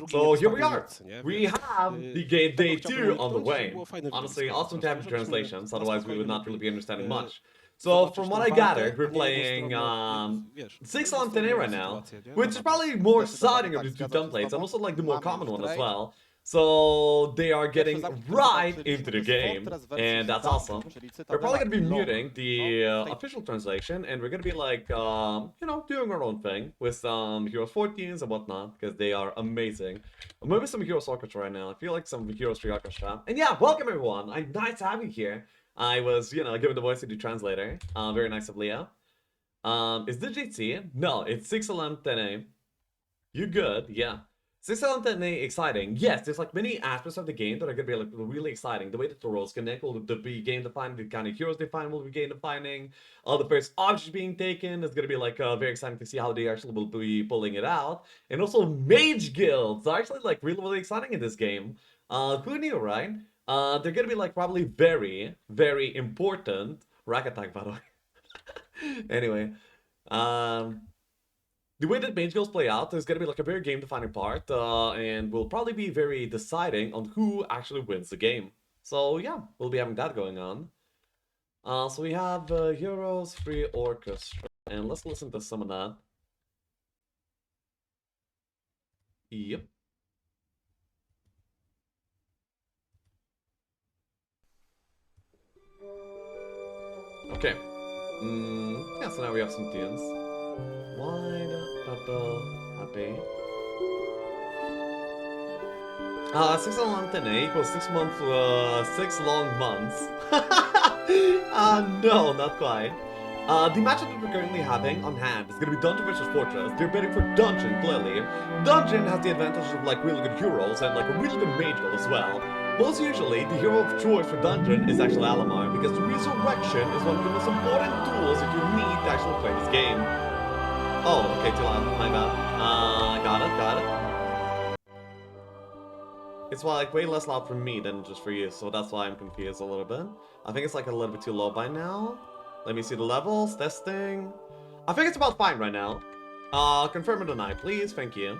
So here we are. We have the game day 2 on the way. Honestly, awesome to have the translations, otherwise we would not really be understanding much. So from what I gathered, we're playing 6 on 10 right now, which is probably more exciting of the two templates, and also like the more common one as well. So they are getting right into the game, and that's awesome. We're probably going to be muting the official translation, and we're going to be like, you know, doing our own thing with some Heroes 14s and whatnot, because they are amazing. Maybe some Heroes Orchestra right now. I feel like some Heroes 3 Orchestra. And yeah, welcome everyone. Nice to have you here. I was, you know, given the voice to the translator. Very nice of Leah. Is this JT? No, it's 6LM10A. You good? Yeah. 6LM10A exciting. Yes, there's like many aspects of the game that are gonna be like really exciting. The way that the roles connect will be game defining, the kind of heroes they find will be game defining. The first objects being taken is gonna be like very exciting to see how they actually will be pulling it out. And also mage guilds are actually like really exciting in this game. Who knew, right? They're gonna be like probably very important. Rack attack, by the way. Anyway, the way that mage guilds play out is gonna be like a very game-defining part, and will probably be very deciding on who actually wins the game. So yeah, we'll be having that going on. So we have Heroes 3 Orchestra, and let's listen to some of that. Yep. Okay. Yeah, so now we have some tunes. Wine, happy. 6 long 10 equals 6 months, 6 long months. No, not quite. The matchup that we're currently having on hand is gonna be Dungeon versus Fortress. They're betting for Dungeon, clearly. Dungeon has the advantage of like really good heroes and like a really good mage guild as well. Most usually, the hero of choice for Dungeon is actually Alamar, because Resurrection is one of the most important tools that you need to actually play this game. Oh, okay, too loud. My bad. Got it. It's like way less loud for me than just for you, so that's why I'm confused a little bit. I think it's like a little bit too low by now. Let me see the levels, testing. I think it's about fine right now. Confirm or deny, please, thank you.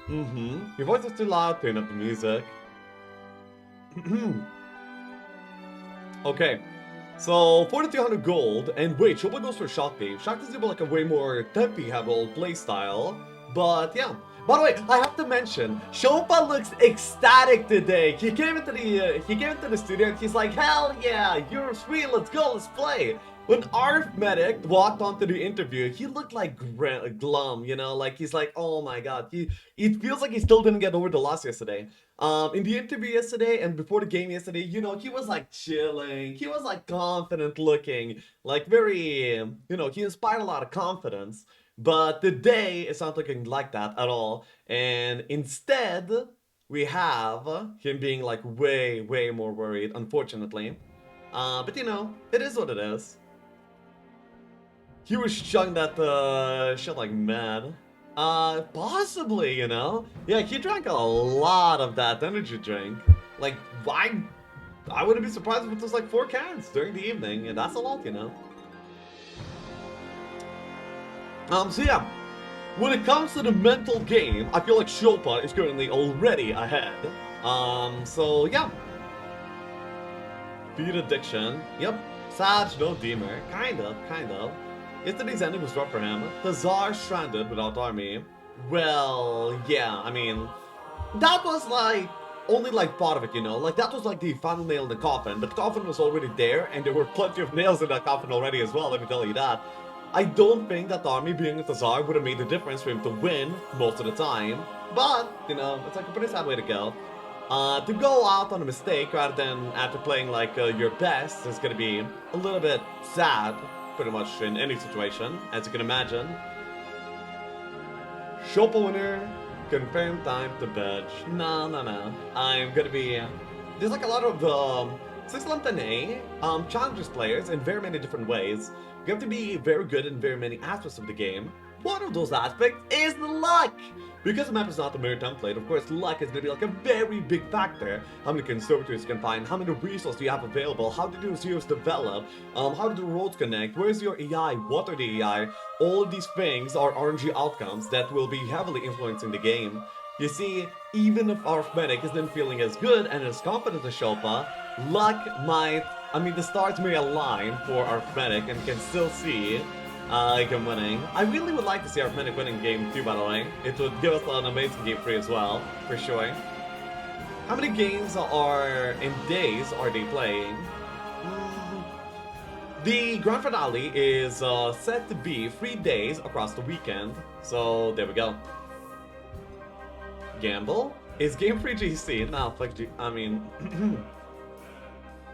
Your voice is too loud, turn up the music. Okay. So, 4200 gold, and wait, Szopa goes for Shakti. Shakti's like a way more tempi-heavy playstyle, but yeah. By the way, I have to mention, Szopa looks ecstatic today. He came into the studio and he's like, hell yeah, you're sweet, let's go, let's play. When Arytmetyczny walked onto the interview, he looked like glum, you know, like he's like, oh my god, it feels like he still didn't get over the loss yesterday. In the interview yesterday and before the game yesterday, you know, he was like chilling, he was like confident looking, like very, you know, he inspired a lot of confidence. But today, it's not looking like that at all, and instead, we have him being like way more worried, unfortunately. But you know, it is what it is. He was chugging that shit like mad. Possibly, you know? Yeah, he drank a lot of that energy drink. Like, I wouldn't be surprised if it was like 4 cans during the evening, and that's a lot, you know? So yeah, when it comes to the mental game, I feel like Szopa is currently already ahead. So yeah. Feed addiction. Yep. Sag, no Deemer. Kind of. Yesterday's ending was rough for him. The Tsar stranded without army. Well, yeah, I mean, that was like, only like part of it, you know? Like, that was like the final nail in the coffin, but the coffin was already there, and there were plenty of nails in that coffin already as well, let me tell you that. I don't think that the army being with the Tsar would have made the difference for him to win most of the time, but, you know, it's like a pretty sad way to go. To go out on a mistake rather than after playing like your best is gonna be a little bit sad, pretty much in any situation, as you can imagine. Szopa winner, confirmed time to badge. No. I'm gonna be... There's like a lot of 6LM10A challengers players in very many different ways. You have to be very good in very many aspects of the game. One of those aspects is the luck! Because the map is not a mere template, of course, luck is going to be like a very big factor. How many conservatories you can find, how many resources do you have available, how do those heroes develop, how do the roads connect, where's your AI, what are the AI, all of these things are RNG outcomes that will be heavily influencing the game. You see, even if Arytmetyczny isn't feeling as good and as confident as Szopa, luck might, the stars may align for Arytmetyczny and can still see him winning. I really would like to see Arytmetyczny winning game 2, by the way. It would give us an amazing game 3 as well, for sure. How many games are in days are they playing? The grand finale is set to be 3 days across the weekend, so there we go. Gamble? Is game 3 GC? No, fuck G.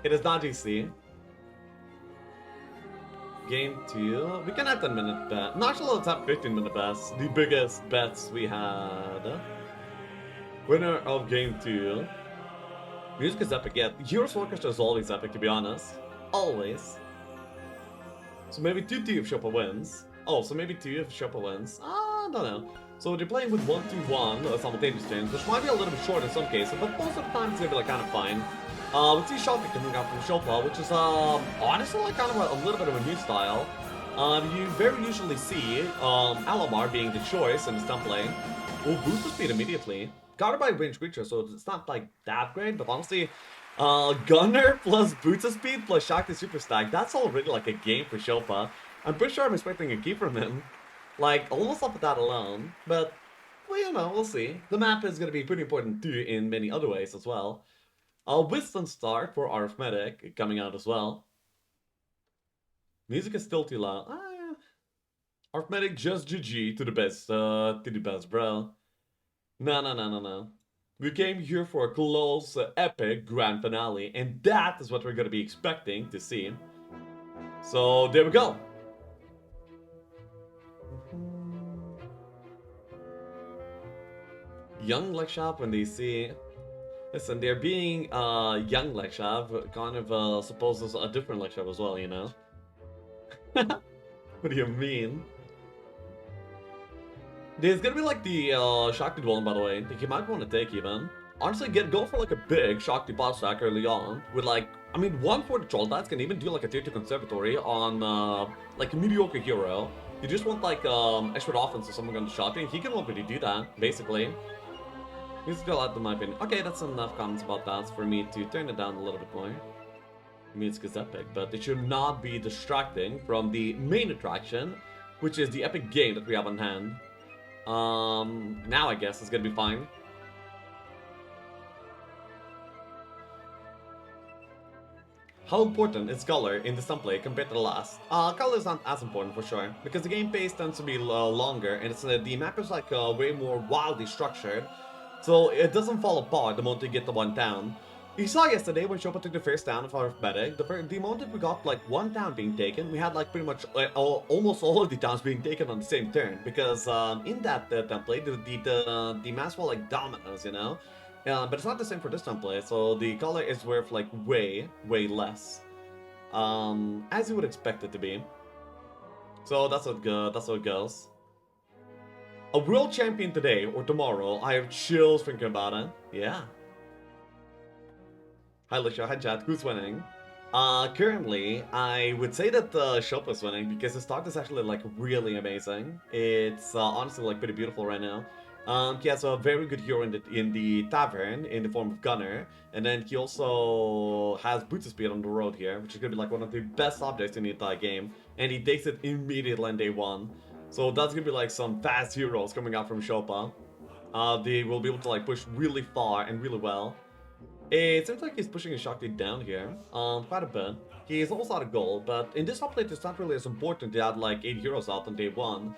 It is not GC. Game 2, we can have 10-minute bet. Not sure, let's have 15-minute bets. The biggest bets we had. Winner of game 2. Music is epic, yeah. Heroes Orchestra is always epic, to be honest. Always. So maybe 2-2 if Szopa wins. Oh, so maybe 2 if Szopa wins. I don't know. So they're playing with 1-2-1 simultaneous turns, which might be a little bit short in some cases, but most of the time it's gonna be like kind of fine. We see Szopa coming out from Szopa, which is honestly like kind of a little bit of a new style. You very usually see Alamar being the choice in the template. Oh, boost the speed immediately. Guarded by range creature, so it's not like that great, but honestly, Gunner plus boost of speed plus Shakti super stack, that's already like a game for Szopa. I'm pretty sure I'm expecting a key from him. Like, almost off of that alone, but, well, you know, we'll see. The map is gonna be pretty important too in many other ways as well. Wisdom start for Arytmetyczny coming out as well. Music is still too loud. Arytmetyczny just GG to the best, bro. No. We came here for a close, epic grand finale, and that is what we're gonna be expecting to see. So there we go. Young Lekshav when they see. Listen, they're being young Lekshav kind of supposes a different Lekshav as well, you know? What do you mean? There's gonna be like the Shakti Dwelling, by the way, that you might want to take even. Honestly, go for like a big Shakti boss stack early on with like, one for the Troll Dice can even do like a tier 2 conservatory on like a mediocre hero. You just want like extra offense or something on the Shakti, and he can already do that, basically. He's still out in my opinion. Okay, that's enough comments about that for me to turn it down a little bit more. Music is epic, but it should not be distracting from the main attraction, which is the epic game that we have on hand. Now I guess it's gonna be fine. How important is color in this template compared to the last? Color is not as important for sure, because the game pace tends to be longer, and it's, the map is like way more wildly structured. So it doesn't fall apart the moment you get the one down. You saw yesterday when Szopa took the first down of Arytmetyczny, the moment we got like one down being taken, we had like pretty much almost all of the downs being taken on the same turn. Because in that template, the mass were like dominoes, you know? But it's not the same for this template, so the color is worth like way less. As you would expect it to be. So that's what it goes. A world champion today or tomorrow, I have chills thinking about it. Yeah. Hi Lisha, hi chat, who's winning? Currently, I would say that Szopa's winning because the start is actually like really amazing. It's honestly like pretty beautiful right now. He has a very good hero in the tavern in the form of Gunner, and then he also has boots of speed on the road here, which is gonna be like one of the best objects in the entire game, and he takes it immediately on day 1. So that's gonna be like some fast heroes coming out from Szopa. They will be able to like push really far and really well. It seems like he's pushing his Shakti down here, quite a bit. He's almost out of gold, but in this template it's not really as important to add like 8 heroes out on day 1.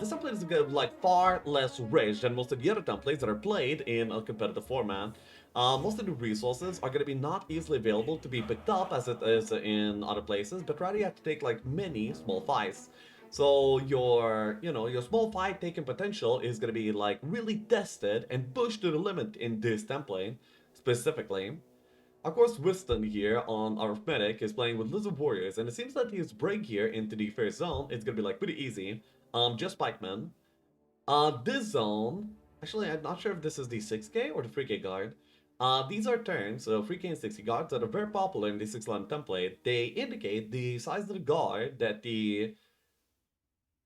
This template is like far less rich than most of the other templates that are played in a competitive format. Most of the resources are going to be not easily available to be picked up as it is in other places, but rather you have to take like many small fights. So your small fight taking potential is going to be like really tested and pushed to the limit in this template, specifically. Of course, Wisdom here on Arytmetyczny is playing with Lizard Warriors, and it seems that his break here into the first zone is going to be like pretty easy. Just Pikemen. This zone, actually, I'm not sure if this is the 6K or the 3K guard. These are terms, so 3K and 6K guards that are very popular in the 6-line template. They indicate the size of the guard that they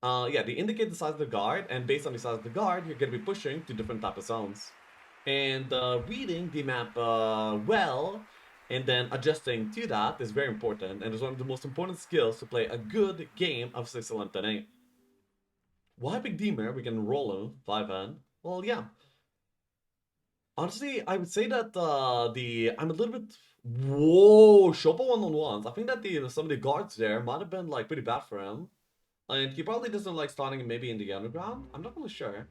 indicate the size of the guard, and based on the size of the guard, you're going to be pushing to different type of zones. And reading the map well, and then adjusting to that is very important, and is one of the most important skills to play a good game of 6-11-10-8. Why Big Demer? We can roll him 5N. Well, yeah. Honestly, I would say that I'm a little bit. Whoa, Szopa one-on-ones. I think that some of the guards there might have been like pretty bad for him. And he probably doesn't like starting maybe in the underground. I'm not really sure.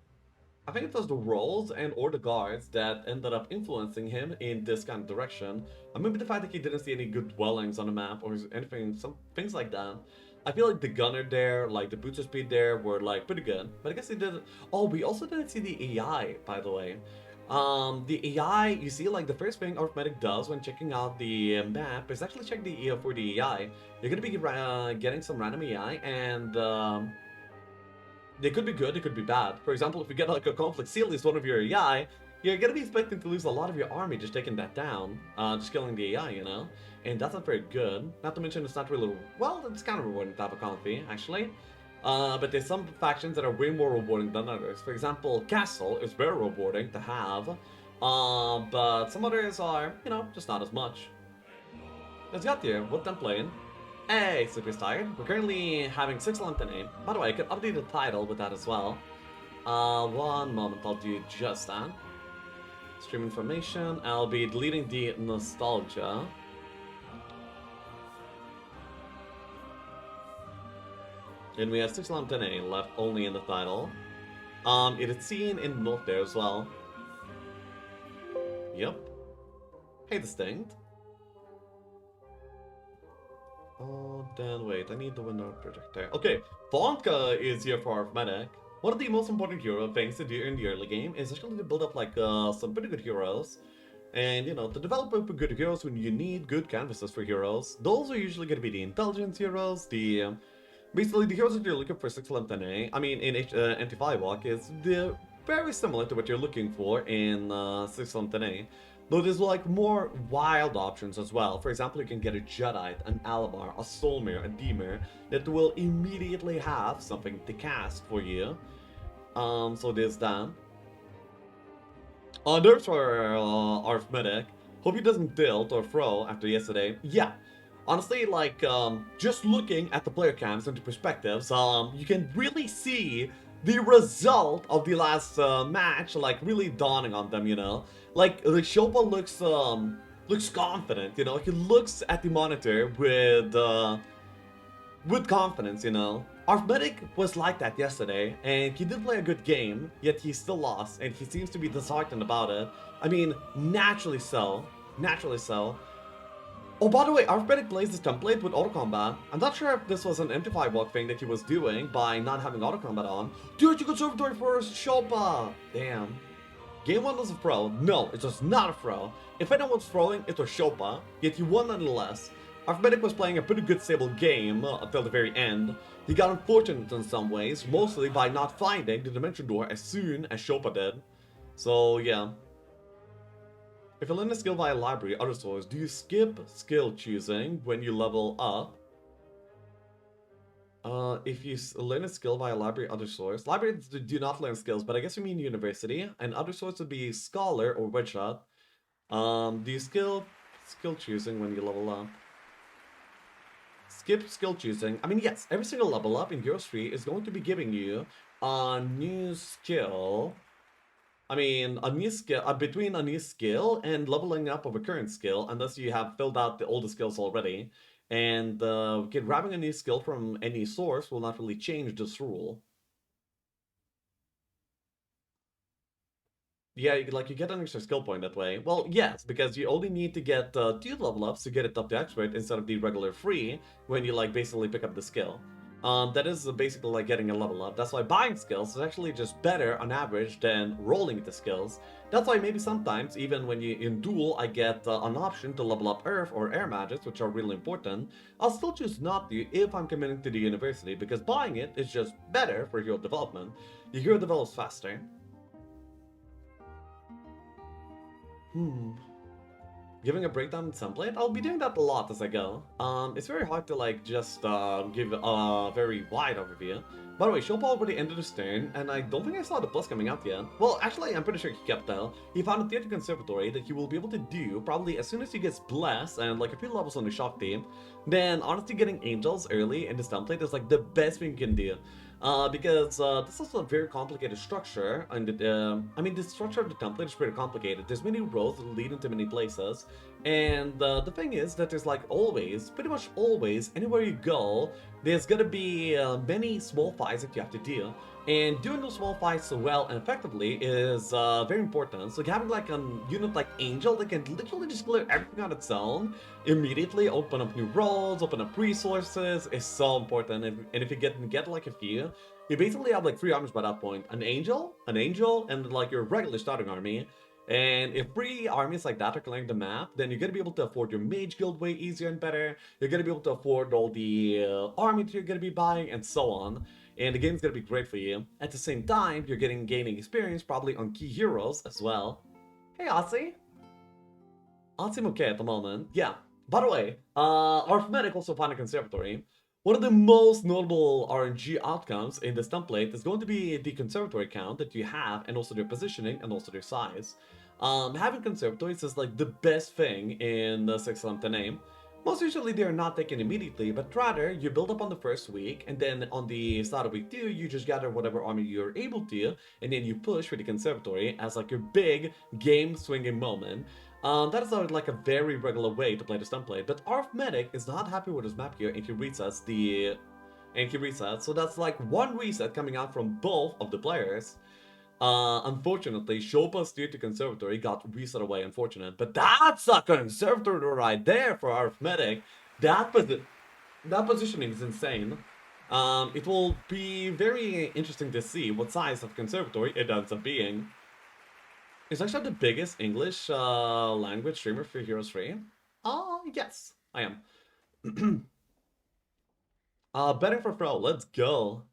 I think it was the rolls and or the guards that ended up influencing him in this kind of direction. Or maybe the fact that he didn't see any good dwellings on the map or anything, some things like that. I feel like the gunner there, like the booster speed there were like pretty good. But I guess he did. Oh, we also didn't see the AI, by the way. The AI, you see, like the first thing Arytmetyczny does when checking out the map is actually check the for the AI. You're gonna be getting some random AI, and they could be good, they could be bad. For example, if you get like a conflict seal is one of your AI, you're gonna be expecting to lose a lot of your army just taking that down, just killing the AI, you know? And that's not very good. Not to mention it's not really, well, it's kind of rewarding to have a conflict, actually. But there's some factions that are way more rewarding than others. For example, Castle is very rewarding to have, but some others are, you know, just not as much. Let's get here, what I'm playing. Hey, Sleepy's tired. We're currently having 6-11-10-8. By the way, I could update the title with that as well. One moment, I'll do just that. Stream information, I'll be deleting the nostalgia. And we have 6-11-10-8 left only in the title. It is seen in note there as well. Yep. Hey, Distinct. Oh, then wait, I need the window projector. Okay, Vonka is here for Arytmetyczny. One of the most important hero things to do in the early game is actually to build up like some pretty good heroes. And, you know, to develop good heroes when you need good canvases for heroes, those are usually going to be the intelligence heroes, the... basically, the heroes that you're looking for 6-11-10-8, I mean, in NT5 Walk, is very similar to what you're looking for in 6-11-10-8. Though there's like more wild options as well. For example, you can get a Judite, an Alamar, a Soulmare, a Demer that will immediately have something to cast for you. So there's that. There's our Arytmetyczny. Hope he doesn't tilt or throw after yesterday. Yeah. Honestly, like, just looking at the player cams and the perspectives, you can really see the result of the last match, like, really dawning on them, you know? Like, the Szopa looks confident, you know? He looks at the monitor with confidence, you know? Arytmetyczny was like that yesterday, and he did play a good game, yet he still lost, and he seems to be disheartened about it. I mean, naturally so. Naturally so. Oh, by the way, Arytmetyczny plays this template with auto-combat. I'm not sure if this was an MT5 walk thing that he was doing by not having auto-combat on. Dude, you conservatory first, Szopa! Damn. Game 1 was a throw. No, it was not a throw. If anyone was throwing, it was Szopa, yet he won nonetheless. Arytmetyczny was playing a pretty good stable game until the very end. He got unfortunate in some ways, mostly by not finding the dimension door as soon as Szopa did. So, yeah. If you learn a skill via library, other source, do you skip skill choosing when you level up? If you learn a skill via library, other source. Libraries do not learn skills, but I guess you mean university. And other source would be scholar or wedgeshot. Do you skill choosing when you level up? Skip skill choosing. I mean, yes, every single level up in Heroes 3 is going to be giving you a new skill. I mean, a new skill, between a new skill and leveling up of a current skill, unless you have filled out the older skills already. And grabbing a new skill from any source will not really change this rule. Yeah, you get an extra skill point that way. Well, yes, because you only need to get 2 level ups to get it up to expert instead of the regular 3 when you, like, basically pick up the skill. That is basically like getting a level up. That's why buying skills is actually just better on average than rolling the skills. That's why maybe sometimes, even when you in duel, I get an option to level up Earth or Air magics, which are really important. I'll still choose not to if I'm committing to the university, because buying it is just better for hero development. Your hero develops faster. Giving a breakdown in template? I'll be doing that a lot as I go. It's very hard to like just give a very wide overview. By the way, Szopa already ended his turn, and I don't think I saw the plus coming out yet. Well, actually, I'm pretty sure he kept that. He found a theater conservatory that he will be able to do probably as soon as he gets blessed and like a few levels on the shock team. Then honestly, getting angels early in this template is like the best thing you can do. Because this is a very complicated structure, and I mean, the structure of the template is pretty complicated. There's many roads that lead into many places, and the thing is that there's like always, pretty much always, anywhere you go, there's gonna be many small fights that you have to do. And doing those small fights so well and effectively is very important. So having like a unit like Angel that can literally just clear everything on its own, immediately open up new roads, open up resources, is so important. And if you get like a few, you basically have like 3 armies by that point. An Angel, and like your regular starting army. And if 3 armies like that are clearing the map, then you're gonna be able to afford your mage guild way easier and better. You're gonna be able to afford all the army that you're gonna be buying, and so on. And the game's gonna be great for you. At the same time, you're gaining experience probably on key heroes as well. Hey, Aussie. Aussie okay at the moment. Yeah. By the way, Arytmetyczny also found a conservatory. One of the most notable RNG outcomes in this template is going to be the conservatory count that you have, and also their positioning, and also their size. Having conservatories is like the best thing in the 6th name. Most usually they are not taken immediately, but rather you build up on the first week, and then on the start of week 2, you just gather whatever army you're able to, and then you push for the conservatory as like your big game swinging moment. That is like a very regular way to play this template, but Arytmetyczny is not happy with his map here, and he resets so that's like one reset coming out from both of the players. Unfortunately, Szopa's tier to conservatory got reset away, unfortunate. But that's a conservatory right there for Arytmetyczny. That positioning is insane. It will be very interesting to see what size of conservatory it ends up being. Is actually the biggest English language streamer for Heroes 3? Yes, I am. Betting for Pro, let's go.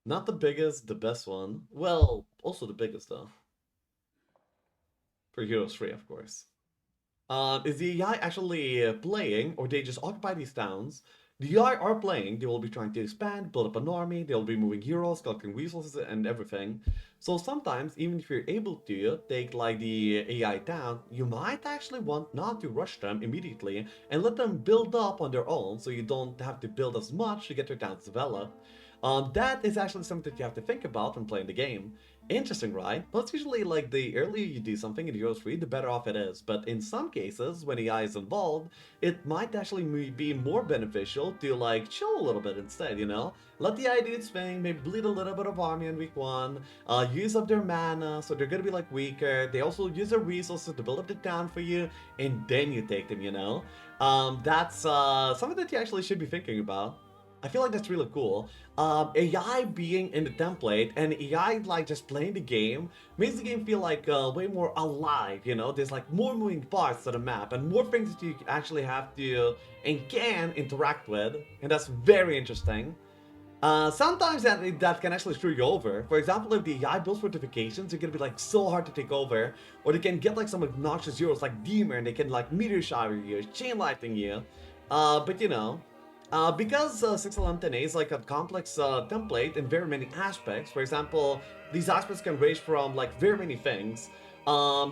Not the biggest, the best one. Well, also the biggest though. For Heroes 3, of course. Is the AI actually playing, or they just occupy these towns? The AI are playing, they will be trying to expand, build up an army, they'll be moving heroes, collecting resources and everything. So sometimes, even if you're able to take like the AI down, you might actually want not to rush them immediately and let them build up on their own, so you don't have to build as much to get their towns developed. That is actually something that you have to think about when playing the game. Interesting, right? But it's usually like the earlier you do something in Heroes 3, the better off it is. But in some cases, when AI is involved, it might actually be more beneficial to like chill a little bit instead, you know? Let the AI do its thing, maybe bleed a little bit of army in week 1, use up their mana, so they're gonna be like weaker. They also use their resources to build up the town for you, and then you take them, you know? That's something that you actually should be thinking about. I feel like that's really cool. AI being in the template and AI like just playing the game makes the game feel like way more alive, you know? There's like more moving parts to the map and more things that you actually have to and can interact with, and that's very interesting. Sometimes that can actually screw you over. For example, if the AI builds fortifications, they're gonna be like so hard to take over, or they can get like some obnoxious heroes like Demon, and they can like meteor shower you, chain lightning you. But you know, because 6LM10A is like a complex template in very many aspects. For example, these aspects can range from like very many things.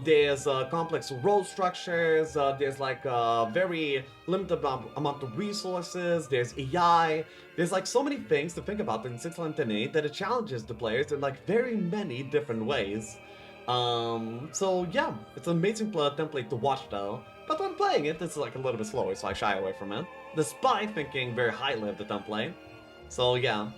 There's complex road structures, there's like a very limited amount of resources, there's AI, there's like so many things to think about in 6LM10A that it challenges the players in like very many different ways. So yeah, it's an amazing template to watch though. But when playing it, it's like a little bit slower, so I shy away from it, despite thinking very highly of the template. So yeah.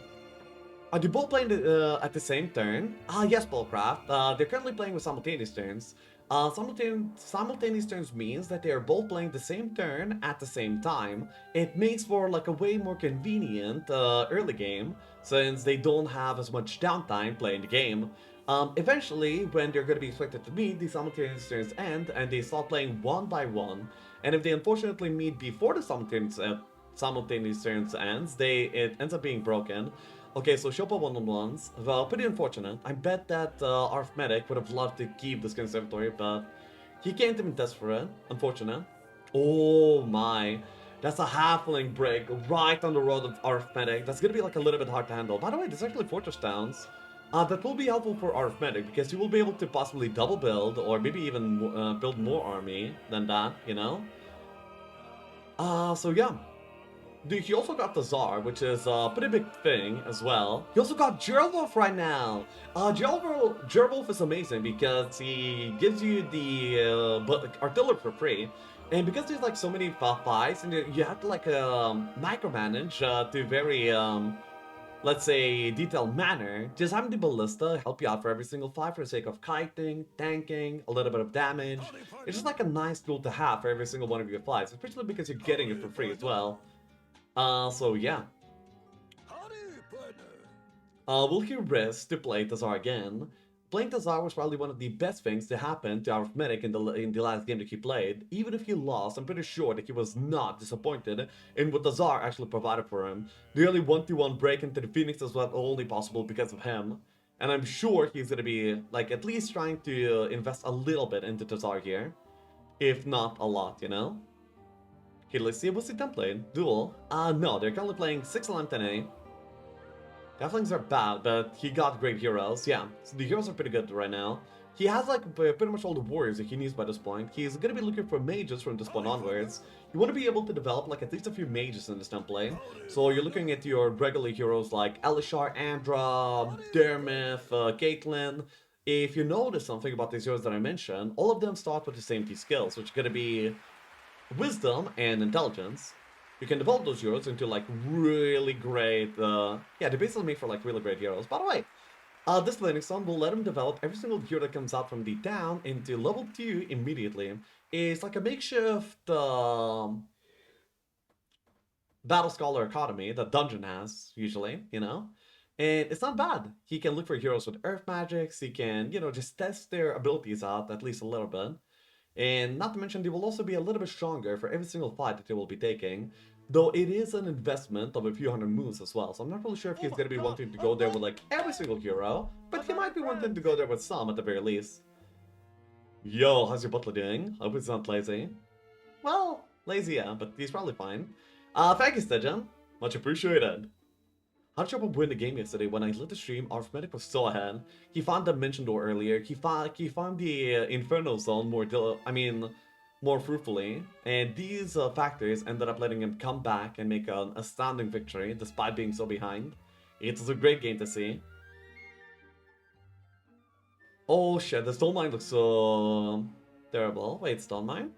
Are they both playing at the same turn? Yes, Ballcraft. They're currently playing with simultaneous turns. Simultaneous turns means that they are both playing the same turn at the same time. It makes for like a way more convenient early game, since they don't have as much downtime playing the game. Eventually, when they're going to be expected to meet, the simultaneous turns end and they start playing one by one. And if they unfortunately meet before the simultaneous turns ends, it ends up being broken. Okay, so Szopa one-on-ones. Well, pretty unfortunate. I bet that Arytmetyczny would have loved to keep this conservatory, but he can't even test for it. Unfortunate. Oh my. That's a halfling break right on the road of Arytmetyczny. That's gonna be like a little bit hard to handle. By the way, there's actually fortress towns. That will be helpful for Arytmetyczny because you will be able to possibly double build or maybe even build more army than that, you know? So yeah. Dude, he also got the Tsar, which is a pretty big thing as well. He also got Gerolf right now. Gerolf is amazing because he gives you the artillery for free. And because there's like so many fights, and you have to like micromanage to very, let's say, detailed manner, just having the ballista help you out for every single fight for the sake of kiting, tanking, a little bit of damage. It's just like a nice tool to have for every single one of your fights, especially because you're getting it for free as well. So yeah. Will he risk to play Tazar again? Playing Tazar was probably one of the best things to happen to Arytmetyczny in the last game that he played. Even if he lost, I'm pretty sure that he was not disappointed in what Tazar actually provided for him. The early 1-1 break into the Phoenix was only possible because of him. And I'm sure he's gonna be, like, at least trying to invest a little bit into Tazar here. If not a lot, you know? Okay, let's see what's the template. Duel. No, they're currently playing 6 LM 10A. Halflings are bad, but he got great heroes. Yeah, so the heroes are pretty good right now. He has like pretty much all the warriors that he needs by this point. He's gonna be looking for mages from this point onwards. You want to be able to develop like at least a few mages in this template. So you're looking at your regular heroes like Elishar, Andra, Dermith, Caitlyn. If you notice something about these heroes that I mentioned, all of them start with the same 2 skills, which are gonna be Wisdom and Intelligence. You can develop those heroes into like really great, yeah, they're basically made for like really great heroes. By the way, this Linux song will let him develop every single hero that comes out from the town into level 2 immediately. It's like a makeshift Battle Scholar Academy that Dungeon has, usually, you know? And it's not bad. He can look for heroes with earth magics, he can, you know, just test their abilities out at least a little bit. And not to mention, they will also be a little bit stronger for every single fight that they will be taking. Though it is an investment of a few hundred moves as well. So I'm not really sure if he's going to be wanting to go there with like every single hero. But he might be wanting to go there with some at the very least. Yo, how's your butler doing? Hope it's not lazy. Well, lazy yeah, but he's probably fine. Thank you, Stejan. Much appreciated. How did Szopa win the game yesterday? When I lit the stream, Arytmetyczny was so ahead. He found the Dimension Door earlier. He found the Inferno Zone more fruitfully. And these factors ended up letting him come back and make an astounding victory, despite being so behind. It was a great game to see. Oh shit, the Stone Mine looks so terrible. Wait, Stone Mine?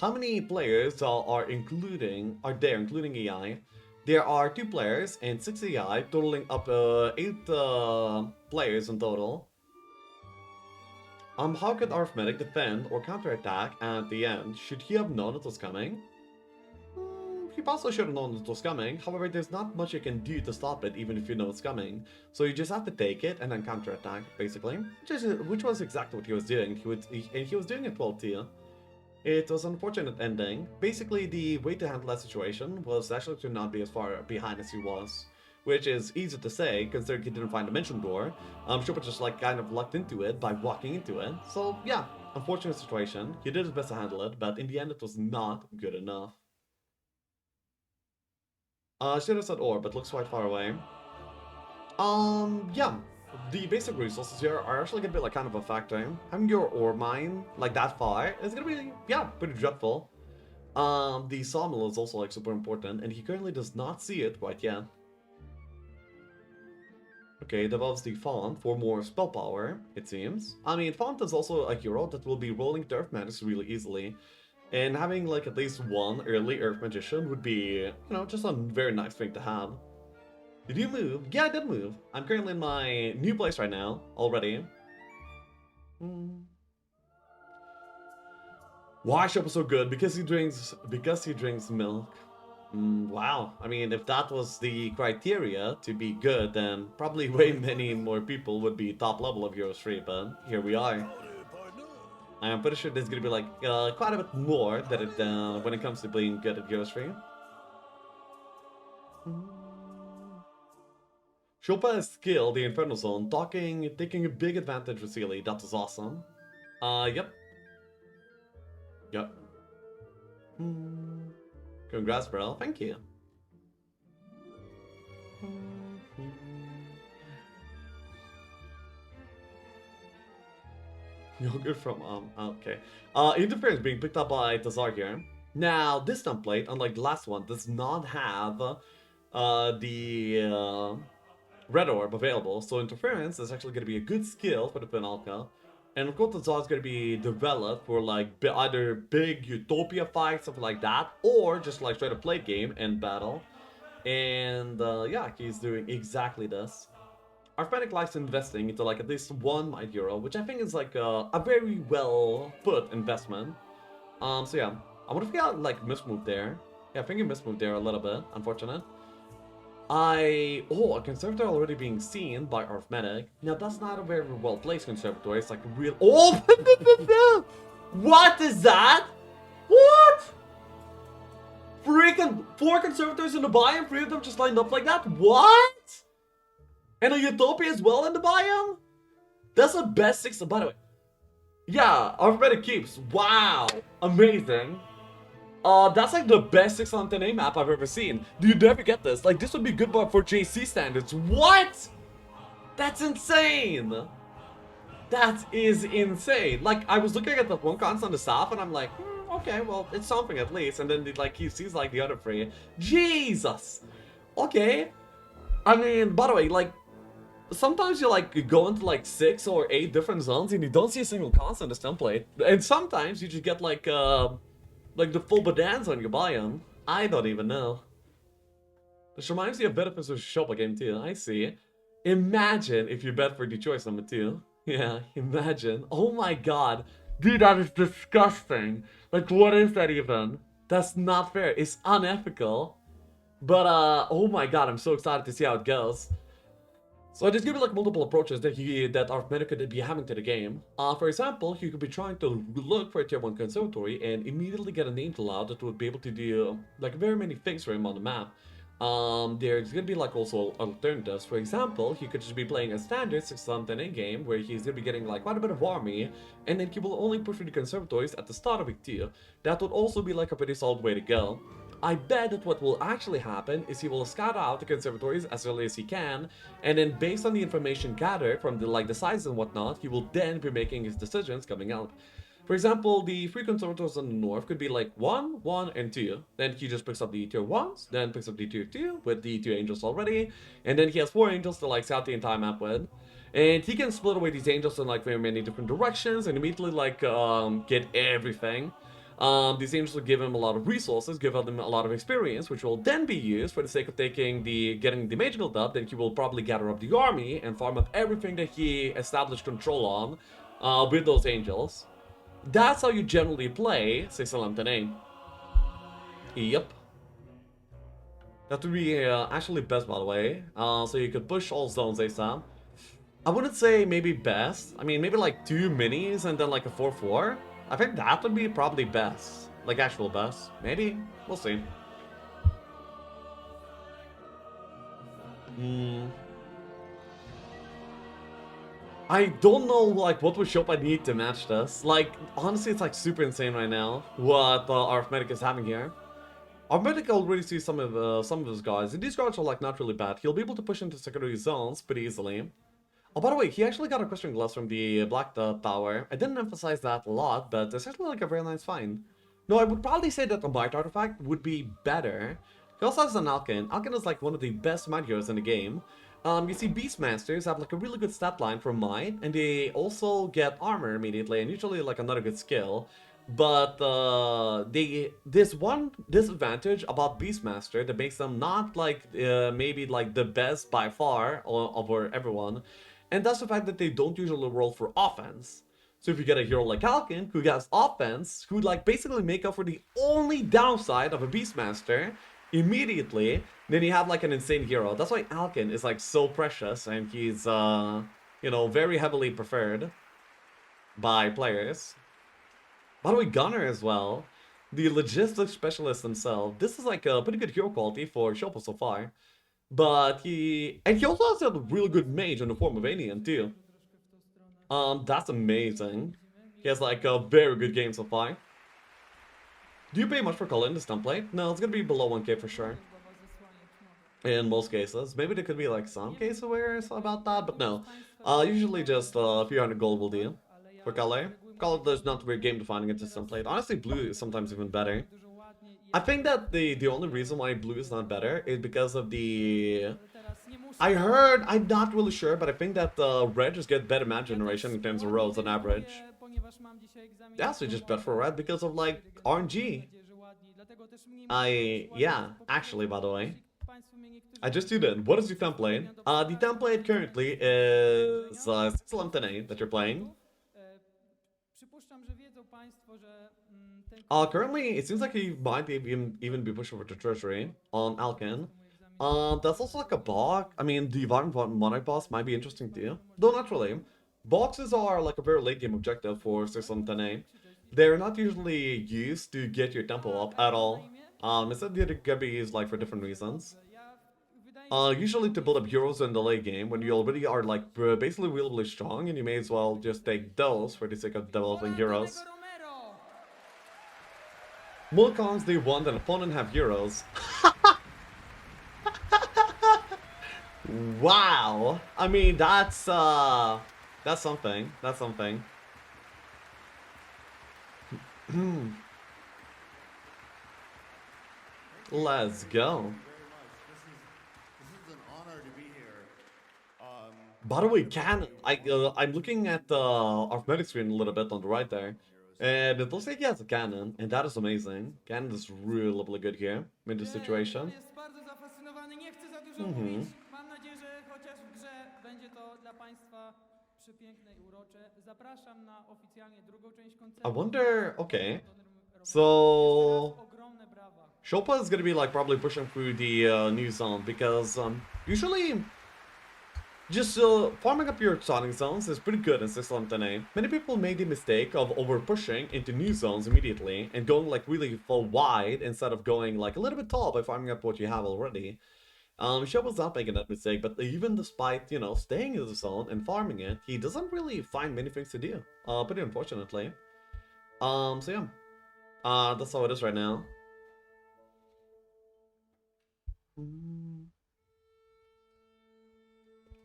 How many players are there, including AI? There are 2 players and 6 AI, totaling up 8 players in total. How could Arytmetyczny defend or counterattack at the end? Should he have known it was coming? He possibly should have known it was coming. However, there's not much you can do to stop it, even if you know it's coming. So you just have to take it and then counterattack, basically. Which was exactly what he was doing. He was doing it well too. It was an unfortunate ending. Basically, the way to handle that situation was actually to not be as far behind as he was. Which is easy to say, considering he didn't find the Dimension Door. Szopa just like kind of lucked into it by walking into it. So yeah, unfortunate situation. He did his best to handle it, but in the end it was not good enough. Should have said ore, but looks quite far away. Yeah. The basic resources here are actually gonna be like kind of a factor. Having your ore mine like that far is gonna be, yeah, pretty dreadful. The sawmill is also like super important, and he currently does not see it quite yet. Okay, develops the font for more spell power, it seems. I mean, font is also a hero that will be rolling to Earth Magics really easily. And having like at least one early Earth Magician would be, you know, just a very nice thing to have. Did you move? Yeah, I did move. I'm currently in my new place right now, already. Why Szopa so good? Because he drinks milk. Wow. I mean, if that was the criteria to be good, then probably way many more people would be top level of Heroes 3, but here we are. I'm pretty sure there's gonna be like quite a bit more that when it comes to being good at Heroes 3. Szopa is skilled, the Inferno Zone, taking a big advantage with Sealy. That was awesome. Yep. Yep. Congrats, bro. Thank you. Yogurt from, okay. Interference being picked up by Tazar here. Now, this template, unlike the last one, does not have the red orb available, so interference is actually going to be a good skill for the Penalka. And of course, Tazar is going to be developed for like either big Utopia fights, something like that, or just like straight up play game and battle. And yeah, he's doing exactly this. Arytmetyczny likes investing into like at least one Might Hero, which I think is like a very well put investment. So yeah, I wonder if he got like mismoved there. Yeah, I think he mismoved there a little bit, unfortunate. Oh, a conservatory already being seen by Arytmetyczny. Now that's not a very well placed conservatory, it's like a real, oh, what is that? What? Freaking 4 conservatories in the biome, 3 of them just lined up like that? What? And a Utopia as well in the biome? That's the best 6, by the way. Yeah, Arytmetyczny keeps. Wow, amazing. That's like the best 6 on 10A map I've ever seen. Do you never get this? Like, this would be good for JC standards. What? That's insane. That is insane. Like, I was looking at the one cons on the staff and I'm like, okay, well, it's something at least. And then like he sees like the other 3. Jesus. Okay. I mean, by the way, like, sometimes you like go into like 6 or 8 different zones and you don't see a single constant in this template. And sometimes you just get like the full bonanza on your biome. I don't even know. This reminds me of benefits of Szopa game too. I see. Imagine if you bet for the choice number 2. Yeah, imagine. Oh my god. Dude, that is disgusting. Like, what is that even? That's not fair. It's unethical. But, oh my god, I'm so excited to see how it goes. So there's gonna be like multiple approaches that Arytmetyczny could be having to the game. For example, you could be trying to look for a tier 1 conservatory and immediately get an angel out that would be able to do like very many things for him on the map. There's gonna be like also alternatives. For example, he could just be playing a standard 6-10 in-game where he's gonna be getting like quite a bit of army, and then he will only push for the conservatories at the start of week 2. That would also be like a pretty solid way to go. I bet that what will actually happen is he will scout out the conservatories as early as he can, and then based on the information gathered from the size and whatnot, he will then be making his decisions coming out. For example, the 3 conservatories in the north could be like 1, 1, and 2. Then he just picks up the tier 1s, then picks up the tier 2 with the 2 angels already, and then he has 4 angels to like scout the entire map with. And he can split away these angels in like very many different directions and immediately like get everything. These angels will give him a lot of resources, give him a lot of experience, which will then be used for the sake of getting the mage guild up. Then he will probably gather up the army and farm up everything that he established control on with those angels. That's how you generally play 6-11-10A. Yep. That would be actually best, by the way. So you could push all zones ASAP. I wouldn't say maybe best. I mean, maybe like 2 minis and then like a 4-4. I think that would be probably best. Like actual best. Maybe. We'll see. I don't know like what would Szopa need to match this. Like, honestly, it's like super insane right now what Arytmetyczny is having here. Arytmetyczny already sees some of his guards, and these guards are like not really bad. He'll be able to push into secondary zones pretty easily. Oh, by the way, he actually got a Christian Glass from the Black Tower. I didn't emphasize that a lot, but it's actually like a very nice find. No, I would probably say that the Might Artifact would be better. He also has an Alkin. Alkin is like one of the best Might heroes in the game. You see, Beastmasters have like a really good stat line for Might, and they also get armor immediately, and usually like another good skill. But this one disadvantage about Beastmaster that makes them not like maybe like the best by far over everyone, and that's the fact that they don't usually roll for offense. So if you get a hero like Alkin who has offense, who like basically make up for the only downside of a Beastmaster immediately, then you have like an insane hero. That's why Alkin is like so precious, and he's you know, very heavily preferred by players. By the way, Gunner as well. The logistics specialist himself. This is like a pretty good hero quality for Szopa so far. But he also has a really good mage in the form of Alien too. That's amazing. He has like a very good game so far. Do you pay much for color in this template? No, it's gonna be below 1k for sure. In most cases. Maybe there could be like some cases where it's about that, but no. Usually just a few hundred gold will do for color. Color does not very game defining in this template. Honestly, blue is sometimes even better. I think that the only reason why blue is not better is because of the... I heard, I'm not really sure, but I think that red just get better mana generation in terms of rolls on average. Yeah, so just bet for red because of like RNG. Yeah, actually, by the way. I just did it. What is the template? The template currently is Slamtene that you're playing. Currently, it seems like he might even be pushing for the treasury on Alkin. That's also like a bog. I mean, the Varn Monarch boss might be interesting too. Though not really. Boxes are like a very late game objective for Slamtene. They're not usually used to get your tempo up at all. Instead, they can be used like for different reasons. Usually to build up heroes in the late game when you already are like basically really strong, and you may as well just take those for the sake of developing heroes. Mulcons, they want an opponent have heroes. Wow! I mean, that's something. That's something. Let's go. By the way, Cannon, I'm looking at the Arytmetyczny screen a little bit on the right there, and it looks like he has a cannon, and that is amazing. Cannon is really good here in this situation. I wonder, okay, so Szopa is gonna be like probably pushing through the new zone because usually just farming up your starting zones is pretty good in 611. Many people made the mistake of over pushing into new zones immediately and going like really full wide instead of going like a little bit tall by farming up what you have already. Shopa's not making that mistake, but even despite, you know, staying in the zone and farming it, he doesn't really find many things to do. Pretty unfortunately. So yeah. That's how it is right now.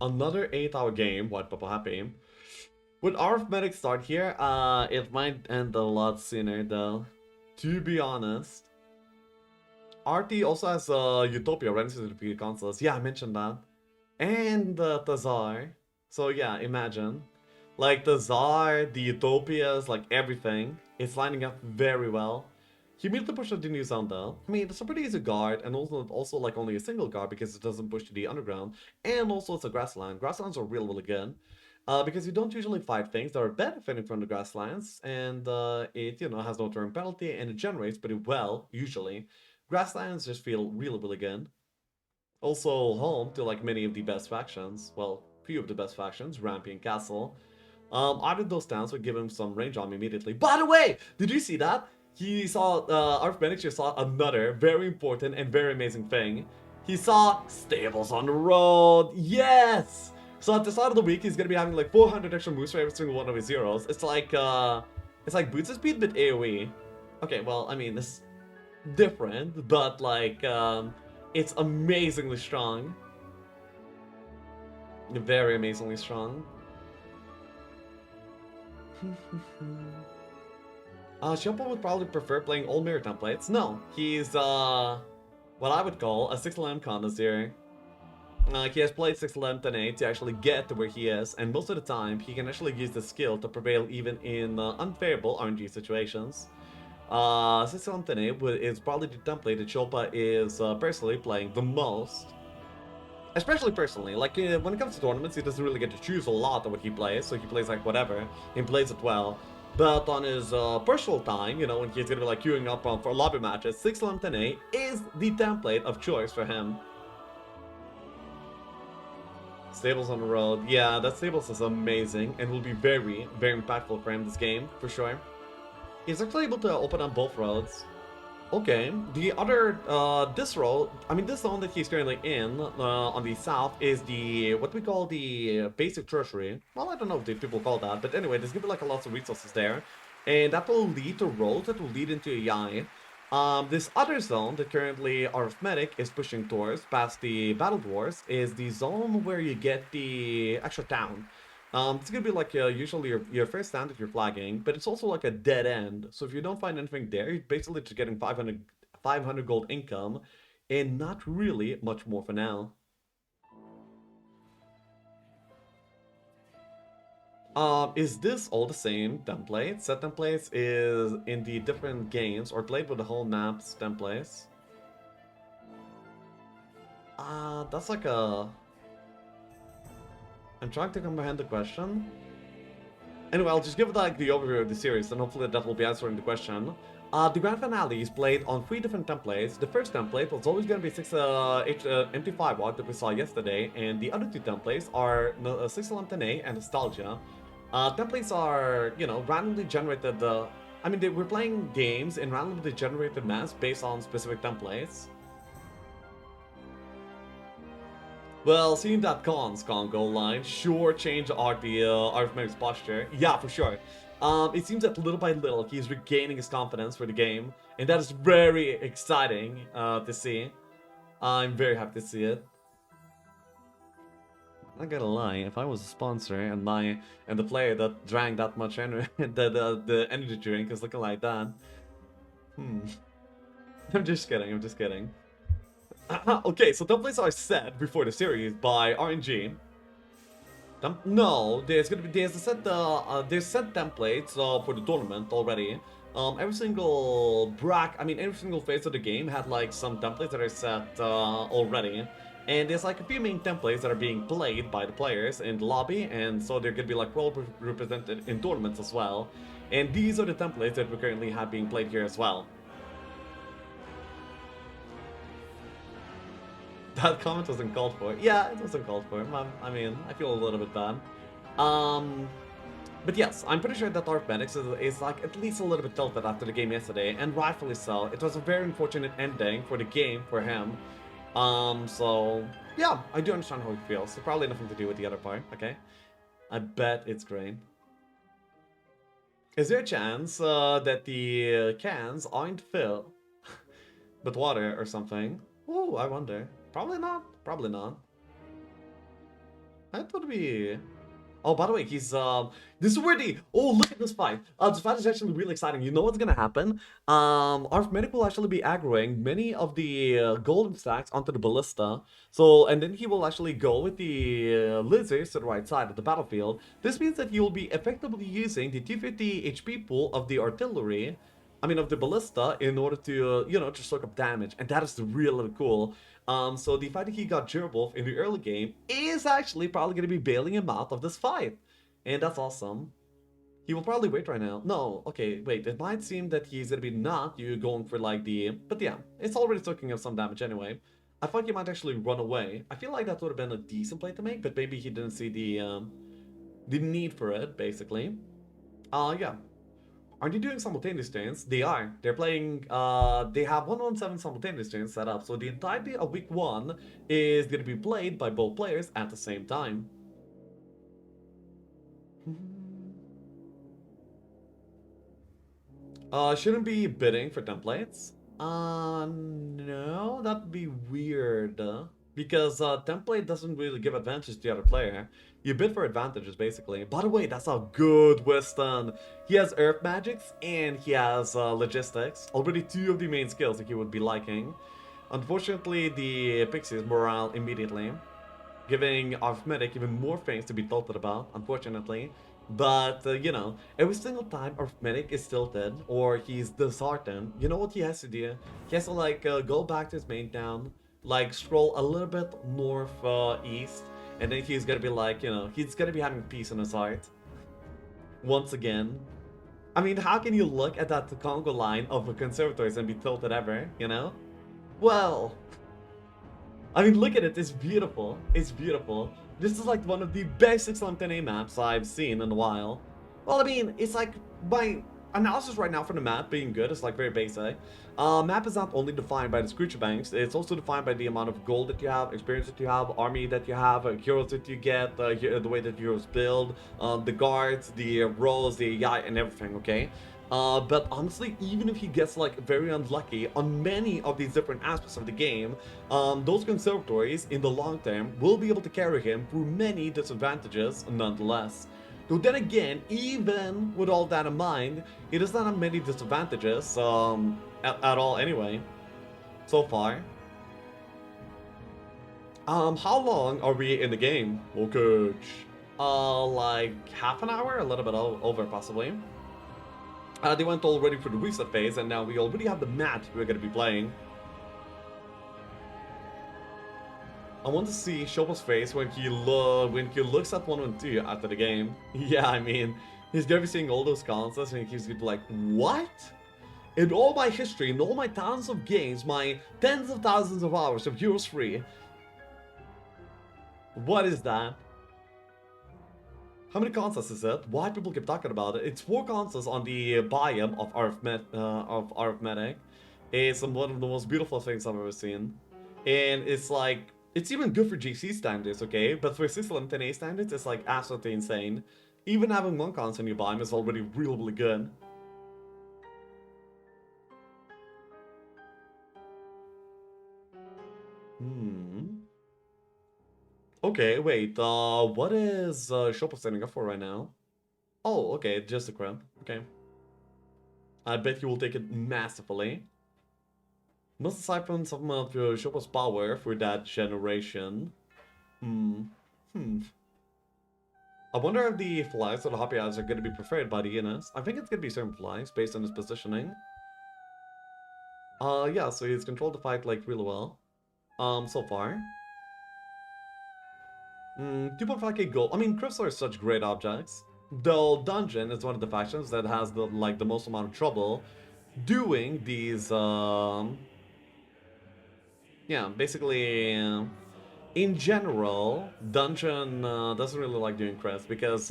Another 8-hour game, what Papa happy. Would Arithmetic start here? It might end a lot sooner though. To be honest. RT also has Utopia ready to the consoles. Yeah, I mentioned that. And the Tsar. So yeah, imagine. Like the Tsar, the Utopias, like everything. It's lining up very well. He immediately pushed the new zone though. I mean, it's a pretty easy guard, and also like only a single guard because it doesn't push to the underground. And also it's a grassland. Grasslands are really good. Because you don't usually fight things that are benefiting from the grasslands, and it, you know, has no turn penalty, and it generates pretty well, usually. Grasslands just feel really good. Also home to like many of the best factions, well, few of the best factions, Rampy and Castle. Either those towns would give him some range on me immediately. By the way, did you see that? He saw, Arithmetic saw another very important and very amazing thing. He saw stables on the road. Yes! So at the start of the week, he's gonna be having like 400 extra moves for every single one of his heroes. It's like boots speed but AoE. Okay, well, I mean, this different, but like, it's amazingly strong. Very amazingly strong. Szopa would probably prefer playing old mirror templates. No, he's what I would call a 6LM connoisseur. He has played 6, 11, 10, 8 to actually get to where he is, and most of the time he can actually use the skill to prevail even in unfavorable RNG situations. 6, 11, 10, 8 is probably the template that Szopa is personally playing the most. Especially personally, like when it comes to tournaments, he doesn't really get to choose a lot of what he plays, so he plays like whatever, and plays it well. But on his personal time, you know, when he's gonna be like queuing up for lobby matches, 6, 11, 10, 8 is the template of choice for him. Stables on the road. Yeah, that Stables is amazing and will be very, very impactful for him this game, for sure. He's actually able to open up both roads. Okay, the other, this road, I mean this zone that he's currently in, on the south, is the, what we call the basic tertiary. Well, I don't know if people call that, but anyway, there's gonna be like a lot of resources there. And that will lead to roads that will lead into AI. This other zone that currently Arithmetic is pushing towards, past the Battle Dwarfs, is the zone where you get the extra town. It's gonna be like usually your first stand if you're flagging, but it's also like a dead end. So if you don't find anything there, you're basically just getting 500 gold income, and not really much more for now. Is this all the same templates? Set templates is in the different games or played with the whole maps templates. That's like a... I'm trying to comprehend the question. Anyway, I'll just give it like the overview of the series, and hopefully that will be answering the question. The grand finale is played on 3 different templates. The first template was always going to be 6 MT5 walk that we saw yesterday, and the other 2 templates are 6 Lantene and Nostalgia. Templates are, you know, randomly generated. I mean, we're playing games in randomly generated maps based on specific templates. Well, seeing that cons can't go line sure change the Arithmetic's posture. Yeah, for sure. It seems that little by little he's regaining his confidence for the game, and that is very exciting to see. I'm very happy to see it. I'm not gonna lie, if I was a sponsor and the player that drank that much energy, the energy drink is looking like that. I'm just kidding. I'm just kidding. Okay, so templates are set before the series by RNG. No, there's set templates for the tournament already. Every single every single phase of the game had like some templates that are set already, and there's like a few main templates that are being played by the players in the lobby, and so they're gonna be like well represented in tournaments as well. And these are the templates that we currently have being played here as well. That comment wasn't called for. Yeah, it wasn't called for. I mean, I feel a little bit bad. But yes, I'm pretty sure that Arithmetics is like at least a little bit tilted after the game yesterday, and rightfully so. It was a very unfortunate ending for the game for him. So yeah, I do understand how he feels. It's probably nothing to do with the other part, okay? I bet it's great. Is there a chance that the cans aren't filled, but water or something? Ooh, I wonder. Probably not. Probably not. That would be... Oh, by the way, he's, this is where the... Oh, look at this fight. This fight is actually really exciting. You know what's gonna happen? Arithmetic will actually be aggroing many of the golden stacks onto the ballista. So, and then he will actually go with the lizards to the right side of the battlefield. This means that he will be effectively using the 250 HP pool of the artillery, of the ballista, in order to, you know, to soak up damage. And that is really cool. So the fact that he got Gerbolf in the early game is actually probably going to be bailing him out of this fight. And that's awesome. He will probably wait right now. No, okay, wait. It might seem that he's going to be not you going for like the... But yeah, it's already soaking up some damage anyway. I thought he might actually run away. I feel like that would have been a decent play to make, but maybe he didn't see the need for it, basically. Yeah. Are they doing simultaneous turns? They are. They're playing, they have 117 simultaneous turns set up, so the entirety of week 1 is going to be played by both players at the same time. Shouldn't be bidding for templates. No, that'd be weird. Because template doesn't really give advantage to the other player. You bid for advantages, basically. By the way, that's a good Weston. He has Earth Magics and he has Logistics. Already 2 of the main skills that he would be liking. Unfortunately, the Pixie's morale immediately. giving Arithmetic even more things to be tilted about, unfortunately. But, you know, every single time Arithmetic is tilted or he's disheartened, you know what he has to do? He has to, like, go back to his main town, like, scroll a little bit north, east, and then he's gonna be like, you know, he's gonna be having peace in his heart. Once again. I mean, how can you look at that Congo line of conservatories and be tilted ever, you know? Well, I mean, look at it. It's beautiful. It's beautiful. This is like one of the best 610A maps I've seen in a while. Well, I mean, it's like my analysis right now for the map being good is like very basic. Map is not only defined by the creature banks, it's also defined by the amount of gold that you have, experience that you have, army that you have, heroes that you get, the way that heroes build, the guards, the roles, the AI, and everything, okay? But honestly, even if he gets like very unlucky on many of these different aspects of the game, those conservatories in the long term will be able to carry him through many disadvantages nonetheless. Though then again, even with all that in mind, he does not have many disadvantages at all anyway, so far. How long are we in the game? Okay, like half an hour, a little bit over possibly. They went already for the reset phase, and now we already have the match we're going to be playing. I want to see Shopa's face when he looks at 112 after the game. Yeah, I mean, he's going to be seeing all those consoles, and he's going to be like, what? In all my history, in all my thousands of games, my tens of thousands of hours of Heroes 3, what is that? How many consoles is it? Why people keep talking about it? It's 4 consoles on the biome of Arithmetic. It's one of the most beautiful things I've ever seen. And it's like, it's even good for GC standards, okay? But for 61110A standards, it's like absolutely insane. Even having 1 console in your biome is already really, really good. Okay, wait, what is Szopa standing up for right now? Oh, okay, just a crab. Okay. I bet he will take it massively. Must siphon some of Szopa's power for that generation. I wonder if the flies or the Hoppy Eyes are going to be preferred by the ENS. I think it's going to be certain flies based on his positioning. Yeah, so he's controlled the fight like really well. So far. 2.5k gold. I mean, crystals are such great objects. Though Dungeon is one of the factions that has the most amount of trouble doing these, yeah, basically, in general, Dungeon doesn't really like doing crits because,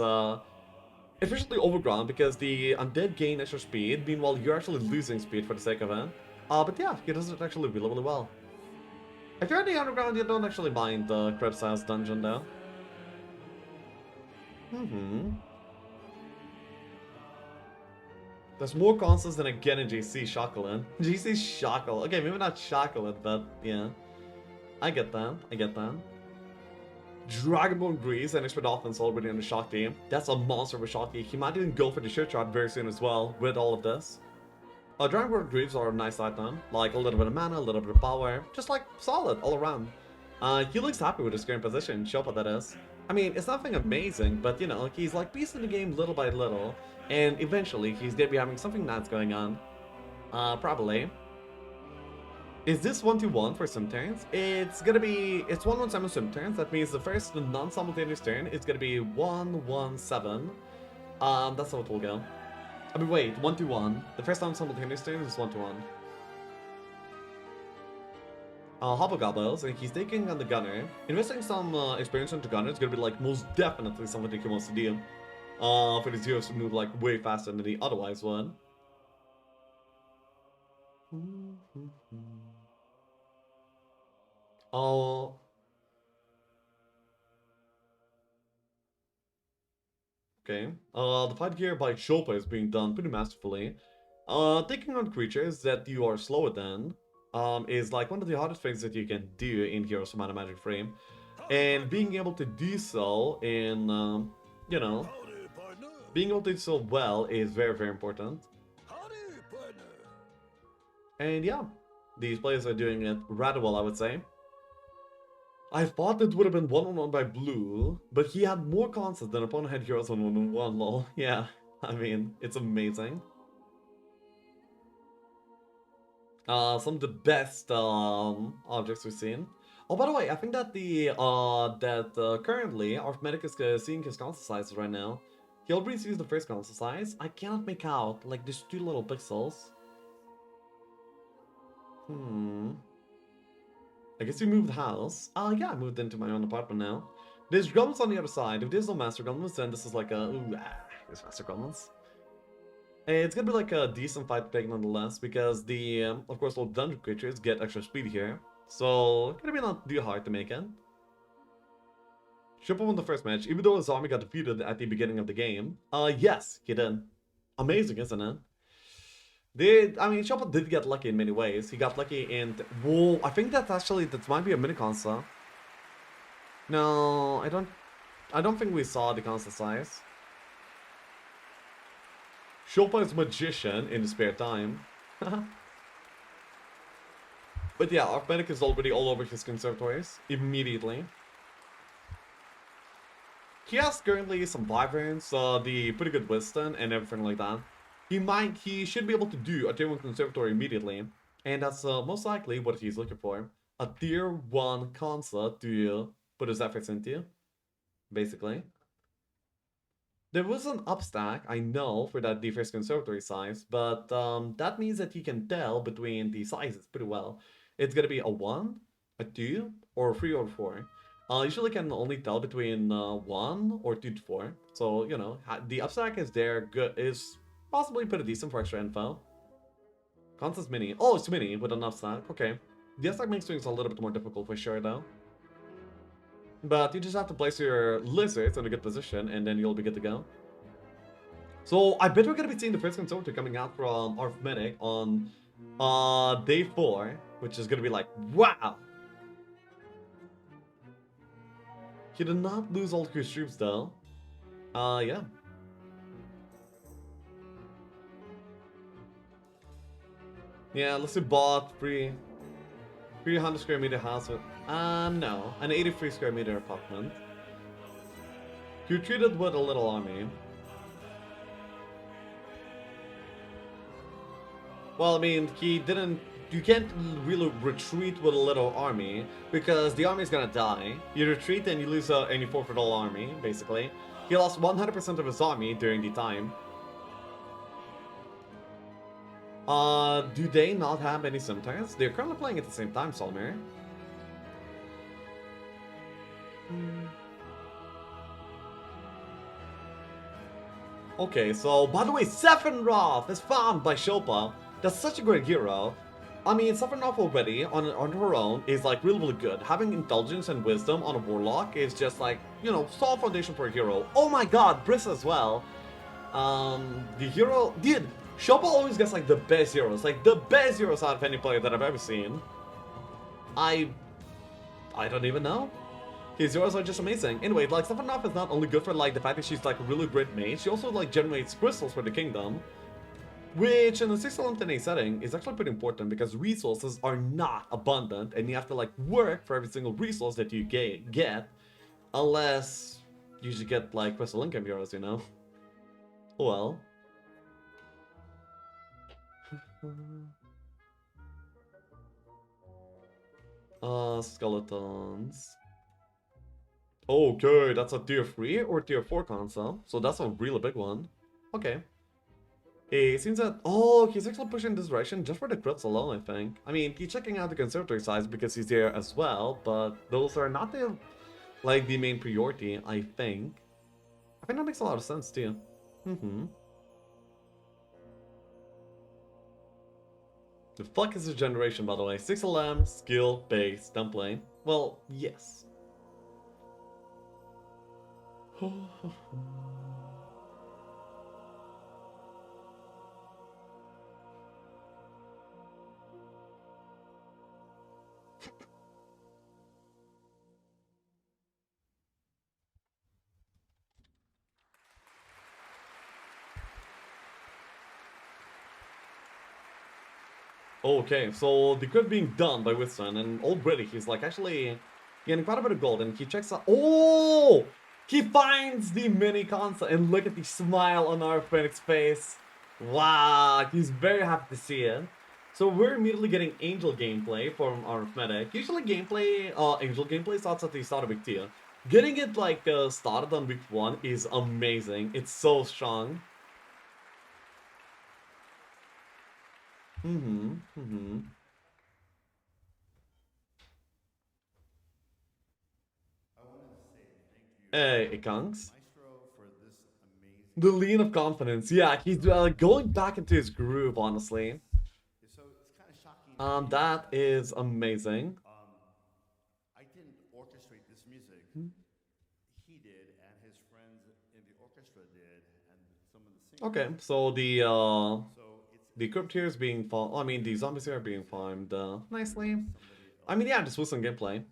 especially Overground, because the undead gain extra speed, meanwhile you're actually losing speed for the sake of it. But yeah, he does it actually really, really well. If you're in the Underground, you don't actually mind the crits as Dungeon, though. There's more consoles than I get in GC Chocolate. GC Chocolate. Okay, maybe not Chocolate, but yeah. I get that. I get that. Dragonborn Grease and Expert Offense already on the Shock team. That's a monster of a Shock team. He might even go for the shirt shot very soon as well with all of this. Dragonborn Greaves are a nice item. Like a little bit of mana, a little bit of power. Just like solid all around. He looks happy with his current position. Szopa, that is. I mean, it's nothing amazing, but you know, he's like piecing the game little by little. And eventually, he's gonna be having something nice going on. Probably. Is this 1-1 for sim turns? It's 1-1-7 sim turns. That means the first non-simultaneous turn is gonna be 1-1-7. That's how it will go. I mean, wait, 1-1. The first non-simultaneous turn is 1-1. Hobgoblins, and he's taking on the gunner. Investing some experience into gunner is gonna be like most definitely something that he wants to do. For the zeros to move like way faster than he otherwise would. Oh. Okay. The fight here by Szopa is being done pretty masterfully. Taking on creatures that you are slower than is like one of the hardest things that you can do in Heroes of Mana Magic Frame. And being able to do so in, you know, being able to do so well is very, very important. And yeah, these players are doing it rather well, I would say. I thought it would have been 1-on-1 by blue, but he had more concepts than opponent had heroes on 1-on-1, lol. Yeah, I mean, it's amazing. Some of the best objects we've seen. Oh, by the way, I think that currently Arytmetyczny is seeing his console sizes right now. He already sees the first console size. I cannot make out, like, these two little pixels. I guess you moved house. Yeah, I moved into my own apartment now. There's goblins on the other side. If there's no master goblins, then this is like a... Ooh, there's master goblins. It's gonna be like a decent fight pick nonetheless, because the, of course, all dungeon creatures get extra speed here. So, it's gonna be not too hard to make it. Szopa won the first match, even though his army got defeated at the beginning of the game. Yes, he did. Amazing, isn't it? I mean, Szopa did get lucky in many ways. He got lucky in... Whoa, I think that might be a mini console. No, I don't think we saw the console size. Szopa is magician in his spare time. But yeah, Arytmetyczny is already all over his conservatories immediately. He has currently some wyverns, the pretty good wisdom and everything like that. He should be able to do a tier 1 conservatory immediately, and that's most likely what he's looking for. A tier 1 console to put his efforts into, basically. There was an upstack, I know, for that the first conservatory size, but that means that he can tell between the sizes pretty well. It's gonna be a 1, a 2, or a 3 or 4. Usually can only tell between 1 or 2 to 4. So, you know, the upstack is there, is possibly pretty decent for extra info. Constance mini. Oh, it's mini with an upstack. Okay. The upstack makes things a little bit more difficult for sure, though. But you just have to place your lizards in a good position, and then you'll be good to go. So, I bet we're gonna be seeing the first conservatory coming out from Arytmetyczny on day 4, which is gonna be like, wow! He did not lose all his troops, though. Yeah. Yeah, let's see bought 300 square meter house with... no. An 83 square meter apartment. He retreated with a little army. Well, I mean, he didn't... You can't really retreat with a little army, because the army is gonna die. You retreat and you lose and you forfeit all army, basically. He lost 100% of his army during the time. Do they not have any scimitars? They're currently playing at the same time, Solmer. Okay, so, by the way, Sephiroth is found by Szopa. That's such a great hero. I mean, Sephiroth already, on her own, is like really, really good. Having intelligence and wisdom on a warlock is just like, you know, solid foundation for a hero. Oh my god, Briss as well. The hero... Dude, Szopa always gets like the best heroes. Like, the best heroes out of any player that I've ever seen. I don't even know. His heroes are just amazing. Anyway, like, Sephiroth is not only good for, like, the fact that she's, like, a really great mage, she also, like, generates crystals for the kingdom. Which, in a 6-11-10 setting, is actually pretty important because resources are not abundant, and you have to, like, work for every single resource that you get, unless you should get, like, crystal income heroes, you know? Well. Skeletons. Okay, that's a tier 3 or tier 4 console, so that's a really big one. Okay. It seems that... Oh, he's actually pushing this direction just for the crits alone, I think. I mean, he's checking out the conservatory size because he's there as well, but those are not the, like, the main priority, I think. I think that makes a lot of sense, too. The fuck is this generation, by the way? 6LM, skill, base, dumpling. Well, yes. Okay, so the crit being done by Withstand, and already he's like actually getting quite a bit of gold, and he checks out. Oh! He finds the mini console, and look at the smile on Arytmetycz's face. Wow, he's very happy to see it. So we're immediately getting Angel gameplay from Arytmetic. Usually Angel gameplay starts at the start of week 2. Getting it like started on week 1 is amazing. It's so strong. Hey, Kangs. The lean of confidence. Yeah, he's going back into his groove, honestly. That is amazing. I didn't orchestrate this music. He did, and his friends in the orchestra did, and some of the singers. Okay, so the crypt here is being farmed. I mean, the zombies here are being farmed nicely. I mean, yeah, just with some gameplay.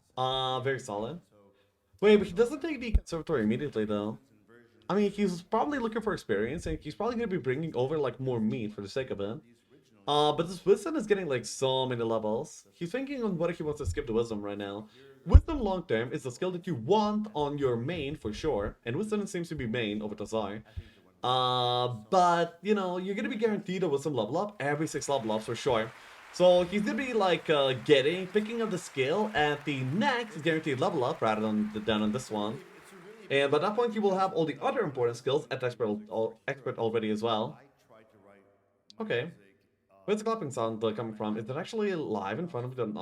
Very solid. Wait, but he doesn't take the conservatory immediately, though. I mean, he's probably looking for experience, and he's probably gonna be bringing over like more meat for the sake of it. But this wisdom is getting like so many levels. He's thinking on whether he wants to skip the wisdom right now. Wisdom long term is a skill that you want on your main for sure, and wisdom seems to be main over Tazar. But you know, you're gonna be guaranteed a wisdom level up every 6 level ups for sure. So he's gonna be like picking up the skill at the next guaranteed level up rather than on this one. And by that point, you will have all the other important skills at expert already as well. Okay. Where's the clapping sound coming from? Is it actually live in front of an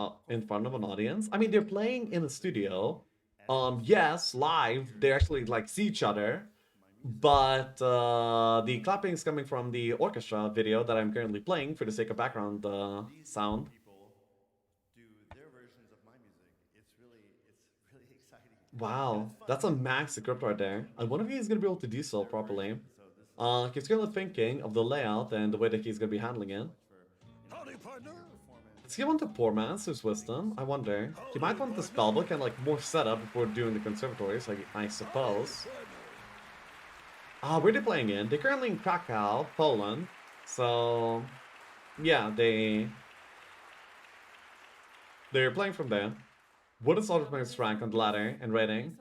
audience? I mean, they're playing in a studio. Yes, live. They actually like see each other, but the clapping is coming from the orchestra video that I'm currently playing for the sake of background sound. Wow, that's a max script right there. I wonder if he's gonna be able to do so properly. He's currently thinking of the layout and the way that he's gonna be handling it. Does he want the poor man's wisdom? I wonder. He might want the spellbook and like more setup before doing the conservatories, like I suppose. Where are they playing in? They're currently in Krakow, Poland. So yeah, they're playing from there. What is Arytmetycz's rank on the ladder and rating?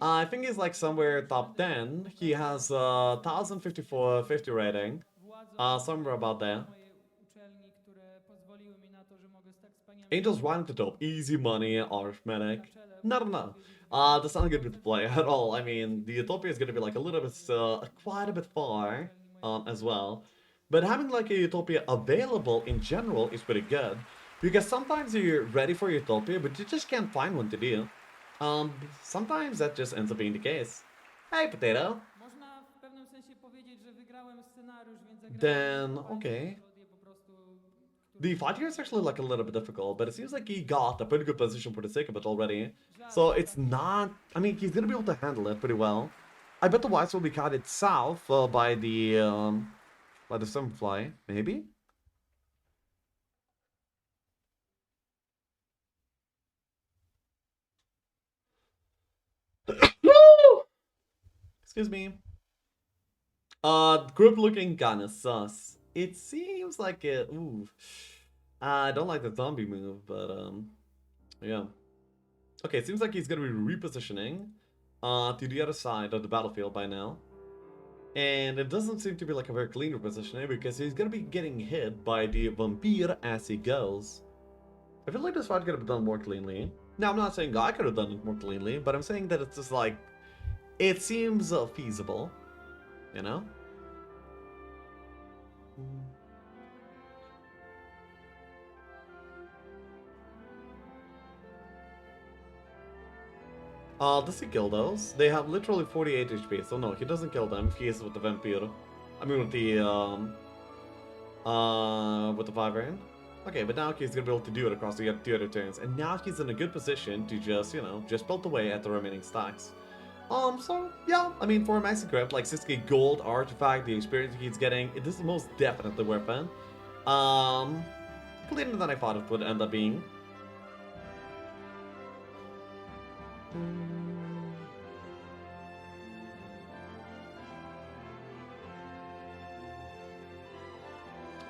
I think he's like somewhere top 10. He has 1054 rating. Somewhere about there. Angel's right at the top. Easy money, Arytmetic. No. That's not gonna be the play at all. I mean, the Utopia is gonna be like a little bit, quite a bit far, as well. But having like a Utopia available in general is pretty good. Because sometimes you're ready for Utopia, but you just can't find one to do. Sometimes that just ends up being the case. Hey, Potato. Then, okay. The fight here is actually like a little bit difficult, but it seems like he got a pretty good position for the sake of it already. So it's not... I mean, he's gonna be able to handle it pretty well. I bet the Whites will be guided south by the Summerfly, maybe? Excuse me. Group looking kinda sus. It seems like it... Ooh. I don't like the zombie move, but yeah. Okay, it seems like he's gonna be repositioning to the other side of the battlefield by now. And it doesn't seem to be like a very clean repositioning because he's gonna be getting hit by the vampire as he goes. I feel like this fight could have been done more cleanly. Now, I'm not saying I could have done it more cleanly, but I'm saying that it's just like, it seems feasible, you know? Does he kill those? They have literally 48 HP, so no, he doesn't kill them if he is with the vampire. I mean with the Wyvern. Okay, but now he's gonna be able to do it across the two other turns, and now he's in a good position to just, you know, just belt away at the remaining stacks. So, yeah, I mean, for a maxi crypt, like 60 gold artifact, the experience he's getting, it is most definitely worth it. Cleaner than I thought it would end up being.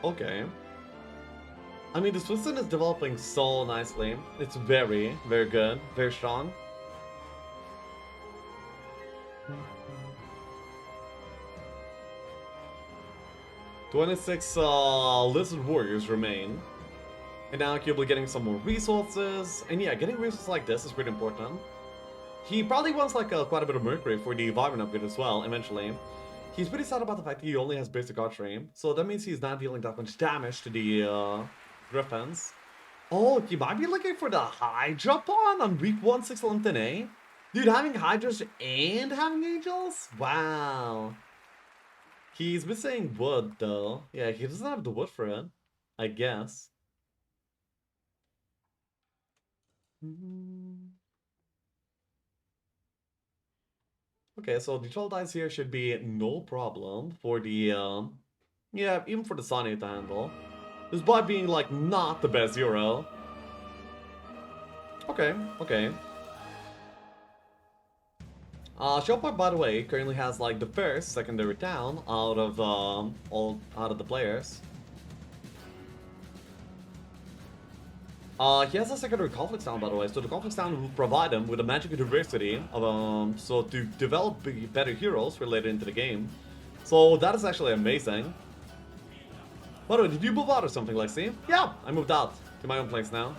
Okay. I mean, the Switzerland is developing so nicely. It's very, very good, very strong. 26 lizard warriors remain. And now he'll be getting some more resources. And yeah, getting resources like this is pretty important. He probably wants like quite a bit of mercury for the environment upgrade as well, eventually. He's pretty sad about the fact that he only has basic archery. So that means he's not dealing that much damage to the griffins. Oh, he might be looking for the Hydra pawn on week 1, 6, 11, eh? Dude, having Hydras and having angels? Wow. He's missing wood, though. Yeah, he doesn't have the wood for it, I guess. Okay, so the troll dice here should be no problem for the, yeah, even for the Sunny to handle. Despite being, like, not the best hero. Okay, okay. Szopa, by the way, currently has, like, the first secondary town out of, out of the players. He has a secondary conflict town, by the way, so the conflict town will provide him with a magic university, so to develop better heroes related into the game. So that is actually amazing. By the way, did you move out or something, Lexi? Yeah, I moved out to my own place now.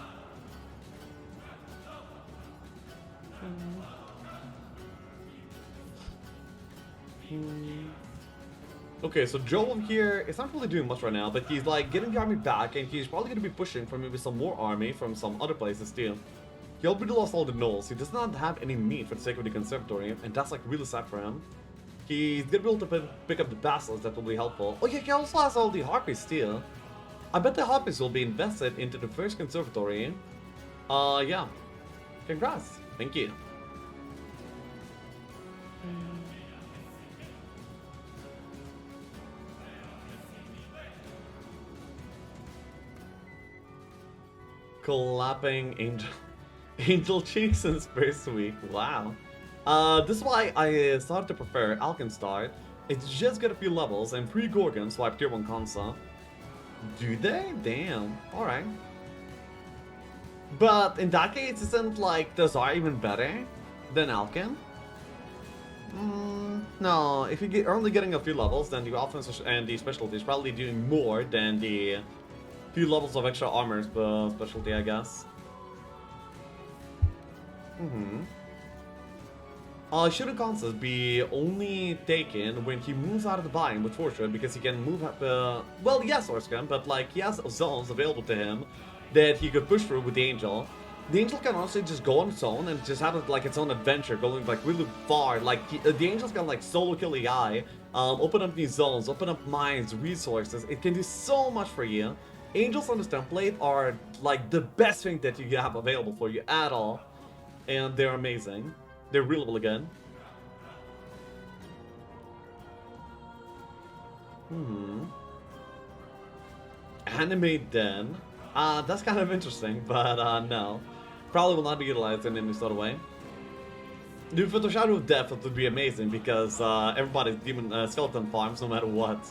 Okay, so Joe over here is not really doing much right now, but he's like getting the army back, and he's probably going to be pushing for maybe some more army from some other places too. He already lost all the gnolls. He does not have any meat for the sake of the conservatory, and that's like really sad for him. He's going to be able to pick up the basilisks, that will be helpful. Oh yeah, he also has all the harpies too. I bet the harpies will be invested into the first conservatory. Yeah. Congrats. Thank you. Clapping angel cheeks in first week. Wow. This is why I started to prefer Alkenstart. It's just got a few levels and 3 Gorgons swipe tier 1 Consa. Do they? Damn. Alright. But in that case, isn't like the Tsar even better than Alken? No, if you're only getting a few levels, then the offense and the specialty is probably doing more than the few levels of extra armor specialty, I guess. Shouldn't Kansas be only taken when he moves out of the biome with Fortune, because he can move up, well, yes, Orscan, but like he has zones available to him that he could push through with the Angel. The Angel can honestly just go on its own and just have it like its own adventure, going like really far. Like the Angel's can like solo kill AI, open up these zones, open up mines, resources. It can do so much for you. Angels on this template are like the best thing that you have available for you at all, and they're amazing. They're really, really good. Animate Den. That's kind of interesting, but no. Probably will not be utilized in any sort of way. Dude, for the Shadow of Death, it would be amazing because everybody's demon skeleton farms no matter what.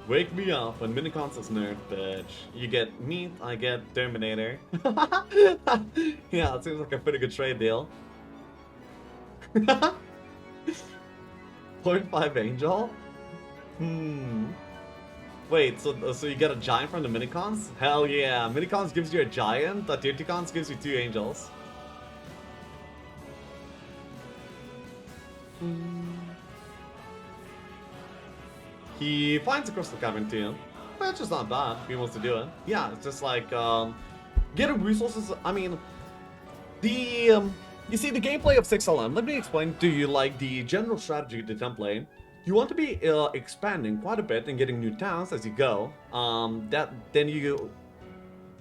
Wake me up when Minicons is nerd, bitch. You get meat, I get Terminator. Yeah, it seems like a pretty good trade deal. 0.5 Angel? Wait, so you get a giant from the Minicons? Hell yeah, Minicons gives you a giant, the Tier 2 Cons gives you 2 angels. He finds a crystal cavern too, which is not bad if he wants to do it. Yeah, it's just like, getting resources. I mean, you see the gameplay of 6LM, let me explain to you like the general strategy of the template. You want to be expanding quite a bit and getting new towns as you go.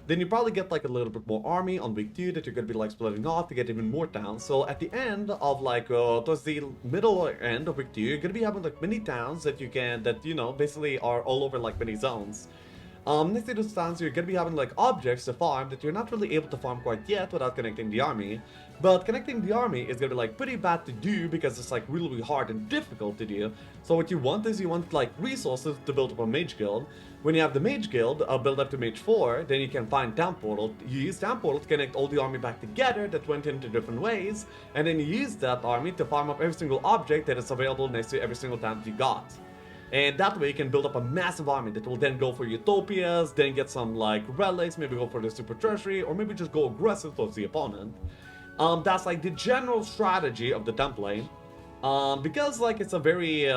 Then you probably get like a little bit more army on week 2 that you're gonna be like splitting off to get even more towns. So at the end of like towards the middle or end of week 2, you're gonna be having like many towns that you know basically are all over like many zones. Next to those towns, you're gonna be having like objects to farm that you're not really able to farm quite yet without connecting the army. But connecting the army is gonna be like pretty bad to do because it's like really hard and difficult to do. So what you want is you want like resources to build up a mage guild. When you have the mage guild build up to mage 4, then you can find town portal. You use town portal to connect all the army back together that went into different ways, and then you use that army to farm up every single object that is available next to every single town that you got. And that way you can build up a massive army that will then go for utopias, then get some like relics, maybe go for the super treasury, or maybe just go aggressive towards the opponent. That's like the general strategy of the template. Because like it's a very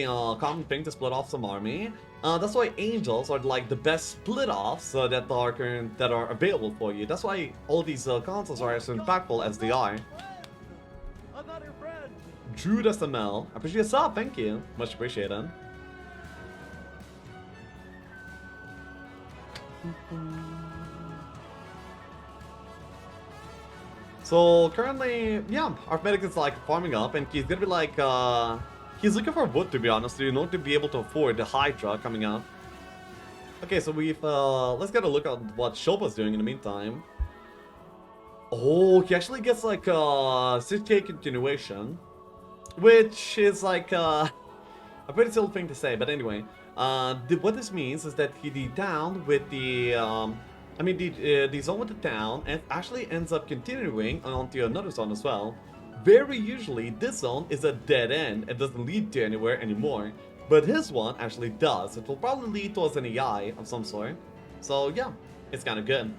common thing to split off some army. That's why angels are like the best split offs that are available for you. That's why all these consoles are as impactful as they are. Another friend! Jude SML, I appreciate your sub, thank you. Much appreciated. So currently, yeah, Arytmetyczny is like farming up and he's gonna be like, he's looking for wood to be honest, in order to be able to afford the Hydra coming up. Okay, so we've, let's get a look at what Shopa's doing in the meantime. Oh, he actually gets like a 6k continuation. Which is like a pretty silly thing to say, but anyway. What this means is that the town with the, the zone with the town actually ends up continuing onto another zone as well. Very usually, this zone is a dead end. It doesn't lead to anywhere anymore. But his one actually does. It will probably lead towards an AI of some sort. So yeah, it's kind of good.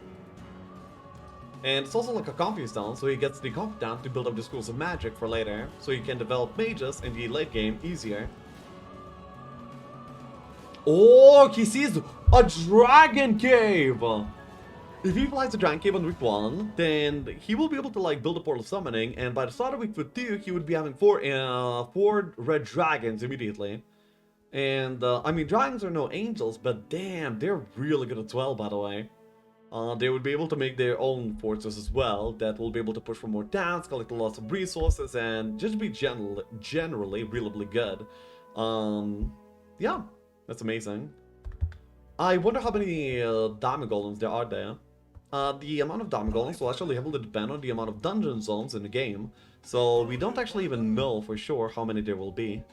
And it's also like a confuse zone, so he gets the confuse down to build up the schools of magic for later, so he can develop mages in the late game easier. Oh, he sees a dragon cave! If he flies a dragon cave on week 1, then he will be able to like build a portal summoning, and by the start of week 2, he would be having four red dragons immediately. And I mean, dragons are no angels, but damn, they're really good as well, by the way. They would be able to make their own forces as well that will be able to push for more towns, collect lots of resources, and just be generally really good. Yeah, that's amazing. I wonder how many diamond golems there are there. The amount of diamond golems will actually heavily depend on the amount of dungeon zones in the game, so we don't actually even know for sure how many there will be.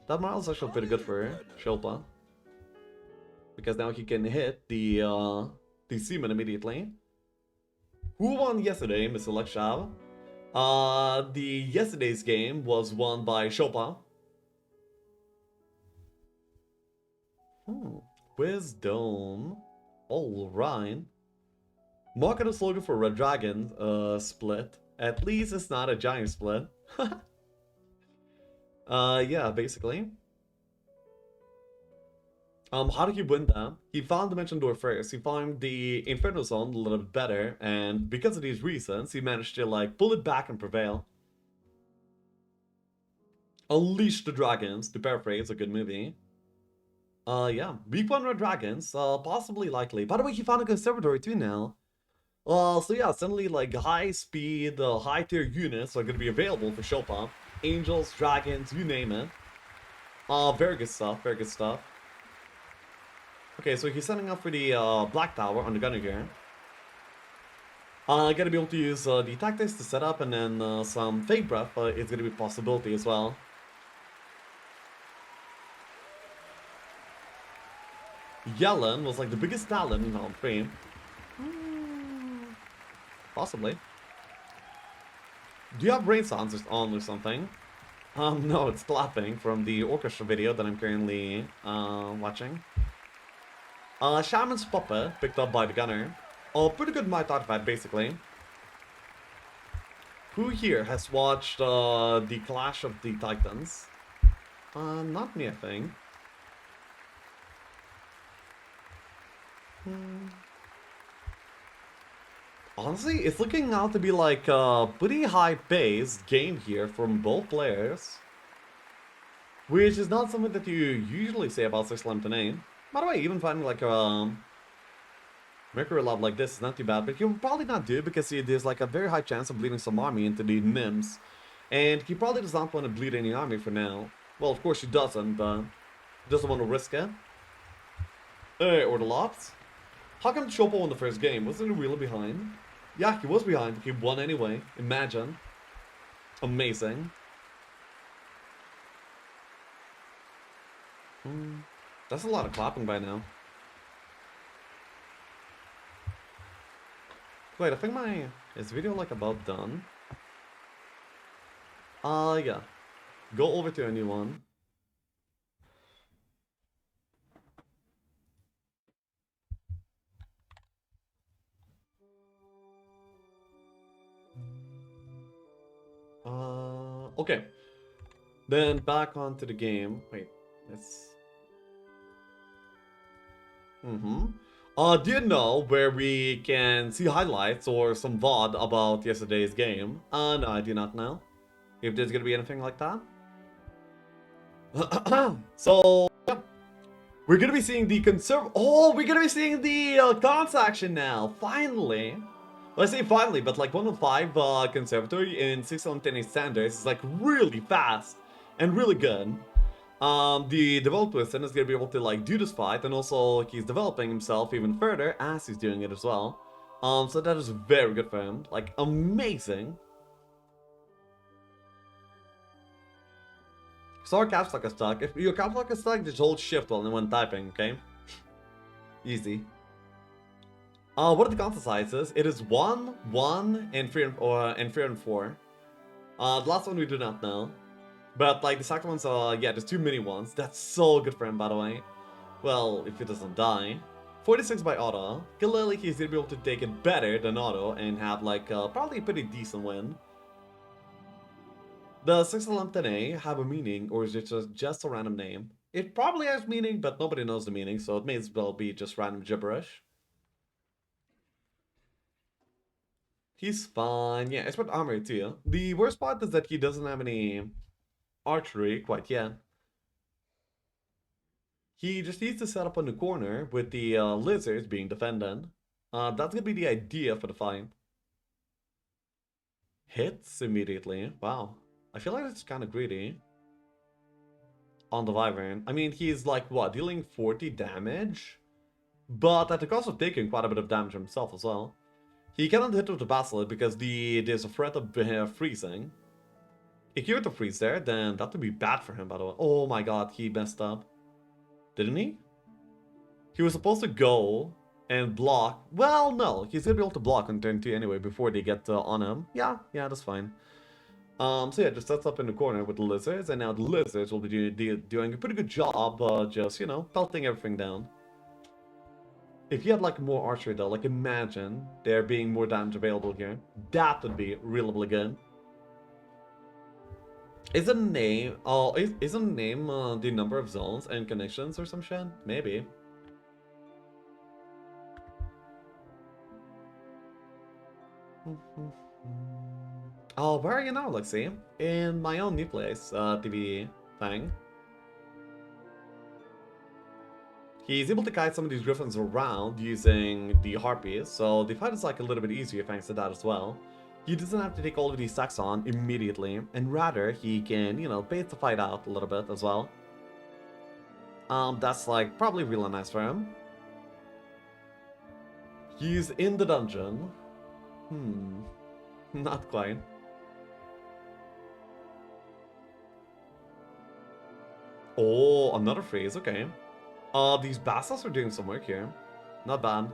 That morale is actually pretty good for Szopa, because now he can hit the seaman immediately. Who won yesterday, Mr. Lekshav? The yesterday's game was won by Szopa. Wisdom. Alright. Market a slogan for Red Dragon split. At least it's not a giant split. Yeah, basically. How did he win that? He found Dimension Door first, he found the Inferno Zone a little bit better, and because of these reasons, he managed to like pull it back and prevail. Unleash the Dragons, to paraphrase a good movie. Yeah, week 1 Red Dragons, possibly likely. By the way, he found a conservatory too now. So yeah, suddenly like high speed, high tier units are gonna be available for Szopa. Angels, dragons, you name it. Very good stuff, very good stuff. Okay, so he's setting up for the Black Tower on the gunner here. Gonna be able to use the tactics to set up, and then some fake breath is gonna be a possibility as well. Yellen was like the biggest talent in round 3. Possibly. Do you have brain sounds on or something? No, it's clapping from the orchestra video that I'm currently watching. Shaman's Puppet, picked up by the gunner. Pretty good might artifact, basically. Who here has watched the Clash of the Titans? Not me, I think. Honestly, it's looking out to be like a pretty high-paced game here from both players. Which is not something that you usually say about 6 Lamp to name. By the way, even finding like a Mercury Lab like this is not too bad, but he'll probably not do it because there's like a very high chance of bleeding some army into the Nims. And he probably does not want to bleed any army for now. Well, of course he doesn't, but Doesn't want to risk it. Or the lofts. How come Szopa won the first game? Wasn't he really behind? Yeah, he was behind, but he won anyway. Imagine. Amazing. That's a lot of clapping by now. Wait, I think is video like about done? Yeah. Go over to a new one. Okay. Then back onto the game. Wait, let's... do you know where we can see highlights or some VOD about yesterday's game? No, I do not know. If there's gonna be anything like that. So, yeah. We're gonna be seeing the we're gonna be seeing the cons action now. Finally. Well, I say finally, but like 105 conservatory in 610 standards is like really fast and really good. The developer is gonna be able to like do this fight, and also he's developing himself even further as he's doing it as well. So that is very good for him. Like amazing. So our caps lock is stuck. If your caps lock is stuck, just hold shift when typing, okay? Easy. What are the console sizes? It is 1, 1, and 3 and 3 and 4. The last one we do not know. But like the second one's yeah, there's 2 mini ones. That's so good for him, by the way. Well, if he doesn't die. 46 by Otto. Clearly he's gonna be able to take it better than Otto and have like probably a pretty decent win. The 611A have a meaning, or is it just a random name? It probably has meaning, but nobody knows the meaning, so it may as well be just random gibberish. He's fine. Yeah, it's with armor too. The worst part is that he doesn't have any archery quite yet. He just needs to set up on the corner with the lizards being defended. That's gonna be the idea for the fight. Hits immediately. Wow. I feel like it's kind of greedy. On the Wyvern. I mean, he's like, what, dealing 40 damage? But at the cost of taking quite a bit of damage himself as well. He cannot hit with the Basilisk because there's a threat of freezing. If he were to freeze there, then that would be bad for him, by the way. Oh my god, he messed up. Didn't he? He was supposed to go and block. Well, no, he's gonna be able to block on turn 2 anyway before they get on him. Yeah, that's fine. So yeah, just sets up in the corner with the lizards, and now the lizards will be doing a pretty good job, just, you know, pelting everything down. If you had like more archery though, like imagine there being more damage available here. That would be really good. Isn't name isn't name the number of zones and connections or some shit? Maybe. Oh, where are you now, Lexi? In my own new place, TV thing. He's able to guide some of these griffins around using the harpies, so the fight is like a little bit easier thanks to that as well. He doesn't have to take all of these stacks on immediately, and rather he can, you know, pace the fight out a little bit as well. That's like probably really nice for him. He's in the dungeon. Not quite. Oh, another freeze, okay. These bastards are doing some work here. Not bad.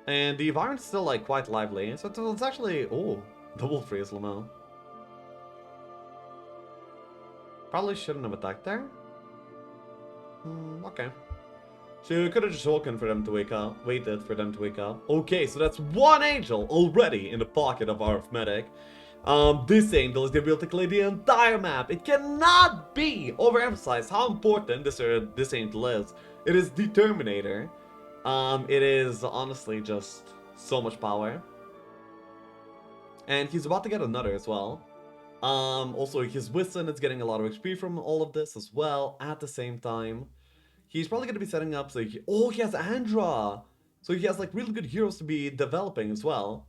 And the environment's still like quite lively, so it's actually... Oh, double freeze, Lamel. Probably shouldn't have attacked there. Okay. So you could have just woken for them to wake up, waited for them to wake up. Okay, so that's one angel already in the pocket of Arytmetyczny. This angel is gonna be able to clear the entire map. It cannot be overemphasized how important this angel is. It is the Terminator. It is honestly just so much power. And he's about to get another as well. Also his Whiston is getting a lot of XP from all of this as well at the same time. He's probably going to be setting up, so he has Andra! So he has like really good heroes to be developing as well.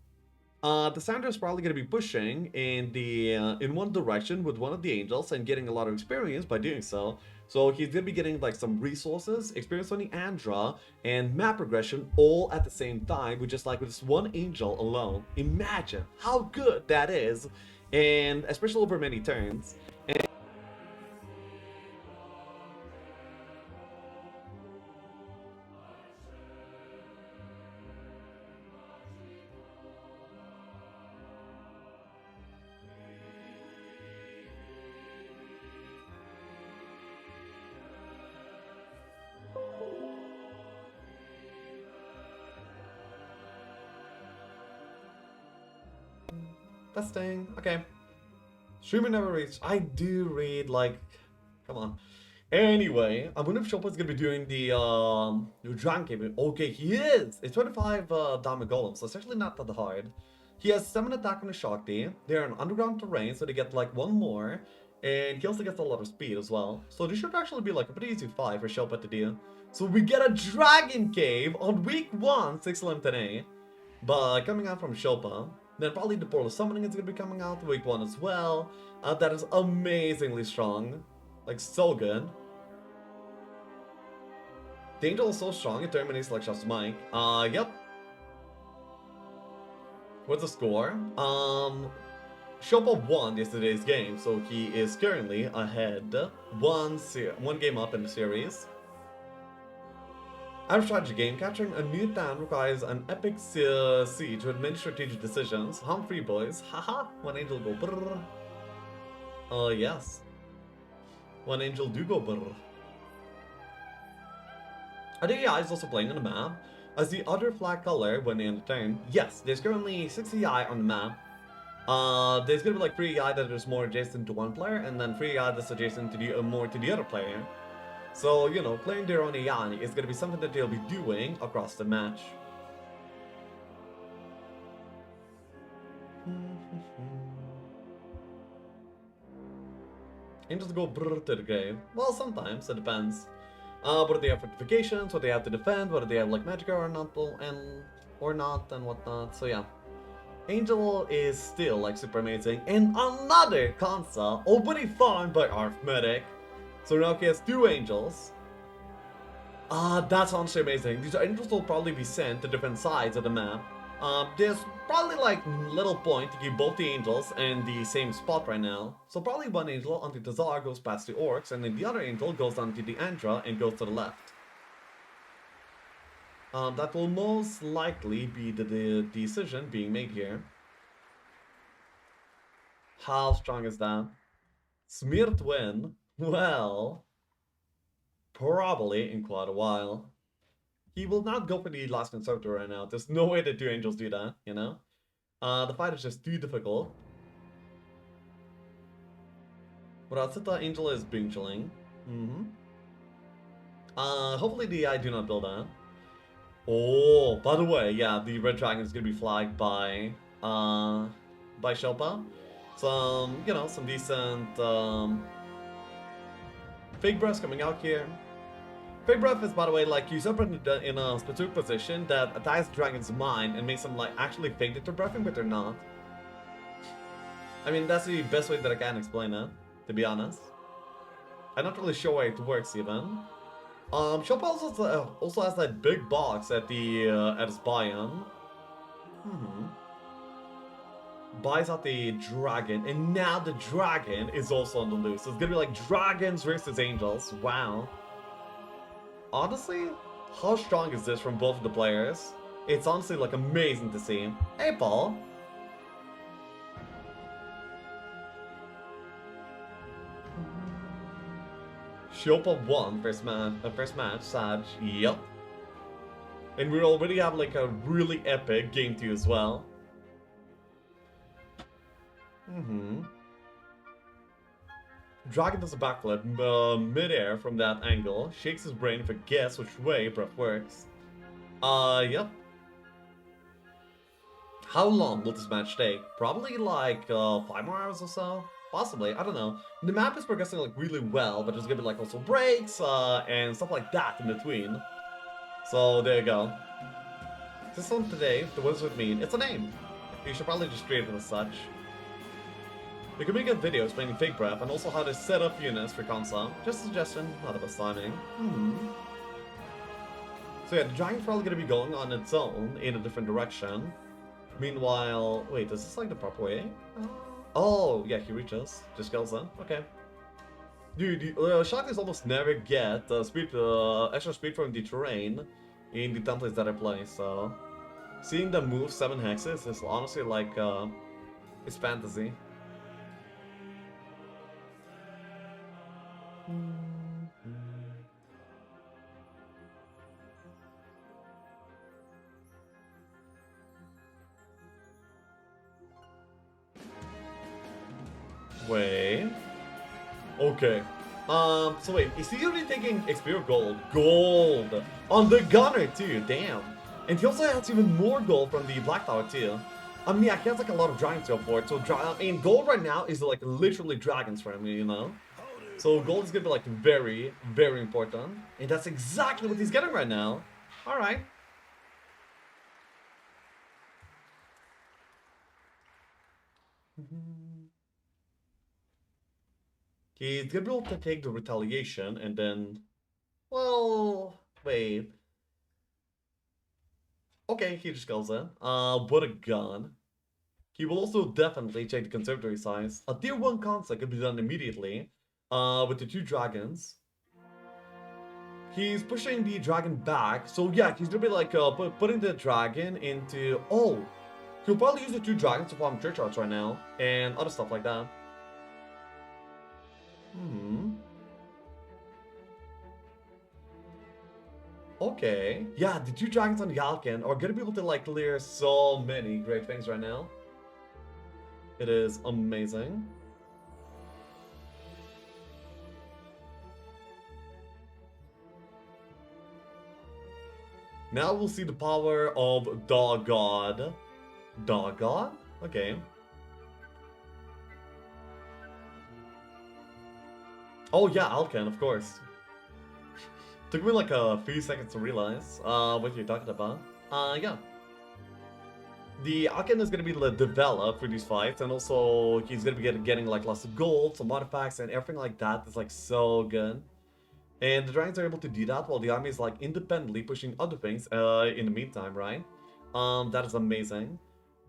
The Sandra is probably going to be pushing in one direction with one of the angels and getting a lot of experience by doing so. So he's gonna be getting like some resources, experience on the Andra, and map progression all at the same time, with just like with this one angel alone. Imagine how good that is, and especially over many turns. And testing, okay. Streamer never reached. I do read, like, come on. Anyway, I wonder if Szopa's gonna be doing the Dragon Cave. Okay, he is! It's 25 Diamond Golem, so it's actually not that hard. He has 7 attack on the Shakti. They're in underground terrain, so they get like 1 more. And he also gets a lot of speed as well. So this should actually be like a pretty easy fight for Szopa to do. So we get a Dragon Cave on week 1, 6 today. But coming out from Szopa. Then probably the Portal Summoning is going to be coming out week 1 as well. That is amazingly strong. Like, so good. The Angel is so strong, it terminates like just Mike. Yep. What's the score? Szopa won yesterday's game, so he is currently ahead. One game up in the series. Our strategy game, capturing a new town requires an epic siege with many strategic decisions. Humphrey boys, haha, one angel go brrr. Yes. One angel do go brrr. Are the AIs also playing on the map? As the other flag color when they end the turn? Yes, there's currently 6 AI on the map. There's gonna be like 3 AI that is more adjacent to one player, and then 3 AI that's adjacent to the more to the other player. So, you know, playing their own AI is going to be something that they'll be doing across the match. Angels go brrr to the grave. Well, sometimes, it depends. What do they have fortifications, what do they have to defend, what do they have like magic or not, and whatnot, so yeah. Angel is still like super amazing. And another Kansa, already farmed by Arytmetyczny. So now he has 2 angels. That's honestly amazing. These angels will probably be sent to different sides of the map. There's probably like little point to keep both the angels in the same spot right now. So probably one angel onto the Tsar goes past the orcs, and then the other angel goes onto the Andra and goes to the left. That will most likely be the decision being made here. How strong is that? Smeared win? Well, probably in quite a while. He will not go for the last conservator right now. There's no way that 2 angels do that, you know? The fight is just too difficult. But Atsita Angel is Bingling. Hopefully the AI do not build that. Oh, by the way, yeah, the red dragon is gonna be flagged by Szopa. Some, you know, some decent fake breaths coming out here. Fake breath is, by the way, like usurper in a specific position that attacks the dragon's mind and makes them like actually fake that they're breathing, but they're not. I mean, that's the best way that I can explain it, to be honest. I'm not really sure why it works even. Szopa also has that big box at the at his biome. Buys out the dragon, and now the dragon is also on the loose. So it's gonna be like dragons versus angels. Wow. Honestly, how strong is this from both of the players? It's honestly like amazing to see. Hey, Paul. Szopa won first match, Sag. Yep. And we already have like a really epic game 2 as well. Dragon does a backflip mid-air from that angle, shakes his brain for guess which way breath works. Yep. How long will this match take? Probably like 5 more hours or so? Possibly, I don't know. The map is progressing like really well, but there's gonna be like also breaks and stuff like that in between. So there you go. This one today, the Wizard Mean, it's a name. You should probably just create it as such. You can make a video explaining fake breath and also how to set up units for console. Just a suggestion, not the best timing. So yeah, the dragon's probably gonna be going on its own in a different direction. Meanwhile, wait, is this like the proper way? Oh, yeah, he reaches. Just kills them. Okay. Dude, Shotguns almost never get extra speed from the terrain in the templates that I play, so seeing them move 7 hexes is honestly like, it's fantasy. Wait. Okay. So wait, is he only taking XP or gold? Gold! On the gunner too, damn. And he also has even more gold from the Black Tower too. Yeah, he has like a lot of dragons to afford, so gold right now is like literally dragons for him, you know? So gold is gonna be like very, very important. And that's exactly what he's getting right now. Alright. He's gonna be able to take the retaliation and then... Well... Wait. Okay, he just kills it. What a gun. He will also definitely take the conservatory size. A tier 1 concept could be done immediately. With the 2 dragons. He's pushing the dragon back. So yeah, he's gonna be like putting the dragon into... Oh! He'll probably use the 2 dragons to farm church arts right now. And other stuff like that. Okay. Yeah, the 2 dragons on the Alken are gonna be able to like clear so many great things right now. It is amazing. Now we'll see the power of Dog God. Dog God? Okay. Oh yeah, Alken, of course. Took me like a few seconds to realize what you're talking about. Yeah. The Alken is going to be developed for these fights, and also he's going to be getting like lots of gold, some artifacts, and everything like that is like so good. And the dragons are able to do that while the army is like independently pushing other things in the meantime, right? That is amazing.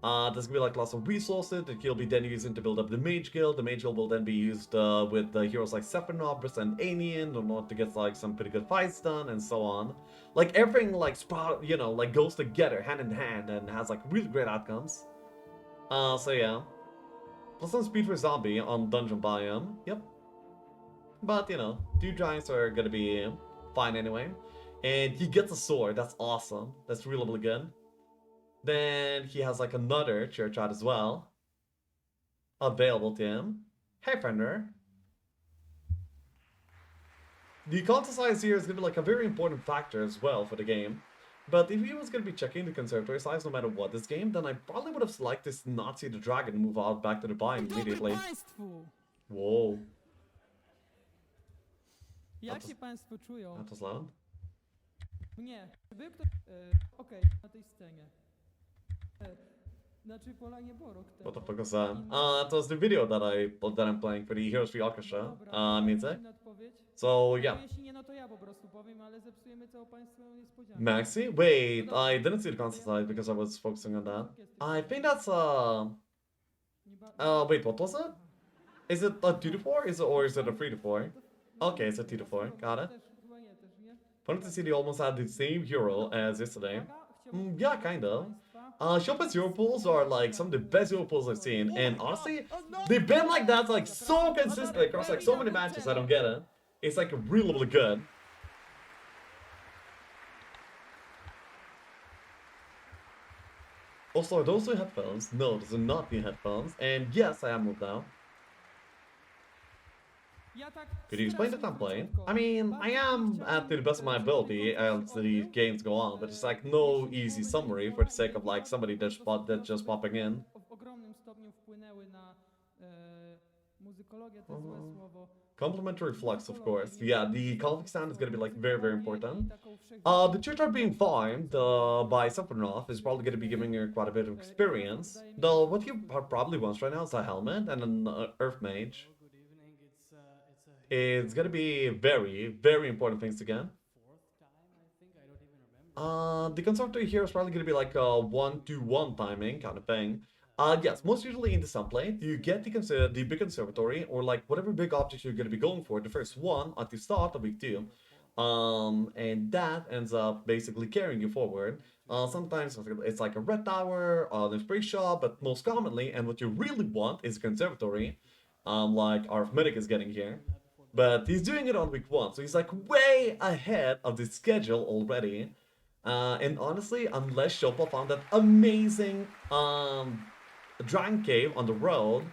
There's gonna be like lots of resources that he'll be then using to build up the Mage Guild. The Mage Guild will then be used with heroes like Sephiroth and Anian in order to get like some pretty good fights done and so on. Like everything like like goes together hand in hand and has like really great outcomes. So yeah. Plus some speed for zombie on dungeon biome. Yep. But you know, 2 giants are gonna be fine anyway. And he gets a sword. That's awesome. That's really, really good. Then he has like another church out as well. Available to him. Hey, Fender. The console size here is going to be like a very important factor as well for the game. But if he was going to be checking the conservatory size no matter what this game, then I probably would have liked this not see the dragon move out back to the biome immediately. Whoa. Jak się państwo czują? That was loud. Nie, był ktoś... Okej, na tej scenie. Znaczy Pola nie było rok temu. What the fuck was that? That was the video that I'm playing for the Heroes 3 Orchestra music. So yeah. Jeśli nie, no to ja po prostu powiem, ale zepsujemy całą państwu niespodziankę. Maxi? Wait, I didn't see the console size because I was focusing on that. I think that's wait, what was it? Is it a 2-4? Or is it a 3-4? Okay, it's a 2-4. Got it. Funny to see they almost had the same hero as yesterday. Yeah, kind of. Shopa's hero pools are like some of the best hero pools I've seen, and honestly, they've been like that like so consistent across like so many matches. I don't get it. It's like really, really good. Also, are those new headphones? No, those are not new headphones. And yes, I am moved out. Could you explain that I'm playing? I mean, I am at the best of my ability as the games go on, but it's like no easy summary for the sake of like somebody that's just popping in. W ogromnym stopniu wpłynęły na muzykologię, to złe słowo, Complementary flux, of course. Yeah, the conflict stand is gonna be like very, very important. The church are being farmed by Sephiroth is probably gonna be giving her quite a bit of experience. Though what he probably wants right now is a helmet and an Earth Mage. It's gonna be very, very important things to get. The conservatory here is probably gonna be like a 1-to-1 timing kind of thing. Yes, most usually in the template, you get the big conservatory or like whatever big object you're gonna be going for, the first one at the start of week 2. And that ends up basically carrying you forward. Sometimes it's like a red tower, there's spray shop, but most commonly, and what you really want is a conservatory, like Arytmetyczny is getting here. But he's doing it on week 1, so he's like way ahead of the schedule already. And honestly, unless Szopa found that amazing Dragon Cave on the road,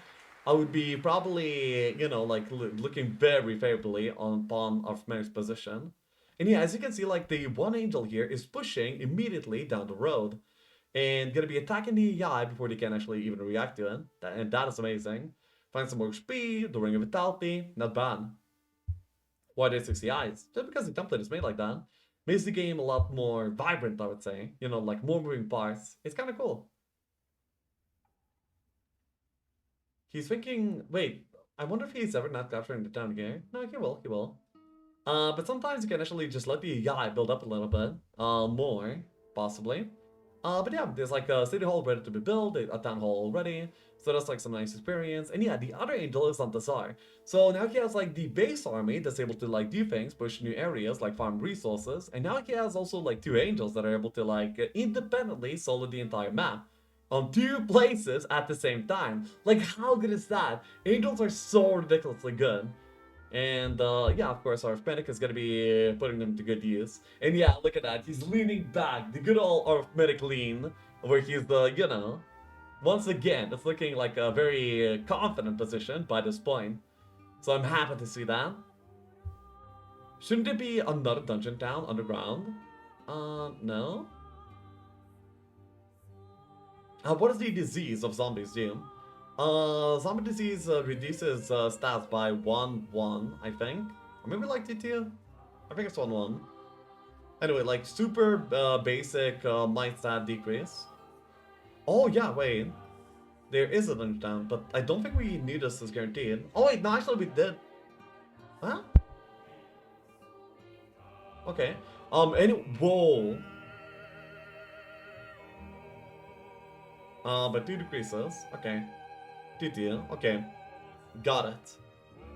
I would be probably, you know, like looking very favorably upon Arytmetycz's position. And yeah, as you can see, like the one angel here is pushing immediately down the road and gonna be attacking the AI before they can actually even react to it. And that is amazing. Find some more speed, the Ring of Vitality, not bad. Why did 60 eyes? Just because the template is made like that. Makes the game a lot more vibrant, I would say. You know, like more moving parts. It's kind of cool. He's thinking, wait, I wonder if he's ever not capturing the town again. No, he will, he will. But sometimes you can actually just let the AI build up a little bit more, possibly. But yeah, there's like a city hall ready to be built, a town hall already, so that's like some nice experience. And yeah, the other angel is on the Tsar. So now he has like the base army that's able to like do things, push new areas, like farm resources. And now he has also like 2 angels that are able to like independently solo the entire map on 2 places at the same time. Like how good is that? Angels are so ridiculously good. And yeah, of course, Arytmetyczny is gonna be putting them to good use. And yeah, look at that, he's leaning back, the good old Arytmetyczny lean, where he's you know, once again, it's looking like a very confident position by this point. So I'm happy to see that. Shouldn't there be another dungeon town underground? No. What does the disease of zombies do? Zombie disease reduces stats by 1-1, I think. Or maybe like T2? I think it's 1-1. Anyway, like super basic might stat decrease. Oh yeah, wait. There is a dungeon down, but I don't think we knew this as guaranteed. Oh wait, no, actually we did. Huh? Okay. Whoa. But 2 decreases. Okay. Deal. Okay. Got it.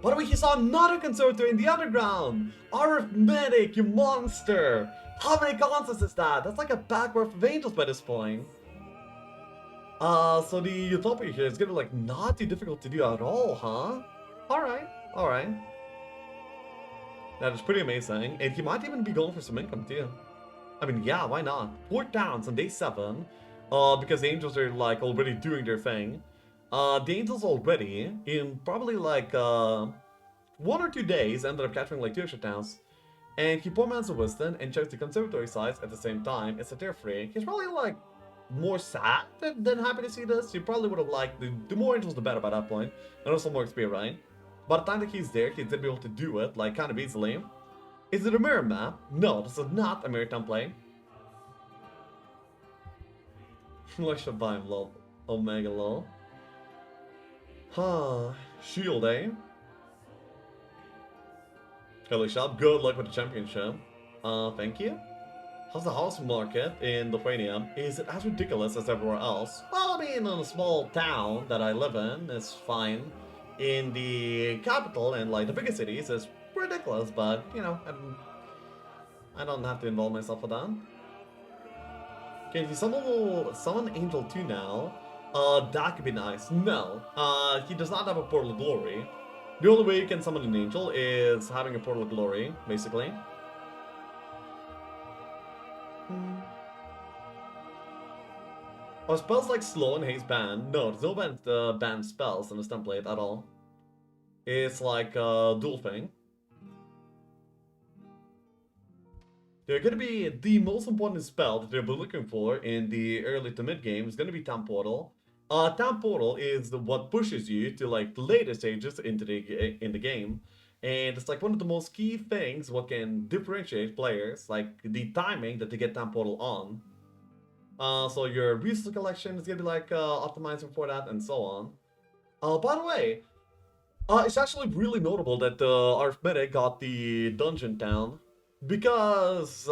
By the way, he saw another conservatory in the underground! Arytmetyczny, you monster! How many consoles is that? That's like a pack worth of angels by this point. So the Utopia here is gonna be like not too difficult to do at all, huh? Alright, alright. That is pretty amazing. And he might even be going for some income too. I mean, yeah, why not? 4 towns on day 7. Because the angels are like already doing their thing. The angels already, in probably like 1 or 2 days, ended up capturing like 2 extra towns. And he poor man's a wisdom and checks the conservatory size at the same time. It's a tier 3. He's probably like more sad than happy to see this. He probably would have liked the more angels the better by that point. And also more XP, right? By the time that he's there, he's gonna be able to do it like kind of easily. Is it a mirror map? No, this is not a mirror template. I should buy him lol. Omega lol. Huh. Shield, eh? Hello shop, good luck with the championship. Thank you. How's the house market in Lithuania? Is it as ridiculous as everywhere else? Well, I mean, in a small town that I live in, it's fine. In the capital and like the biggest cities, it's ridiculous, but you know, I don't have to involve myself with that. Okay, if you summon Angel 2 now, that could be nice. No, he does not have a Portal of Glory. The only way you can summon an Angel is having a Portal of Glory, basically. Are spells like Slow and Haste banned? No, there's no banned spells in this template at all. It's like a dual thing. They're gonna be the most important spell that they'll be looking for in the early to mid game is gonna be Town Portal. Town Portal is what pushes you to like the later stages in the game, And it's like one of the most key things what can differentiate players, like the timing that they get that portal on. So your resource collection is gonna be like optimized for that and so on. By the way, it's actually really notable that Arithmetic got the dungeon town because,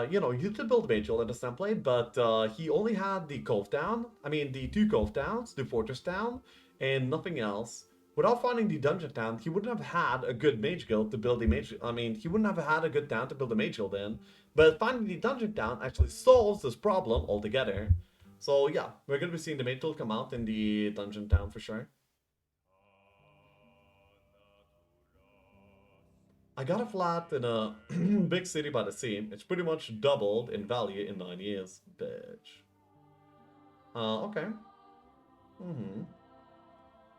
you know, you could build Rachel in this template, but he only had the Cove Town, I mean the two Cove Towns, the Fortress Town, and nothing else. Without finding the dungeon town, he wouldn't have had a good mage guild to build the mage, I mean, he wouldn't have had a good town to build a mage guild in, but finding the dungeon town actually solves this problem altogether. So yeah, we're gonna be seeing the mage guild come out in the dungeon town for sure. I got a flat in a big city by the sea. It's pretty much doubled in value in 9 years, bitch. Okay.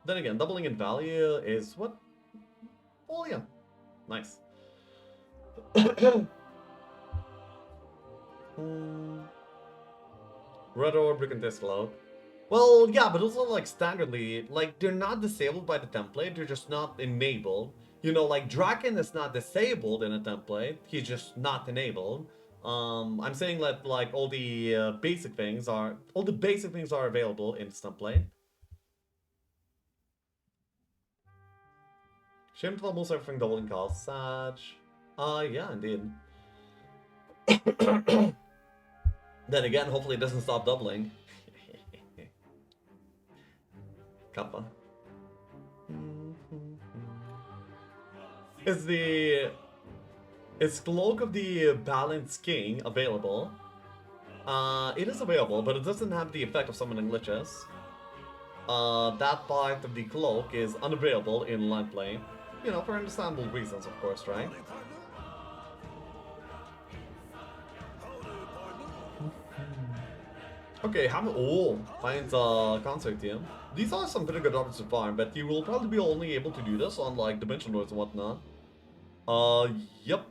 Then again, doubling in value is what? Oh yeah, nice. Red Orb, Brick and Test Cloud. Well, yeah, but also like standardly, like they're not disabled by the template, they're just not enabled. You know, like Draken is not disabled in a template, he's just not enabled. I'm saying that like all the basic things are available in this template. Shame to almost everything doubling costs, Sag. Yeah, indeed. Then again, hopefully it doesn't stop doubling. Kappa. Is Cloak of the Balanced King available? It is available, but it doesn't have the effect of summoning glitches. That part of the cloak is unavailable in line play. You know, for understandable reasons, of course, right? Okay, finds a concert team. These are some pretty good options to farm, but you will probably be only able to do this on like Dimension Doors and whatnot. Yep.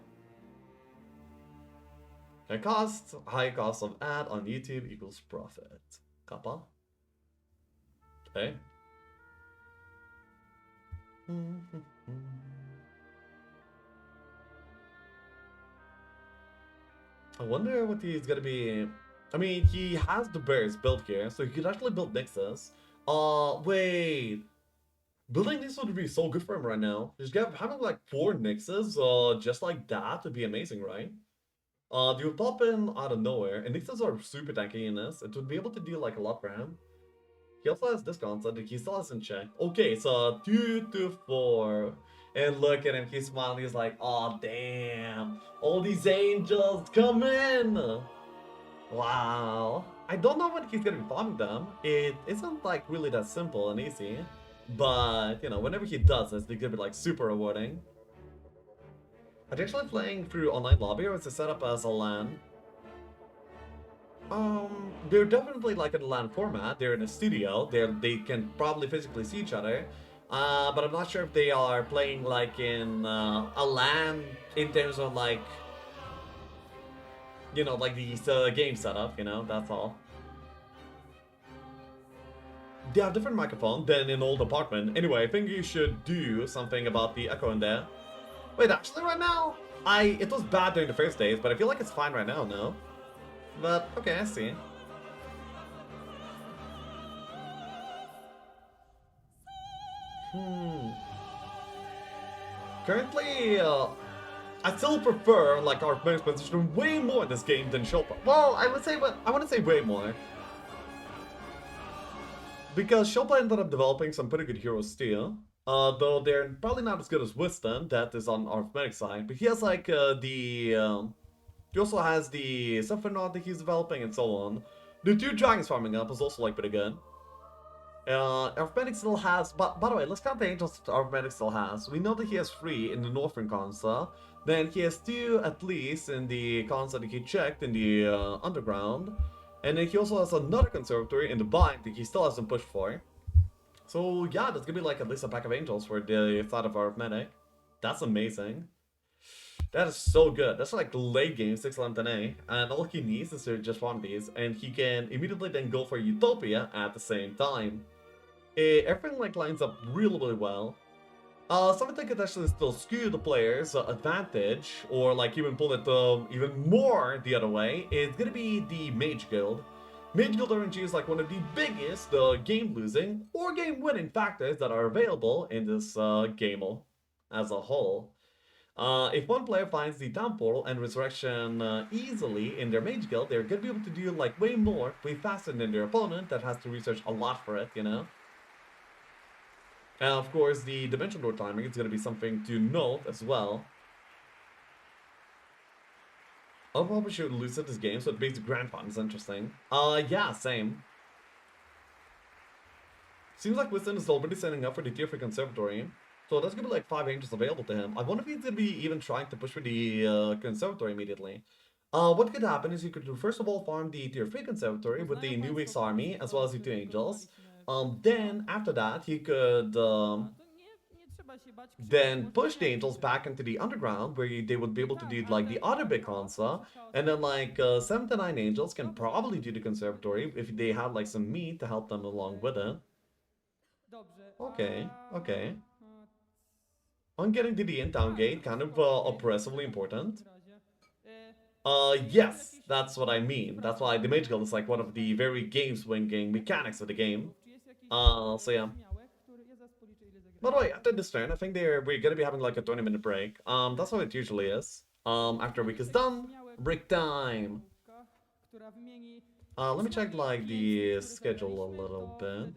High cost of ad on YouTube equals profit. Kappa. Okay. I wonder what he's gonna be. I mean, he has the bears built here, so he could actually build Nexus. Wait. Building this would be so good for him right now. Just having like 4 Nixes, just like that would be amazing, right? They would pop in out of nowhere, and Nixes are super tanky in this. It would be able to deal like a lot for him. He also has this concept that he still has in check. Okay, so 2 to 4. And look at him, he's smiling, he's like, oh damn, all these angels come in! Wow. I don't know when he's gonna be farming them. It isn't like really that simple and easy. But, you know, whenever he does this, they're gonna be like super rewarding. Are they actually playing through online lobby or is it set up as a LAN? They're definitely like in a LAN format. They're in a studio. They can probably physically see each other. But I'm not sure if they are playing like in a LAN in terms of like, you know, like the game setup, you know, that's all. They have different microphone than in old apartment. Anyway, I think you should do something about the echo in there. Wait, actually right now, it was bad during the first days, but I feel like it's fine right now, no? But, okay, I see. Currently, I still prefer, like, our position way more in this game than Szopa. Well, I want to say way more. Because Szopa ended up developing some pretty good heroes too. Though they're probably not as good as Wisdom, that is on Arithmetic side. But he has like he also has the Sephiroth that he's developing and so on. The 2 dragons farming up is also like pretty good. Arithmetic still has, but by the way, let's count the angels that Arithmetic still has. We know that he has 3 in the Northern Consa. Then he has 2 at least in the Consa that he checked in the Underground. And then he also has another conservatory in the bind that he still hasn't pushed for. So yeah, that's gonna be like at least a pack of angels for the side of Arithmetic. That's amazing. That is so good. That's like late game 6 10A. And all he needs is to just farm these. And he can immediately then go for Utopia at the same time. Everything like lines up really, really well. Something that could actually still skew the player's advantage, or like even pull it even more the other way, is gonna be the Mage Guild. Mage Guild RNG is like one of the biggest game losing or game winning factors that are available in this game as a whole. If one player finds the Town Portal and Resurrection easily in their Mage Guild, they're gonna be able to do like way more, way faster than their opponent that has to research a lot for it, you know? And of course, the Dimension Door timing is going to be something to note as well. I'll probably should lose at this game, so it makes Grand Fun is interesting. Yeah, same. Seems like Winston is already signing up for the Tier 3 Conservatory. So there's going to be like 5 angels available to him. I wonder if he's going to be even trying to push for the Conservatory immediately. What could happen is you could do, first of all, farm the Tier 3 Conservatory with the New Week's army, as well as the 2 angels. Then, after that, he could then push the angels back into the underground, where they would be able to do like the other big Hansa, and then like 7 to 9 angels can probably do the conservatory if they have like some meat to help them along with it. Okay, okay. On getting to the in-town gate, kind of oppressively important. Yes, that's what I mean. That's why the Mage Guild is like one of the very game-swinging mechanics of the game. So yeah. By the way, after this turn, I think we're gonna be having like a 20-minute break. That's how it usually is. After a week is done, break time. Let me check like the schedule a little bit.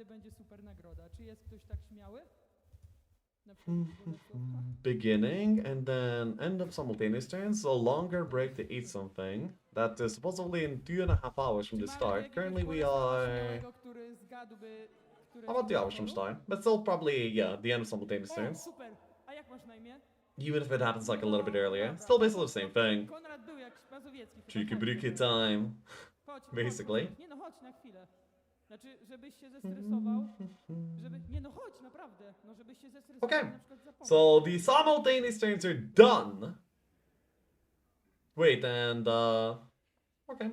Beginning and then end of simultaneous turns, so longer break to eat something. That is supposedly in 2.5 hours from the start. Currently we are about 2 hours from start, but still probably, yeah, the end of simultaneous turns. Even if it happens like a little bit earlier. Still basically the same thing. Cheeky breaky time. Basically. Okay, so the simultaneous turns are done. Wait, and okay.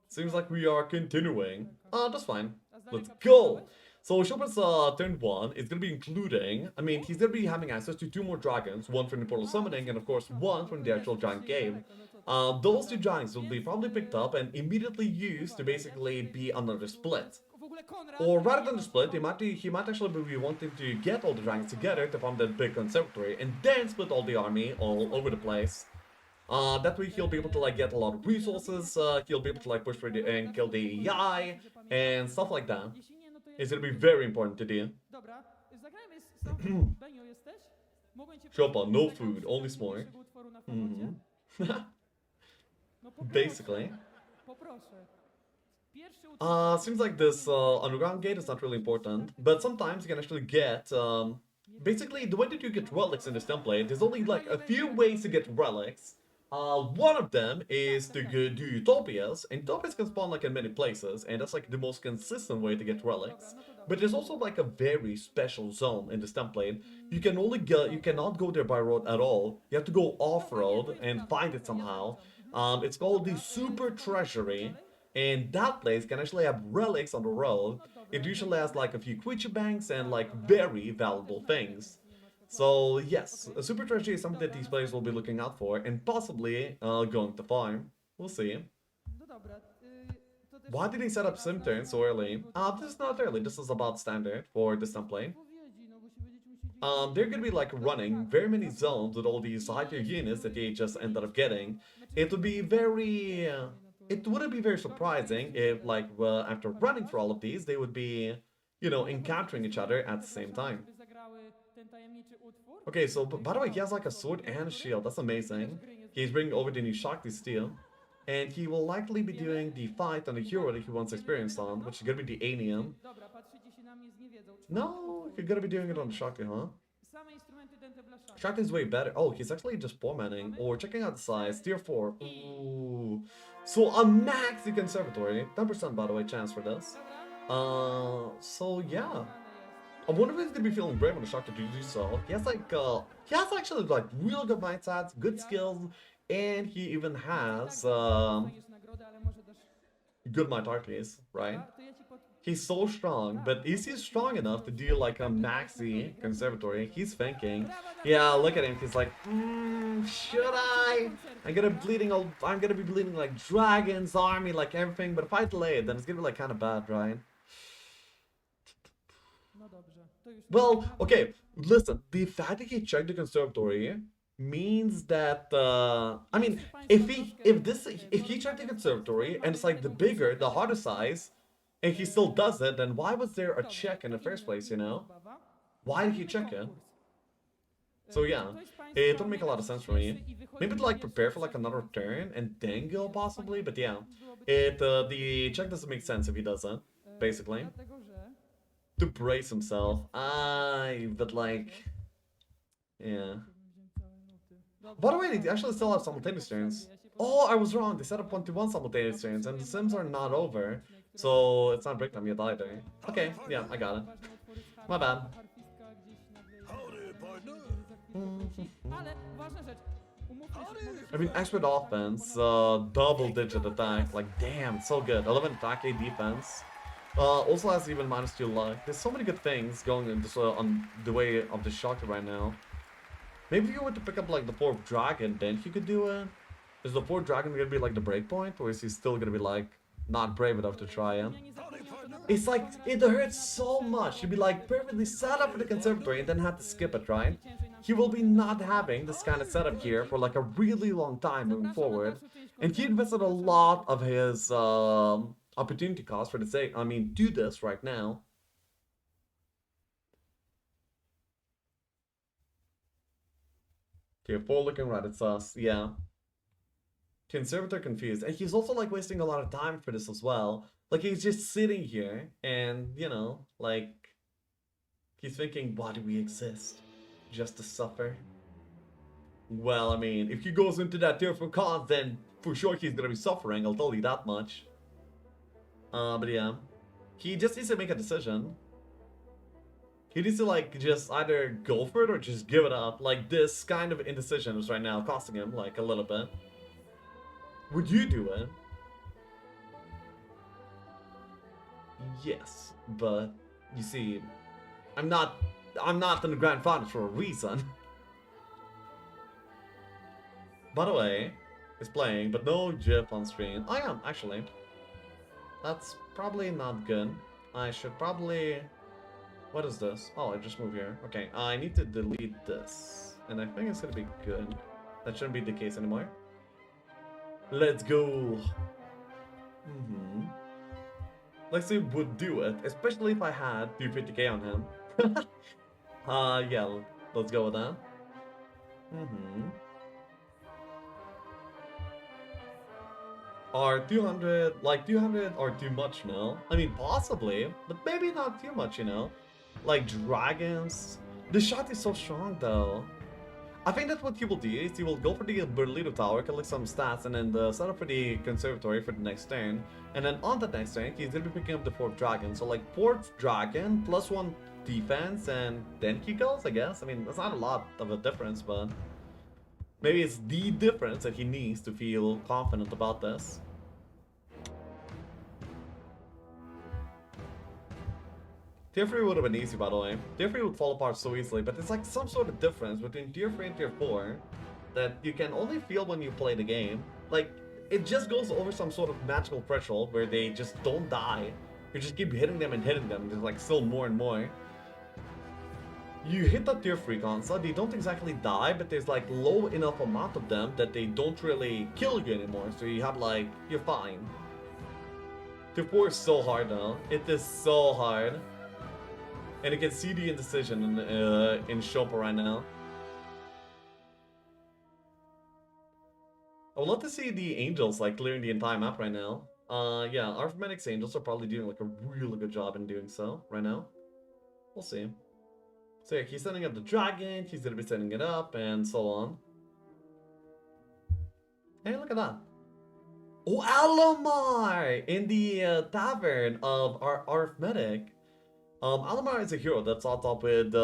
Seems like we are continuing. That's fine. Let's go. So Shopa's turn 1 is going to be including, I mean, he's going to be having access to 2 more dragons, 1 from the Portal Summoning, and of course 1 from the actual Giant Cave. Those 2 giants will be probably picked up and immediately used to basically be another split. Or rather than the split, he might actually be wanting to get all the dragons together to form that big conservatory, and then split all the army all over the place. That way he'll be able to like get a lot of resources, he'll be able to like push for the and kill the AI, and stuff like that. It's gonna be very important to do. Szopa, no food, only s'more. Basically. Seems like this underground gate is not really important, but sometimes you can actually get, basically the way that you get relics in this template, there's only like a few ways to get relics. One of them is to do Utopias, and Utopias can spawn like in many places, and that's like the most consistent way to get relics. But there's also like a very special zone in this template. You cannot go there by road at all. You have to go off-road and find it somehow. It's called the Super Treasury, and that place can actually have relics on the road. It usually has like a few creature banks and like very valuable things. So yes, a Super Treasury is something that these players will be looking out for, and possibly going to farm. We'll see. Why did he set up sim turn so early? This is not early, this is about standard for this template. They're gonna be like running very many zones with all these higher units that they just ended up getting. It would be very... it wouldn't be very surprising if like after running for all of these, they would be, you know, encountering each other at the same time. Okay, so by the way, he has like a sword and a shield. That's amazing. He's bringing over the new Shakti steel. And he will likely be doing the fight on the hero that he wants experience on, which is gonna be the Anium. No, you're gonna be doing it on the Shakti, huh? Shakti is way better. Oh, he's actually just 4-manning. Or checking out the size, tier 4. Ooh. So a maxi conservatory. 10% by the way chance for this. So yeah. I wonder if he's gonna be feeling brave on the Shakti to do so. He has like he has actually like real good mindsets, good skills, and he even has good might armies, right? He's so strong, but is he strong enough to do like a maxi conservatory? He's thinking. Yeah, look at him. He's like, should I? I'm gonna be bleeding like dragons, army, like everything. But if I delay it, then it's gonna be like kind of bad, right? No dobrze, to już nie Well, ma. okay. Listen, the fact that he checked the conservatory means that I mean, if he checked the conservatory and it's like the bigger, the harder size, and he still does it, then why was there a check in the first place? You know, why did he check it? So yeah, it don't make a lot of sense for me. Maybe to like prepare for like another turn and then go possibly, but yeah, the check doesn't make sense if he doesn't. Basically, Dlatego, że... to brace himself. But like, yeah. By the way, they actually still have simultaneous turns. Oh, I was wrong. They set up 1-1 simultaneous turns, and the Sims are not over, so it's not break time yet either. Okay, yeah, I got it. My bad. Ale ważna rzecz. Umówmy się, I mean, expert offense, double-digit attack. Like, damn, so good. 11 attack, 8 defense. Also has even -2 luck. There's so many good things going in this, on the way of the Shocker right now. Maybe if you were to pick up like the 4th dragon, then he could do it. Is the 4th dragon gonna be like the breakpoint, or is he still gonna be like not brave enough to try it? It's like it hurts so much. You'd be like perfectly set up for the conservatory and then have to skip it, right? He will be not having this kind of setup here for like a really long time moving forward, and he invested a lot of his opportunity cost for the sake. I mean, do this right now. Okay, 4 looking right, it's us, yeah. Conservator confused, and he's also like wasting a lot of time for this as well. Like he's just sitting here and, you know, like he's thinking, why do we exist? Just to suffer? Well, I mean, if he goes into that tier for cons, then for sure he's gonna be suffering, I'll tell you that much. But yeah. He just needs to make a decision. He needs to like just either go for it or just give it up. Like this kind of indecision is right now costing him like a little bit. Would you do it? Yes, but you see, I'm not in the Grand Finals for a reason. By the way, it's playing, but no GIF on screen. I am actually. That's probably not good. I should probably. What is this? Oh, I just moved here. Okay, I need to delete this, and I think it's gonna be good. That shouldn't be the case anymore. Let's go. Lexi would do it, especially if I had 250k on him. Yeah, let's go with that. Are 200, like 200 are too much now? I mean, possibly, but maybe not too much, you know? Like dragons. The shot is so strong though. I think that what he will do is he will go for the Berlino Tower, collect some stats, and then set up for the Conservatory for the next turn. And then on the next turn, he's gonna be picking up the 4th dragon. So like 4th dragon, +1 defense, and then he goes, I guess. I mean, that's not a lot of a difference, but maybe it's the difference that he needs to feel confident about this. Tier 3 would have been easy, by the way. Tier 3 would fall apart so easily, but it's like some sort of difference between Tier 3 and Tier 4 that you can only feel when you play the game. Like, it just goes over some sort of magical threshold where they just don't die. You just keep hitting them and hitting them, there's like still more and more. You hit the Tier 3 console, they don't exactly die, but there's like low enough amount of them that they don't really kill you anymore, so you have like, you're fine. Tier 4 is so hard though, it is so hard. And you can see the indecision in Szopa right now. I would love to see the angels like clearing the entire map right now. Yeah, Arytmetic's angels are probably doing like a really good job in doing so right now. We'll see. So yeah, he's setting up the dragon, he's gonna be setting it up, and so on. Hey, look at that. Oh, Alamar! In the tavern of Arytmetic. Alamar is a hero that's on top with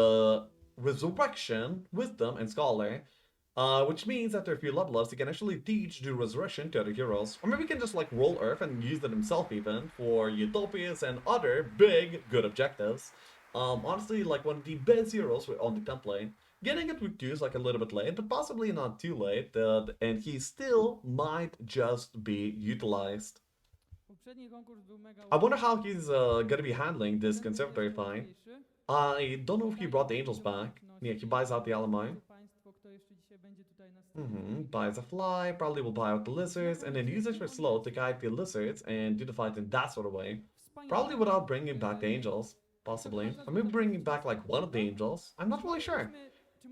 Resurrection, Wisdom, and Scholar. Which means after a few level ups, he can actually teach the resurrection to other heroes. Or maybe he can just like roll Earth and use it himself even for utopias and other big good objectives. Honestly, like one of the best heroes on the template. Getting it with 2 is like a little bit late, but possibly not too late, and he still might just be utilized. Poprzedni konkurs był mega I wonder how he's gonna be handling this Ten był conservatory jeszcze fight. łatwiejszy. I don't know if he brought the angels back. Yeah, he buys out the Alamine. Państwo, kto jeszcze dzisiaj będzie tutaj na Buys a fly, probably will buy out the lizards, and then use it for slow to guide the lizards and do the fight in that sort of way. Probably without bringing back the angels, possibly. Or maybe bringing back like one of the angels. I'm not really sure.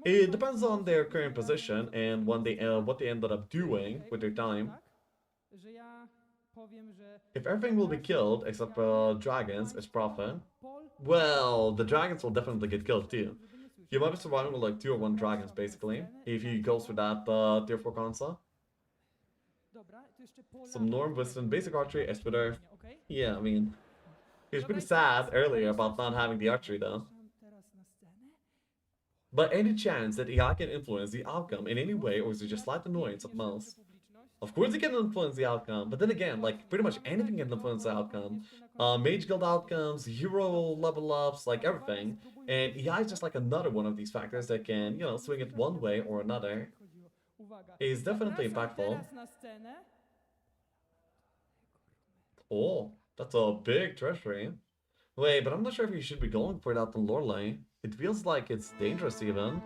It depends on their current position and when they what they ended up doing with their time. Że ja powiem, że If everything will be killed except dragons as profit, well, the dragons will definitely get killed too. You might be surviving with like 2 or 1 dragons basically, if he goes for that tier 4 console. Dobra, to jeszcze Some Norm Wisdom, basic archery, Espeter. Yeah, I mean, he was pretty sad earlier about not having the archery though. teraz na scenę. But any chance that AI can influence the outcome in any way, or is it just slight annoyance at most? Of course it can influence the outcome, but then again, like pretty much anything can influence the outcome. Mage guild outcomes, hero level ups, like everything. And AI is just like another one of these factors that can, you know, swing it one way or another. It's definitely impactful. Teraz na scenę. Oh, that's a big treasury. Wait, but I'm not sure if you should be going for that on Lorelei. It feels like it's dangerous even.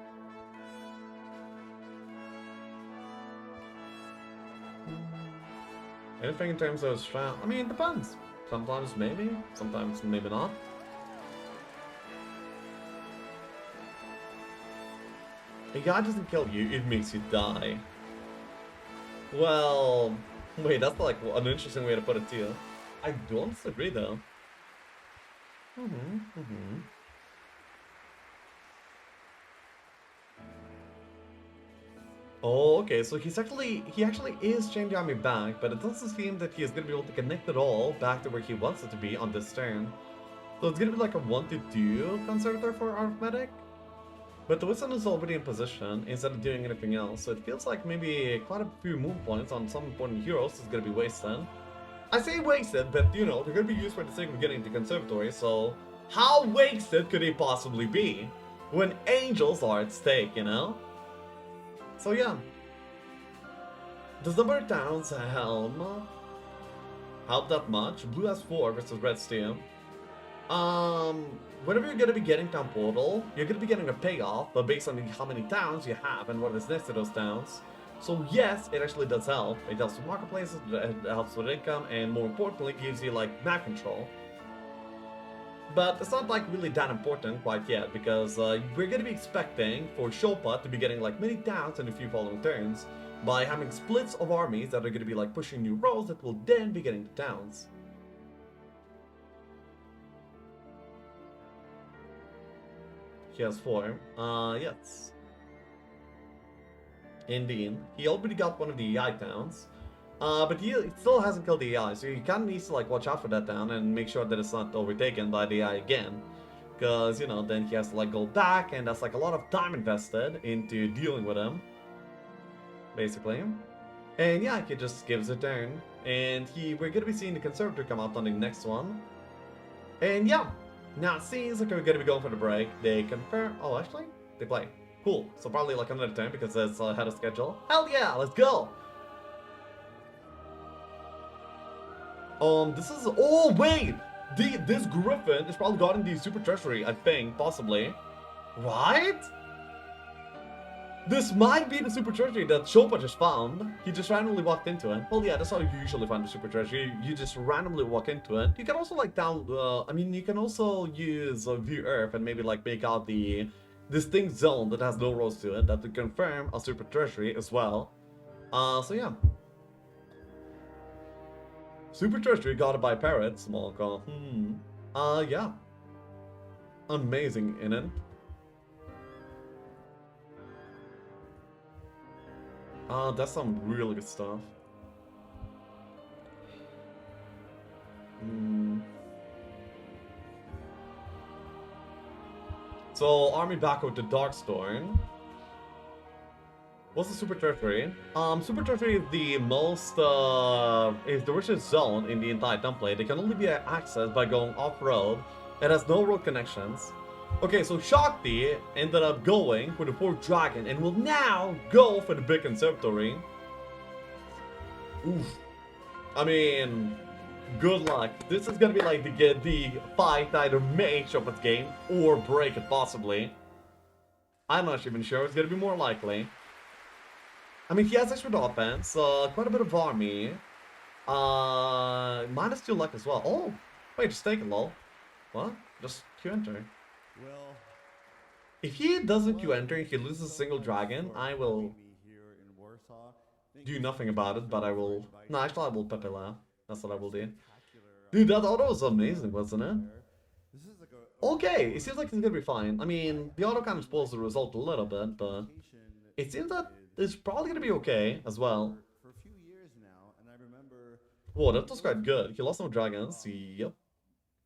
Anything in terms of strat? I mean, it depends. Sometimes maybe not. A guy doesn't kill you, it makes you die. Well, wait, that's like an interesting way to put it too. I don't disagree though. Oh, okay, so he actually is changing the army back, but it doesn't seem that he is gonna be able to connect it all back to where he wants it to be on this turn. So it's gonna be like a 1-2 conservator for arithmetic. But the Wisdom is already in position instead of doing anything else, so it feels like maybe quite a few move points on some important heroes is gonna be wasted. I say wasted, but you know, they're gonna be used for the sake of getting the conservatory, so how wasted could they possibly be when angels are at stake, you know? So yeah. Does number of towns help that much? Blue has 4 versus red's 2. Whenever you're gonna be getting town portal, you're gonna be getting a payoff, but based on how many towns you have and what is next to those towns. So yes, it actually does help. It helps with marketplaces, it helps with income, and more importantly, gives you like map control. But it's not like really that important quite yet, because we're gonna be expecting for Szopa to be getting like many towns in a few following turns by having splits of armies that are gonna be like pushing new roles that will then be getting the towns. He has 4. Yes. Indeed. He already got one of the AI towns. But he still hasn't killed the AI, so he kind of needs to like watch out for that town and make sure that it's not overtaken by the AI again. Because, you know, then he has to like go back, and that's like a lot of time invested into dealing with him. Basically. And yeah, he just gives a turn. And we're gonna be seeing the Conservator come out on the next one. And yeah. Now it seems like we're gonna be going for the break. They confirm. Oh, actually, they play. Cool. So probably like another turn because it's ahead of schedule. Hell yeah, let's go. This is. Oh wait, this Griffin is probably guarding the Super Treasury. I think possibly, right? This might be the Super Treasury that Szopa just found. He just randomly walked into it. Well, yeah, that's how you usually find the Super Treasury. You just randomly walk into it. You can also like I mean, you can also use View Earth and maybe like make out the distinct zone that has no rows to it that to confirm a Super Treasury as well. So yeah. Super Treasury guarded by parrots. Small call. Yeah. Amazing, innit? That's some really good stuff. So, army back over to Darkstorm. What's the Super Territory? Super Territory is the most, is the richest zone in the entire template. It can only be accessed by going off-road. It has no road connections. Okay, so Shakti ended up going for the 4th dragon and will now go for the big conservatory. Oof. I mean, good luck. This is gonna be like the fight that either make Shopa's game or break it possibly. I'm not even sure. It's gonna be more likely. I mean, he has extra offense, quite a bit of army. -2 luck as well. Oh, wait, just take it, lol. What? Just Q-enter. Well, If he doesn't Q-enter and he loses a single dragon, I will here in Warsaw. do nothing about it, but I will... No, actually, I will Pepe laugh. That's what I will do. Spectacular, Dude, that auto was amazing, wasn't it? This is like a Okay, it seems like it's gonna be fine. I mean, the auto kind of spoils the result a little bit, but it seems that it's probably gonna be okay as well. for a few years now, and I remember. Whoa, that was quite good. He lost some dragons. Yep.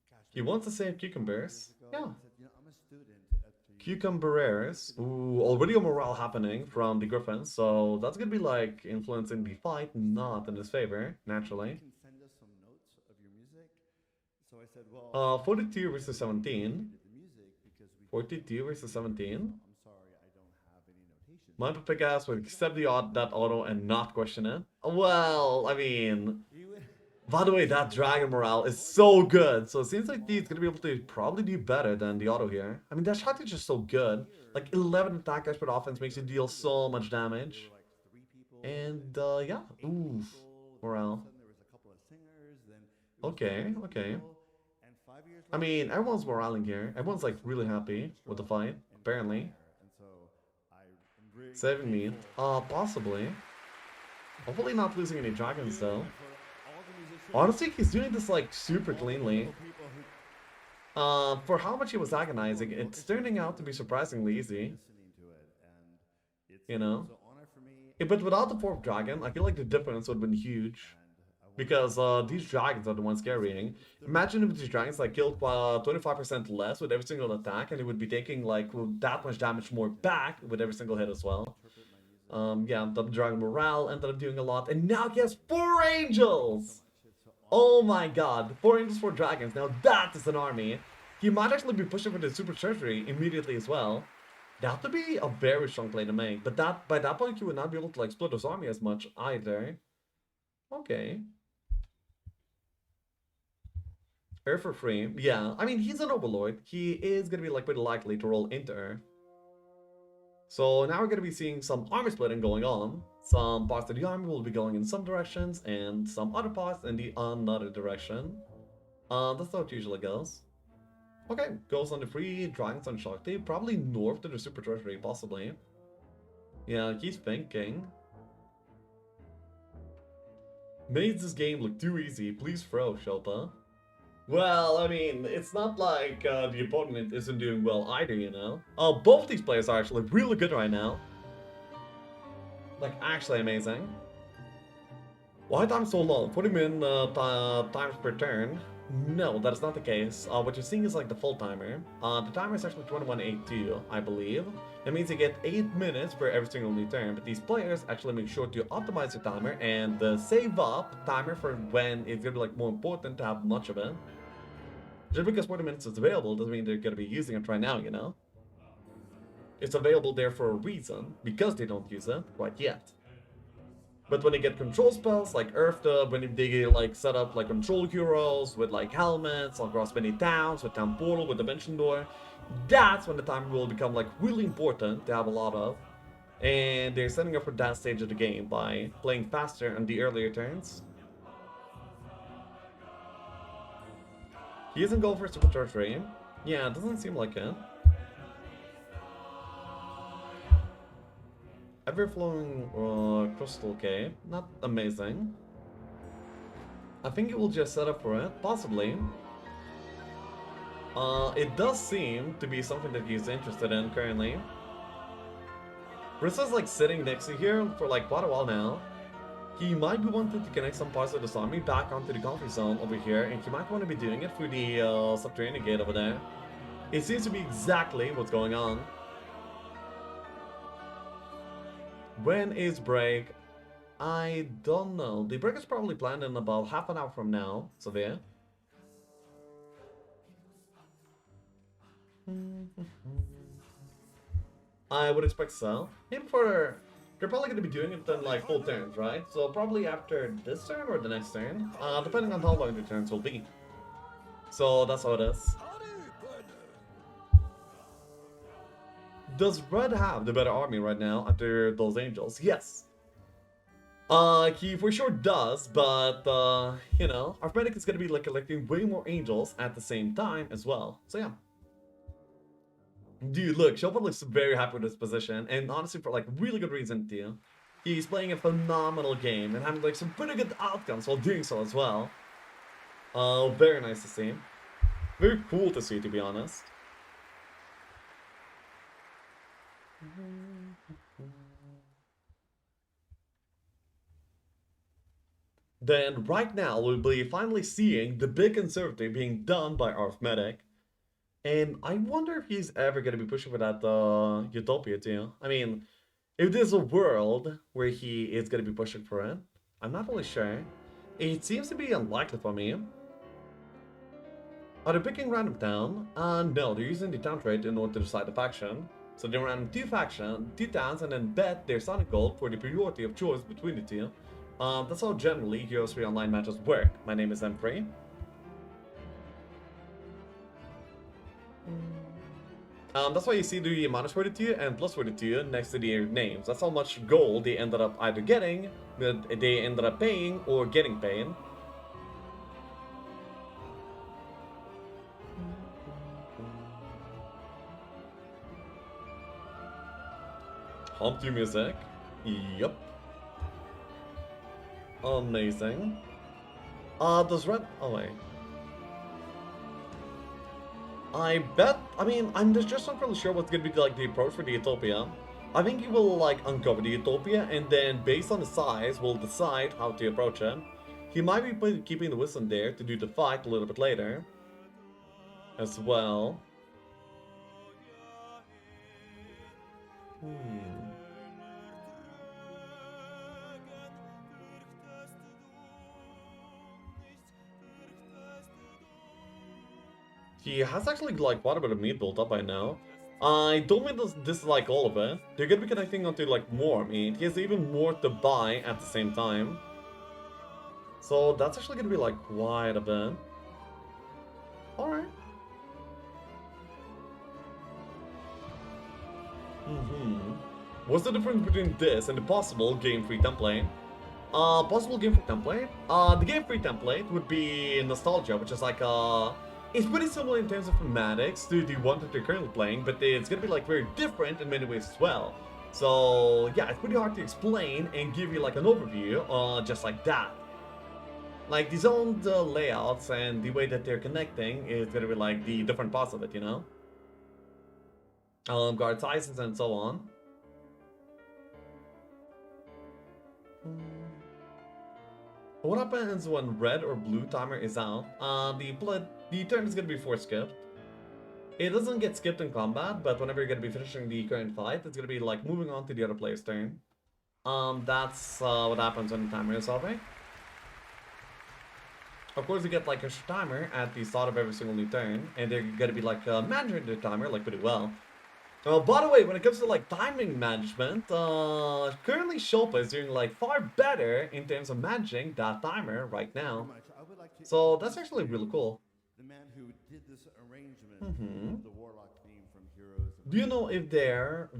Gosh, He wants the same cucumbers. Yeah. I said, you know, I'm a student at the Cucumberers. Ooh, already a morale happening from the Griffins, so that's gonna be like influencing the fight, not in his favor, naturally. You can send us some notes of your music. So I said, well, 42 versus 17. the music because we. 42 versus 17. I'm sorry, I don't have any notation. My Pepegas would accept that auto and not question it. Well, I mean, by the way, that dragon morale is so good. So it seems like he's gonna be able to probably do better than the auto here. I mean, that shot is just so good. Like 11 attack expert offense makes you deal so much damage. And yeah, oof, morale. There was a couple of singers, then Okay, okay. and 5 years I mean, everyone's moraling here. Everyone's like really happy with the fight, apparently. and so I'm really Saving me. Possibly. Hopefully not losing any dragons though. Honestly, he's doing this like super cleanly. For how much he was agonizing, it's turning out to be surprisingly easy. listening to it, and it's You know? an honor for me. Yeah, but without the 4th dragon, I feel like the difference would have been huge. Because these dragons are the ones carrying. Imagine if these dragons like killed 25% less with every single attack, and it would be taking like that much damage more back with every single hit as well. Yeah, the dragon morale ended up doing a lot, and now he has 4 angels! Oh my god, 4 angels, 4 dragons, now that is an army! He might actually be pushing for the super treasury immediately as well. That would be a very strong play to make, but that by that point he would not be able to like split his army as much either. Okay. Earth for free, yeah, I mean he's an overlord, he is gonna be like pretty likely to roll into Earth. So now we're going to be seeing some army splitting going on. Some parts of the army will be going in some directions, and some other parts in the another direction. That's how it usually goes. Okay, goes on the free dragons on Shakti, probably north to the super treasury, possibly. Yeah, he's thinking. Made this game look too easy, please throw, Szopa. Well, I mean, it's not like the opponent isn't doing well either, you know? Both these players are actually really good right now. Like, actually amazing. Why time so long? 40 min times per turn? No, that is not the case. What you're seeing is like the full timer. The timer is actually 2182, I believe. That means you get 8 minutes for every single new turn, but these players actually make sure to optimize the timer and save up timer for when it's gonna be like more important to have much of it. Just because 40 minutes is available doesn't mean they're gonna be using it right now, you know? It's available there for a reason, because they don't use it quite yet. But when they get control spells like Earth Dub, when they like set up like control heroes with like helmets across many towns, with Town Portal, with Dimension Door, that's when the timer will become like really important to have a lot of. And they're setting up for that stage of the game by playing faster on the earlier turns. He isn't going for Super Treasury. Yeah, it doesn't seem like it. Ever-flowing crystal cave, not amazing. I think it will just set up for it, possibly. It does seem to be something that he's interested in currently. Brista's like sitting next to here for like quite a while now. He might be wanting to connect some parts of this army back onto the conflict zone over here, and he might want to be doing it through the subterranean gate over there. It seems to be exactly what's going on. When is break? I don't know. The break is probably planned in about half an hour from now, so there. I would expect so. Maybe for... They're probably going to be doing it in like full turns, right? So probably after this turn or the next turn, depending on how long the turns will be. So that's how it is. Does Red have the better army right now after those angels? Yes. He for sure does, but, you know, Arytmetyczny is gonna be, like, collecting way more angels at the same time as well. So, yeah. Dude, look, Szopa looks very happy with his position, and honestly, for, like, really good reason, too. He's playing a phenomenal game and having, like, some pretty good outcomes while doing so as well. Very nice to see. Very cool to see, to be honest. Then right now we'll be finally seeing the big conservative being done by Arytmetyczny. And I wonder if he's ever gonna be pushing for that Utopia too. I mean, if there's a world where he is gonna be pushing for it, I'm not really sure. It seems to be unlikely for me. Are they picking random town? No, they're using the town trait in order to decide the faction. So they ran two towns, and then bet their Sonic Gold for the priority of choice between the two. That's how generally Heroes 3 online matches work. My name is M3. That's why you see the minus 42 and plus 42 next to their names. That's how much gold they ended up either getting, that they ended up paying, or getting paid. Humpty music. Yup. Amazing. Does Red... Oh, wait. I bet... I mean, I'm just not really sure what's gonna be, like, the approach for the Utopia. I think he will, like, uncover the Utopia, and then, based on the size, will decide how to approach it. He might be keeping the Wisdom there to do the fight a little bit later. As well. He has actually, like, quite a bit of meat built up by now. I don't mean this is like all of it. They're gonna be connecting onto, like, more meat. He has even more to buy at the same time. So that's actually gonna be, like, quite a bit. Alright. What's the difference between this and the possible game-free template? Possible game-free template? The game-free template would be Nostalgia, which is like, it's pretty similar in terms of thematics to the one that you're currently playing, but it's gonna be, like, very different in many ways as well. So, yeah, it's pretty hard to explain and give you, like, an overview, just like that. Like, the zoned layouts and the way that they're connecting is gonna be, like, the different parts of it, you know? Guard sizes and so on. What happens when red or blue timer is out? The turn is gonna be force skipped. It doesn't get skipped in combat, but whenever you're gonna be finishing the current fight, it's gonna be like moving on to the other player's turn. That's what happens when the timer is over. Of course, you get like a timer at the start of every single new turn, and they're gonna be like managing the timer like pretty well. By the way, when it comes to like timing management, currently Szopa is doing like far better in terms of managing that timer right now. So that's actually really cool. The man who did this arrangement of the Warlock theme from Heroes. Do you know if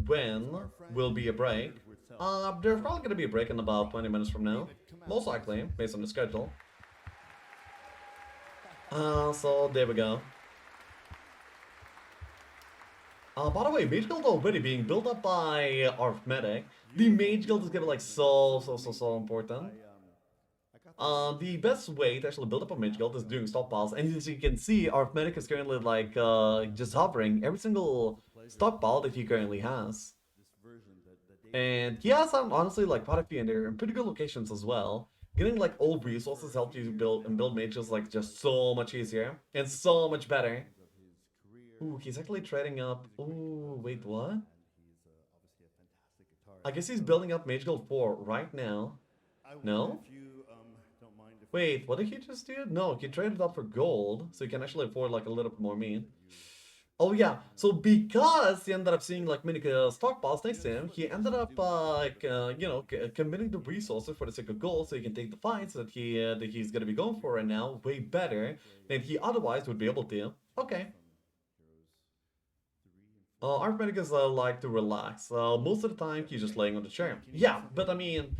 when will be a break? There's probably gonna be a break in about 20 minutes from now. Most likely, based on the schedule. So there we go. By the way, Mage Guild already being built up by Arytmetyczny. The Mage Guild is gonna be like so important. The best way to actually build up a Mage Guild is doing stockpiles, and as you can see, Arytmetyczny is currently like just hovering every single stockpile that he currently has. And he has honestly like quite a few, and they're in pretty good locations as well. Getting like old resources helps you build mages like just so much easier and so much better. Ooh, he's actually trading up. Ooh, wait, what? I guess he's building up Mage Guild 4 right now. No? If you don't mind if Wait, what did he just do? No, he traded up for gold, so he can actually afford like a little bit more meat. Oh yeah, so because he ended up seeing like many stockpiles next to him, he ended up committing the resources for the sake of gold, so he can take the fights that he's gonna be going for right now way better than he otherwise would be able to. Okay. Arytmetyczny is like to relax. Most of the time he's just laying on the chair. Yeah, but I mean,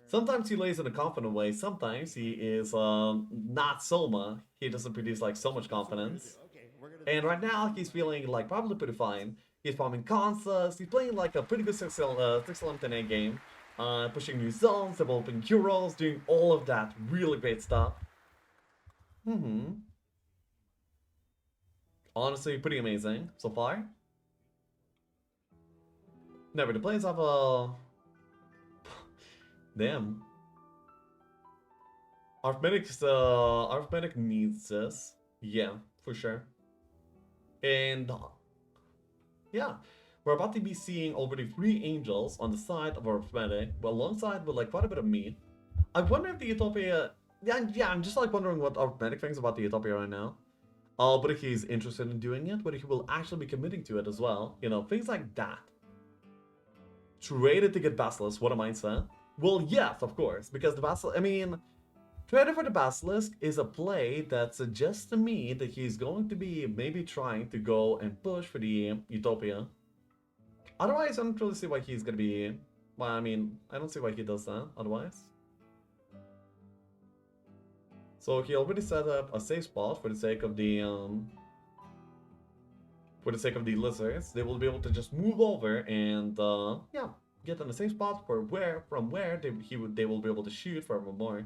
sometimes he lays in a confident way. Sometimes he is not Soma. He doesn't produce like so much confidence. And right now he's feeling like probably pretty fine. He's farming consoles. He's playing like a pretty good 6-11 game. Pushing new zones, developing heroes, doing all of that really great stuff. Honestly, pretty amazing so far. Never, the players have a... Damn. Arytmetyczny needs this. Yeah, for sure. And... yeah. We're about to be seeing already 3 angels on the side of Arytmetyczny, but alongside with like quite a bit of meat. I wonder if the Utopia... Yeah, I'm just like wondering what Arytmetyczny thinks about the Utopia right now. But if he's interested in doing it, whether he will actually be committing to it as well. You know, things like that. Traded to get Basilisk, what a mindset. Well, yes, of course, because the Basilisk, I mean, traded for the Basilisk is a play that suggests to me that he's going to be maybe trying to go and push for the Utopia. Otherwise, I don't really see why he's gonna be, well, I mean, I don't see why he does that, otherwise. So he already set up a safe spot for the sake of the, lizards. They will be able to just move over and, yeah, get on the same spot from where they will be able to shoot forevermore.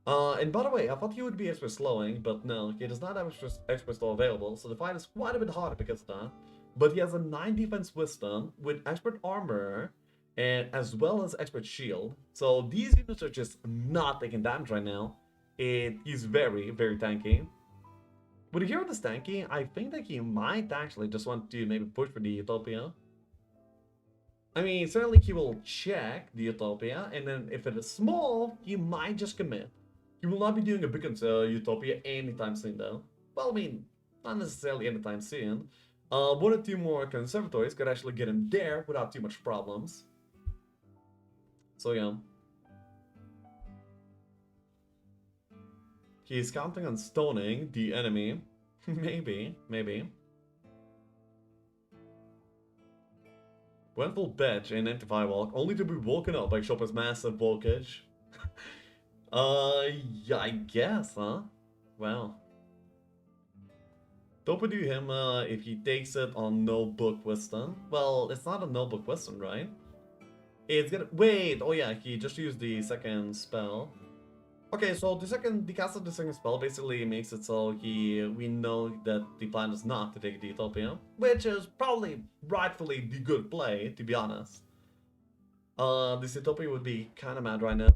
And by the way, I thought he would be extra slowing, but no, he does not have extra slow available, so the fight is quite a bit harder because of that. But he has a 9 defense wisdom with expert armor and as well as expert shield. So these units are just not taking damage right now. He's very, very tanky. With a hero this tanky, I think that he might actually just want to maybe push for the Utopia. I mean, certainly he will check the Utopia, and then if it is small, he might just commit. He will not be doing a big Utopia anytime soon, though. Well, I mean, not necessarily anytime soon. 1 or 2 more conservatories could actually get him there without too much problems. So, yeah. He's counting on stoning the enemy. Maybe. Went full bitch in empty firewalk, only to be woken up by Shopa's massive voltage. Yeah, I guess, huh? Well. Don't do him if he takes it on no book wisdom. Well, it's not a no book wisdom, right? It's gonna... Wait, oh yeah, he just used the second spell. Okay, so the cast of the second spell basically makes it so we know that the plan is not to take the Utopia, which is probably rightfully the good play, to be honest. This Utopia would be kind of mad right now.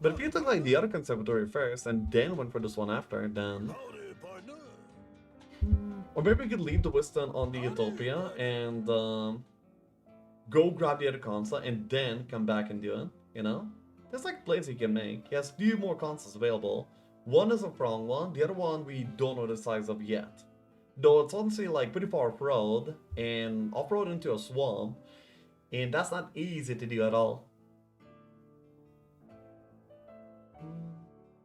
But if you took like the other conservatory first and then went for this one after, then... Or maybe we could leave the wisdom on the Utopia and go grab the other console and then come back and do it, you know? There's like plays he can make. He has 2 more consoles available. One is a prong one, the other one we don't know the size of yet. Though it's honestly like pretty far off-road, and off-road into a swamp, and that's not easy to do at all.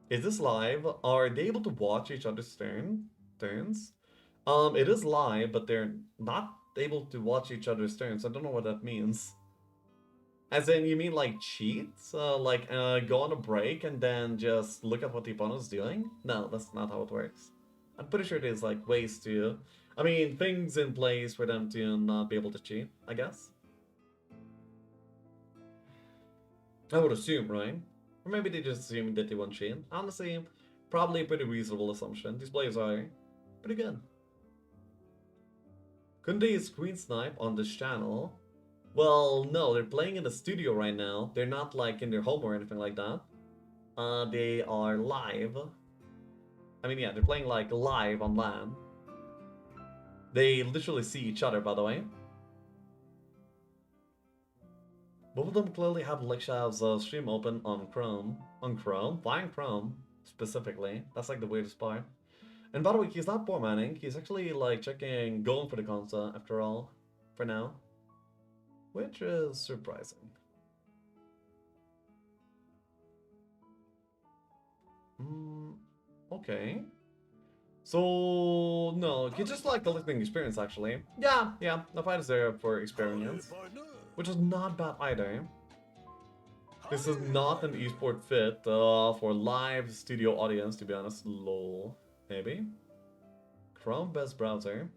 Is this live? Are they able to watch each other's turns? It is live, but they're not able to watch each other's turns. I don't know what that means. As in, you mean like cheats? Go on a break and then just look at what the opponent's doing? No, that's not how it works. I'm pretty sure there's like ways to... I mean, things in place for them to not be able to cheat, I guess. I would assume, right? Or maybe they just assume that they won't cheat. Honestly, probably a pretty reasonable assumption. These players are pretty good. Couldn't they screen snipe on this channel? Well, no, they're playing in the studio right now. They're not like in their home or anything like that. They are live. I mean, yeah, they're playing like live on LAN. They literally see each other, by the way. Both of them clearly have Lekshav's stream open on Chrome. Flying Chrome, specifically. That's like the weirdest part. And by the way, he's not poor manning. He's actually like checking, going for the console after all, for now. Which is surprising. Okay. So, no, he's just like collecting experience actually. Yeah, the fight is there for experience. Which is not bad either. This is not an esport fit for live studio audience, to be honest. Lol. Maybe? Chrome best browser.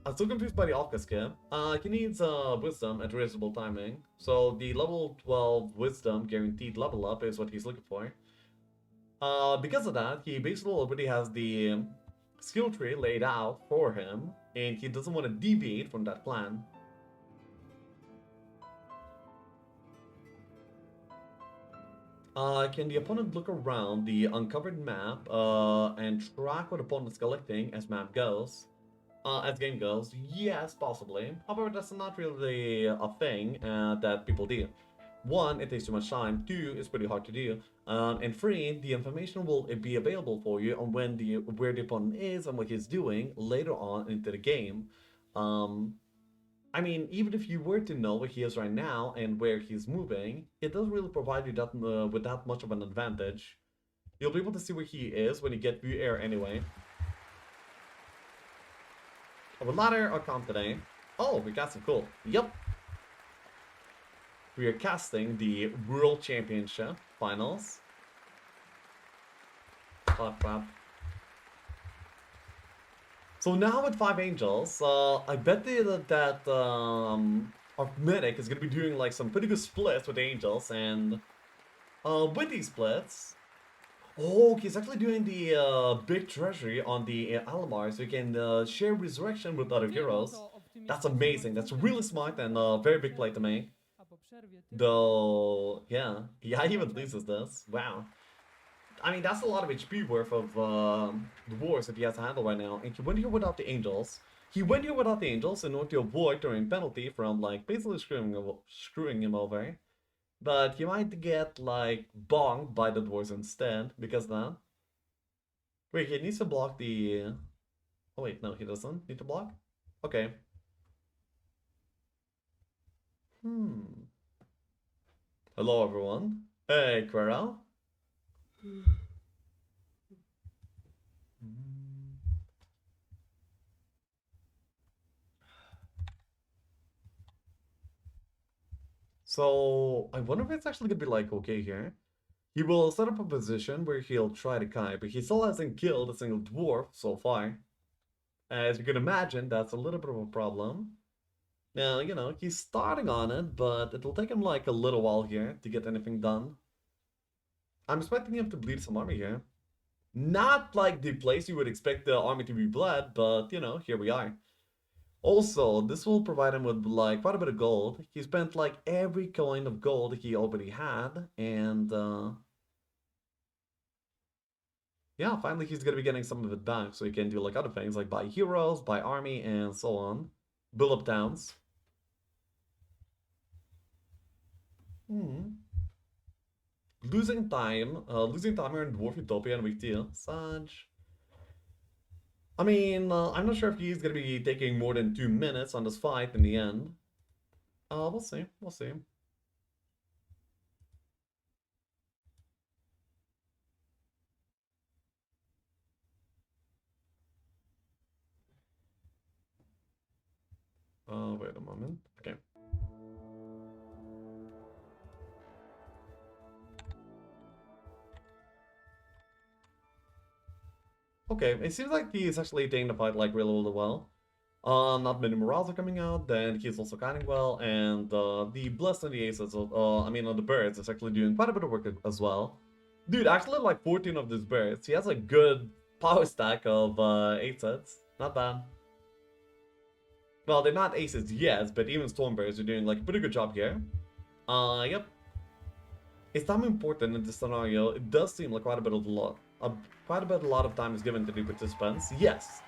I'm still confused by the Alka skip. He needs wisdom at reasonable timing. So the level 12 wisdom guaranteed level up is what he's looking for. Because of that, he basically already has the skill tree laid out for him, and he doesn't want to deviate from that plan. Can the opponent look around the uncovered map and track what opponent's collecting as map goes? As game goes, yes, possibly. However, that's not really a thing that people do. One, it takes too much time. Two, it's pretty hard to do. And three, the information will be available for you on where the opponent is and what he's doing later on into the game. I mean, even if you were to know where he is right now and where he's moving, it doesn't really provide you that with that much of an advantage. You'll be able to see where he is when you get view air anyway. With ladder or comp today? Oh, we're casting cool. Yep. We are casting the World Championship Finals. Clap, clap. So now with 5 angels, I bet that Arytmetyczny is going to be doing like some pretty good splits with the angels, and with these splits, oh, he's actually doing the big treasury on the Alamar, so you can share resurrection with other heroes. That's amazing. That's really smart and a very big play to make. Though, yeah, he even loses this. Wow. I mean, that's a lot of HP worth of the wars that he has to handle right now. And he went here without the angels. He went here without the angels in order to avoid throwing penalty from, like, basically screwing him over. But he might get, like, bonked by the dwarves instead because of that. Wait, he needs to block the... Oh, wait, no, he doesn't need to block? Okay. Hello, everyone. Hey, Querel. So, I wonder if it's actually gonna be like okay here. He will set up a position where he'll try to kite, but he still hasn't killed a single dwarf so far. As you can imagine, that's a little bit of a problem. Now, you know, he's starting on it, but it'll take him like a little while here to get anything done. I'm expecting him to bleed some army here. Not like the place you would expect the army to be bled, but, you know, here we are. Also, this will provide him with, like, quite a bit of gold. He spent, like, every coin of gold he already had, and, yeah, finally he's gonna be getting some of it back, so he can do, like, other things, like buy heroes, buy army, and so on. Build up towns. Losing time here in Dwarf Utopia and Week 2. Saj. I mean, I'm not sure if he's gonna be taking more than 2 minutes on this fight in the end. We'll see, we'll see. Wait a moment. Okay. Okay, it seems like he's actually taking the fight like really well. Not many morals are coming out, then he's also kiting well, and the Blessed and the Aces, I mean on the birds, is actually doing quite a bit of work as well. Dude, actually like 14 of these birds. He has a good power stack of 8 sets. Not bad. Well, they're not aces yet, but even Stormbirds are doing like a pretty good job here. Yep. It's not important in this scenario. It does seem like quite a lot of time is given to the participants. Yes.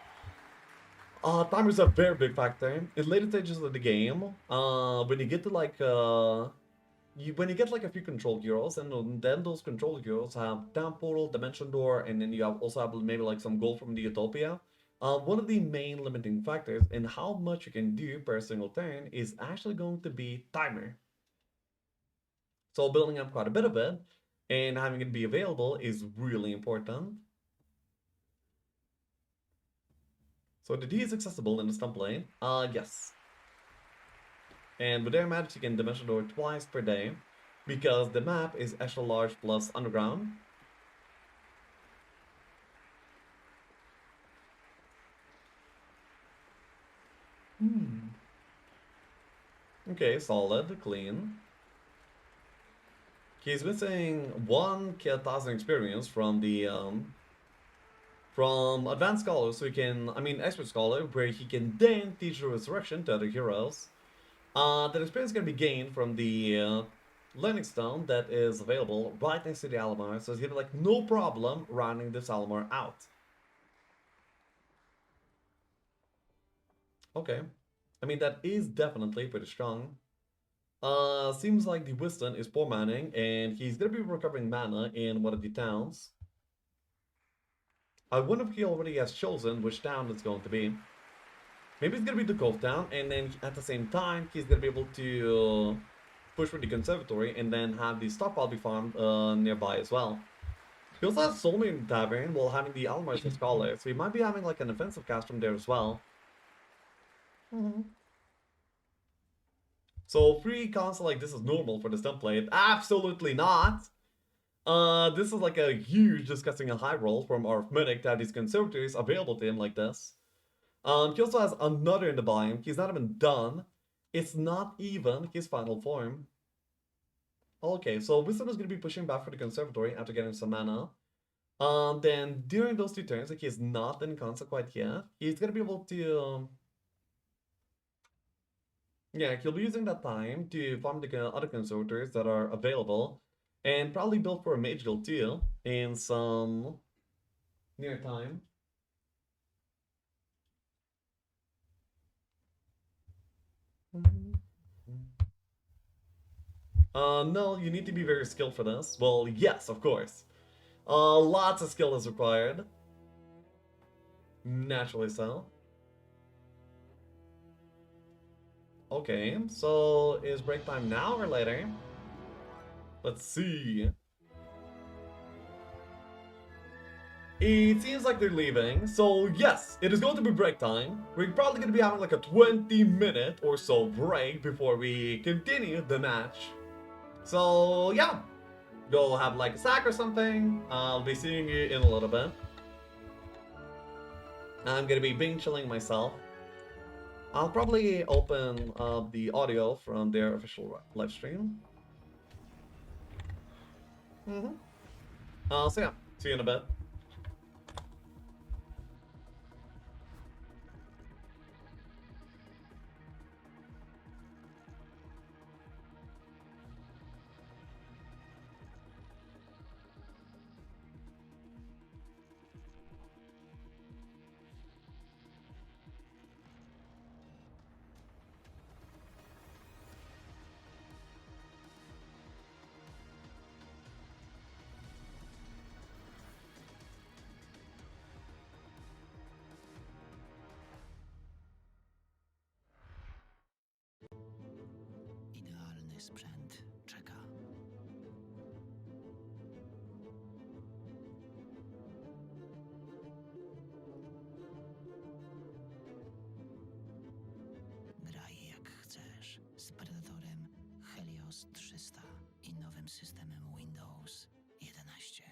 Time is a very big factor. In later stages of the game, when you get to like when you get like a few control heroes, and then those control heroes have Time Portal, Dimension Door, and then you also have maybe like some gold from the Utopia. One of the main limiting factors in how much you can do per single turn is actually going to be timer. So building up quite a bit of it and having it be available is really important. So the D is accessible in the stump lane. Yes. And with their maps, you can Dimension Door twice per day because the map is extra large plus underground. Okay, solid, clean. He's missing 1,000 experience from the from Advanced Scholar, so he can, Expert Scholar, where he can then teach the Resurrection to other heroes. That experience can be gained from the Learning Stone that is available right next to the Alamar, so he's gonna be like no problem rounding this Alamar out. Okay, that is definitely pretty strong. Seems like the Wisdom is poor manning, and he's gonna be recovering mana in one of the towns. I wonder if he already has chosen which town it's going to be. Maybe it's gonna be the Cove Town, and then at the same time, he's gonna be able to push for the Conservatory and then have the stockpile be farmed nearby as well. He also has Soulmane Tavern while having the Almars as Scholar, so he might be having like an offensive cast from there as well. So free console like this is normal for this template? Absolutely not! This is like a huge discussing a high roll from Arithmetic to have these conservatories available to him like this. He also has another in the biome. He's not even done. It's not even his final form. Okay, so Wisdom is going to be pushing back for the Conservatory after getting some mana. Then during those 2 turns, like he's not in console quite yet, he's going to be able to... yeah, he'll be using that time to farm the other Conservatories that are available. And probably build for a Mage Guild too in some near time. No, you need to be very skilled for this. Well, yes, of course. Lots of skill is required. Naturally so. Okay, so is break time now or later? Let's see. It seems like they're leaving, so yes, it is going to be break time. We're probably going to be having like a 20-minute or so break before we continue the match. So yeah, go have like a snack or something. I'll be seeing you in a little bit. I'm gonna be being chilling myself. I'll probably open up the audio from their official live stream. So yeah, see you in a bit. Idealny sprzęt czeka. Graj jak chcesz z Predatorem Helios 300 i nowym systemem Windows 11.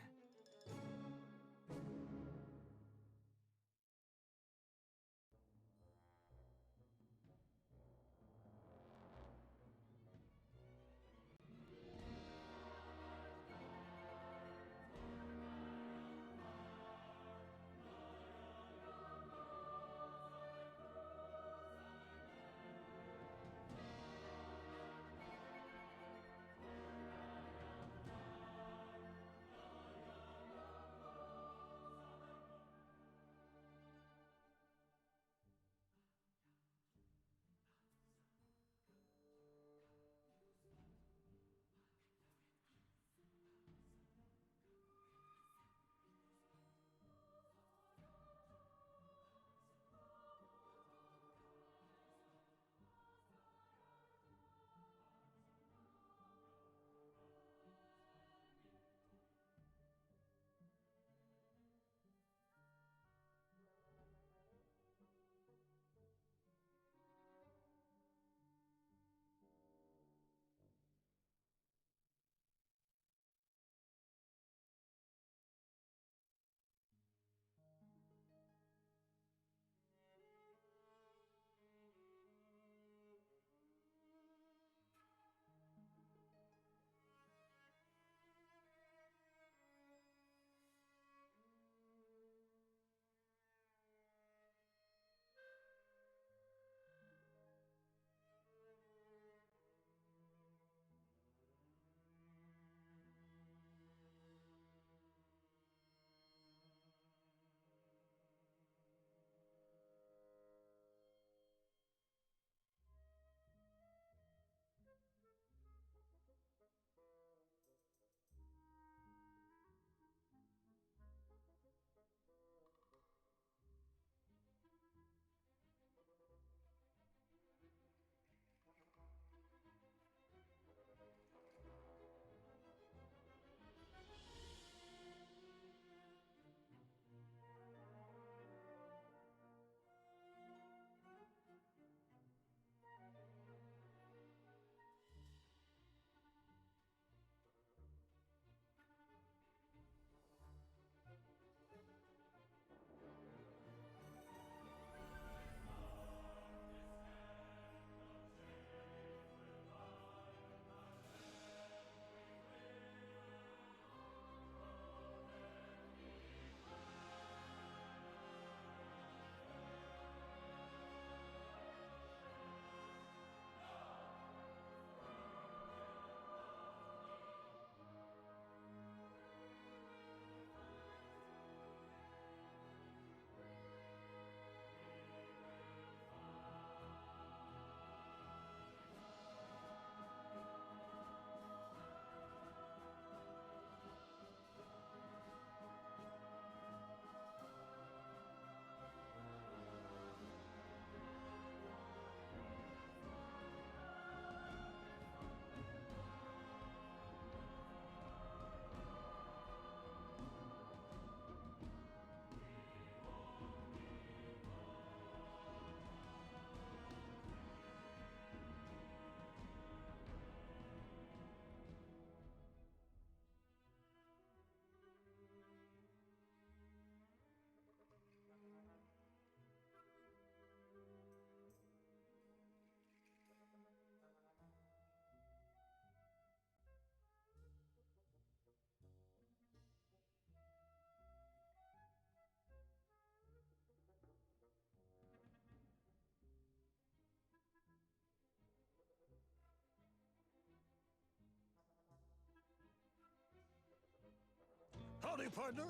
Howdy, partner.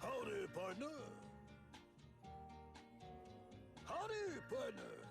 Howdy, partner. Howdy, partner.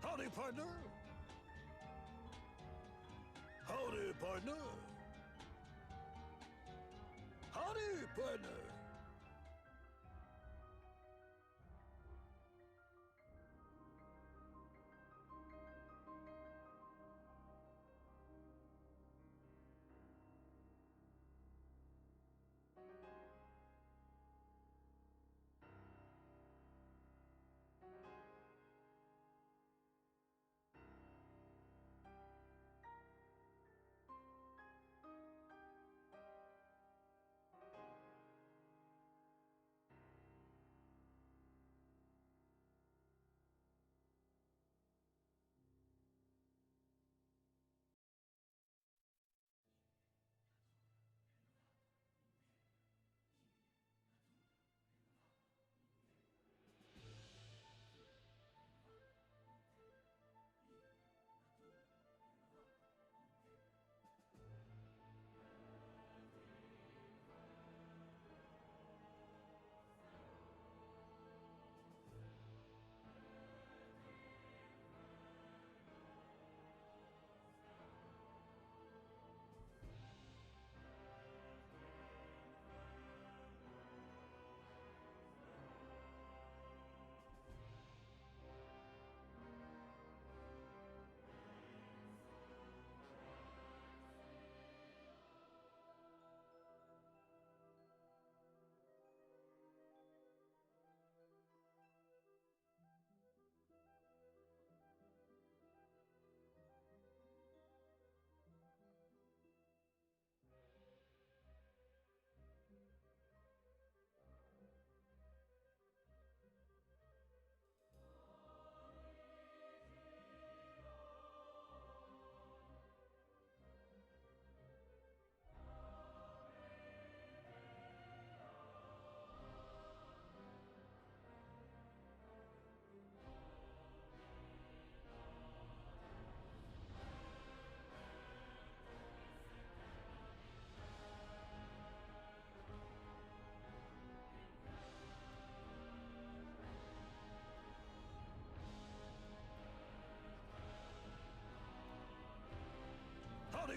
Howdy, partner. Howdy, partner. Howdy, partner.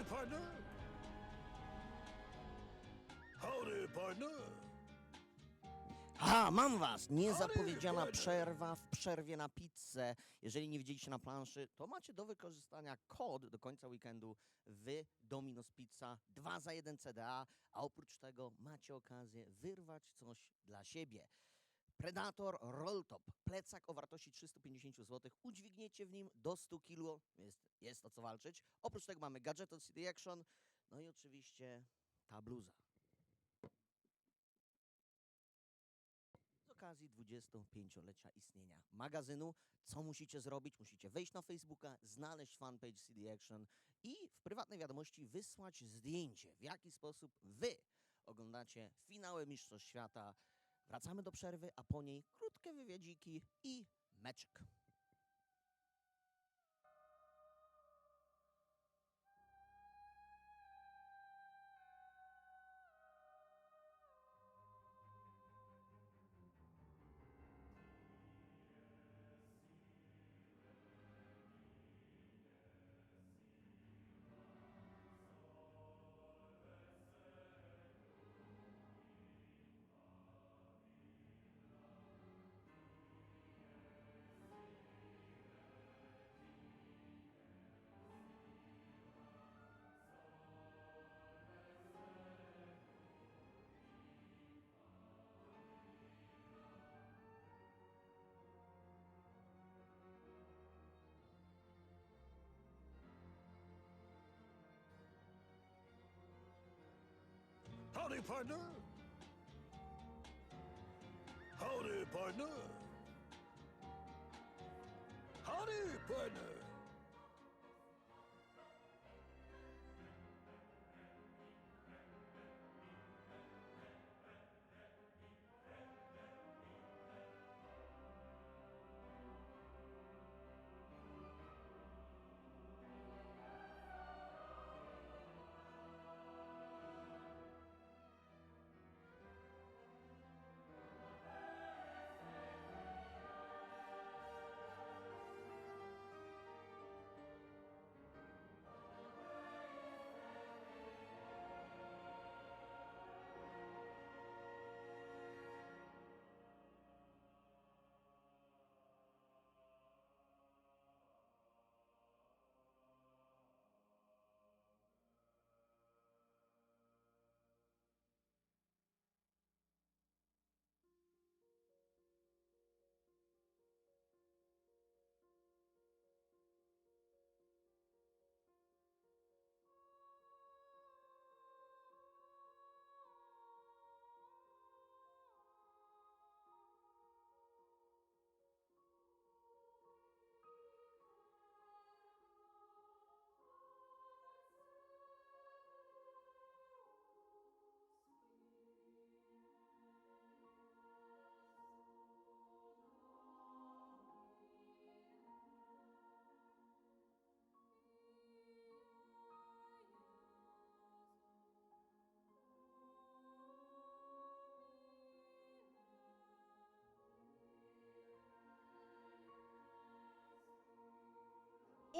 partner. Howdy, partner. Ha, mam was! Niezapowiedziana przerwa w przerwie na pizzę. Jeżeli nie widzieliście na planszy, to macie do wykorzystania kod do końca weekendu w Domino's Pizza 2 za 1 CDA, a oprócz tego macie okazję wyrwać coś dla siebie. Predator Rolltop, plecak o wartości 350 zł, udźwigniecie w nim do 100 kg, jest o co walczyć. Oprócz tego mamy gadżet od CD Action, no i oczywiście ta bluza. Z okazji 25-lecia istnienia magazynu, co musicie zrobić? Musicie wejść na Facebooka, znaleźć fanpage CD Action i w prywatnej wiadomości wysłać zdjęcie, w jaki sposób wy oglądacie finały Mistrzostw Świata. Wracamy do przerwy, a po niej krótkie wywiadziki i meczek. Howdy, partner. Howdy, partner. Howdy, partner.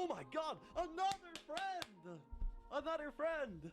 Oh my god! Another friend! Another friend!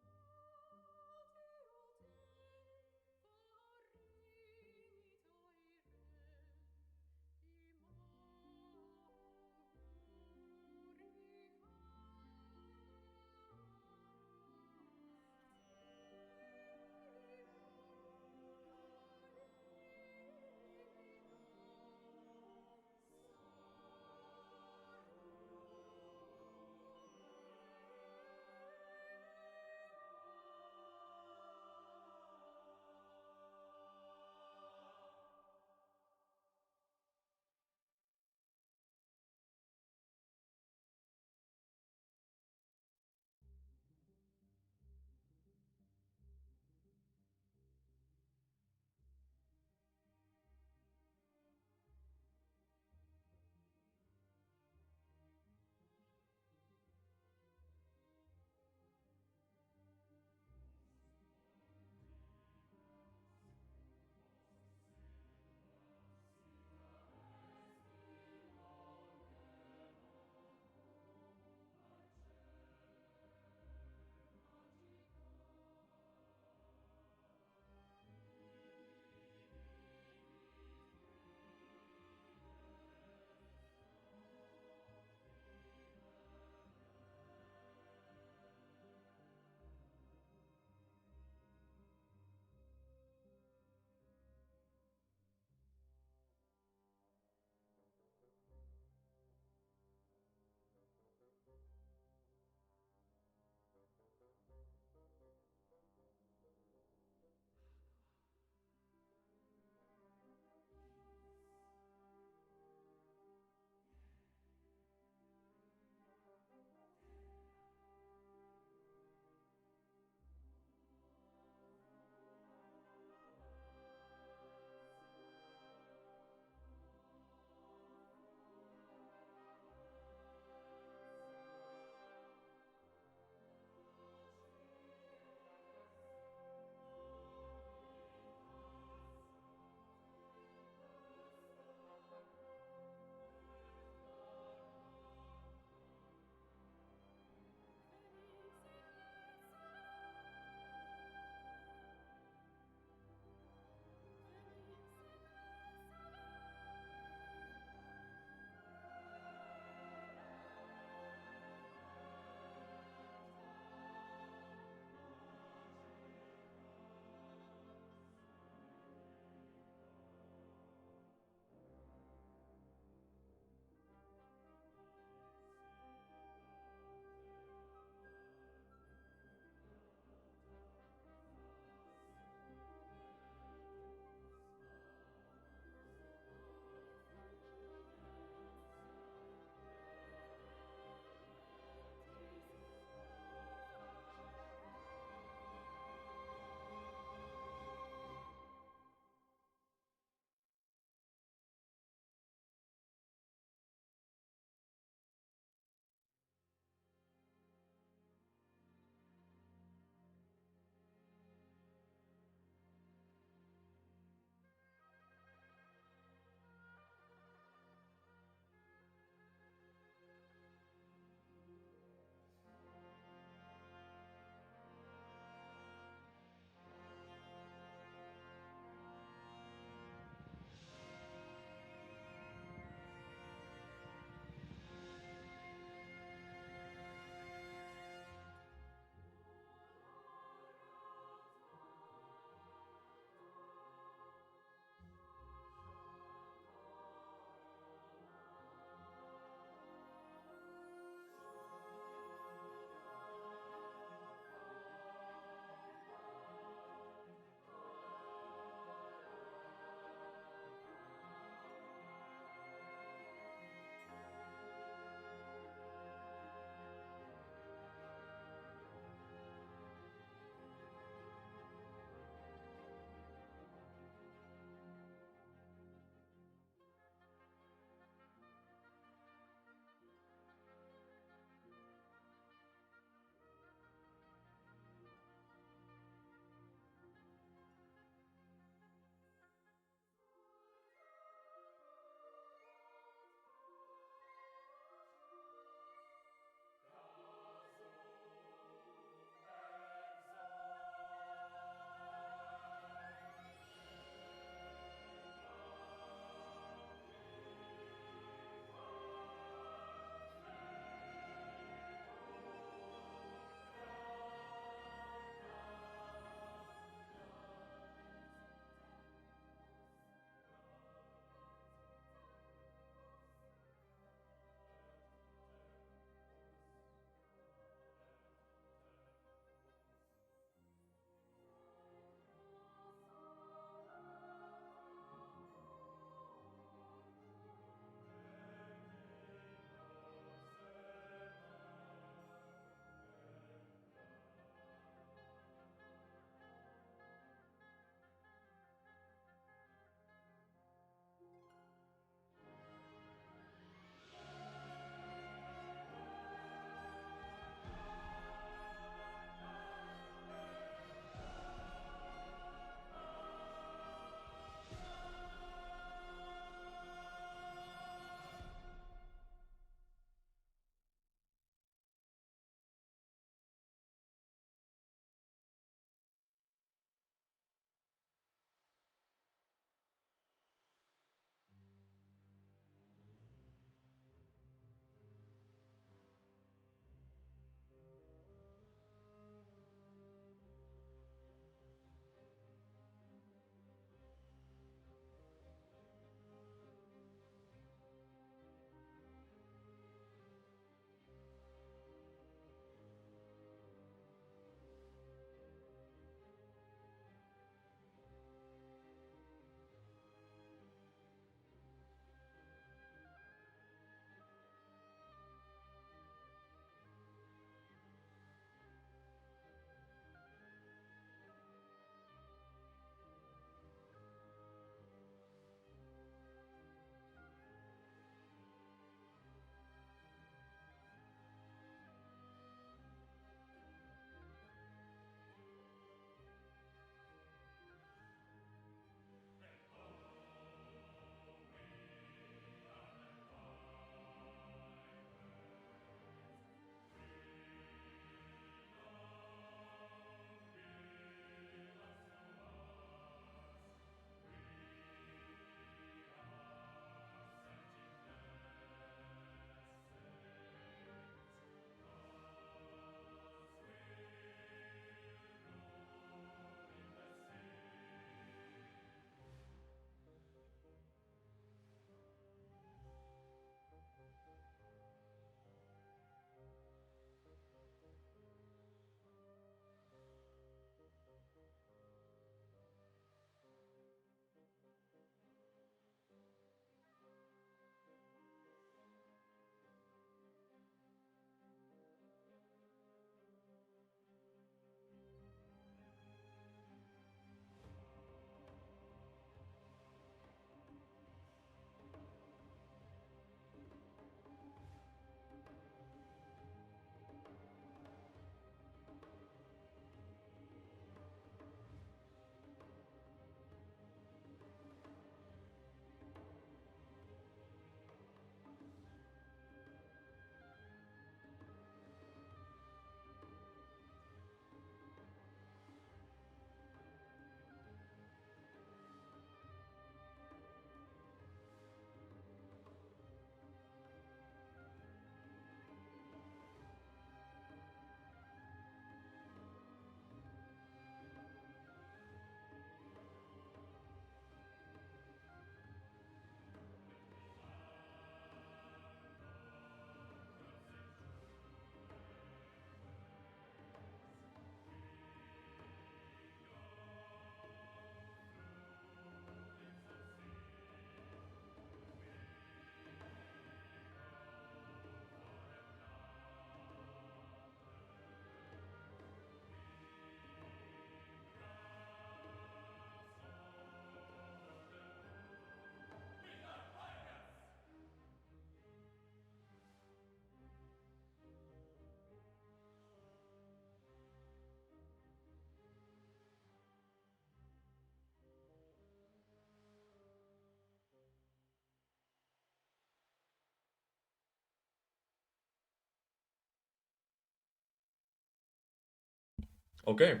Okay.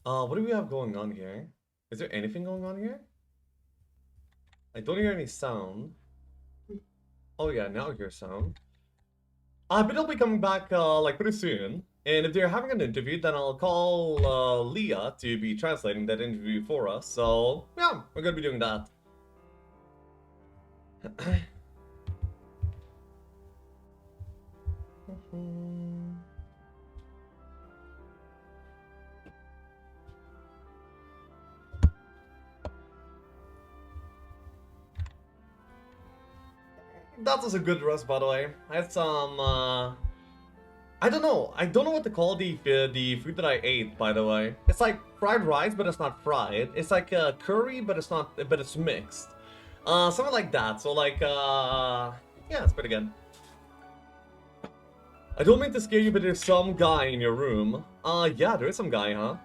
What do we have going on here? Is there anything going on here? I don't hear any sound. Oh yeah, now I hear sound. But they'll be coming back like pretty soon. And if they're having an interview, then I'll call Leah to be translating that interview for us. So yeah, we're gonna be doing that. That was a good roast, by the way. I had some, I don't know what to call the food that I ate, by the way. It's like fried rice, but it's not fried. It's like curry, but it's not, but it's mixed. Something like that. So like, yeah, it's pretty good. I don't mean to scare you, but there's some guy in your room. Yeah, there is some guy, huh?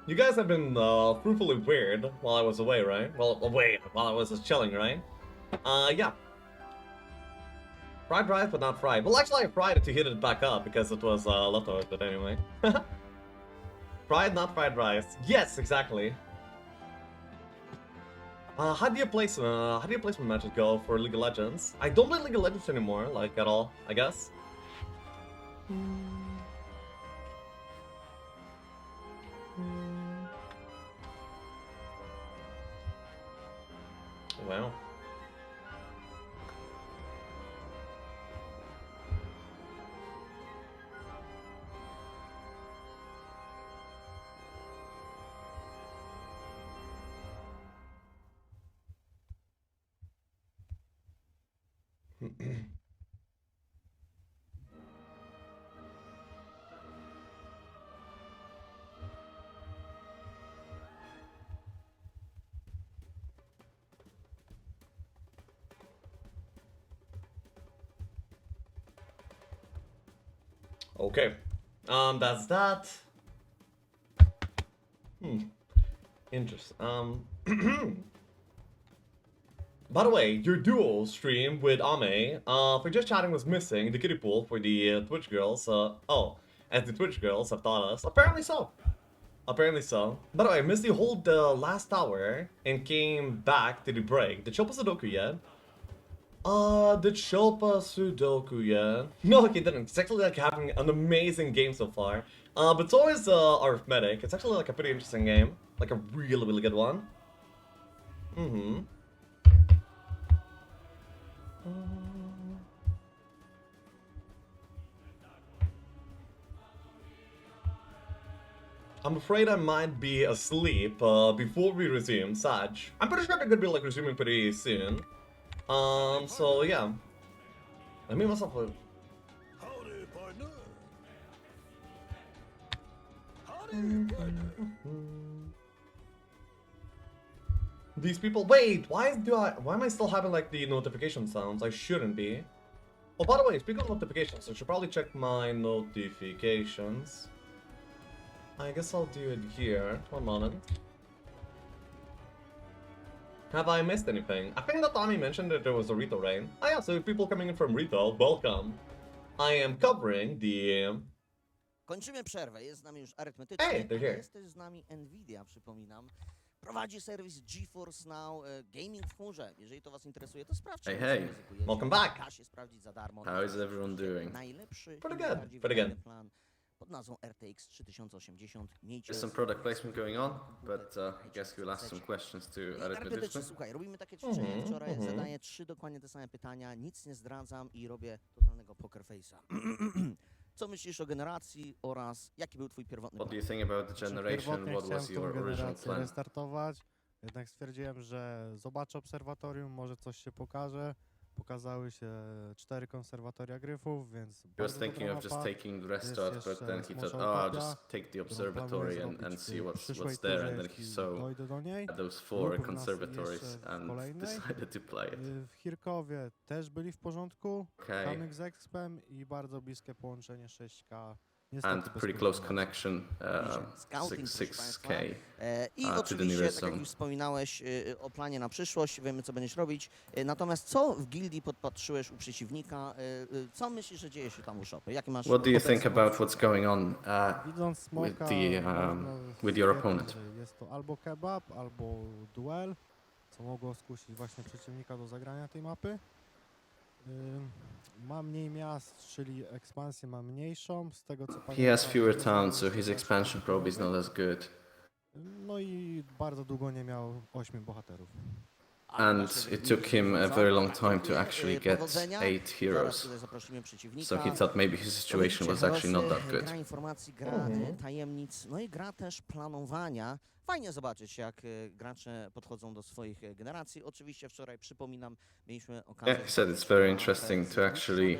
You guys have been, fruitfully weird while I was away, right? Well, away, while I was just chilling, right? Yeah. Fried rice, but not fried. Well, actually, I fried it to heat it back up because it was leftovers, but anyway. Fried, not fried rice. Yes, exactly. How do your placement matches go for League of Legends? I don't play League of Legends anymore, like at all, I guess. Wow. Okay. That's that. Interesting. By the way, your duo stream with Ame, for just chatting was missing the kiddie pool for the Twitch girls. Oh, as the Twitch girls have taught us. Apparently so. Apparently so. By the way, I missed the whole last hour and came back to the break. Did Szopa Sudoku yet? Did Szopa Sudoku yet? No, he didn't. It's actually like having an amazing game so far. But so is Arithmetic. It's actually like a pretty interesting game. Like a really, really good one. I'm afraid I might be asleep before we resume, Sag. I'm pretty sure they're gonna be like resuming pretty soon. So yeah. I made myself a... Howdy, partner. Howdy, partner. These people, wait, why am I still having like the notification sounds? I shouldn't be. Oh, by the way, speaking of notifications, I should probably check my notifications. I guess I'll do it here. 1 moment. Have I missed anything? I think that Tommy mentioned that there was a Rito rain. Oh yeah, so people coming in from Rito, welcome. I am covering the... Kończymy przerwę, jest z nami już Arytmetyczny, Hey, they're ale here. jest też z nami Nvidia, przypominam. Prowadzi serwis GeForce Now, gaming w chmurze. Jeżeli to was interesuje, to sprawdźcie. Hey, hey. ryzykujecie. Welcome back. Da się sprawdzić za darmo. How is everyone doing? Najlepszy Pretty i good, najbardziej pretty wydajny good. plan pod nazwą RTX 3080. Miejcie There's some product placement going on, but I guess we'll ask some questions to Arytmetyczny, Arytmetyczny. słuchaj, robimy takie ćwiczenie Mhm, wczoraj, mhm. zadaję 3 dokładnie te same pytania, nic nie zdradzam i robię totalnego poker face'a. Co myślisz o generacji oraz jaki był twój pierwotny What do plan? you think about the generation? Pierwotnie What chciałem was tą your original generację plan? restartować, jednak stwierdziłem, że zobaczę obserwatorium, może coś się pokaże. Pokazały się 4 konserwatoria gryfów, więc He was bardzo thinking dobra of just mapa. taking the rest Jest out, but jeszcze then he thought, Smorsza oh, I'll Utopia, just take the którą observatory planuję and zrobić see w what's przyszłej there, turze, and then he jeśli saw dojdę do niej. those Lub 4 u nas conservatories jeszcze w and kolejnej. decided to play it. W Chirkowie też byli w porządku, Okay. Kamyk z Expem i bardzo bliskie połączenie 6K. and bez pretty close problemu. connection, Scouting, proszę 6K. I to the oczywiście, nearest tak jak zone. już wspominałeś o planie na przyszłość, wiemy co będziesz robić. Natomiast co w gildii podpatrzyłeś u przeciwnika? Co myślisz, że dzieje się tam u Szopy? Jakie masz What do you think obecne about odczucia? what's going on Widząc smoka, można with your stwierdzić, opponent? że jest to albo kebab, albo duel, co mogło skusić właśnie przeciwnika do zagrania tej mapy. Ma mniej miast, czyli ekspansję ma mniejszą, z tego co He pamiętam. has fewer nie towns, so znalazł his się expansion aż probably is takiego. not as good. No i bardzo długo nie miał 8 bohaterów. And it took him a very long time to actually get Powodzenia. 8 Zaraz heroes. tutaj zaprosimy przeciwnika. So he thought maybe his situation was actually not that good. Gra informacji, gra tajemnic, no i gra też planowania. Fajnie zobaczyć, jak gracze podchodzą do swoich generacji. Oczywiście wczoraj, przypominam, mieliśmy okazję... Yeah, he said it's very interesting to actually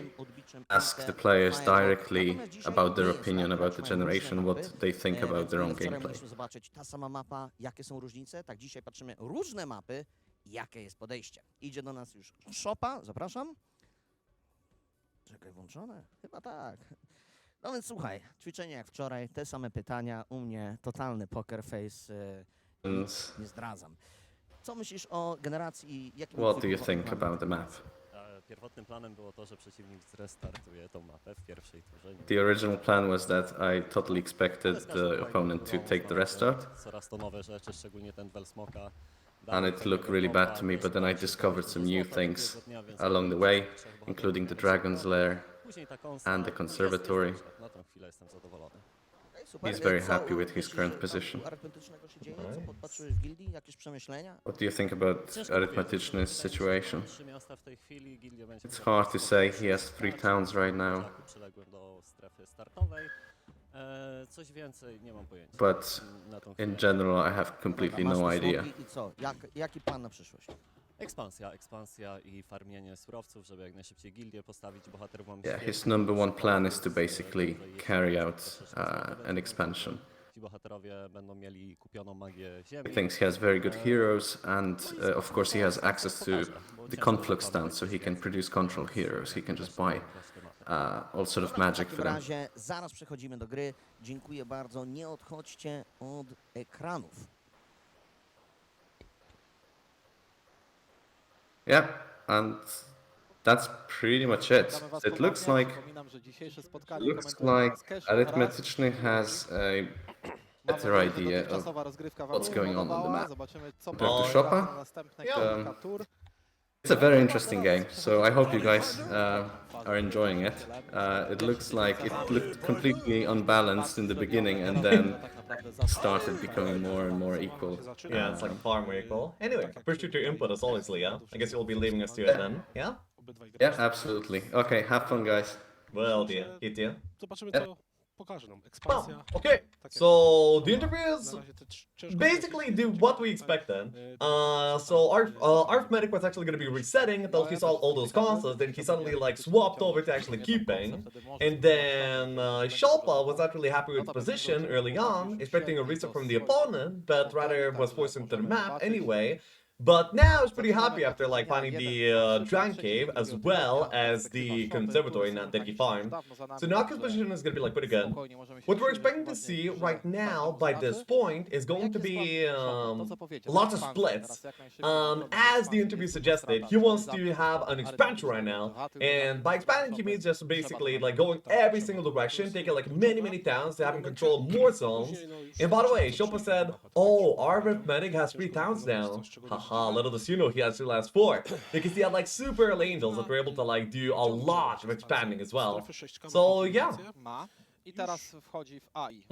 ask the players directly about their opinion about the generation, what they think about their own Wczoraj gameplay. mogliśmy zobaczyć ta sama mapa, jakie są różnice. Tak dzisiaj patrzymy różne mapy, jakie jest podejście. Idzie do nas już Szopa, zapraszam. Czekaj, włączone? Chyba tak. No więc słuchaj, ćwiczenie jak wczoraj, te same pytania, u mnie totalny poker face, nic nie zdradzam. Co myślisz o generacji i jaki był What do twój you pierwotny think plan? about the map? Pierwotnym planem było to, że przeciwnik zrestartuje tą mapę w pierwszej turze. The original plan was that I totally expected the opponent to take the restart, Coraz to nowe rzeczy, szczególnie ten duel smoka. and it looked really bad to me, but then I discovered some new things along the way, including the Dragon's Lair. and the conservatory. Na tą chwilę jestem zadowolony. Okej, super. He's very Co happy with his myślisz, current że tam position. u Arytmetycznego się dzieje? Co podpatrzyłeś w gildii? Jakieś przemyślenia? What do you think about Arytmetyczny's situation? Trzy miasta w tej chwili, Gildia będzie It's hard to say. He has 3 towns right now, przyległym do strefy startowej. Coś więcej nie mam pojęcia. but Na tą in chwilę. general, I have completely Masz no te idea. smoki I co? Jaki plan na przyszłość? Ekspansja i farmienie surowców, żeby jak najszybciej gildię postawić, bohaterów mam Yeah, his świetnie. number one plan is to basically carry out an expansion. Ci bohaterowie będą mieli kupioną magię ziemi. He thinks he has very good heroes, and of course, he has access to the conflict stance, so he can produce control heroes. He can just buy all sort of magic W for takim them. razie zaraz przechodzimy do gry. Dziękuję bardzo. Nie odchodźcie od ekranów. Yeah, and that's pretty much it. It looks like Arytmetyczny has a better idea of what's going on the map compared to Szopa. It's a very interesting game, so I hope you guys are enjoying it. It looks like it looked completely unbalanced in the beginning and then started becoming more and more equal. Yeah, it's like a farm equal. Anyway, appreciate your input as always, Leah. I guess you'll be leaving us to it then, yeah? Yeah, absolutely. Okay, have fun, guys. Well, dear, hit you. Zobaczymy, Yep. co pokaże nam Oh, ekspansja. okay. Tak jak So the interviews na razie te ciężko basically do określić. what we expected. So Arytmetic was actually going to be resetting until he saw all those consoles, then he suddenly like swapped over to actually keeping. And then Szopa was not really happy with the position early on, expecting a reset from the opponent, but rather was forced into the map anyway. But now he's pretty happy after like finding the Dragon Cave as well as the Conservatory that he farmed. So now his position is gonna be like pretty good. What we're expecting to see right now by this point is going to be lots of splits. As the interview suggested, he wants to have an expansion right now, and by expanding he means just basically like going every single direction, taking like many towns to having control of more zones. And by the way, Szopa said, "Oh, our Arytmetic has 3 towns now." Haha, little does you know he has the last 4, because he had like super early angels that were able to like do a lot of expanding as well. Strefy 6K So ma yeah. konfigurację. Ma. I teraz wchodzi w AI.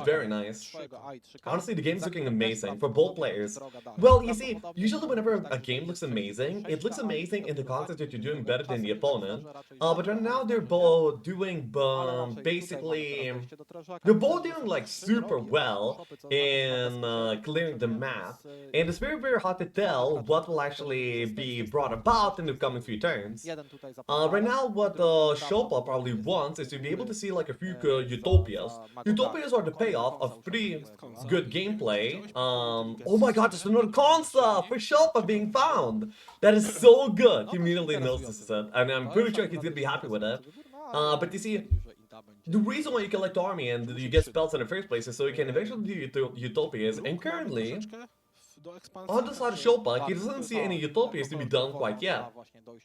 Very nice. Swojego AI 3K. Honestly, the game's looking amazing for both Prawdopodobnie players. droga dalej. Well, you see, Prawdopodobnie usually whenever a tak game looks amazing, it looks 6K amazing in the context that you're doing better than the Czasem opponent. tak raczej But right now they're both doing Ale raczej tutaj basically, mamy podejście do Trażaka. they're both doing like Trzy super drogi well Szopy, co in znaczy clearing the więc, map. And it's very hard to tell what will actually be brought about in the coming few turns. jeden tutaj Right now, what Szopa probably wants is to be able to see like a few utopias. Utopias are the payoff of pretty good gameplay. Oh my god, there's another console for Szopa being found. That is so good. He immediately knows this is it, and I'm pretty sure he's gonna be happy with it. But you see, the reason why you collect army and you get spells in the first place is so you can eventually do utopias, and currently, on the side of Szopa, he doesn't see any utopias to be done quite yet.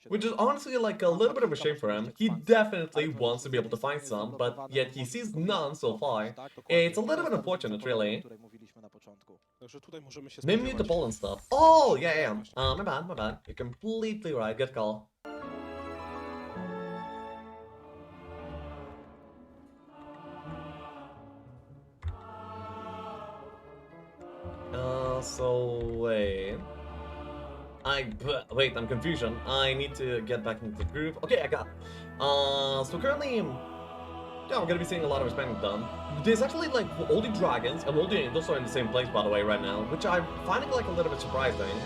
Which is honestly like a little bit of a shame for him. He definitely wants to be able to find some, but yet he sees none so far. It's a little bit unfortunate, really. Maybe mute the Poland stuff. Oh, yeah. My bad. You're completely right. Good call. So wait. Wait, I'm confusion. I need to get back into the groove. Okay, I got. So currently, yeah, we're gonna be seeing a lot of expanding done. There's actually like all the dragons and all the angels are in the same place, by the way, right now, which I'm finding like a little bit surprising.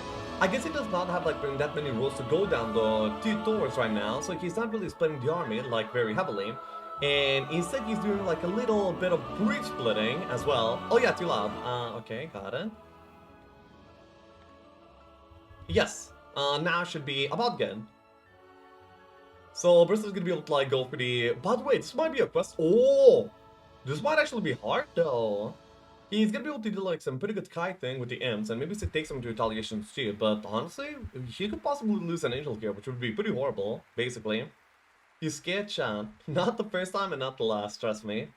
I guess he does not have like that many roads to go down the two doors right now, so he's not really splitting the army like very heavily. And instead, he's doing like a little bit of bridge splitting as well. Oh yeah, too loud. Okay, got it. Yes, now should be about good. So Bristol's gonna be able to like go for the. By the way, this might be a quest. Oh, this might actually be hard though. He's gonna be able to do like some pretty good kiting with the imps, and maybe take some into retaliations too. But honestly, he could possibly lose an angel here, which would be pretty horrible. Basically, he's scared, Chan. Not the first time and not the last. Trust me.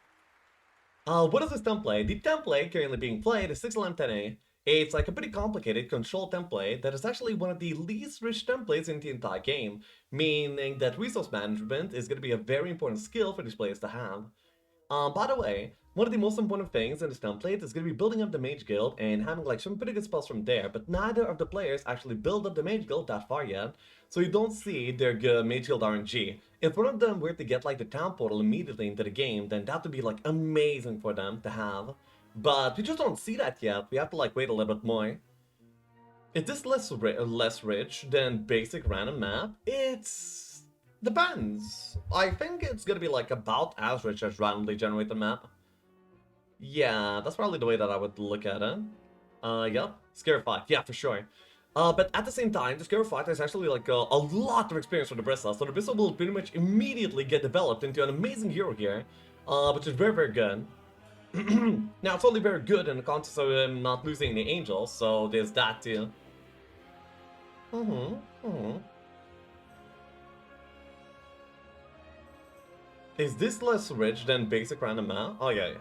What is this template? The template currently being played is 6LM10A. It's like a pretty complicated control template that is actually one of the least rich templates in the entire game, meaning that resource management is going to be a very important skill for these players to have. By the way, one of the most important things in this template is going to be building up the Mage Guild and having like some pretty good spells from there, but neither of the players actually build up the Mage Guild that far yet, so you don't see their Mage Guild RNG. If one of them were to get like the town portal immediately into the game, then that would be like amazing for them to have. But we just don't see that yet. We have to like wait a little bit more. Is this less rich than basic random map? It's depends. I think it's gonna be like about as rich as randomly generated map. Yeah, that's probably the way that I would look at it. Yep, Scarified, yeah, for sure. But at the same time, the Scarified is actually like a lot of experience for the Bristol, so the Bristol will pretty much immediately get developed into an amazing hero here, which is very, very good. Now, it's only very good in the context of him not losing the angels, so there's that too. Is this less rich than basic random map? Oh, yeah.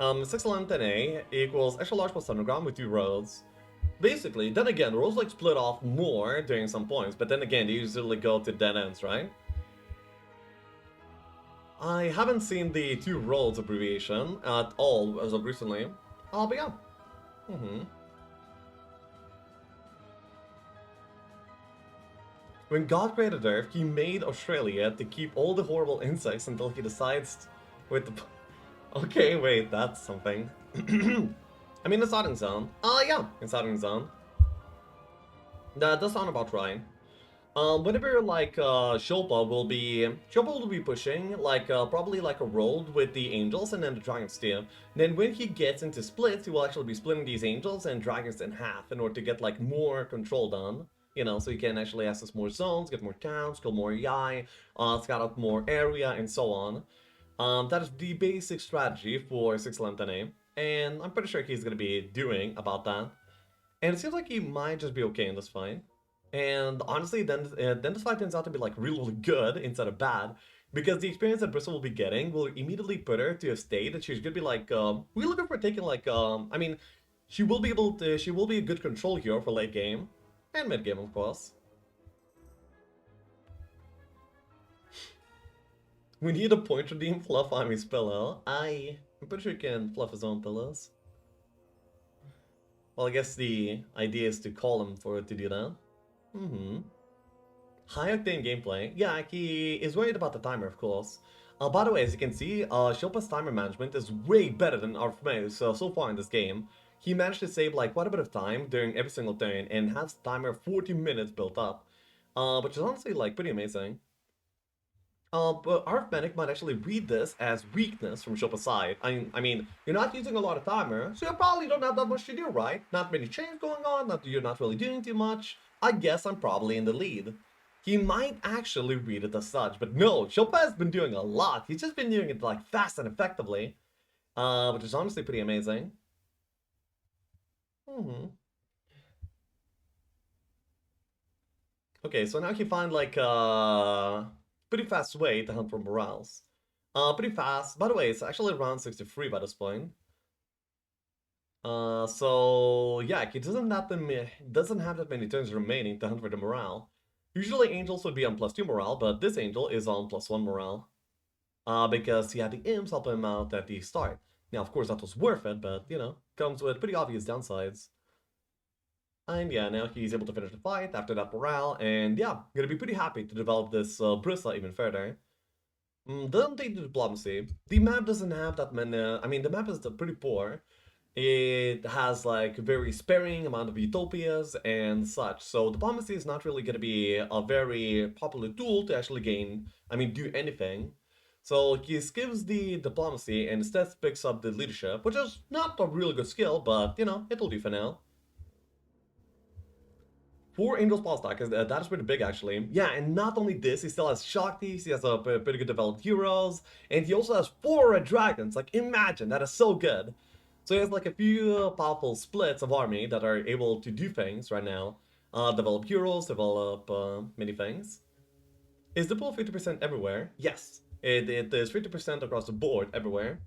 6LM10A equals extra large plus underground with 2 roads. Basically, then again, roads like split off more during some points, but then again, they usually go to dead ends, right? I haven't seen the 2 roads abbreviation at all as of recently. But yeah. When God created Earth, he made Australia to keep all the horrible insects until he decides with the... Okay, wait, that's something. I mean, the starting zone. Yeah, in starting zone. That does sound about right. Whenever like Szopa will be pushing like probably like a road with the angels and then the dragons too. Then when he gets into splits, he will actually be splitting these angels and dragons in half in order to get like more control done. You know, so you can actually access more zones, get more towns, kill more AI, scout out more area, and so on. That is the basic strategy for 6LM10A, and I'm pretty sure he's gonna be doing about that. And it seems like he might just be okay in this fight. And honestly, then this fight turns out to be like really, really good instead of bad, because the experience that Bristol will be getting will immediately put her to a state that she's gonna be like really good for taking like I mean, she will be a good control hero for late game and mid game, of course. We need a point redeem fluff Ami's pillow. I'm pretty sure he can fluff his own pillows. Well, I guess the idea is to call him for it to do that. High octane gameplay. Yeah, he is worried about the timer, of course. By the way, as you can see, Szopa's timer management is way better than Arytmetyczny so far in this game. He managed to save like quite a bit of time during every single turn and has the timer 40 minutes built up, which is honestly like pretty amazing. But Arytmetyczny might actually read this as weakness from Szopa's side. I mean, you're not using a lot of timer, so you probably don't have that much to do, right? Not many chains going on, you're not really doing too much. I guess I'm probably in the lead. he might actually read it as such. But no, Szopa has been doing a lot. He's just been doing it like fast and effectively, which is honestly pretty amazing. Okay, so now he found like a pretty fast way to hunt for morals. Pretty fast. By the way, it's actually around 63 by this point. So yeah, he doesn't have that many turns remaining to hunt for the morale. Usually angels would be on +2 morale, but this angel is on +1 morale. Because he had the imps help him out at the start. Now, of course, that was worth it, but, you know, comes with pretty obvious downsides. And yeah, now he's able to finish the fight after that morale, and yeah, gonna be pretty happy to develop this Brissa even further. Doesn't take the diplomacy. The map doesn't have that many, I mean, the map is pretty poor. It has like very sparing amount of utopias and such, so diplomacy is not really gonna be a very popular tool to actually do anything. So he skips the diplomacy and instead picks up the leadership, which is not a really good skill, but you know, it'll do for now. 4 Angels Paul stack, that is pretty big actually. Yeah, and not only this, he still has Shaktis, he has a pretty good developed heroes, and he also has 4 Red Dragons. Like, imagine, that is so good. So he has like a few powerful splits of army that are able to do things right now. Develop heroes, develop many things. Is the pool 50% everywhere? Yes, it is 50% across the board everywhere.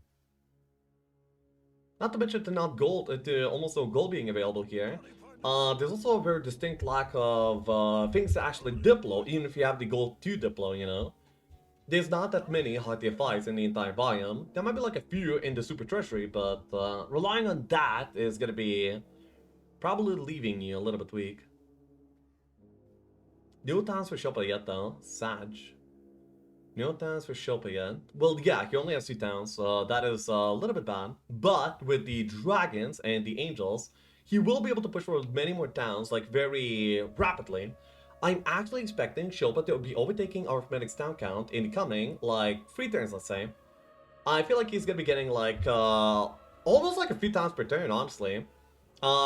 Not to mention to almost no gold being available here. There's also a very distinct lack of things to actually diplo, even if you have the gold to diplo, you know? There's not that many high tier fights in the entire volume. There might be like a few in the Super Treasury, but relying on that is gonna be probably leaving you a little bit weak. No towns for Szopa yet though. Sag. No towns for Szopa yet. Well, yeah, he only has 2 towns, so that is a little bit bad. But with the dragons and the angels, he will be able to push for many more towns, like, very rapidly. I'm actually expecting Szopa to be overtaking Arytmetic's town count in the coming, like, 3 turns, let's say. I feel like he's gonna be getting, like, almost like a few towns per turn, honestly.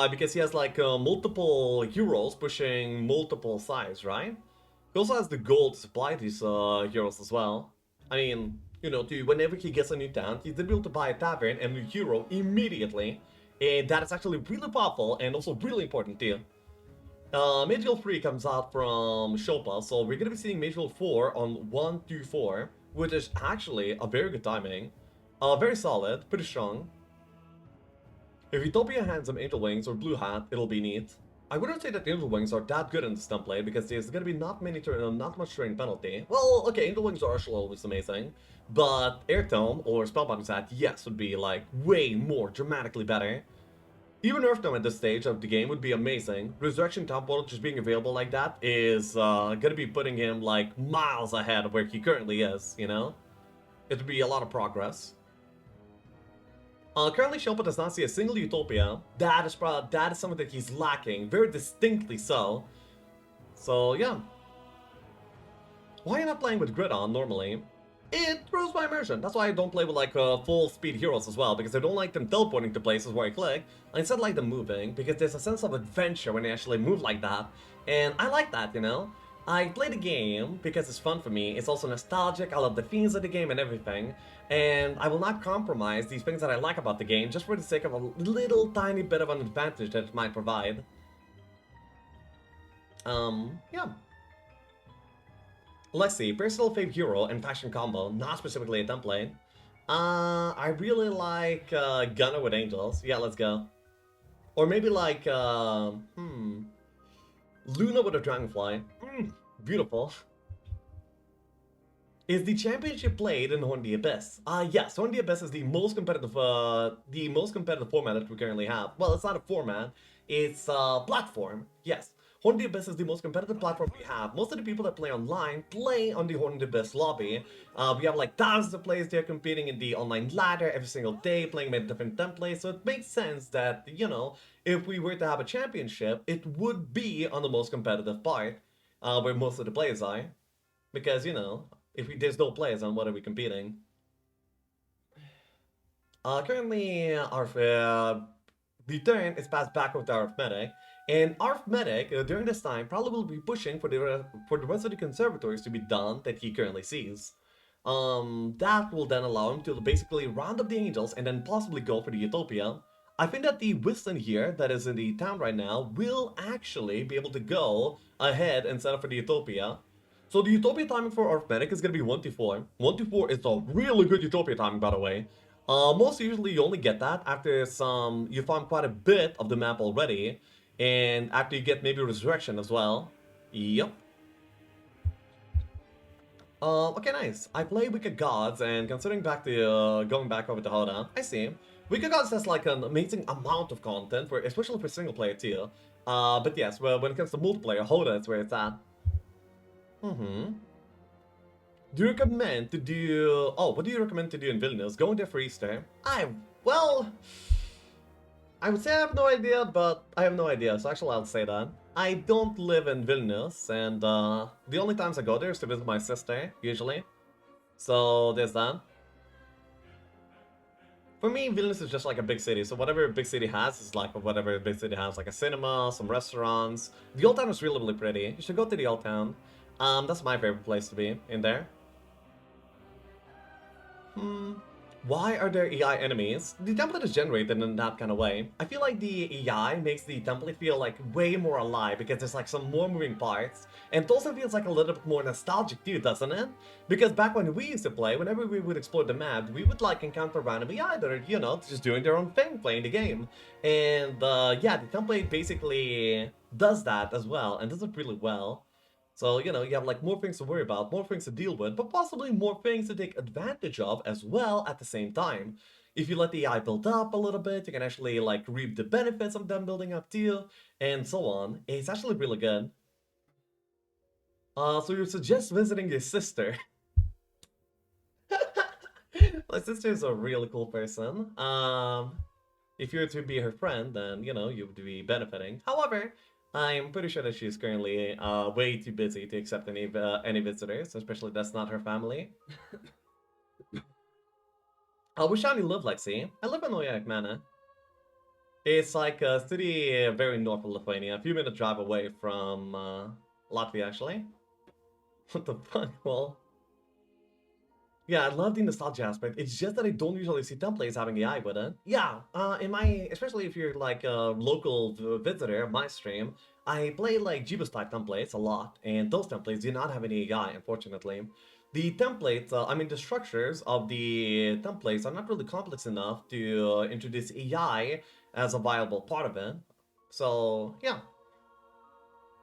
Because he has, like, multiple heroes pushing multiple sides, right? He also has the gold to supply these heroes as well. I mean, you know, whenever he gets a new town, he's able to buy a tavern and a new hero immediately. And that is actually really powerful and also really important too. Mage Guild 3 comes out from Szopa, so we're gonna be seeing Mage Guild 4 on 1, 2, 4, which is actually a very good timing. Very solid, pretty strong. If Utopia hands some Angel Wings or Blue Hat, it'll be neat. I wouldn't say that Angel Wings are that good in this template because there's gonna be not much terrain penalty. Well, okay, Angel Wings are actually always amazing, but Air Tome or Spellbinding Set, yes, would be like way more dramatically better. Even Earth Tome at this stage of the game would be amazing. Resurrection Town Portal just being available like that is gonna be putting him like miles ahead of where he currently is, you know? It would be a lot of progress. Currently, Szopa does not see a single Utopia. That is something that he's lacking, very distinctly so. So yeah. Why are you not playing with Grid on normally? It throws my immersion. That's why I don't play with like full speed heroes as well, because I don't like them teleporting to places where I click. I instead like them moving, because there's a sense of adventure when they actually move like that. And I like that, you know? I play the game because it's fun for me. It's also nostalgic. I love the themes of the game and everything. And I will not compromise these things that I like about the game just for the sake of a little tiny bit of an advantage that it might provide. Yeah. Let's see, personal fave hero and fashion combo, not specifically a template. I really like Gunner with Angels. Yeah, let's go. Or maybe like, Luna with a Dragonfly. Beautiful. Is the championship played in Horn the Abyss? Yes, Horn the Abyss is the most competitive format that we currently have. Well, it's not a format, it's a platform, yes. Horn the Abyss is the most competitive platform we have. Most of the people that play online play on the Horn the Abyss lobby. We have like thousands of players there competing in the online ladder every single day, playing with different templates, so it makes sense that, you know, if we were to have a championship, it would be on the most competitive part, where most of the players are. Because, you know, there's no players, on what are we competing? Currently, our the turn is passed back over to Arithmetic, and Arithmetic during this time probably will be pushing for the rest of the conservatories to be done that he currently sees. That will then allow him to basically round up the angels and then possibly go for the Utopia. I think that the Wisdom here that is in the town right now will actually be able to go ahead and set up for the Utopia. So the Utopia timing for Arithmetic is going to be 1 to 4. 1 to 4 is a really good Utopia timing, by the way. Most usually you only get that after you farm quite a bit of the map already, and after you get maybe Resurrection as well. Yep. Okay, nice. I play Wicked Gods, and considering back to going back over to Hoda, I see. Wicked Gods has like an amazing amount of content, especially for single player too. But yes, well, when it comes to multiplayer, Hoda is where it's at. Do you recommend to do... Oh, what do you recommend to do in Vilnius? Going there for Easter? Well... I would say I have no idea, but I have no idea, so actually I'll say that. I don't live in Vilnius, and the only times I go there is to visit my sister, usually. So, there's that. For me, Vilnius is just like a big city, so whatever a big city has is like whatever a big city has, like a cinema, some restaurants. The Old Town is really, really pretty. You should go to the Old Town. That's my favorite place to be, in there. Why are there AI enemies? The template is generated in that kind of way. I feel like the AI makes the template feel like way more alive because there's like some more moving parts. And it also feels like a little bit more nostalgic too, doesn't it? Because back when we used to play, whenever we would explore the map, we would like encounter random AI that are, you know, just doing their own thing, playing the game. And yeah, the template basically does that as well and does it really well. So, you know, you have like more things to worry about, more things to deal with, but possibly more things to take advantage of as well at the same time. If you let the AI build up a little bit, you can actually like reap the benefits of them building up too, and so on. It's actually really good. So you suggest visiting your sister. My sister is a really cool person. If you were to be her friend, then, you know, you would be benefiting. However, I'm pretty sure that she's currently way too busy to accept any visitors, especially that's not her family. Where shall you live, Lexi? I live in Arytmetyczny. It's like a city very north of Lithuania, a few minute drive away from Latvia, actually. What the fuck? Well, yeah, I love the nostalgia aspect. It's just that I don't usually see templates having AI with it. Yeah, especially if you're like a local visitor of my stream, I play like Jeebus type templates a lot, and those templates do not have any AI, unfortunately. The templates, the structures of the templates are not really complex enough to introduce AI as a viable part of it. So, yeah.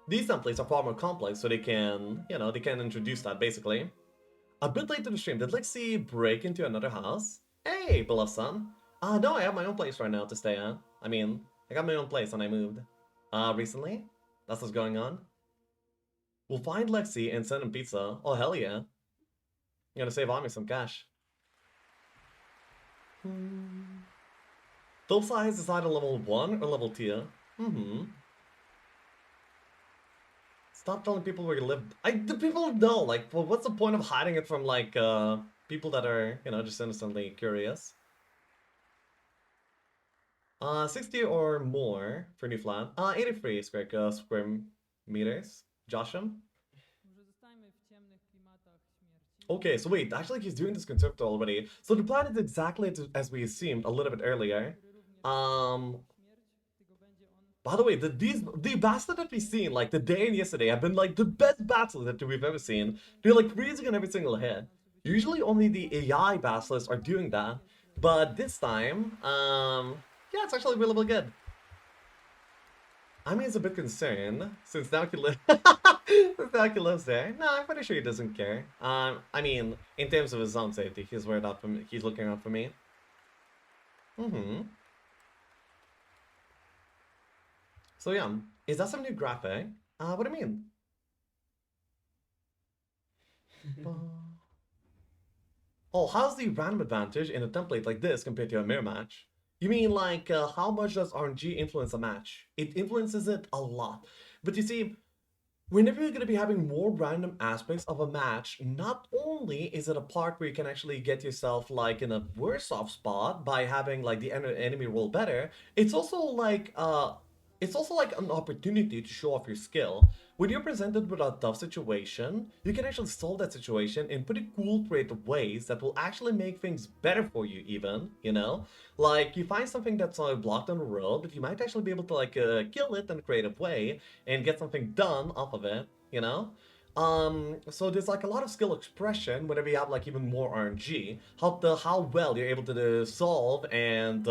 These templates are far more complex, so they can, you know, they can introduce that, basically. A bit late to the stream, did Lexi break into another house? Hey, beloved son. No, I have my own place right now to stay at. I mean, I got my own place when I moved. Recently? That's what's going on. We'll find Lexi and send him pizza. Oh, hell yeah. I'm gonna save Ami some cash. Dope size is either level 1 or level 2. Stop telling people where you live. The people know, like, well, what's the point of hiding it from, like, people that are, you know, just innocently curious? 60 or more for new flat. 83 square meters. Josham? Okay, so wait, actually he's doing this conservatory already. So the plan is exactly as we assumed a little bit earlier. By the way, the bachelors that we've seen, like today and yesterday, have been like the best bachelors that we've ever seen. They're like freezing on every single hit. Usually only the AI bachelors are doing that, but this time, yeah, it's actually really, really good. I mean, it's a bit concerned since now he lives. Since now he lives there. No, I'm pretty sure he doesn't care. I mean, in terms of his own safety, he's worried out for me. He's looking out for me. So yeah, is that some new graphic? What do you mean? Oh, how's the random advantage in a template like this compared to a mirror match? You mean like how much does RNG influence a match? It influences it a lot. But you see, whenever you're going to be having more random aspects of a match, not only is it a part where you can actually get yourself like in a worse off spot by having like the enemy roll better, it's also like an opportunity to show off your skill. When you're presented with a tough situation, you can actually solve that situation in pretty cool, creative ways that will actually make things better for you even, you know? Like, you find something that's blocked on the road, but you might actually be able to like kill it in a creative way and get something done off of it, you know? So there's like a lot of skill expression whenever you have like even more RNG, how well you're able to solve and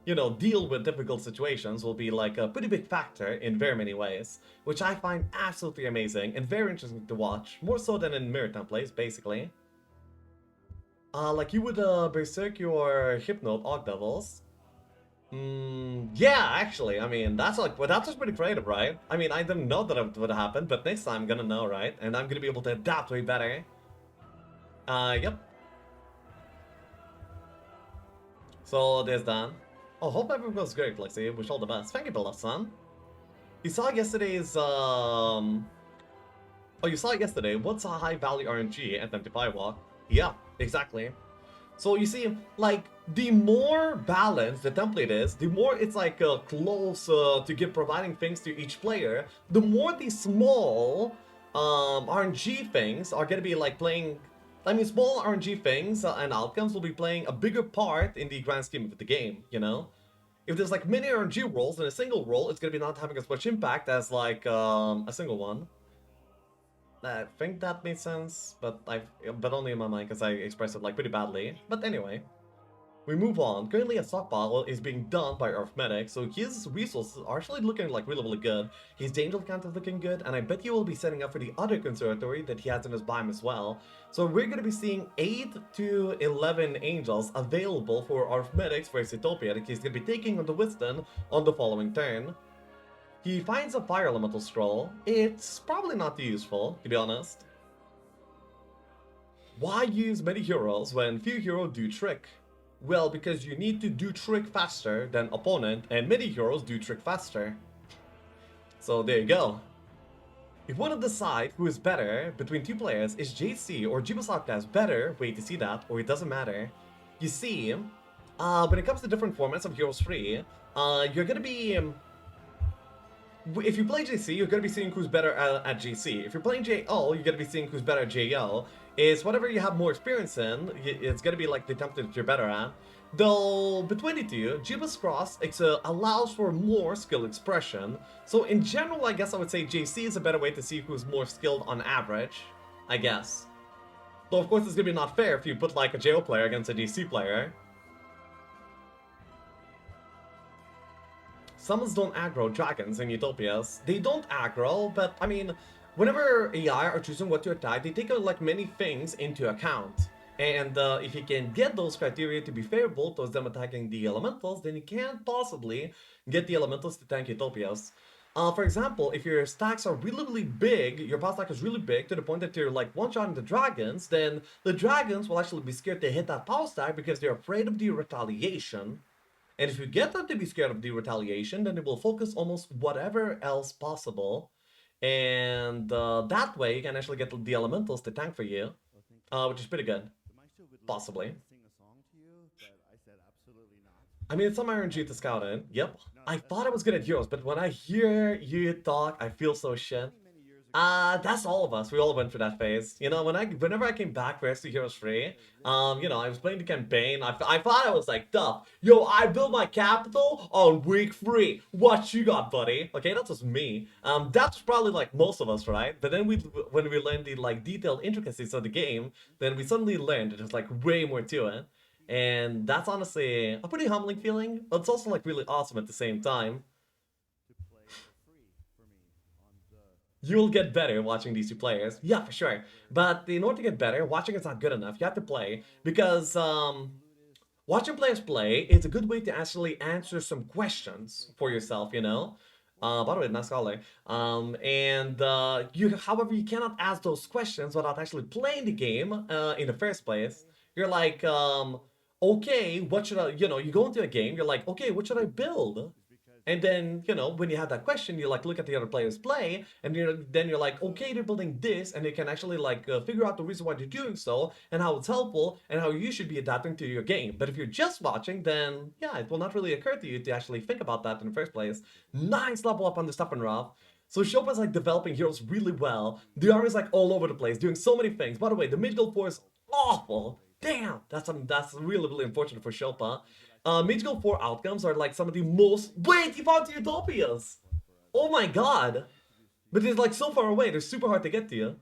you know, deal with difficult situations will be like a pretty big factor in very many ways, which I find absolutely amazing and very interesting to watch, more so than in mirror templates, basically. Like you would berserk your Hypnote Aug Devils. Yeah, actually, I mean, that's like, well, that's just pretty creative, right? I mean, I didn't know that it would happen, but next time I'm gonna know, right? And I'm gonna be able to adapt way better. Yep. So there's that. Oh, hope everything goes great, Lexi. Wish all the best. Thank you, beloved son. You saw yesterday's, Oh, you saw it yesterday. What's a high value RNG at Empty Walk? Yeah, exactly. So you see, like, the more balanced the template is, the more it's like close to providing things to each player, the more these small RNG things are going to be like playing. I mean, small RNG things and outcomes will be playing a bigger part in the grand scheme of the game, you know? If there's like many RNG rolls in a single roll, it's going to be not having as much impact as like a single one. I think that made sense, but only in my mind because I expressed it like pretty badly. But anyway, we move on. Currently, a stockpile is being done by Arytmetyczny, so his resources are actually looking like really good. His danger count is looking good, and I bet he will be setting up for the other conservatory that he has in his biome as well. So we're going to be seeing 8 to 11 angels available for Arytmetyczny for Utopia that he's going to be taking on the Wisdom on the following turn. He finds a fire elemental scroll. It's probably not too useful, to be honest. Why use many heroes when few heroes do trick? Well, because you need to do trick faster than opponent, and many heroes do trick faster. So there you go. If you want to decide who is better between two players, is JC or Jiba's Outcast better? Way to see that, or it doesn't matter. You see, when it comes to different formats of Heroes 3, you're gonna be... if you play JC, you're going to be seeing who's better at JC. If you're playing JO, you're going to be seeing who's better at JO. Is whatever you have more experience in, it's going to be like the template that you're better at. Though, between the two, Jiba's Cross allows for more skill expression. So in general, I guess I would say JC is a better way to see who's more skilled on average. I guess. Though of course it's going to be not fair if you put like a JO player against a JC player. Summons don't aggro dragons in Utopias. They don't aggro, but I mean, whenever AI are choosing what to attack, they take like many things into account. And if you can get those criteria to be favorable towards them attacking the elementals, then you can't possibly get the elementals to tank Utopias. For example, if your stacks are really big, your power stack is really big to the point that you're like one-shotting the dragons, then the dragons will actually be scared to hit that power stack because they're afraid of the retaliation. And if you get them to be scared of the retaliation, then they will focus almost whatever else possible. And that way, you can actually get the elementals to tank for you, which is pretty good. Possibly. I mean, it's on my RNG to scout in. Yep. I thought I was good at heroes, but when I hear you talk, I feel so shit. That's all of us. We all went through that phase. You know, whenever I came back for SC Heroes 3, you know, I was playing the campaign. I thought I was like tough. Yo, I built my capital on week 3. What you got, buddy? Okay, that was me. That's probably like most of us, right? But then when we learned the like detailed intricacies of the game, then we suddenly learned there's like way more to it. And that's honestly a pretty humbling feeling, but it's also like really awesome at the same time. You'll get better watching these two players. Yeah, for sure. But in order to get better, watching is not good enough. You have to play. Because watching players play is a good way to actually answer some questions for yourself, you know? By the way, nice caller. However, you cannot ask those questions without actually playing the game in the first place. You're like, okay, what should I, you know, you go into a game, you're like, okay, what should I build? And then, you know, when you have that question, you like look at the other players play, and then you're like, okay, they're building this, and you can actually like figure out the reason why they're doing so, and how it's helpful, and how you should be adapting to your game. But if you're just watching, then yeah, it will not really occur to you to actually think about that in the first place. Nice level up on the Steppenroth. So Shopa's like developing heroes really well. The army's like all over the place, doing so many things. By the way, the Midgard 4 is awful. Damn, that's really, really unfortunate for Szopa. Midgard 4 outcomes are like some of the most... Wait, he found Utopias! Oh my god! But it's like so far away, they're super hard to get to you.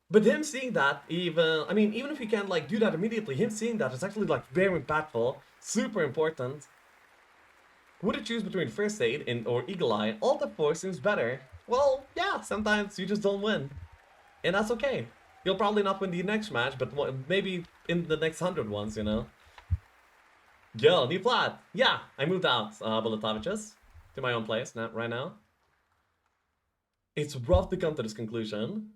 But him seeing that, even if he can't like do that immediately, him seeing that is actually like very impactful, super important. Would you choose between First Aid or Eagle Eye? Alt F4 seems better. Well, yeah, sometimes you just don't win. And that's okay. You'll probably not win the next match, but maybe in the next 100 ones, you know? Yo, new flat! Yeah, I moved out, Bulatoviches, to my own place right now. It's rough to come to this conclusion.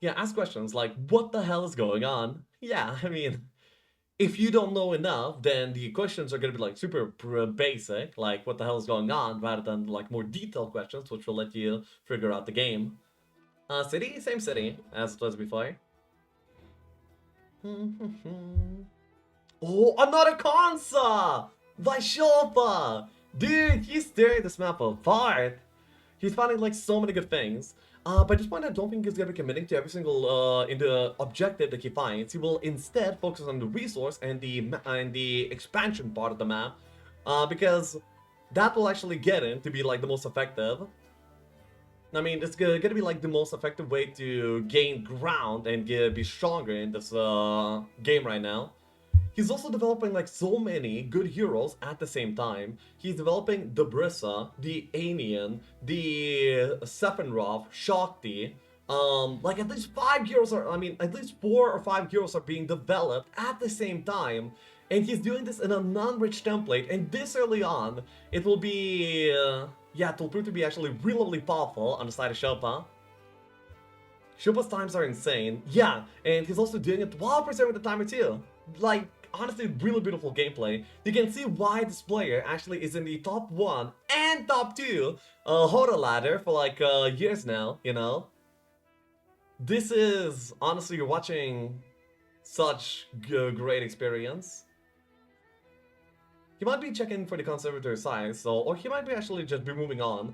Yeah, ask questions like, what the hell is going on? Yeah, I mean, if you don't know enough, then the questions are gonna be like super basic, like what the hell is going on, rather than like more detailed questions, which will let you figure out the game. City? Same city as it was before. Oh, another Kansa! By Szopa! Dude, he's tearing this map apart. He's finding like so many good things. But at this point, I don't think he's gonna be committing to every single in the objective that he finds. He will instead focus on the resource and the expansion part of the map, because that will actually get him to be like the most effective. I mean, it's gonna be like the most effective way to gain ground and be stronger in this game right now. He's also developing like so many good heroes at the same time. He's developing the Brissa, the Anian, the Sephiroth, Shakti. Like at least 5 heroes at least 4 or 5 heroes are being developed at the same time. And he's doing this in a non-rich template, and this early on, it will be, it will prove to be actually really, really powerful on the side of Szopa. Szopa's times are insane, yeah, and he's also doing it while preserving the timer too. Like, honestly, really beautiful gameplay. You can see why this player actually is in the top 1 and top 2 Hoda ladder for like years now, you know? This is, honestly, you're watching such great experience. He might be checking for the conservatory size, or he might be actually just be moving on.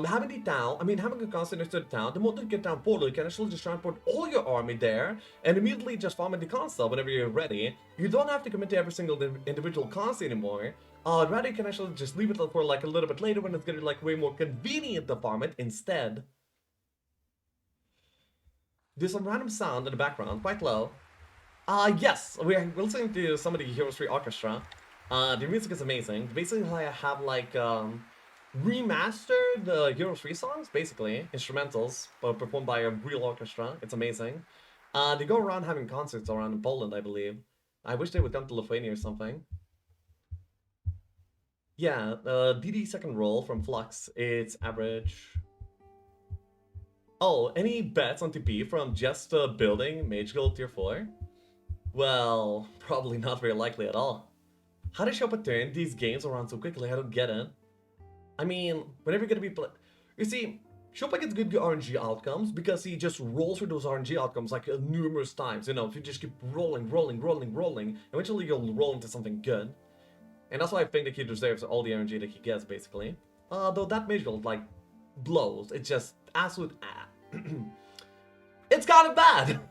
Having the town, having a constant next to the town, the moment you get down portal, you can actually just transport all your army there, and immediately just farm in the console whenever you're ready. You don't have to commit to every single individual console anymore. Rather, you can actually just leave it for like a little bit later when it's gonna be like way more convenient to farm it instead. There's some random sound in the background, quite low. Yes, we're listening to some of the Heroes 3 Orchestra. The music is amazing. Basically, I have like remastered Heroes 3 songs, basically instrumentals, performed by a real orchestra. It's amazing. They go around having concerts around in Poland, I believe. I wish they would come to Lithuania or something. Yeah, DD second roll from Flux. It's average. Oh, any bets on TP from just building Mage Guild tier 4? Well, probably not very likely at all. How does Szopa turn these games around so quickly? I don't get it. I mean, whenever you're gonna be you see, Szopa gets good RNG outcomes because he just rolls through those RNG outcomes like numerous times. You know, if you just keep rolling, eventually you'll roll into something good. And that's why I think that he deserves all the RNG that he gets, basically. Though that Mage Guild, like, blows. It's just absolute it's kind of bad!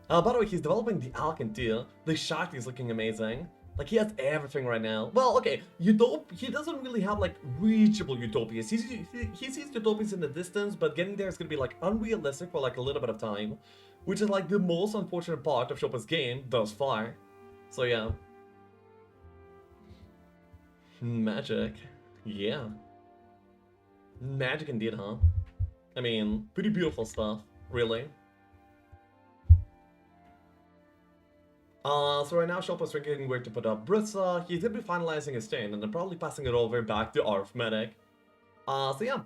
By the way, he's developing the Alkin too. The Shakti is looking amazing. Like, he has everything right now. Well, okay, he doesn't really have, like, reachable utopias. He sees utopias in the distance, but getting there is gonna be, like, unrealistic for, like, a little bit of time. Which is, like, the most unfortunate part of Szopa's game thus far. So, yeah. Magic. Yeah. Magic indeed, huh? I mean, pretty beautiful stuff, really. So right now Szopa's thinking where to put up Brissa. He's gonna be finalizing his turn and then probably passing it over back to Arytmetyczny. So yeah.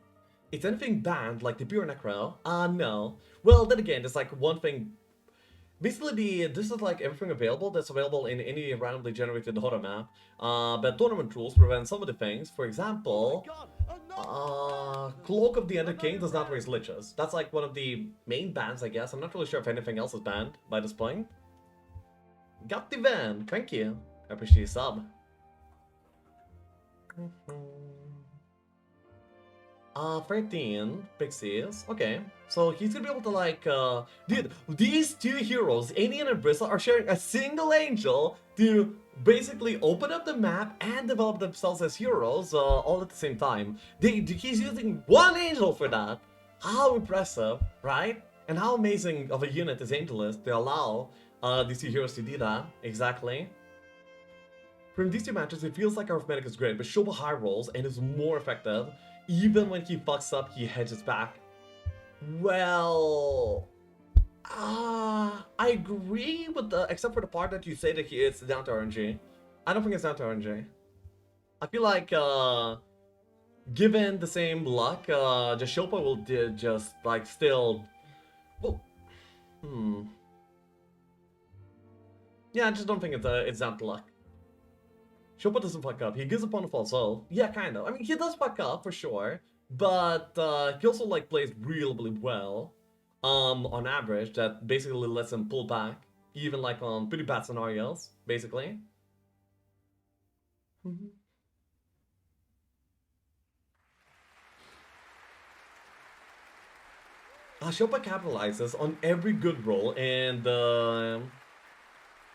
Is anything banned like the Pure Necro? No. Well, then again, there's like one thing. basically, this is like everything available that's available in any randomly generated Dota map. But tournament rules prevent some of the things. For example, Cloak of the Ender King does not raise liches. That's like one of the main bans, I guess. I'm not really sure if anything else is banned by this point. Got the van, thank you. I appreciate your sub. 13 pixies. Okay, so he's gonna be able to like, dude, these two heroes, Annie and Brissa, are sharing a single angel to basically open up the map and develop themselves as heroes all at the same time. He's using one angel for that. How impressive, right? And how amazing of a unit is Angel is to allow these two heroes to do that. Exactly. From these two matches, it feels like Arytmetyczny is great, but Szopa high rolls and is more effective. Even when he fucks up, he hedges back. Well, I agree with the, except for the part that you say that it's down to RNG. I don't think it's down to RNG. I feel like, given the same luck, just Szopa will just like still. Well, yeah, I just don't think it's down to luck. Szopa doesn't fuck up. He gives up on a false soul. Yeah, kind of. I mean, he does fuck up for sure, but he also like plays really well. On average, that basically lets him pull back, even like on pretty bad scenarios, basically. Szopa capitalizes on every good roll and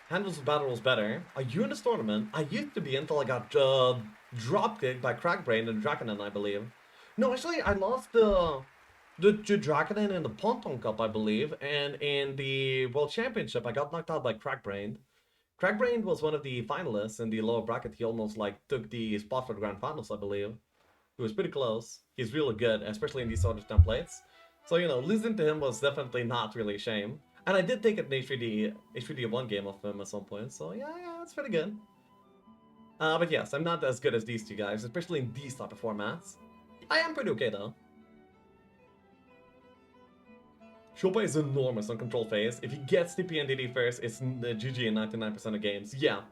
handles the battle rolls better. Are you in this tournament? I used to be until I got dropkicked by Crackbrain and Draconin, I believe. No, actually, I lost the Draconin in the Ponton Cup, I believe, and in the World Championship, I got knocked out by Crackbrain. Crackbrain was one of the finalists in the lower bracket. He almost like took the spot for the Grand Finals, I believe. He was pretty close. He's really good, especially in these sort of templates. So, you know, losing to him was definitely not really a shame. And I did take an H3D1 game off him at some point, so yeah, that's pretty good. But yes, I'm not as good as these two guys, especially in these type of formats. I am pretty okay though. Szopa is enormous on control phase. If he gets TP and DD first, it's GG in 99% of games. Yeah,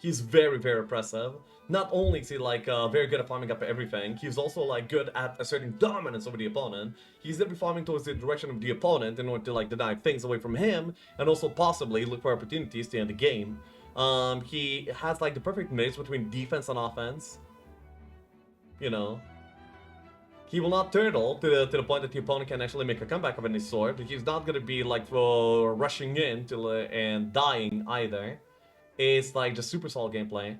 he's very impressive. Not only is he like very good at farming up everything, he's also like good at asserting dominance over the opponent. He's every farming towards the direction of the opponent in order to like deny things away from him, and also possibly look for opportunities to end the game. He has like the perfect mix between defense and offense. You know, he will not turtle to the point that the opponent can actually make a comeback of any sort. But he's not gonna be like rushing in and dying either. It's like just super solid gameplay.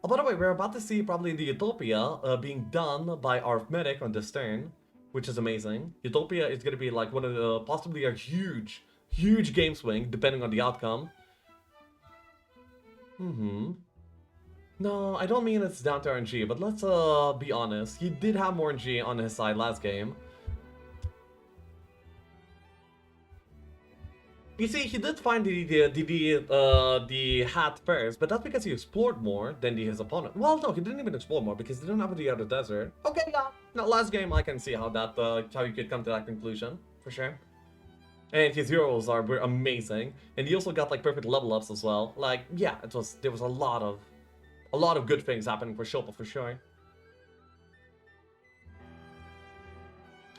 Oh, by the way, we're about to see probably the Utopia being done by Arytmetyczny on this turn, which is amazing. Utopia is going to be like one of the, possibly a huge game swing, depending on the outcome. No, I don't mean it's down to RNG, but let's be honest. He did have more RNG on his side last game. You see, he did find the hat first, but that's because he explored more than his opponent. Well, no, he didn't even explore more because he didn't have the other desert. Okay, yeah. Now, last game, I can see how that how you could come to that conclusion for sure. And his heroes were amazing, and he also got like perfect level ups as well. Like, yeah, there was a lot of good things happening for Szopa for sure.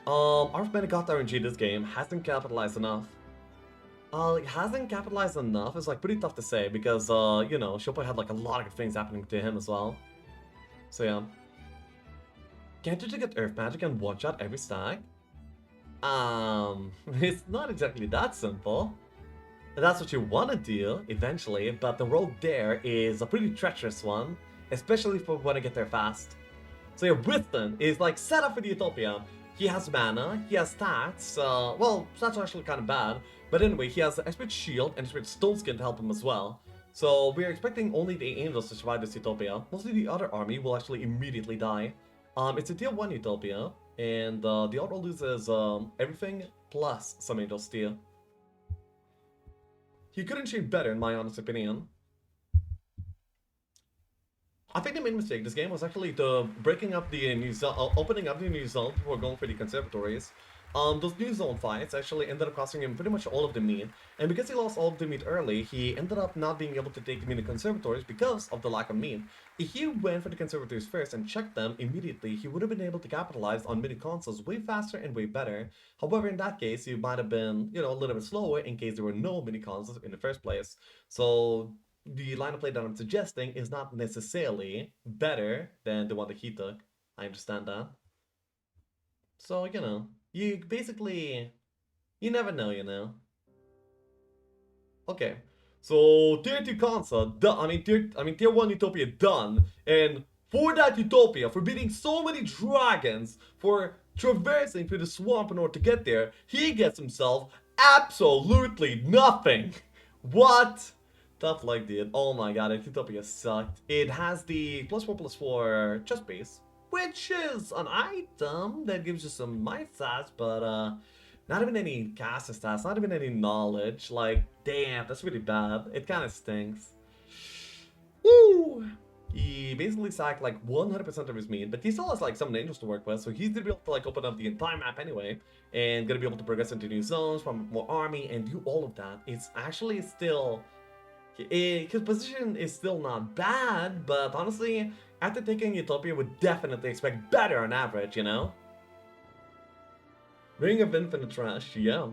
Arytmetyczny got RNG this game, hasn't capitalized enough. Hasn't capitalized enough is like pretty tough to say because, you know, Szopa had like a lot of good things happening to him as well. So yeah. Can't you just get Earth Magic and one-shot every stack? It's not exactly that simple. That's what you want to do, eventually, but the road there is a pretty treacherous one, especially for when I get there fast. So yeah, Wisdom is like set up for the Utopia. He has mana, he has stats, well, stats are actually kind of bad, but anyway, he has Expert Shield and Expert Stone Skin to help him as well. So we're expecting only the Angels to survive this Utopia. Mostly the other army will actually immediately die. It's a tier 1 Utopia, and the auto loses everything plus some Angel Steel. He couldn't shape better in my honest opinion. I think the main mistake this game was actually the breaking up the new zone, opening up the new zone before going for the conservatories. those new zone fights actually ended up costing him pretty much all of the meat, and because he lost all of the meat early, he ended up not being able to take the mini conservatories because of the lack of meat. If he went for the conservatories first and checked them immediately, he would have been able to capitalize on mini consoles way faster and way better. However, in that case, he might have been, you know, a little bit slower in case there were no mini consoles in the first place. So the line of play that I'm suggesting is not necessarily better than the one that he took. I understand that. So, you know, you basically, you never know, you know. Okay, so tier 2 console, tier 1 Utopia done, and for that Utopia, for beating so many dragons, for traversing through the swamp in order to get there, he gets himself absolutely nothing. What? Tough luck, dude. Oh my god, Utopia sucked. It has the +4/+4 chest piece, which is an item that gives you some might stats, but not even any caster stats, not even any knowledge. Like, damn, that's really bad. It kind of stinks. Woo! He basically sacked like 100% of his meat, but he still has like some angels to work with, so he's gonna be able to like open up the entire map anyway, and gonna be able to progress into new zones, from more army, and do all of that. It's actually still, his position is still not bad, but honestly, after taking Utopia, would definitely expect better on average, you know? Ring of Infinite Trash, yeah.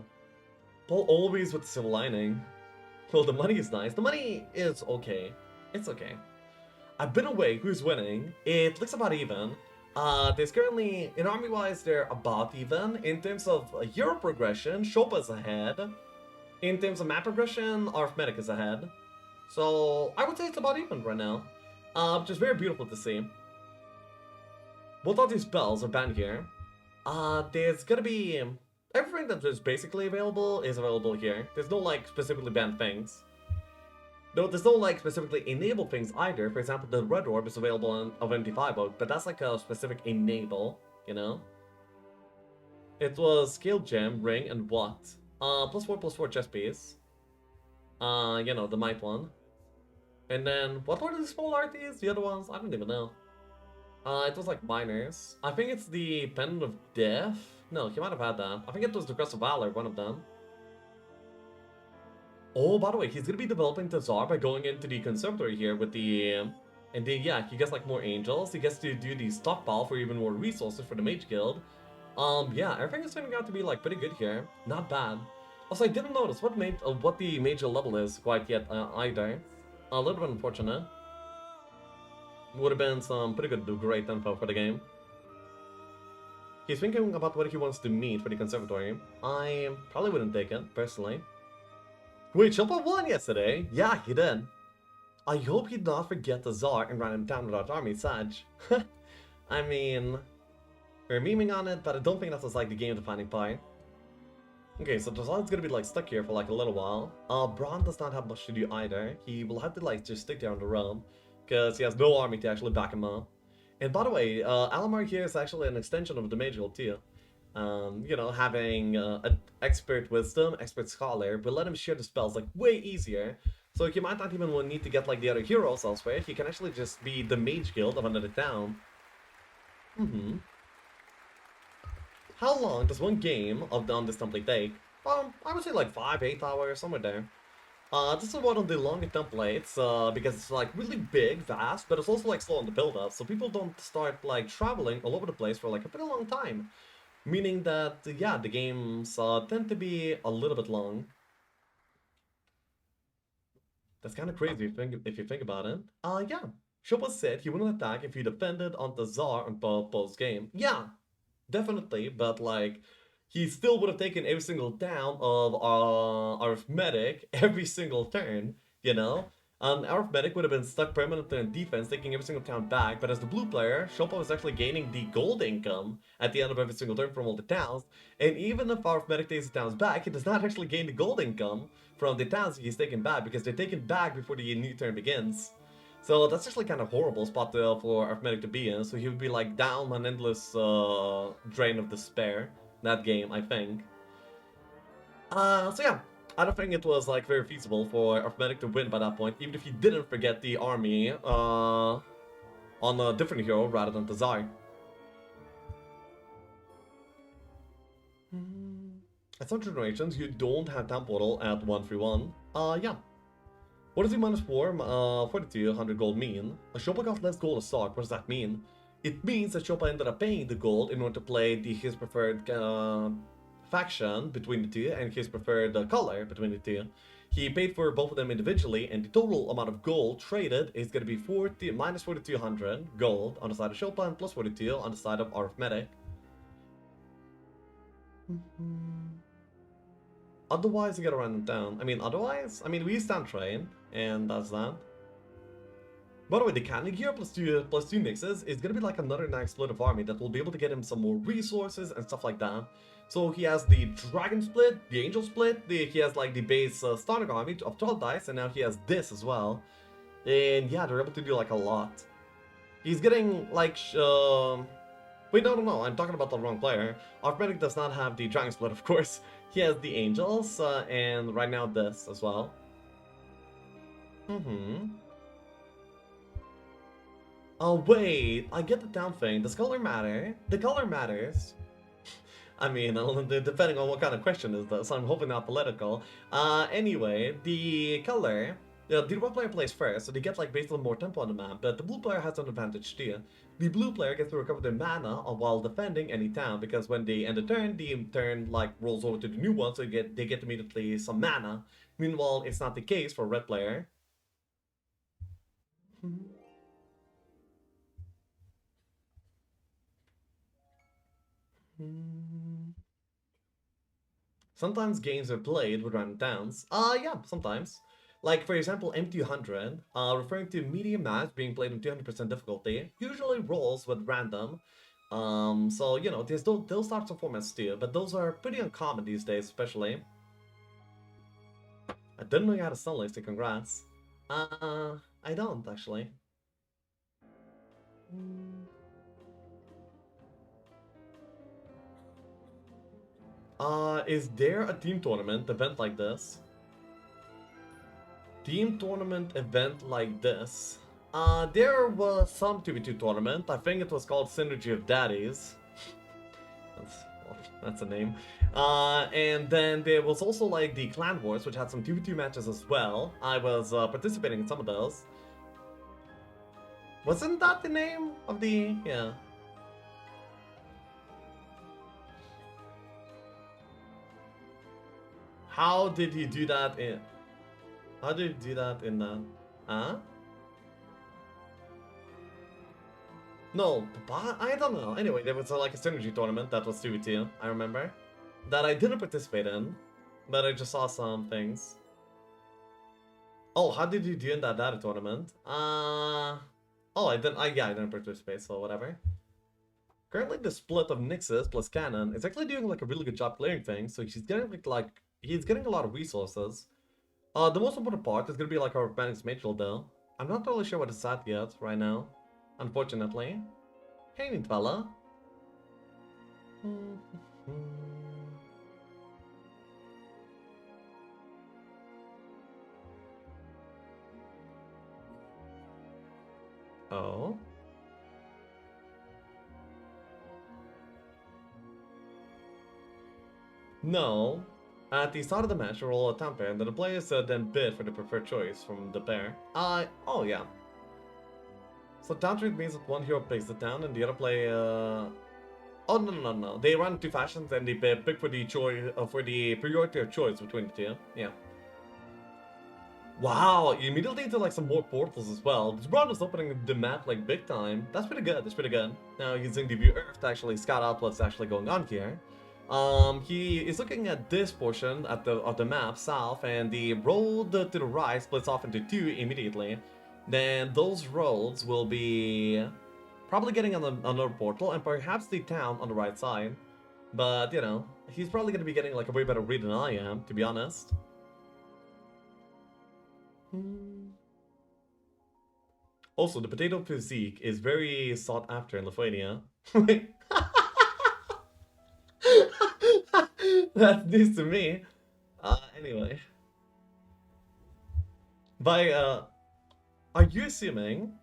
Paul always with the silver lining. Well, the money is nice. The money is okay. It's okay. I've been away. Who's winning? It looks about even. There's currently, in army-wise, they're about even. In terms of hero progression, Shopa's ahead. In terms of map progression, Arytmetyczny is ahead. So, I would say it's about even right now. Which is very beautiful to see. Both of these spells are banned here. There's gonna be... everything that is basically available is available here. There's no, like, specifically banned things. No, there's no, like, specifically enabled things either. For example, the red orb is available on of MT5 mode, but that's like a specific enable, you know? It was skill gem, ring, and what? +4/+4 chest piece. You know, the might one. And then, what were the small RTs? The other ones? I don't even know. It was like minors. I think it's the Pendant of Death. No, he might have had that. I think it was the Crest of Valor, one of them. Oh, by the way, he's gonna be developing Tazar by going into the conservatory here with the... and then, yeah, he gets like more angels. He gets to do the stockpile for even more resources for the Mage Guild. Yeah, everything is turning out to be like pretty good here. Not bad. Also, I didn't notice what the major level is quite yet either. A little bit unfortunate. Would have been some pretty great info for the game. He's thinking about what he wants to meet for the conservatory. I probably wouldn't take it, personally. Wait, Szopa won yesterday? Yeah, he did. I hope he did not forget the Tsar and ran him down without army, Sag. I mean, we're memeing on it, but I don't think that was like the game-defining part. Okay, so Tazar's gonna be like stuck here for like a little while. Braun does not have much to do either. He will have to like just stick there on the road, because he has no army to actually back him up. And by the way, Alamar here is actually an extension of the Mage Guild too. You know, having an expert wisdom, expert scholar, will let him share the spells like way easier. So he might not even need to get like the other heroes elsewhere. He can actually just be the Mage Guild of another town. How long does one game on this template take? I would say like 5-8 hours, somewhere there. This is one of the longer templates, because it's like really big, vast, but it's also like slow on the build-up, so people don't start like traveling all over the place for like a pretty long time. Meaning that, yeah, the games tend to be a little bit long. That's kind of crazy if you think about it. Yeah. Szopa said he wouldn't attack if he depended on the Tsar on post-game. Yeah, definitely, but like, he still would have taken every single down of Arytmetyczny every single turn, you know? Arytmetyczny would have been stuck permanently in defense, taking every single town back, but as the blue player, Szopa was actually gaining the gold income at the end of every single turn from all the towns, and even if Arytmetyczny takes the towns back, he does not actually gain the gold income from the towns he's taken back, because they're taken back before the new turn begins. So that's actually kind of horrible spot for Arytmetyczny to be in, so he would be like down an endless drain of despair that game, I think. So yeah, I don't think it was like very feasible for Arytmetyczny to win by that point, even if he didn't forget the army on a different hero rather than the Tsar. At some generations, you don't have Town Portal at 131. Yeah. What does the -4, 42, 100 gold mean? A Szopa got less gold to start. What does that mean? It means that Szopa ended up paying the gold in order to play his preferred faction between the two and his preferred color between the two. He paid for both of them individually, and the total amount of gold traded is going to be minus 4,200 gold on the side of Szopa and plus 42 on the side of Arytmetic. Otherwise, you gotta run them down. I mean, we stand train, and that's that. By the way, the cannon gear plus two mixes is gonna be like another nice split of army that will be able to get him some more resources and stuff like that. So he has the dragon split, the angel split, he has like the base starting army of 12 dice, and now he has this as well. And yeah, they're able to do like a lot. He's getting like wait, no, I'm talking about the wrong player. Arytmetic does not have the dragon split, of course. He has the angels, and right now this as well. Oh wait, I get the down thing. Does color matter? The color matters. I mean, depending on what kind of question is this, I'm hoping not political. Anyway, the color, the red player plays first, so they get like basically more tempo on the map, but the blue player has an advantage too. The blue player gets to recover their mana while defending any town, because when they end the turn like rolls over to the new one, so they get immediately some mana. Meanwhile, it's not the case for red player. Sometimes games are played with random towns. Yeah, sometimes. Like, for example, M200, referring to medium match being played with 200% difficulty, usually rolls with random. So, you know, there's those types of formats too, but those are pretty uncommon these days, especially. I didn't know you had a sunlight, so congrats. I don't, actually. Is there a team tournament event like this? Team tournament event like this? There was some 2v2 tournament. I think it was called Synergy of Daddies. That's a name. And then there was also like the Clan Wars, which had some 2v2 matches as well. I was participating in some of those. Wasn't that the name of the... yeah. How did you do that in... How did you do that in that? Huh? No, I don't know. Anyway, there was like a synergy tournament that was 2v2, I remember. That I didn't participate in, but I just saw some things. Oh, how did you do in that data tournament? Oh, I didn't participate, so whatever. Currently, the split of Nixes plus Cannon is actually doing like a really good job clearing things, so he's getting he's getting a lot of resources. The most important part is gonna be like our Arytmetic's Major though. I'm not totally sure what it's at yet, right now. Unfortunately. Hey, neat fella. Oh. No. At the start of the match, you roll a town pair, and then the players then bid for the preferred choice from the pair. Oh yeah. So town trade means that one hero picks the town, and the other player... Oh, no. They run two fashions, and they pick for the choice, for the priority of choice between the two. Yeah. Wow, you immediately into like some more portals as well. This broad is opening the map like big time. That's pretty good. Now using the view Earth to actually scout out what's actually going on here. He is looking at this portion of the map south, and the road to the right splits off into two immediately. Then those roads will be probably getting on another portal, and perhaps the town on the right side. But you know, he's probably gonna be getting like a way better read than I am, to be honest. Also, the potato physique is very sought after in Lithuania. That's news to me. Anyway. Are you assuming?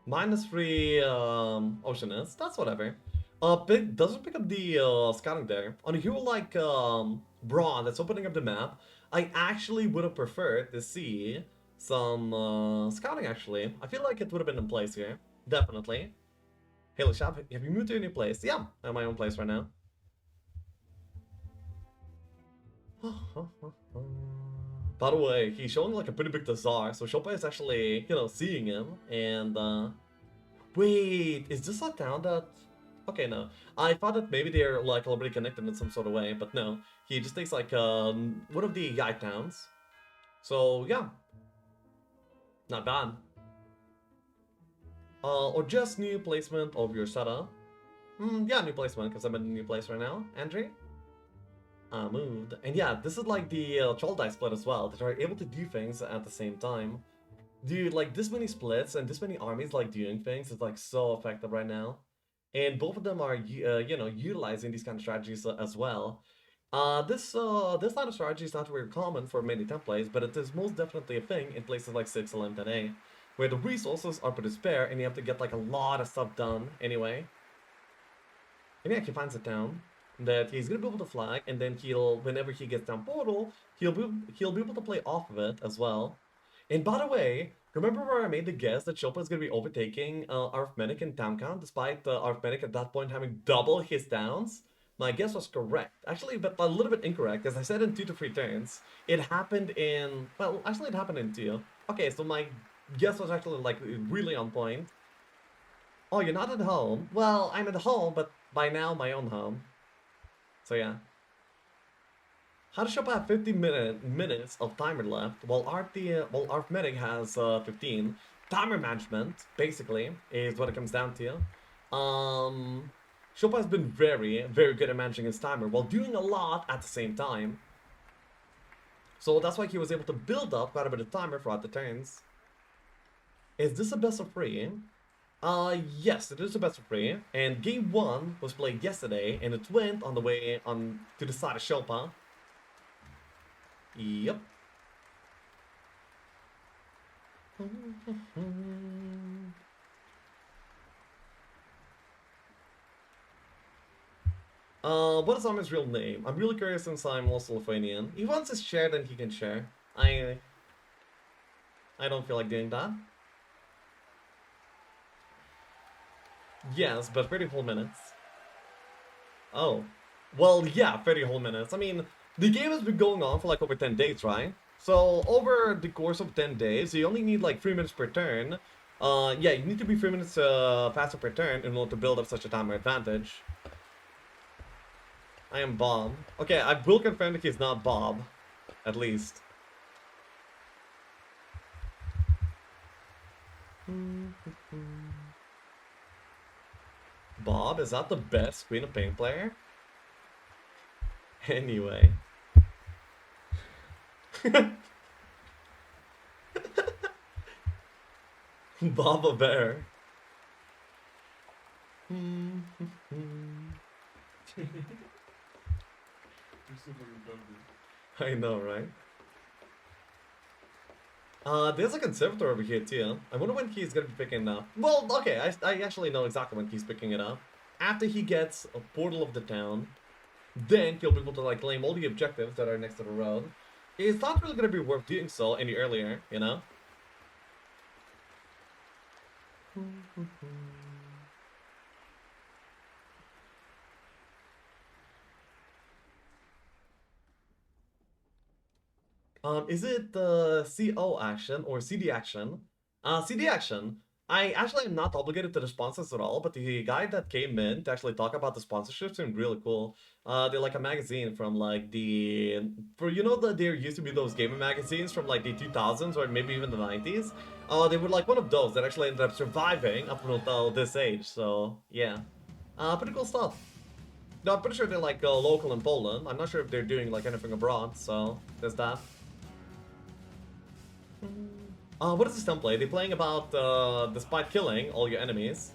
-3 Oceanist, that's whatever. Doesn't pick up the scouting there. On a hero like Braun that's opening up the map, I actually would have preferred to see some scouting actually. I feel like it would have been in place here. Definitely. Hey, Lashab, have you moved to a new place? Yeah, I'm in my own place right now. By the way, he's showing like a pretty big Tazar, so Szopa is actually, you know, seeing him, and wait, is this a town that... Okay, no. I thought that maybe they're like already connected in some sort of way, but no. He just takes like one of the Yai towns. So yeah. Not bad. Or just new placement of your setup. Yeah, new placement, because I'm in a new place right now. Andre? Moved. And yeah, this is like the troll die split as well, that are able to do things at the same time. Dude, like this many splits and this many armies like doing things is like so effective right now. And both of them are, you know, utilizing these kind of strategies as well. This line of strategy is not very common for many templates, but it is most definitely a thing in places like 6LM today, where the resources are pretty spare and you have to get like a lot of stuff done anyway. And yeah, he finds a town that he's gonna be able to flag, and then he'll, whenever he gets down portal, he'll be able to play off of it as well. And by the way, remember where I made the guess that Szopa is gonna be overtaking Arytmetyczny in town count, despite Arytmetyczny at that point having double his towns? My guess was correct. Actually, but a little bit incorrect, as I said in 2 to 3 turns. It happened in... Well, actually it happened in 2. Okay, so my guess was actually, like, really on point. Oh, you're not at home? Well, I'm at home, but by now my own home. So yeah. How does Szopa have 50 minutes of timer left, while Arytmetyczny has 15? Timer management, basically, is what it comes down to. Szopa has been very, very good at managing his timer while doing a lot at the same time. So that's why he was able to build up quite a bit of timer throughout the turns. Is this a best of 3? Yes, it is a best of 3. And game 1 was played yesterday, and it went on the way on to the side of Szopa. Yep. What is Armin's real name? I'm really curious since I'm also Lithuanian. If he wants to share, then he can share. I don't feel like doing that. Yes, but 30 whole minutes. Oh. Well, yeah, 30 whole minutes. I mean, the game has been going on for like over 10 days, right? So, over the course of 10 days, you only need like 3 minutes per turn. Yeah, you need to be 3 minutes faster per turn in order to build up such a timer advantage. I am Bob. Okay, I will confirm that he's not Bob. At least. Bob, is that the best Queen of Pain player? Anyway. Baba Bear. I know, right? There's a conservator over here too. I wonder when he's gonna be picking it up. Well, okay, I actually know exactly when he's picking it up. After he gets a portal of the town, then he'll be able to like claim all the objectives that are next to the road. It's not really gonna be worth doing so any earlier, you know? Is it CO action or CD action? CD action. I actually am not obligated to the sponsors at all, but the guy that came in to actually talk about the sponsorships seemed really cool. They're like a magazine from like the... you know that there used to be those gaming magazines from like the 2000s or maybe even the 90s? They were like one of those that actually ended up surviving up until this age, so yeah. Pretty cool stuff. No, I'm pretty sure they're like local in Poland. I'm not sure if they're doing like anything abroad, so there's that. What is this template? They're playing about, despite killing all your enemies.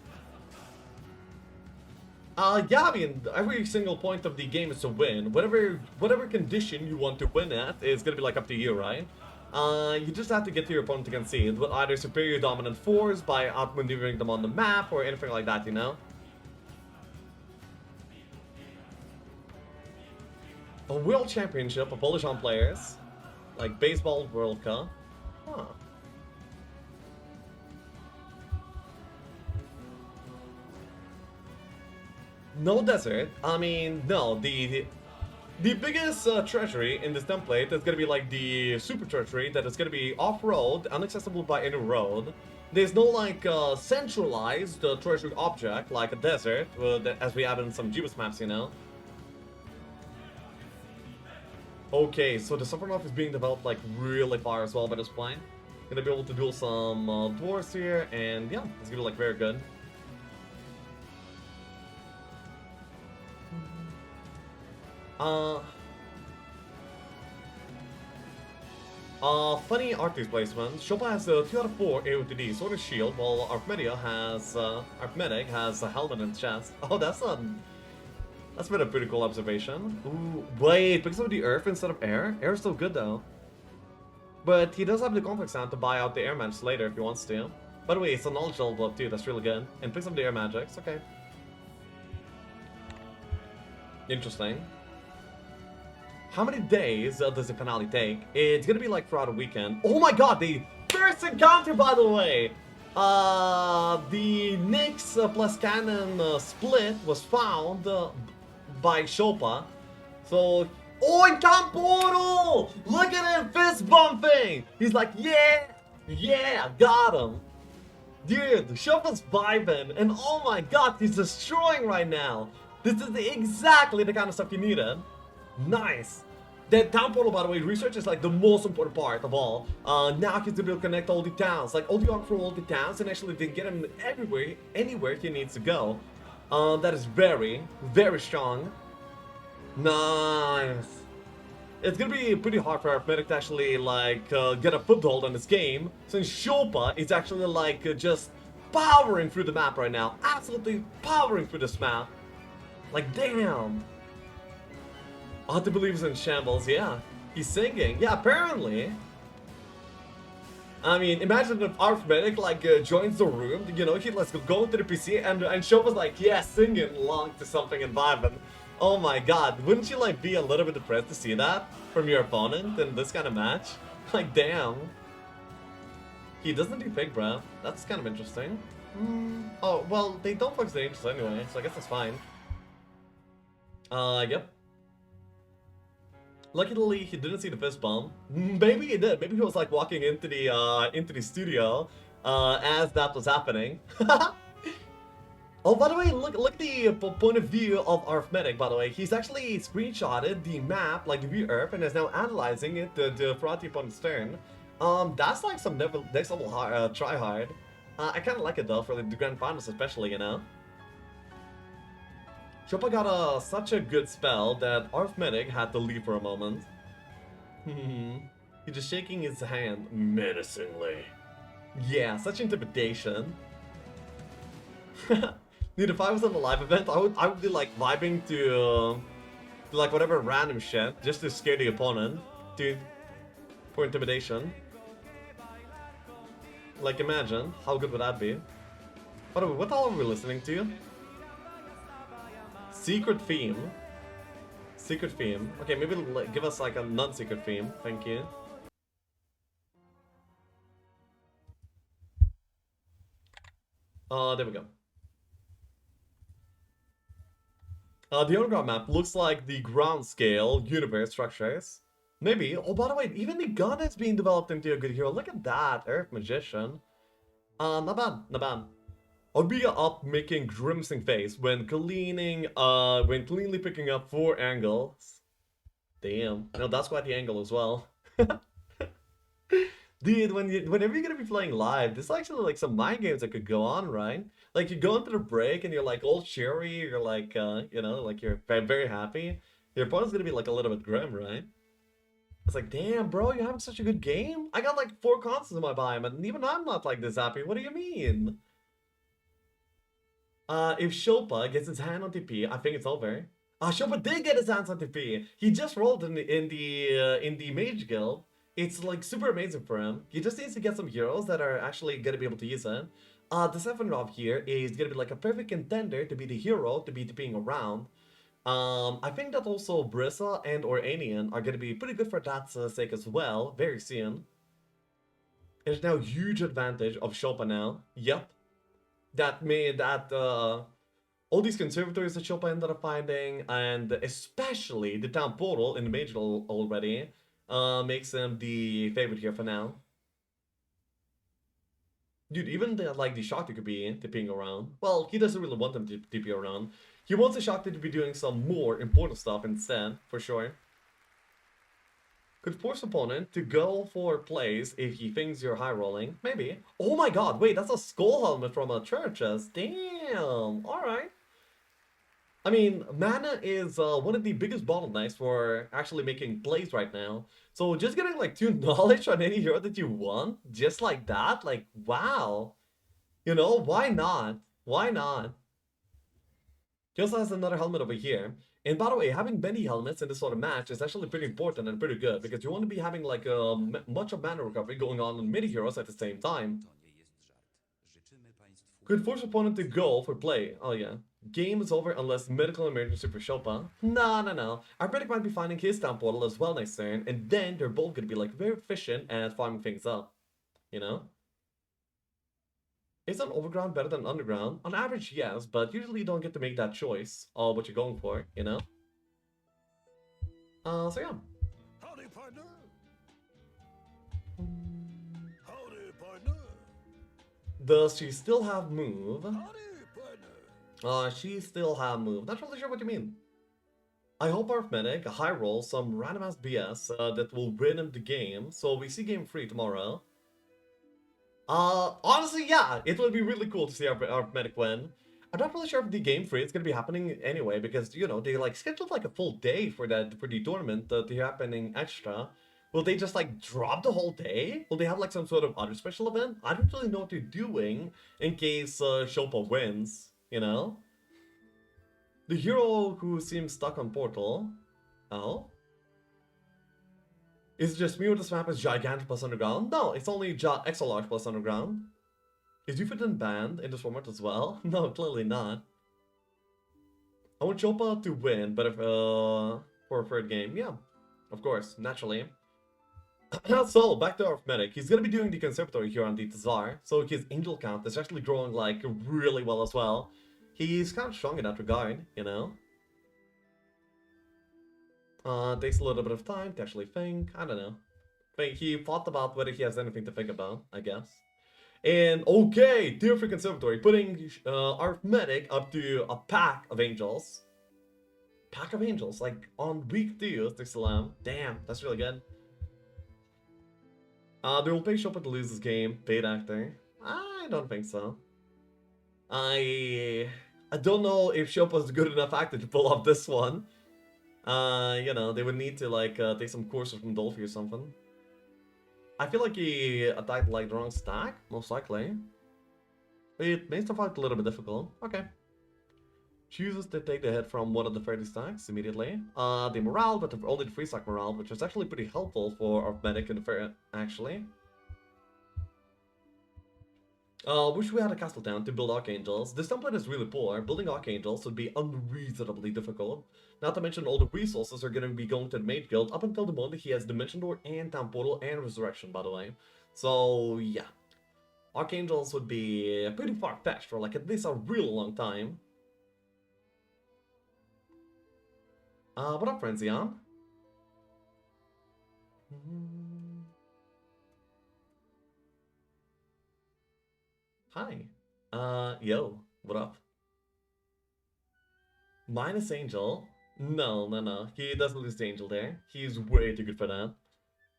Yeah, I mean, every single point of the game is to win. Whatever condition you want to win at is gonna be, like, up to you, right? You just have to get to your opponent to concede with either superior dominant force by outmaneuvering them on the map or anything like that, you know? A World Championship of Polish on players, like Baseball World Cup. Huh. No desert. I mean, no. The biggest treasury in this template is gonna be like the super treasury that is gonna be off-road, inaccessible by any road. There's no like centralized treasury object like a desert, as we have in some Jeebus maps, you know. Okay, so the Sovereign is being developed like really far as well by this point. Gonna be able to duel some dwarves here, and yeah, it's gonna be like very good. Funny artist placement. Szopa has 2 out of 4 AOTD, Sword and Shield, while Arytmetic has a helmet and chest. Oh, that's been a pretty cool observation. Ooh, wait, picks up the earth instead of air? Air is still good though. But he does have the complex sound to buy out the air magics later if he wants to. By the way, it's a knowledge level up too, that's really good. And picks up the air magics, okay. Interesting. How many days does the finale take? It's gonna be like throughout a weekend. Oh my god, the first encounter, by the way! The Nyx plus Cannon split was found by Szopa. So, oh, and Camp Portal! Look at him fist bumping! He's like, yeah, got him. Dude, Szopa's vibing, and oh my god, he's destroying right now. This is exactly the kind of stuff you needed. Nice. That town portal, by the way, research is like the most important part of all. Now he's able to connect all the towns, like all the arc from all the towns, and actually then get him anywhere he needs to go. That is very, very strong. Nice. It's gonna be pretty hard for Arytmetic to actually like get a foothold on this game, since Szopa is actually like just powering through the map right now, absolutely powering through this map. Like damn. Hard to believe he's in shambles, yeah. He's singing, yeah, apparently. I mean, imagine if Arytmetic like joins the room, you know, he let's go into the PC and Szopa's like, yeah, singing along to something and vibing. Oh my god, wouldn't you like be a little bit depressed to see that from your opponent in this kind of match? Like, damn. He doesn't do fake, bro. That's kind of interesting. Oh, well, they don't focus the angels anyway, so I guess that's fine. Yep. Luckily, he didn't see the fist bump. Maybe he did. Maybe he was like walking into the studio as that was happening. Oh, by the way, look at the point of view of Arytmetic. By the way, he's actually screenshotted the map, like the view Earth, and is now analyzing it throughout the opponent's turn. That's like some next level try hard. I kind of like it though for the grand finals, especially, you know. Szopa got such a good spell that Arytmetic had to leave for a moment. He's just shaking his hand menacingly. Yeah, such intimidation. Dude, if I was on a live event, I would be like vibing to like whatever random shit just to scare the opponent, dude, for intimidation. Like, imagine how good would that be? By the way, what the hell are we listening to? Secret theme. Secret theme. Okay, maybe give us like a non-secret theme. Thank you. There we go. The underground map looks like the ground scale universe structures. Maybe. Oh, by the way, even the gun is being developed into a good hero. Look at that, Earth Magician. Not bad, not bad. I'll be up making grimacing face when cleanly picking up 4 angles. Damn. No, that's quite the angle as well. Dude, whenever you're gonna be playing live, there's actually like some mind games that could go on, right? Like you go into the break and you're like all cheery, you're like, you know, like you're very happy. Your opponent's gonna be like a little bit grim, right? It's like, damn, bro, you're having such a good game? I got like 4 consoles in my biome, and even I'm not like this happy. What do you mean? If Szopa gets his hand on TP, I think it's over. Szopa did get his hands on TP. He just rolled in the Mage Guild. it's like super amazing for him. He just needs to get some heroes that are actually gonna be able to use it. The Sephiroth here is gonna be like a perfect contender to be the hero, to be being around. I think that also Brissa and or Anian are gonna be pretty good for that sake as well, very soon. There's now huge advantage of Szopa now. Yep. That made that all these conservatories that Szopa ended up finding, and especially the town portal in the major already, makes him the favorite here for now. Dude, even the Shakti could be tipping around. Well, he doesn't really want them to TP around. He wants the Shakti to be doing some more important stuff instead, for sure. Could force opponent to go for plays if he thinks you're high rolling. Maybe. Oh my god, wait, that's a skull helmet from a churches. Damn, alright. I mean, mana is one of the biggest bottlenecks for actually making plays right now. So just getting like 2 knowledge on any hero that you want, just like that, like, wow. You know, why not? Why not? He also has another helmet over here. And by the way, having many helmets in this sort of match is actually pretty important and pretty good, because you want to be having like much of mana recovery going on many heroes at the same time. Could force opponent to go for play. Oh yeah. Game is over unless medical emergency for Szopa. No. Arytmetyczny might be finding his town portal as well next turn, and then they're both gonna be like very efficient at farming things up. You know? Is an overground better than underground? On average, yes, but usually you don't get to make that choice of what you're going for, you know? So yeah. Howdy, partner. Howdy, partner. Does she still have move? Howdy, partner. She still have move. Not really sure what you mean. I hope Arytmetyczny, a high roll, some random ass BS that will win him the game. So we see game 3 tomorrow. Honestly, yeah, it would be really cool to see Arytmetyczny win. I'm not really sure if the game 3 is gonna be happening anyway, because, you know, they like scheduled like a full day for the tournament to be happening extra. Will they just like drop the whole day? Will they have like some sort of other special event? I don't really know what they're doing in case Szopa wins, you know? The hero who seems stuck on portal. Oh? Is it just me or this map is gigantic plus underground? No, it's only extra large plus underground. Is Ufiten banned in this format as well? No, clearly not. I want Szopa to win, but if, for a third game, yeah. Of course, naturally. So, back to Arytmetyczny. He's gonna be doing the conservatory here on the Tazar, so his angel count is actually growing, like, really well as well. He's kind of strong in that regard, you know? Takes a little bit of time to actually think. I don't know. He thought about whether he has anything to think about, I guess. And okay, tier 3 conservatory, putting Arytmetyczny up to a pack of angels. Pack of angels, like on week 2 of the Slam. Damn, that's really good. They will pay Szopa to lose this game. Paid actor. I don't think so. I don't know if Szopa's a good enough actor to pull off this one. You know, they would need to like take some courses from Dolphy or something. I feel like he attacked like the wrong stack, most likely. It makes the fight a little bit difficult. Okay. Chooses to take the hit from one of the 30 stacks immediately. The morale, but only the 3 stack morale, which is actually pretty helpful for Arytmetyczny in the fair, actually. Wish we had a castle town to build Archangels. This template is really poor. Building Archangels would be unreasonably difficult. Not to mention all the resources are going to be going to the Mage Guild up until the moment he has Dimension Door and Town Portal and Resurrection, by the way. So, yeah. Archangels would be pretty far-fetched for like at least a real long time. What up, Frenzion? Hi. Yo, what up? Minus Angel? No. He doesn't lose the Angel there. He's way too good for that.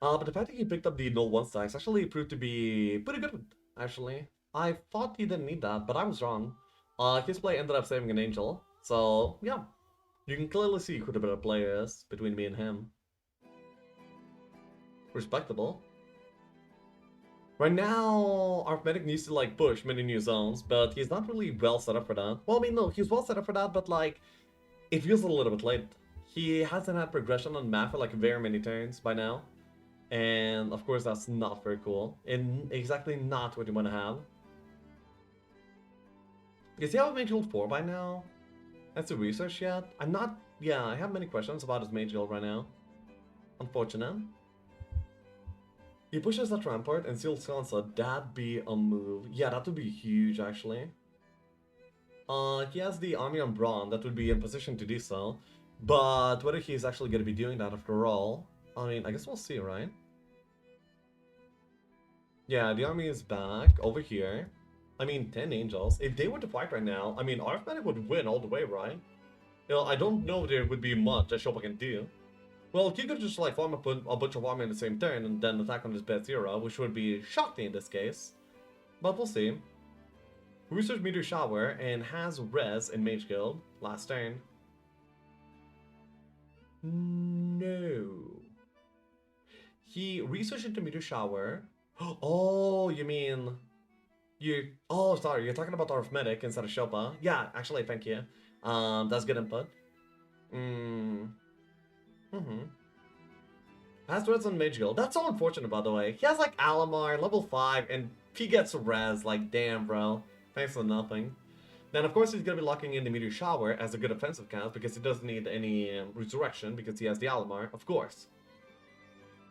But the fact that he picked up the null 1 stacks actually proved to be pretty good, actually. I thought he didn't need that, but I was wrong. His play ended up saving an Angel. So, yeah. You can clearly see who the better player is between me and him. Respectable. Right now, Arytmetyczny needs to like push many new zones, but he's not really well set up for that. Well, I mean, no, he's well set up for that, but like, it feels a little bit late. He hasn't had progression on map for like very many turns by now. And of course that's not very cool. And exactly not what you want to have. Does he have a Mage Guild 4 by now? That's the research yet? I'm not... Yeah, I have many questions about his Mage Guild right now. Unfortunate. He pushes that Rampart and seals Sansa. That'd be a move. Yeah, that would be huge actually. He has the army on Braun that would be in position to do so. But whether he's actually going to be doing that after all... I mean, I guess we'll see, right? Yeah, the army is back over here. I mean, 10 angels. If they were to fight right now, I mean, Arytmetyczny would win all the way, right? You know, I don't know if there would be much that Szopa can do. Well, he could just like farm up a bunch of army in the same turn and then attack on his best hero, which would be shocking in this case. But we'll see. Research Meteor Shower and has Res in Mage Guild last turn. No. He researched into Meteor Shower. Oh, you mean... Oh, sorry, you're talking about Arytmetyczny instead of Szopa. Yeah, actually, thank you. That's good input. Has Res on Mage Guild. That's so unfortunate, by the way. He has, like, Alamar, level 5, and he gets Res. Like, damn, bro. Thanks for nothing. Then, of course, he's going to be locking in the Meteor Shower as a good offensive cast because he doesn't need any Resurrection because he has the Alamar, of course.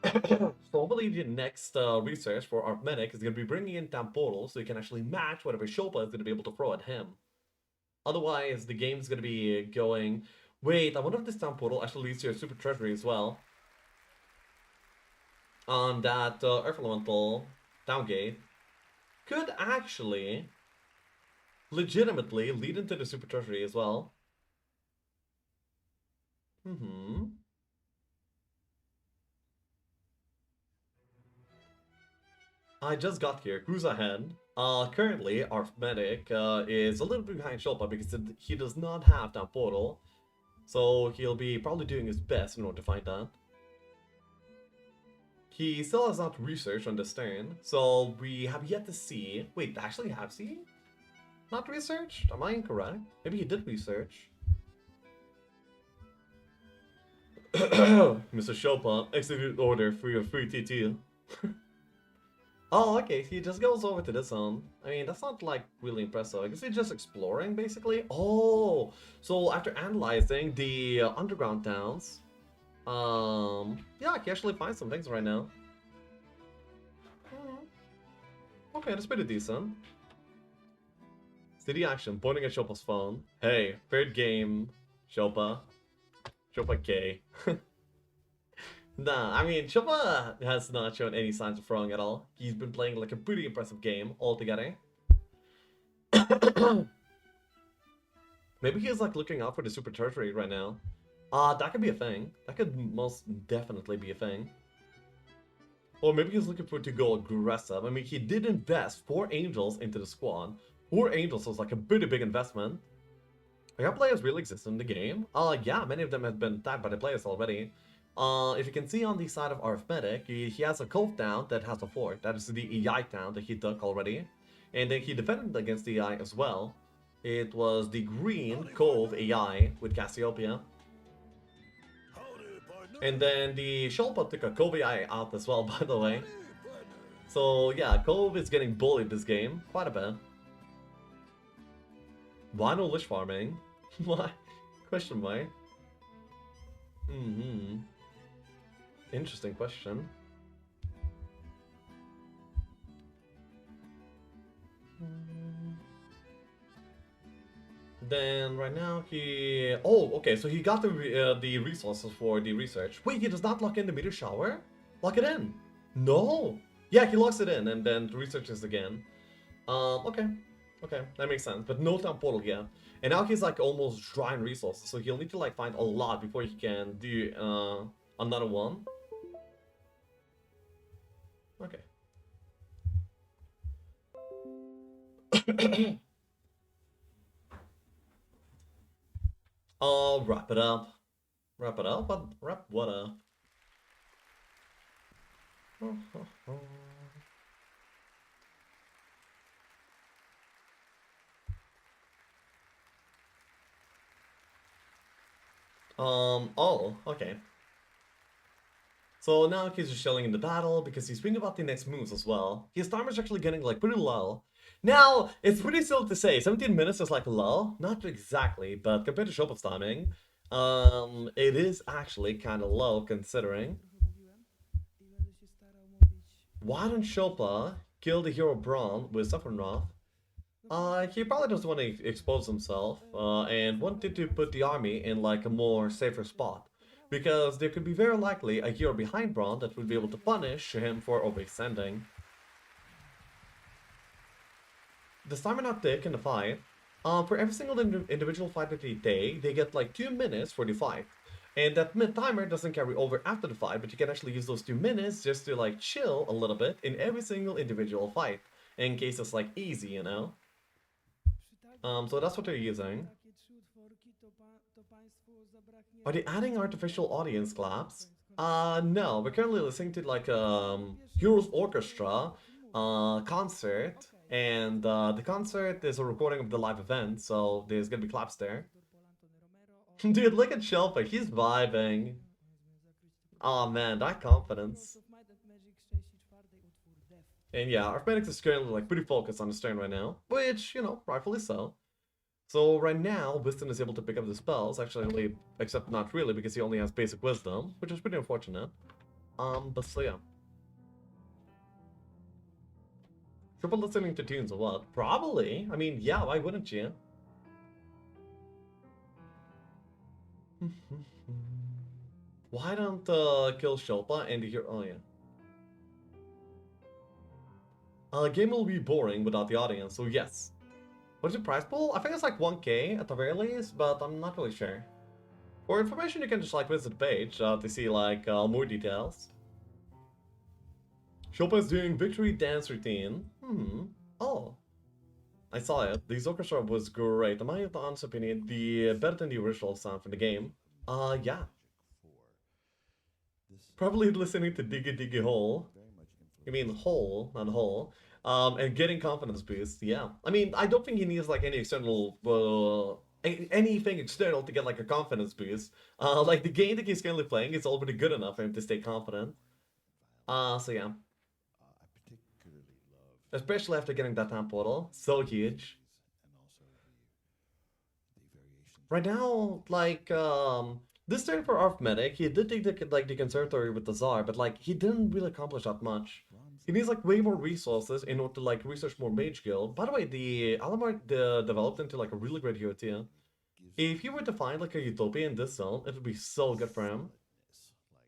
So hopefully the next research for Arytmetyczny is going to be bringing in Temporal so he can actually match whatever Szopa is going to be able to throw at him. Otherwise, the game's going to be going... Wait, I wonder if this Temporal actually leads to a Super Treasury as well. On that Earth Elemental Downgate. Could actually legitimately lead into the Super Treasury as well. I just got here. Who's ahead? Currently, Arytmetyczny is a little bit behind Szopa because he does not have that portal. So he'll be probably doing his best in order to find that. He still has not researched on this turn, so we have yet to see... Wait, actually has he? Not researched? Am I incorrect? Maybe he did research. Mr. Szopa, execute order for your free TT. Oh, okay, he just goes over to this zone. I mean, that's not, like, really impressive. I guess he's just exploring, basically. Oh, so after analyzing the underground towns, yeah, he actually finds some things right now. Okay, that's pretty decent. City action, pointing at Szopa's phone. Hey, third game, Szopa. Szopa K. Nah, I mean, Szopa has not shown any signs of throwing at all. He's been playing like a pretty impressive game altogether. Maybe he's like looking out for the Super Tertiary right now. That could be a thing. That could most definitely be a thing. Or maybe he's looking for it to go aggressive. I mean, he did invest 4 Angels into the squad. 4 Angels was like a pretty big investment. Like, our players really exist in the game. Yeah, many of them have been attacked by the players already. If you can see on the side of Arytmetyczny, he has a Cove town that has a fort. That is the EI town that he took already. And then he defended against the EI as well. It was the green Cove EI with Cassiopeia. And then the Szopa took a Cove EI out as well, by the way. So yeah, Cove is getting bullied this game quite a bit. Why no Lich farming? Why? Question mark. Interesting question. Then right now he... Oh, okay, so he got the resources for the research. Wait, he does not lock in the meteor shower? Lock it in. No. Yeah, he locks it in and then researches again. Okay. Okay, that makes sense. But no town portal yet. And now he's like almost dry on resources, so he'll need to like find a lot before he can do another one. Okay. I'll wrap it up. Wrap it up? Wrap what up? Oh, okay. So now he's just chilling in the battle because he's thinking about the next moves as well. His timer's actually getting like pretty low. Now, it's pretty silly to say, 17 minutes is like low. Not exactly, but compared to Shopa's timing, it is actually kind of low considering. Why don't Szopa kill the hero Braun with Sephiroth? He probably doesn't want to expose himself, and wanted to put the army in like a more safer spot. Because there could be very likely a hero behind Braun that would be able to punish him for overextending. The timer not tick in the fight. For every single individual fight that they take, they get like 2 minutes for the fight. And that timer doesn't carry over after the fight, but you can actually use those 2 minutes just to like chill a little bit in every single individual fight. In case it's like easy, you know? So that's what they're using. Are they adding artificial audience claps? No, we're currently listening to like Heroes Orchestra concert, and the concert is a recording of the live event, so there's gonna be claps there. Dude, look at Shelpa, he's vibing. Oh man, that confidence. And yeah, Arytmetyczny is currently like pretty focused on his turn right now, which, you know, rightfully so. So right now, Wisdom is able to pick up the spells, actually, except not really, because he only has basic Wisdom, which is pretty unfortunate. But so yeah. Triple listening to tunes or what? Probably. I mean, yeah, why wouldn't you? Why don't kill Szopa and hear? Oh yeah. Game will be boring without the audience, so yes. What is the prize pool? I think it's like 1k at the very least, but I'm not really sure. For information, you can just like visit the page to see like more details. Szopa is doing victory dance routine. Oh. I saw it. The orchestra was great. In my honest opinion, better than the original sound from the game. Yeah. Probably listening to Diggy Diggy Hole. I mean hole, not hole. And getting confidence boost, yeah. I mean, I don't think he needs like any external, anything external to get like a confidence boost. Like the game that he's currently playing is already good enough for him to stay confident. So yeah. Especially after getting that time portal, so huge. Right now, like, this turn for Arytmetyczny, he did take the conservatory with the Tsar, but like, he didn't really accomplish that much. He needs like way more resources in order to like research more Mage Guild. By the way, the Alamar developed into like a really great hero too. If you were to find like a Utopia in this zone, it would be so good for him.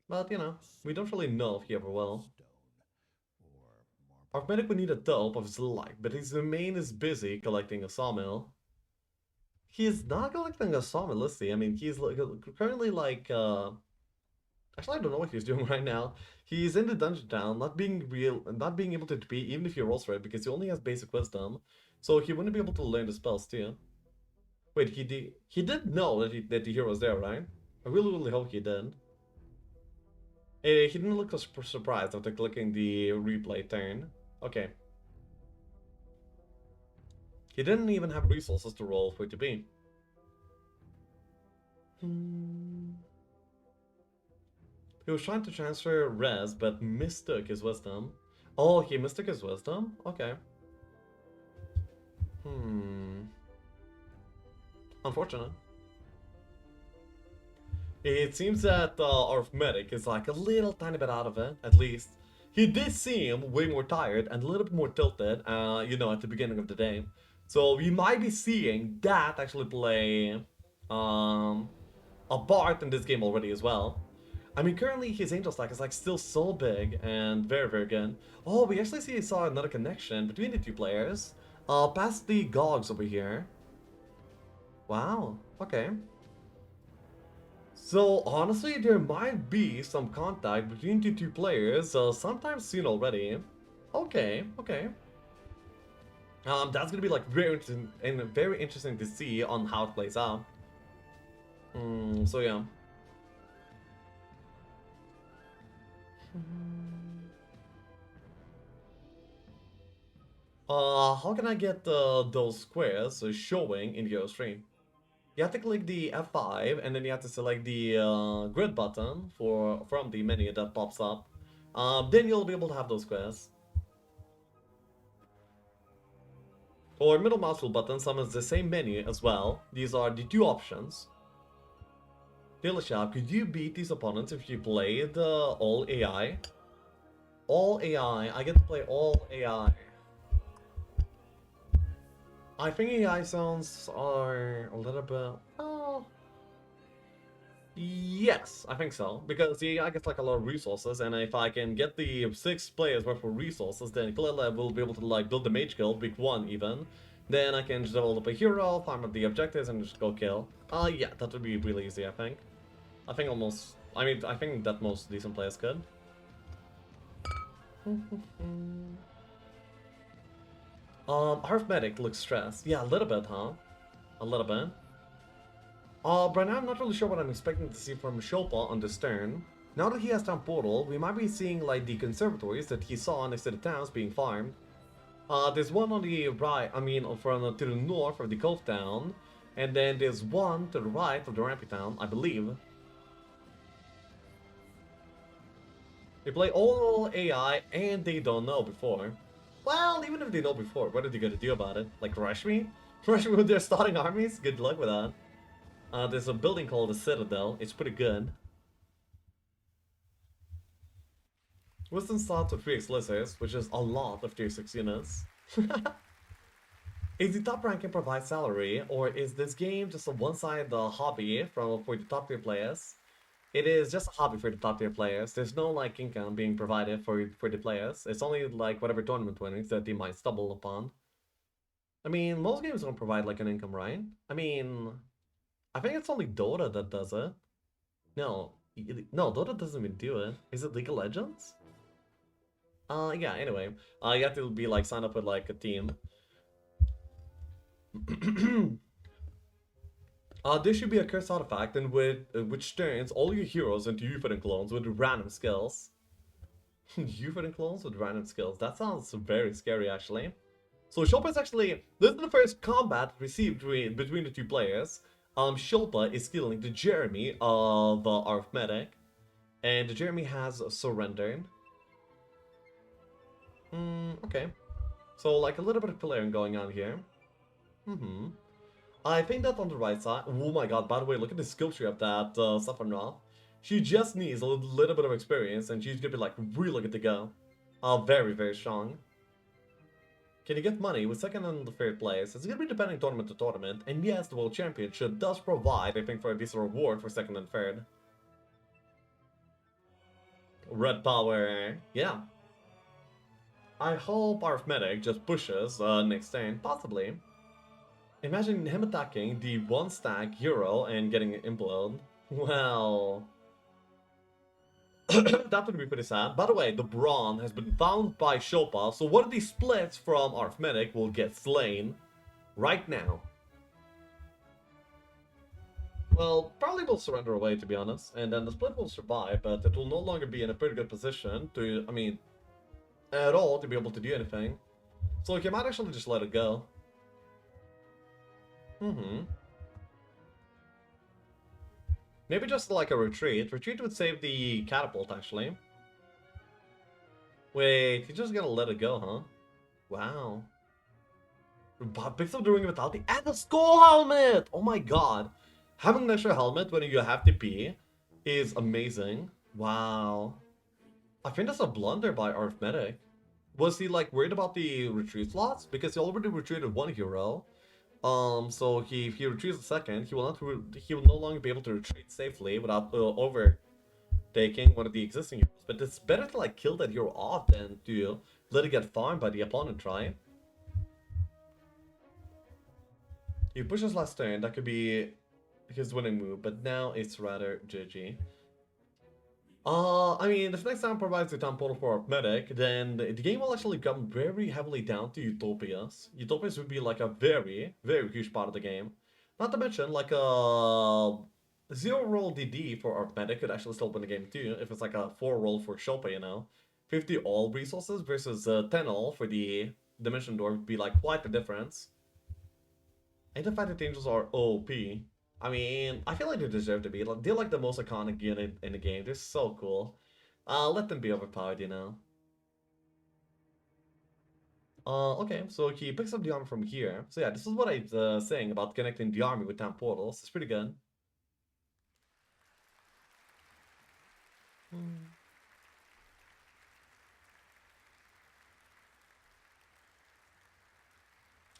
But you know, we don't really know if he ever will. Arytmetyczny would need a dope of his life, but his domain is busy collecting a sawmill. He is not collecting a sawmill, is he? I mean, he's currently like, actually, I don't know what he's doing right now. He's in the dungeon town, not being able to be, even if he rolls for it, because he only has basic wisdom. So he wouldn't be able to learn the spells too. Wait, he did know that the hero was there, right? I really hope he did. He didn't look surprised after clicking the replay turn. Okay. He didn't even have resources to roll for it to be. He was trying to transfer res, but mistook his wisdom. Oh, he mistook his wisdom? Okay. Unfortunate. It seems that Arytmetyczny is like a little tiny bit out of it, at least. He did seem way more tired and a little bit more tilted, you know, at the beginning of the day. So we might be seeing that actually play a part in this game already as well. I mean, currently his angel stack is like still so big and very good. Oh, we actually saw another connection between the two players. Past the Gogs over here. Wow, okay. So honestly, there might be some contact between the two players, sometime soon already. Okay. That's gonna be like very interesting to see on how it plays out. So yeah. How can I get those squares showing in your stream? you have to click the F5 and then you have to select the grid button from the menu that pops up. Then you'll be able to have those quests. Or middle mouse wheel button summons the same menu as well. These are the two options. Dealer shop, could you beat these opponents if you played all AI? All AI, I get to play all AI. I think AI zones are a little bit, well, yes, I think so. Because the AI gets like a lot of resources, and if I can get the 6 players worth of resources, then clearly I will be able to like build the mage guild, week 1 even. Then I can just develop a hero, farm up the objectives, and just go kill. Yeah, that would be really easy, I think. I think that most decent players could. Arytmetyczny looks stressed. Yeah, a little bit, huh? A little bit. Right now I'm not really sure what I'm expecting to see from Szopa on this turn. Now that he has Town Portal, we might be seeing like the conservatories that he saw next to the towns being farmed. There's one on the right, to the north of the Cove Town, and then there's one to the right of the Rampy Town, I believe. They play all AI and they don't know before. Well, even if they know before, what are they gonna do about it? Like rush me? Rush me with their starting armies? Good luck with that. There's a building called the Citadel. It's pretty good. Wisdom starts with 3x lizards, which is a lot of tier 6 units. Is the top ranking provide salary, or is this game just a one-sided hobby for the top tier players? It is just a hobby for the top tier players. There's no like income being provided for the players. It's only like whatever tournament winnings that they might stumble upon. I mean, most games don't provide like an income, right? I mean, I think it's only Dota that does it. No, Dota doesn't even do it. Is it League of Legends? Yeah, anyway. You have to be like signed up with like a team. There should be a cursed artifact in which turns all your heroes into Euphrates clones with random skills. Euphrates clones with random skills. That sounds very scary, actually. So Szopa is actually, this is the first combat received between the two players. Szopa is killing the Jeremy of Arytmetyczny, and the Jeremy has surrendered. Okay. So like a little bit of clearing going on here. I think that on the right side, oh my god, by the way, look at the skill tree of that Saffron. She just needs a little bit of experience and she's gonna be like really good to go. Very, very strong. Can you get money with second and the third place? It's gonna be depending tournament to tournament, and yes, the World Championship does provide, I think, for a decent reward for second and third. Red power, yeah. I hope Arytmetyczny just pushes next turn, possibly. Imagine him attacking the 1-stack hero and getting implode. Well, that would be pretty sad. By the way, the Brawn has been found by Szopa, so one of these splits from Arytmetyczny will get slain right now. Well, probably will surrender away, to be honest, and then the split will survive, but it will no longer be in a pretty good position to, at all to be able to do anything. So you might actually just let it go. Maybe just like a retreat. Retreat would save the catapult, actually. Wait, he's just gonna let it go, huh? Wow. Picks up the ring of vitality and a skull helmet! Oh my god. Having an extra helmet when you have TP is amazing. Wow. I think that's a blunder by Arytmetyczny. Was he like worried about the retreat slots? Because he already retreated one hero. So if he retreats a second, he will no longer be able to retreat safely without overtaking one of the existing heroes. But it's better to like kill that hero off than to let it get farmed by the opponent, right? He pushes last turn, that could be his winning move, but now it's rather GG. If next time provides the Town Portal for Arytmetyczny, then the game will actually come very heavily down to Utopias. Utopias would be like a very, very huge part of the game. Not to mention, like a 0-roll DD for Arytmetyczny could actually still win the game too, if it's like a 4-roll for Szopa, you know. 50 all resources versus 10 all for the Dimension Door would be like quite the difference. And the fact that the Angels are OP. I mean, I feel like they deserve to be. Like, they're like the most iconic unit in the game. They're so cool. Let them be overpowered, you know. Okay, so he picks up the armor from here. So yeah, this is what I was saying about connecting the army with town portals. It's pretty good.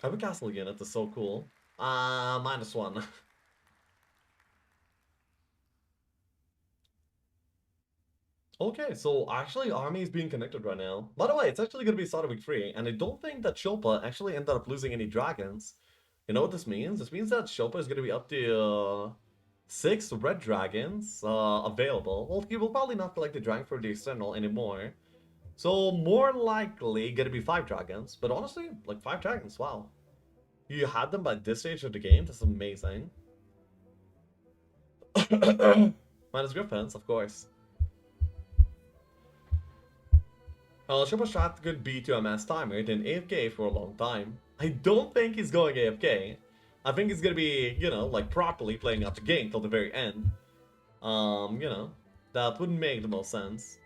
Every castle unit is so cool. -1. Okay, so actually army is being connected right now. By the way, it's actually going to be starting week 3, and I don't think that Szopa actually ended up losing any dragons. You know what this means? This means that Szopa is going to be up to 6 red dragons available. Well, he will probably not collect the dragon for the external anymore. So more likely going to be 5 dragons. But honestly, like 5 dragons, wow. You had them by this stage of the game? That's amazing. Minus griffins, of course. Szopa's shot could be to a mass timer, then AFK for a long time. I don't think he's going AFK. I think he's gonna be, you know, like properly playing out the game till the very end. You know, that would make the most sense.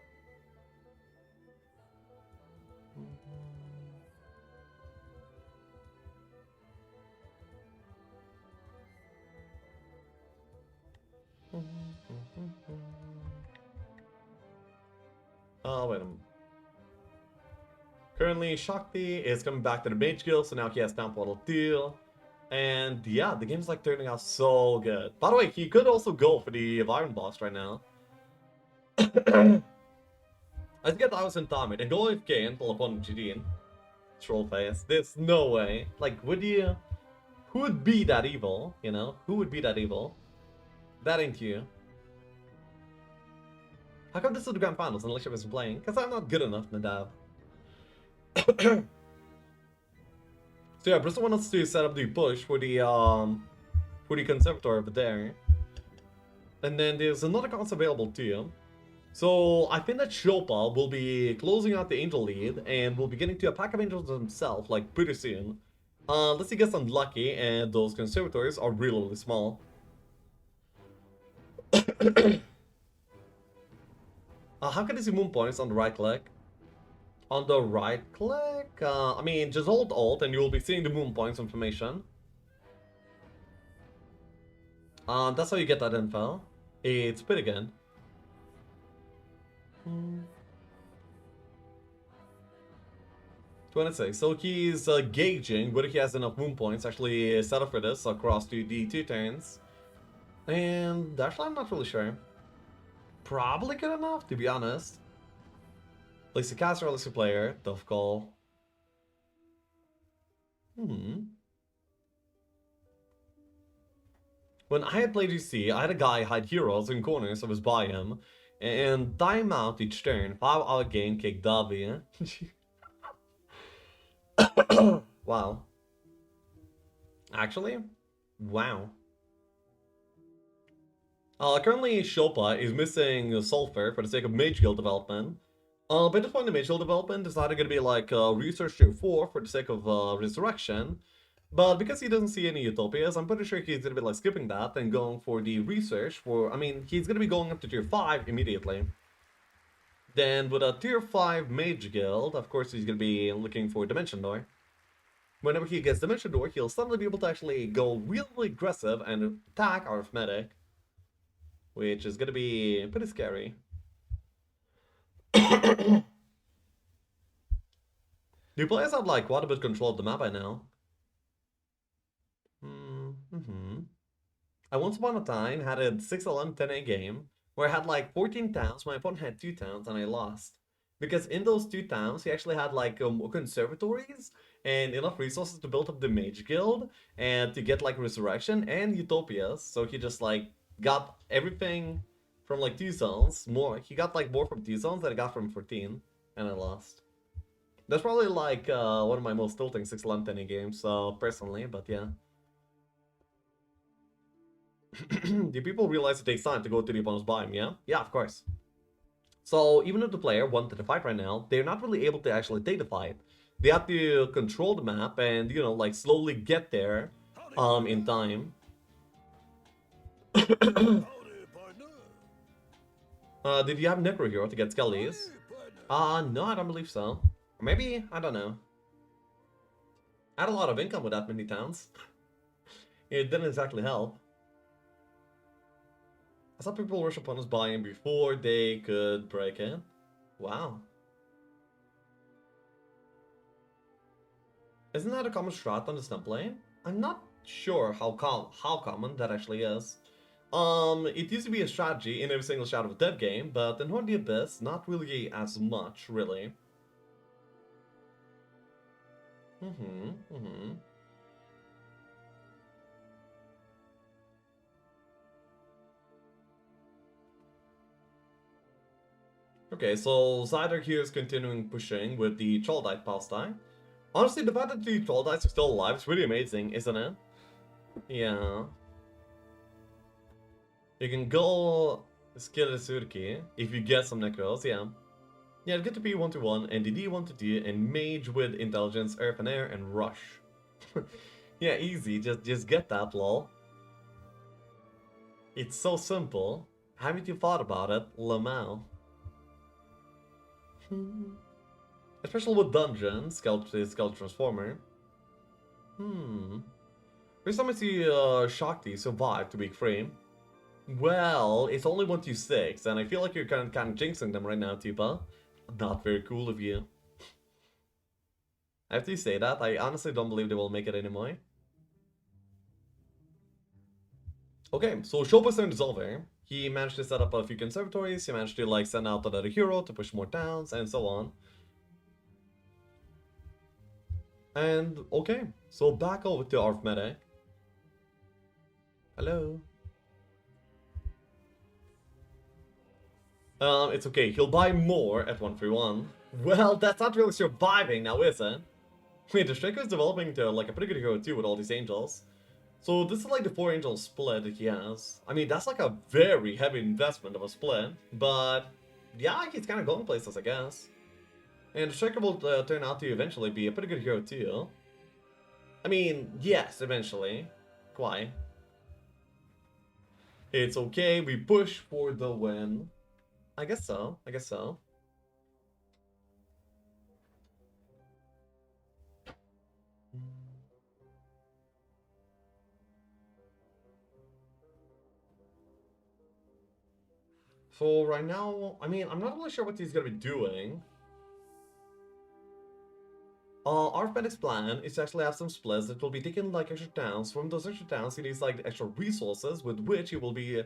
Oh, wait a minute. Currently, Shakti is coming back to the Mage Guild, so now he has Town Portal 2. And yeah, the game's like turning out so good. By the way, he could also go for the Iron Boss right now. Let's get Iris and Tommy and go AFK until upon GD. Troll face. There's no way. Like, would you? Who would be that evil? You know? Who would be that evil? That ain't you. How come this is the Grand Finals unless you've been playing? Because I'm not good enough, Nadav. So yeah, Bristol wants to set up the push for the conservatory over there. And then there's another cost available too. So I think that Szopa will be closing out the angel lead and will be getting to a pack of angels himself like pretty soon. Unless he gets unlucky and those conservatories are really, really small. How can I see moon points on the right click? On the right click? I mean, just hold Alt and you will be seeing the moon points information. That's how you get that info. It's pretty good. 26. So he's gauging whether he has enough moon points actually set up for this across the 2 turns. And actually, I'm not really sure. Probably good enough, to be honest. Place the caster, place the player. Tough call. When I had played GC, I had a guy hide heroes in corners of his biome and time out each turn. 5-hour game kick W. Wow. Actually, wow. Currently, Szopa is missing Sulfur for the sake of Mage Guild development. But at this point in Mage Guild development, it's either going to be like Research Tier 4 for the sake of Resurrection. But because he doesn't see any Utopias, I'm pretty sure he's going to be like skipping that and going for the Research for... I mean, he's going to be going up to Tier 5 immediately. Then with a Tier 5 Mage Guild, of course he's going to be looking for Dimension Door. Whenever he gets Dimension Door, he'll suddenly be able to actually go really aggressive and attack Arithmetic. Which is going to be pretty scary. The players have like quite a bit control of the map by now. I once upon a time had a 6-11-10-8 game where I had like 14 towns, my opponent had 2 towns, and I lost. Because in those 2 towns, he actually had like conservatories and enough resources to build up the Mage Guild and to get like Resurrection and Utopias. So he just like got everything from like 2 zones, more. He got like more from 2 zones than I got from 14, and I lost. That's probably like one of my most tilting 6-11-10 games, personally, but yeah. Do people realize it takes time to go to the opponent's biome, yeah? Yeah, of course. So even if the player wanted to fight right now, they're not really able to actually take the fight. They have to control the map and, you know, like slowly get there in time. Howdy, partner. Did you have Necro Hero to get Skellies? No, I don't believe so. Or maybe, I don't know. I had a lot of income with that many towns. It didn't exactly help. I saw people rush upon us buying before they could break in. Wow. Isn't that a common strat on the stump lane? I'm not sure how common that actually is. It used to be a strategy in every single Shadow of Death game, but in Horde of the Abyss, not really as much, really. Okay, so Zyder here is continuing pushing with the Trolldite pastime. Honestly, the fact that the Trolldites are still alive is really amazing, isn't it? Yeah. You can go skill the Surki if you get some Necros, yeah. Yeah, get to be 1-1, NDD 1-2, and Mage with Intelligence, Earth and Air, and Rush. Yeah, easy, just get that, lol. It's so simple. Haven't you thought about it, Lamau? Especially with dungeons, Scout Transformer. First time I see Shakti survive to week 3. Well, it's only 1-6, and I feel like you're kind of jinxing them right now, Tipa. Not very cool of you. After you say that, I honestly don't believe they will make it anymore. Okay, so Shopa's turn is over. He managed to set up a few conservatories, he managed to like send out another hero to push more towns, and so on. And okay, so back over to Arytmetyczny. Hello. It's okay, he'll buy more at 131. Well, that's not really surviving now, is it? Wait, the Striker is developing to like a pretty good hero too with all these angels. So this is like the 4 angel split that he has. I mean, that's like a very heavy investment of a split, but yeah, he's kind of going places, I guess. And the Striker will turn out to eventually be a pretty good hero too. I mean, yes, eventually. Quite. It's okay, we push for the win. I guess so, I guess so. So right now, I mean, I'm not really sure what he's gonna be doing. Arytmetycz's plan is to actually have some splits that will be taking like extra towns. From those extra towns, he needs like the extra resources with which he will be, you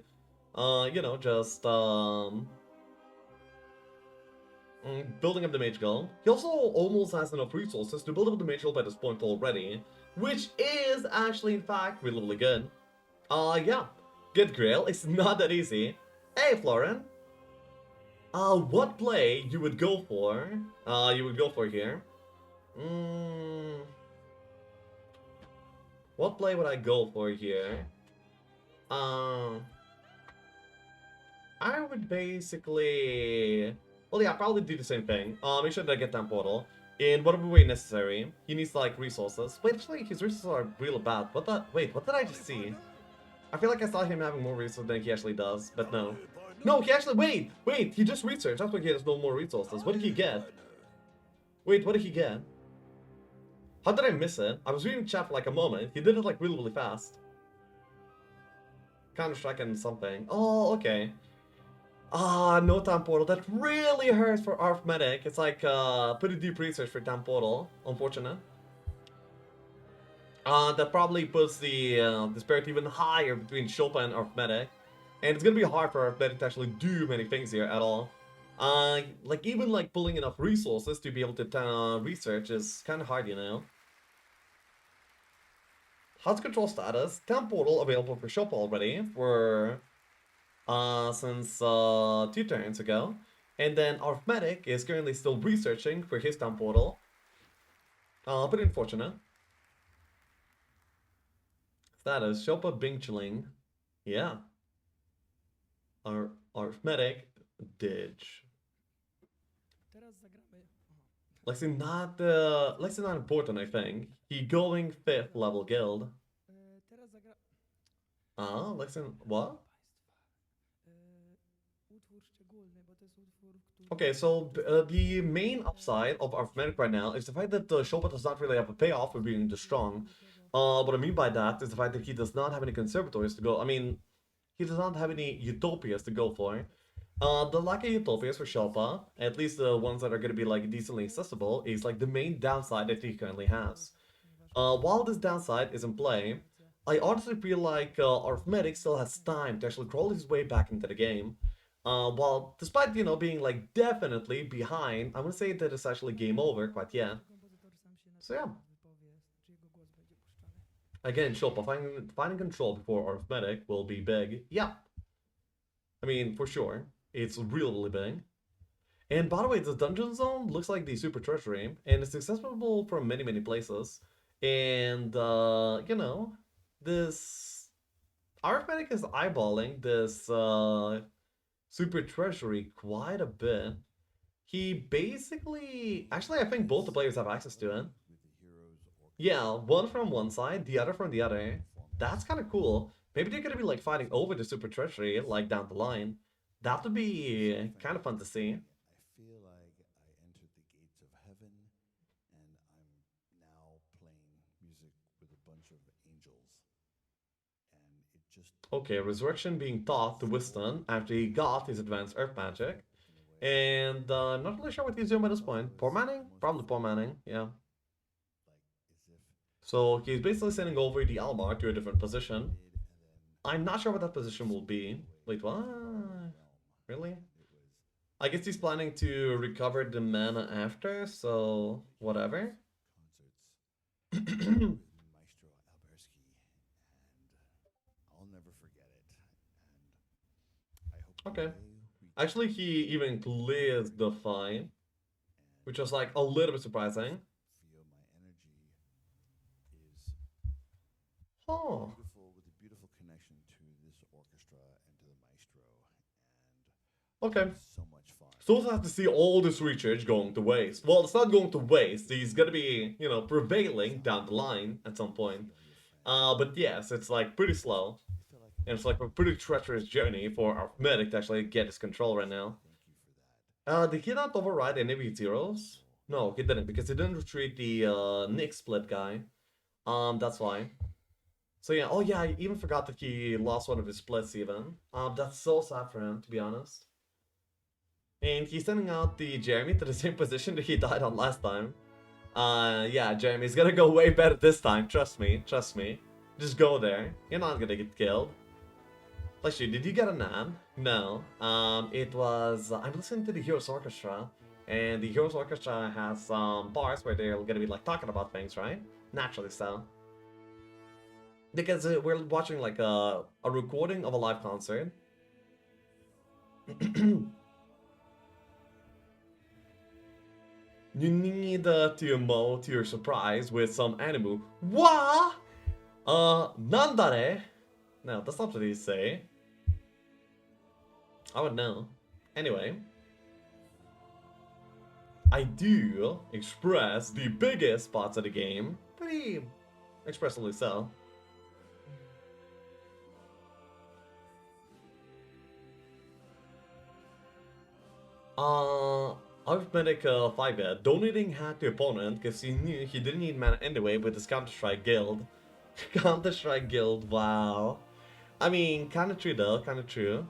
know, just building up the Mage Guild. He also almost has enough resources to build up the Mage Guild by this point already, which is actually, in fact, really, really good. Yeah, get Grail. It's not that easy. Hey, Florin. What play you would go for? Here. What play would I go for here? I would basically... Well, yeah, probably do the same thing. Make sure that I get that portal in whatever way necessary. He needs, like, resources. Wait, actually, his resources are real bad. Wait, what did I just see? I feel like I saw him having more resources than he actually does, but no. No, he actually... Wait, he just researched. That's why he has no more resources. What did he get? Wait, what did he get? How did I miss it? I was reading chat for like a moment. He did it like really, really fast. Counter-Strike and something. Oh, okay. No time portal. That really hurts for Arytmetyczny. It's like pretty deep research for time portal. Unfortunate. That probably puts the disparity even higher between Szopa and Arytmetyczny. And it's gonna be hard for Arytmetyczny to actually do many things here at all. Like even like pulling enough resources to be able to research is kind of hard, you know. How's control status? Temp portal available for Szopa already for since 2 turns ago. And then Arytmetyczny is currently still researching for his temp portal. Pretty unfortunate. Status, Szopa Bingchling. Yeah. Arytmetyczny Ditch. Lexi not important, I think. He going 5th level guild. Listen, what? Utwór szczególny, bo to jest utwór, który... Okay, so the main upside of Arytmetic right now is the fact that Szopa does not really have a payoff for being this strong. What I mean by that is the fact that he does not have any conservatories to go. I mean, he does not have any utopias to go for. The lack of utopias for Szopa, at least the ones that are going to be like decently accessible, is like the main downside that he currently has. While this downside is in play, I honestly feel like Arytmetic still has time to actually crawl his way back into the game. While, despite, you know, being like definitely behind, I wouldn't say that it's actually game over quite yet. So yeah. Again, Szopa, finding control before Arytmetic will be big. Yeah. I mean, for sure. It's really big. And by the way, the dungeon zone looks like the super treasury, and it's accessible from many, many places. And, you know, this... Arytmetic is eyeballing this super treasury quite a bit. He basically... Actually, I think both the players have access to it. Yeah, one from one side, the other from the other. That's kind of cool. Maybe they're gonna be like fighting over the super treasury, like down the line. That would be kind of fun to see. I feel like I entered the gates of heaven, and I'm now playing music with a bunch of angels. And it just... Okay, Resurrection being taught to Wisdom after he got his advanced Earth Magic. And I'm not really sure what he's doing at this point. Poor Manning? Probably poor Manning, yeah. So he's basically sending over the Almar to a different position. I'm not sure what that position will be. Wait, what? Really? I guess he's planning to recover the mana after, so whatever. Okay. Actually, he even clears the fight, which was like a little bit surprising. Oh. With a beautiful connection to this orchestra and to the maestro, and okay. So much fun. Still have to see all this research going to waste. Well, it's not going to waste. He's gonna be, you know, prevailing down the line at some point. But yes, it's like pretty slow. And it's like a pretty treacherous journey for Arytmetic to actually get his control right now. Did he not override any of his heroes? No, he didn't, because he didn't retreat the Nick split guy. That's why. So yeah, oh yeah, I even forgot that he lost one of his splits even. That's so sad for him, to be honest. And he's sending out the Jeremy to the same position that he died on last time. Yeah, Jeremy's gonna go way better this time, trust me, trust me. Just go there, you're not gonna get killed. Bless you, did you get a NAM? No. It was, I'm listening to the Heroes Orchestra, and the Heroes Orchestra has some bars where they're gonna be like talking about things, right? Naturally so. Because we're watching like a recording of a live concert. You need to emote your surprise with some animu. Wa? Nandare? No, that's not what he say. I would know. Anyway. I do express the biggest spots of the game. Pretty expressively so. Arytmetic 5-bet, donating hat to opponent because he knew he didn't need mana anyway with his Counter-Strike guild. Counter-Strike guild, wow. I mean, kinda true though, kinda true.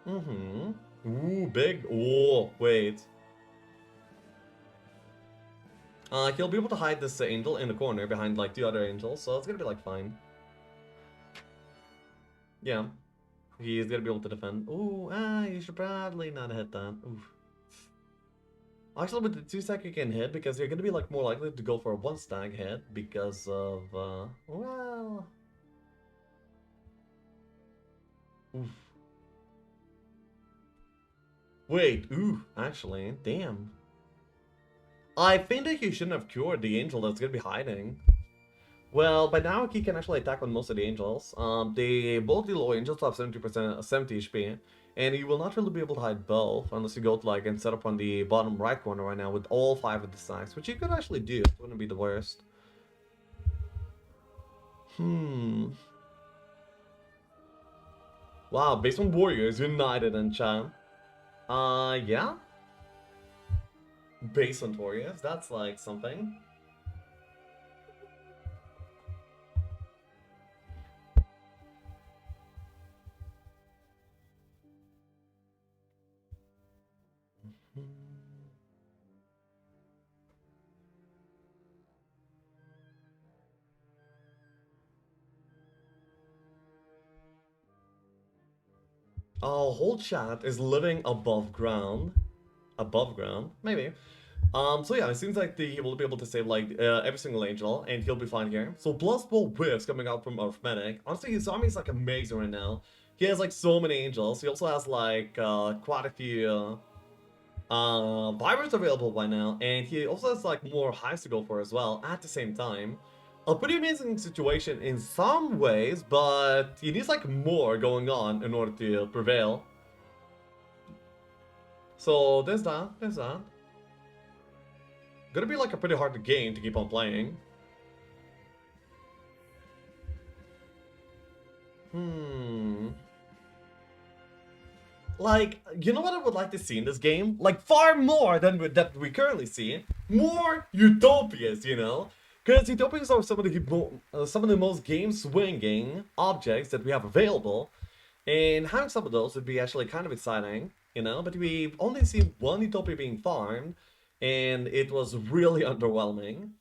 Ooh, big. Oh, wait. He'll be able to hide this angel in the corner behind like the other angels, so it's gonna be like fine. Yeah. He's gonna be able to defend. Ooh, you should probably not hit that. Oof. Actually, with the 2-stack you can hit because you're gonna be like more likely to go for a 1-stack hit because of well. Oof. Wait, ooh, actually, damn. I think that you shouldn't have cured the angel that's gonna be hiding. Well, by now he can actually attack on most of the angels. Both the low angels have 70 HP, and you will not really be able to hide both unless you go to like and set up on the bottom right corner right now with all 5 of the stacks, which you could actually do. It wouldn't be the worst. Wow, Basement Warriors united in chat. Yeah. Basement Warriors, that's like something. Whole chat is living above ground. Above ground? Maybe. So yeah, it seems like he will be able to save like every single angel, and he'll be fine here. So Blast Ball Whiffs coming out from Arytmetyczny. Honestly, his army is like amazing right now. He has like so many angels. He also has like quite a few Vibers available by now, and he also has like more highs to go for as well at the same time. A pretty amazing situation in some ways, but he needs like more going on in order to prevail. So there's that, there's that. Gonna be like a pretty hard game to keep on playing. Like, you know what I would like to see in this game? Like, far more than that we currently see. More utopias, you know? Because utopias are some of the most game-swinging objects that we have available. And having some of those would be actually kind of exciting, you know? But we've only seen one utopia being farmed, and it was really underwhelming.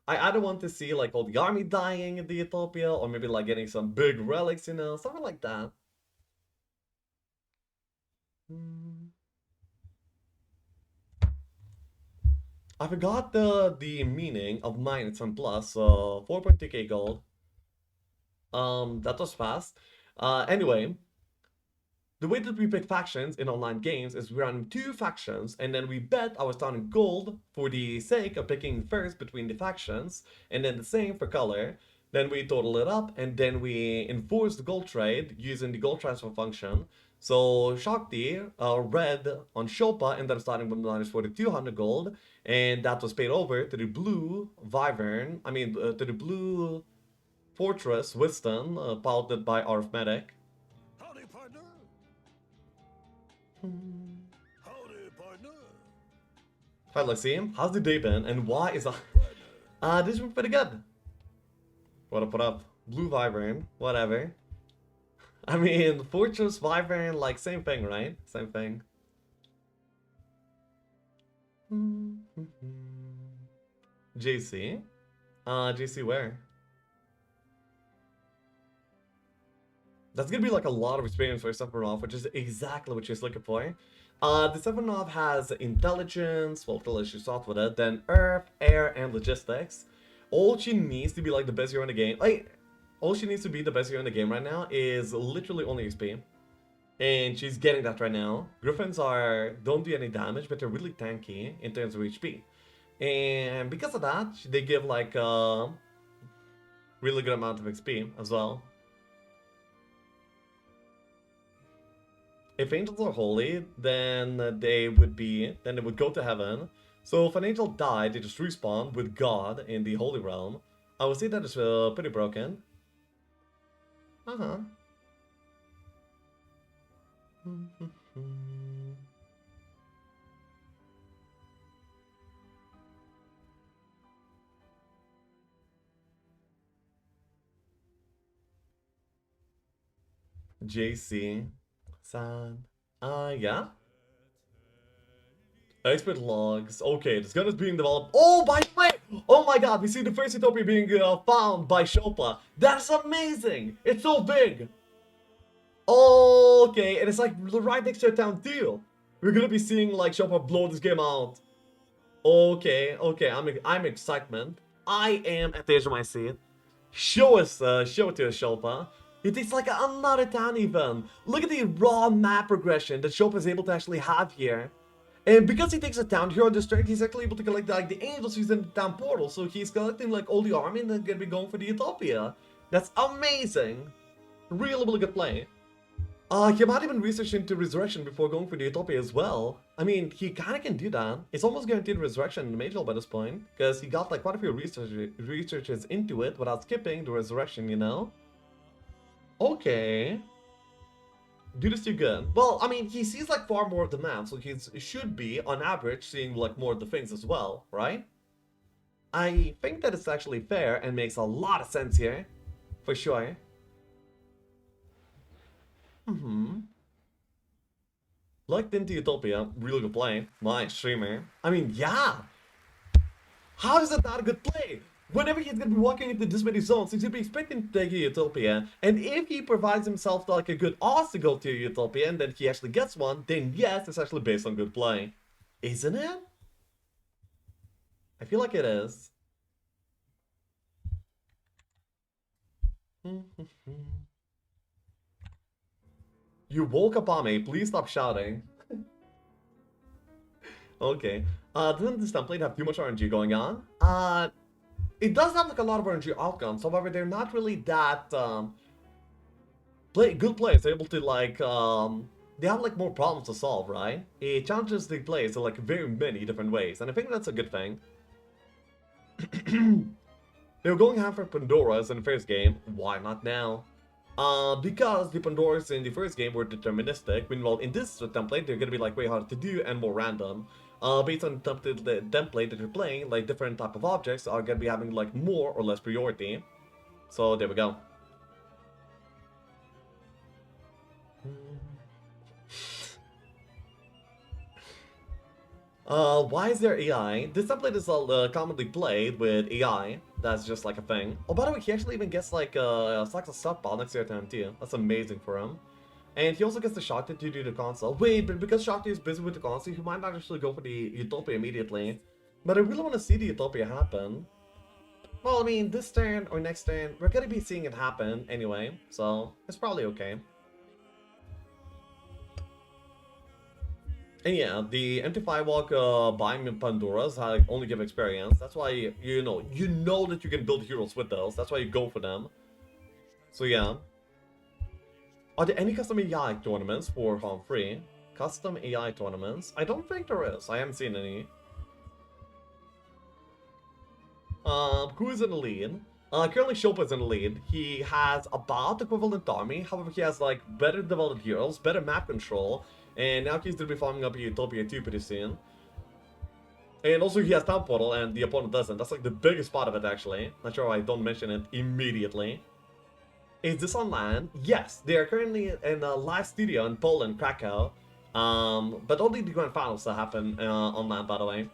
I either want to see, like, all the army dying in the utopia, or maybe, like, getting some big relics, you know? Something like that. I forgot the meaning of minus and plus, 4.2k gold. That was fast. Anyway, the way that we pick factions in online games is we run 2 factions, and then we bet our starting gold for the sake of picking first between the factions, and then the same for color. Then we total it up, and then we enforce the gold trade using the gold transfer function. So Shakti red on Szopa ended up starting with minus 4200 gold, and that was paid over to the blue Wyvern, to the blue Fortress Wisdom, piloted by Arytmetyczny. Howdy, partner. Howdy, partner. Hi, Lexi. How's the day been, and why is that? This has been pretty good. What up, what up? Blue Wyvern, whatever. I mean, Fortress, Wyvern, like, same thing, right? Same thing. JC? JC where? That's gonna be like a lot of experience for Sephiroth, which is exactly what she's looking for. The Sephiroth has intelligence, well, intelligence starts with it, then earth, air, and logistics. All she needs to be like the best hero in the game, all she needs to be the best hero in the game right now is literally only XP. And she's getting that right now. Griffins don't do any damage, but they're really tanky in terms of HP. And because of that, they give like a really good amount of XP as well. If angels are holy, then they would go to heaven. So if an angel died, they just respawn with God in the holy realm. I would say that is pretty broken. JC. Sad. Yeah? Expert logs. Okay, this gun is being developed. Oh, by the way! Oh my god, we see the first utopia being found by Szopa. That's amazing! It's so big! Okay, and it's like right next to a town too. We're gonna be seeing like Szopa blow this game out. Okay, I'm excitement. I am at the edge of my seat. Show it to us, Szopa. It takes like another town even. Look at the raw map progression that Szopa is able to actually have here. And because he takes a town here on the strength, he's actually able to collect like the angels who's in the town portal. So he's collecting like all the army and then gonna be going for the utopia. That's amazing. Really, really good play. He might even research into resurrection before going for the Utopia as well. I mean, he kinda can do that. It's almost guaranteed resurrection in the Major by this point, because he got like quite a few researches into it without skipping the resurrection, you know? Okay. Dude is too good. Well, I mean, he sees like far more of the map, so he should be, on average, seeing like more of the things as well, right? I think that it's actually fair and makes a lot of sense here, for sure. Looked into Utopia, really good play. Nice streamer. I mean, yeah. How is that not a good play? Whenever he's gonna be walking into this many zones, he's gonna be expecting to take a Utopia. And if he provides himself like a good odds to go to a Utopia and then he actually gets one, then yes, it's actually based on good play. Isn't it? I feel like it is. You woke up on me, please stop shouting. Okay. Doesn't this template have too much RNG going on? It does have like a lot of RNG outcomes, however, they're not really that good players. They're able to like they have like more problems to solve, right? It challenges the players in like very many different ways, and I think that's a good thing. They were going ham for Pandoras in the first game. Why not now? Because the Pandoras in the first game were deterministic, meanwhile in this template they're gonna be like way harder to do and more random. Based on the template that you're playing, like different type of objects are gonna be having like more or less priority. So there we go. Why is there AI? This template is commonly played with AI. That's just like a thing. Oh, by the way, he actually even gets like stacks of Szopa next to your time too. That's amazing for him. And he also gets the Shakti to do the console. Wait, but because Shakti is busy with the console, he might not actually go for the Utopia immediately. But I really want to see the Utopia happen. Well, I mean, this turn or next turn, we're gonna be seeing it happen anyway, so it's probably okay. And yeah, the empty firewalk buying Pandoras only give experience. That's why you know that you can build heroes with those. That's why you go for them. So yeah. Are there any custom AI tournaments for Home Free? Custom AI tournaments? I don't think there is. I haven't seen any. Who is in the lead? Currently Szopa is in the lead. He has about equivalent army. However, he has like better developed heroes, better map control, and now he's gonna be farming up Utopia 2 pretty soon. And also he has Town Portal and the opponent doesn't. That's like the biggest part of it actually. Not sure why I don't mention it immediately. Is this on LAN? Yes, they are currently in a live studio in Poland, Krakow. But only the grand finals that happen on LAN, by the way.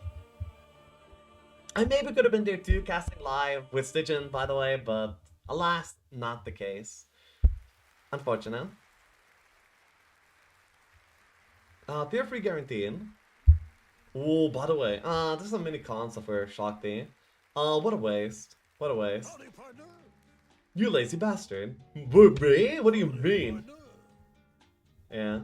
I maybe could have been there too, casting live with Stygian, by the way, but alas, not the case. Unfortunate. Tier 3 guaranteed. Oh, by the way, this is a mini console for Shakti. What a waste. What a waste. You lazy bastard. What do you mean? Yeah.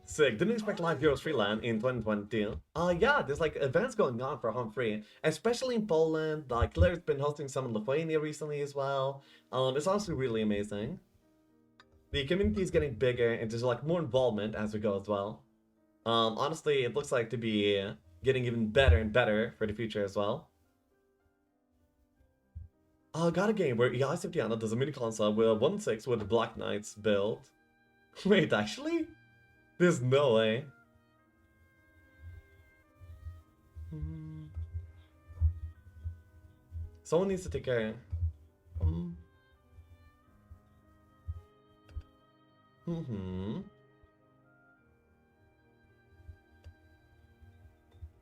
Sick. Didn't expect live Heroes Freeland in 2022. Yeah, there's like events going on for Humphrey, especially in Poland. Like Claire's been hosting some in Lithuania recently as well. It's honestly really amazing. The community is getting bigger and there's like more involvement as we go as well. Honestly, it looks like to be getting even better and better for the future as well. Got a game where AI Septiana does a mini console with a 1-6 with the Black Knights build. Wait, actually? There's no way. Someone needs to take care.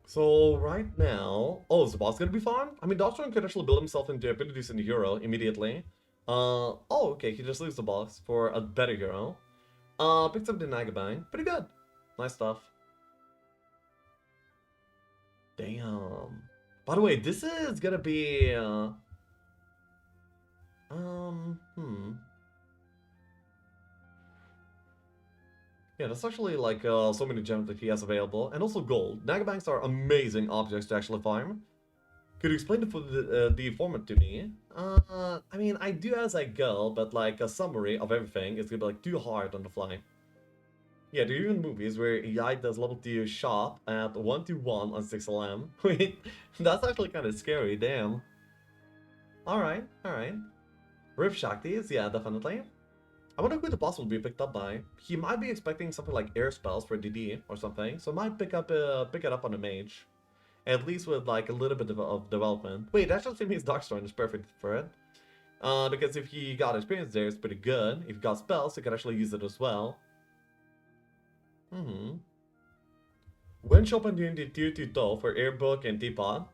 So right now, oh, is the boss gonna be farmed? I mean, Doctor could actually build himself into a pretty decent hero immediately. Oh, okay, he just leaves the box for a better hero. Picks up the Nagabang. Pretty good. Nice stuff. Damn. By the way, this is gonna be, Yeah, that's actually like so many gems that he has available, and also gold. Nagabanks are amazing objects to actually farm. Could you explain the format to me? I mean, I do as I go, but like a summary of everything is gonna be like too hard on the fly. Yeah, there are even movies where AI does level 2 shop at 1-1 on 6LM. Wait, that's actually kind of scary, damn. Alright, alright. Rift Shaktis, yeah, definitely. I wonder who the boss will be picked up by. He might be expecting something like air spells for DD or something, so might pick it up on a mage. At least with like a little bit of development. Wait, that actually means Darkstorm is perfect for it. Because if he got experience there, it's pretty good. If he got spells, he could actually use it as well. When Szopa doing the tier 2 toll for Airbook and Teapot?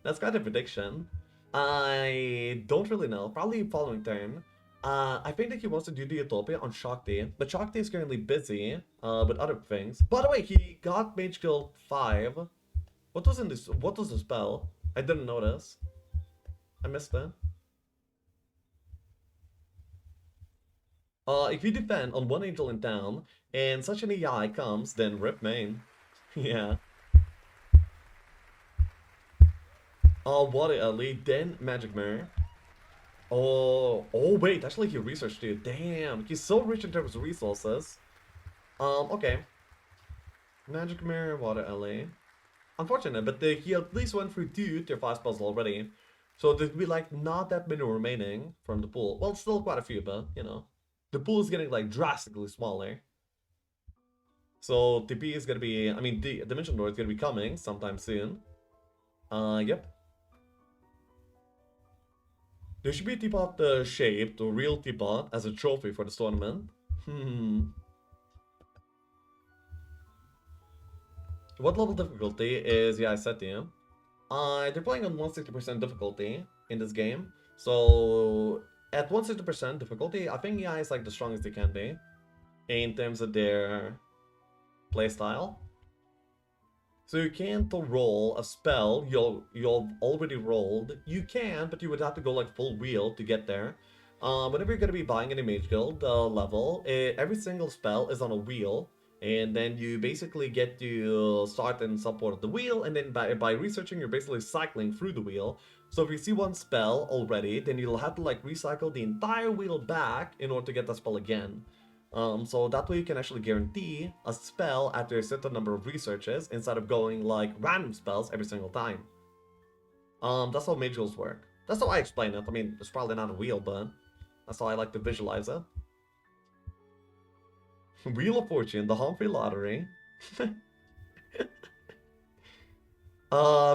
That's kind of a prediction. I don't really know. Probably following turn. I think that he wants to do the Utopia on Shakti, but Shakti is currently busy with other things. By the way, he got Mage Guild 5. What was in this? What was the spell? I didn't notice. I missed it. If you defend on one angel in town and such an AI comes, then rip main. Yeah. Water Ellie, then Magic Mirror. Oh wait, actually he researched it. Damn, he's so rich in terms of resources. Okay. Magic Mirror, Water Ellie. Unfortunate, but he at least went through 2 tier 5 spells already. So there'd be like not that many remaining from the pool. Well, still quite a few, but you know. The pool is getting like drastically smaller. So TP is gonna be, I mean, the Dimension Door is gonna be coming sometime soon. Yep. There should be a teapot shaped, or real teapot, as a trophy for this tournament. What level difficulty is, yeah, I said to you. They're playing on 160% difficulty in this game. So, at 160% difficulty, I think AI is like the strongest they can be. In terms of their playstyle. So you can't roll a spell you've already rolled. You can, but you would have to go like full wheel to get there. Whenever you're going to be buying any Mage Guild level, every single spell is on a wheel. And then you basically get to start in some part of the wheel, and then by researching, you're basically cycling through the wheel. So if you see one spell already, then you'll have to like recycle the entire wheel back in order to get that spell again. So that way you can actually guarantee a spell after a certain number of researches instead of going like random spells every single time. That's how Mage Guilds work. That's how I explain it. I mean, it's probably not a wheel, but that's how I like to visualize it. Wheel of Fortune, the Humphrey Lottery.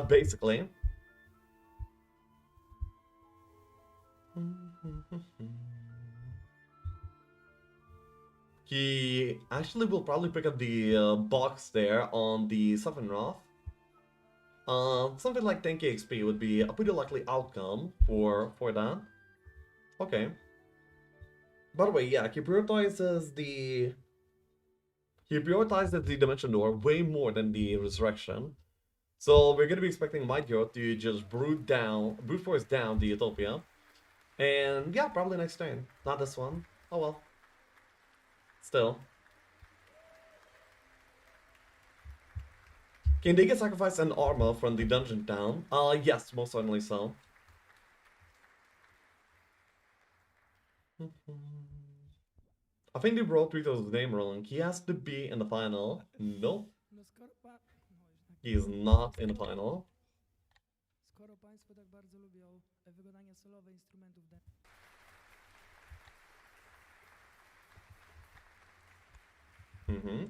Basically. He actually will probably pick up the box there on the Sephiroth. Something like 10k XP would be a pretty likely outcome for that. Okay. By the way, yeah, he prioritizes the Dimension Door way more than the Resurrection. So we're gonna be expecting Might Hero to just brute force down the Utopia. And yeah, probably next turn. Not this one. Oh well. Still. Can they get sacrifice and armor from the dungeon town? Yes, most certainly so. I think they brought Rito's name wrong. He has to be in the final. Nope. He is not in the final. Skoro państwo tak bardzo lubią wykonania solowe instrumentów.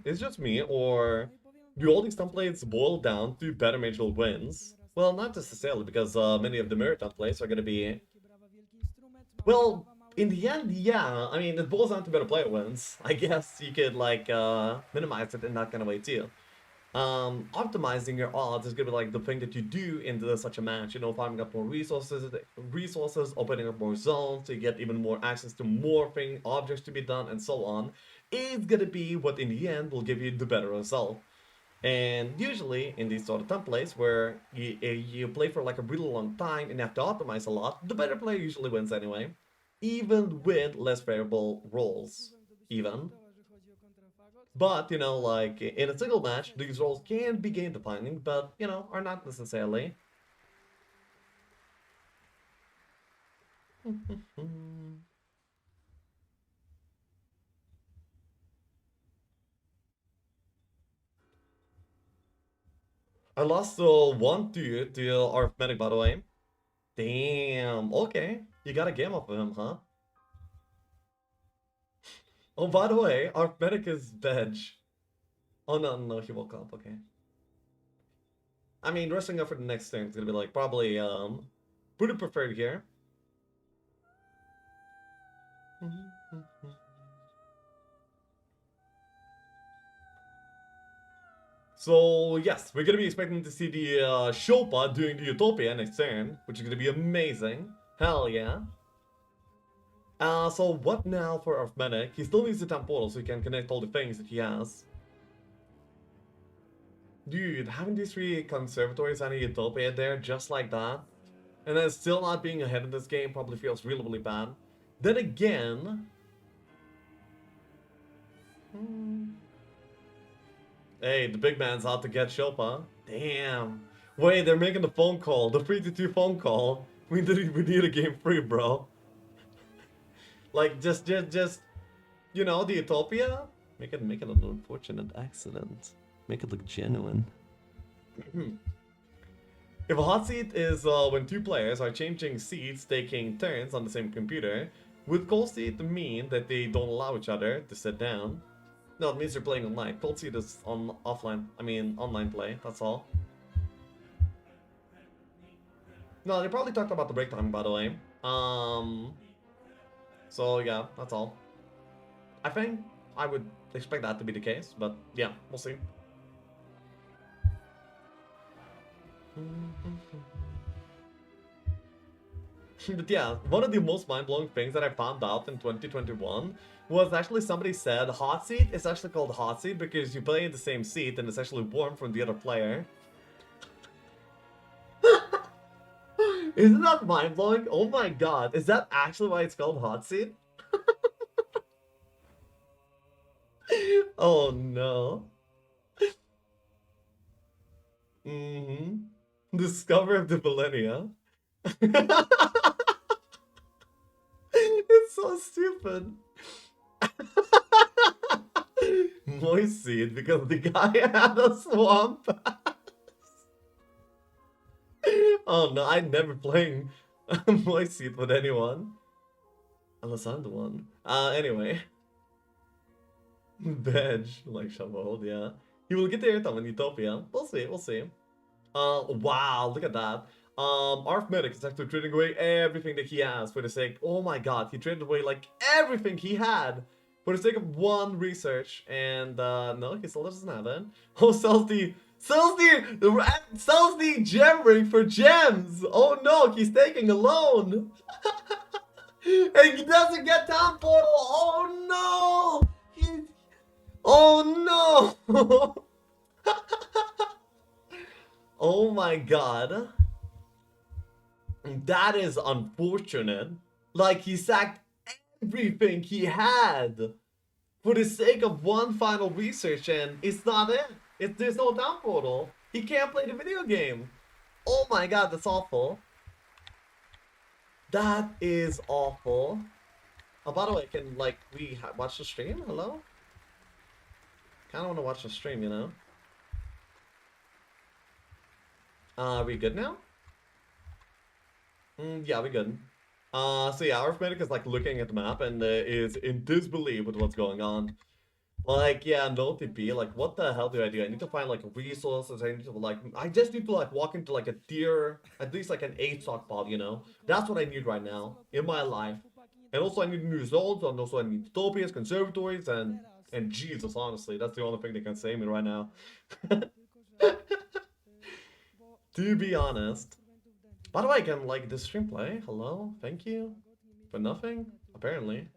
It's just me, or do all these templates boil down to better Mage Guild wins? Well, not necessarily, because many of the mirror templates are going to be... Well, in the end, yeah. I mean, it boils down to better player wins. I guess you could, like, minimize it in that kind of way, too. Optimizing your odds is gonna be like the thing that you do in such a match, you know, farming up more resources, opening up more zones so you get even more access to morphing objects to be done, and so on, is gonna be what in the end will give you the better result. And usually in these sort of templates where you play for like a really long time and have to optimize a lot, the better player usually wins anyway, even with less favorable rolls, even. But, you know, like, in a single match, these roles can be game-defining, but, you know, are not necessarily. I lost 1-2 to Arytmetyczny, by the way. Damn, okay. You got a game off of him, huh? Oh, by the way, Arytmetyczny is veg. Oh, no, he woke up, okay. I mean, resting up for the next thing is gonna be like probably, pretty preferred here. So, yes, we're gonna be expecting to see the Szopa doing the Utopia next turn, which is gonna be amazing. Hell yeah. So what now for Arytmetyczny? He still needs the time portal so he can connect all the things that he has. Dude, having these 3 conservatories and a Utopia there just like that, and then still not being ahead in this game probably feels really, really bad. Then again... Hey, the big man's out to get Szopa. Damn. Wait, they're making the phone call. The 3-2 phone call. We need a game free, bro. Like, just, you know, the Utopia? Make it an unfortunate accident. Make it look genuine. If a hot seat is when 2 players are changing seats, taking turns on the same computer, would cold seat mean that they don't allow each other to sit down? No, it means they're playing online. Cold seat is on online play, that's all. No, they probably talked about the break time, by the way. So yeah, that's all. I think I would expect that to be the case, but yeah, we'll see. But yeah, one of the most mind-blowing things that I found out in 2021 was actually somebody said hot seat is actually called hot seat because you play in the same seat and it's actually warm from the other player. Isn't that mind-blowing? Oh my god, is that actually why it's called hot seat? Oh no. Discovery of the millennia. It's so stupid. Moist seed because the guy had a swamp. Oh no, I'm never playing moist seed with anyone. Unless I'm the one. Anyway. Veg, like Shamwold, yeah. He will get the airtime in Utopia. We'll see, we'll see. Wow, look at that. Arytmetyczny is actually trading away everything that he has for the sake... Oh my god, he traded away like everything he had for the sake of 1 research. And no, he still doesn't have it. Oh, sells the gem ring for gems. Oh no, he's taking a loan. And he doesn't get town portal. Oh no. Oh no. Oh my god. That is unfortunate. Like, he sacked everything he had for the sake of 1 final research, and it's not it. There's no down portal. He can't play the video game. Oh my god, that's awful. That is awful. Oh, by the way, can, like, we watch the stream? Hello? Kinda wanna watch the stream, you know? Are we good now? Yeah, we're good. So yeah, Arytmetyczny is like looking at the map and is in disbelief with what's going on. Like, yeah, no TP, like what the hell do? I need to find like resources, I just need to like walk into like a tier, at least like an 8 stockpile, you know? That's what I need right now in my life. And also I need new zones, and also I need utopias, conservatories, and Jesus, honestly, that's the only thing that can save me right now. To be honest. By the way, can like this stream play? Hello? Thank you? For nothing? Apparently.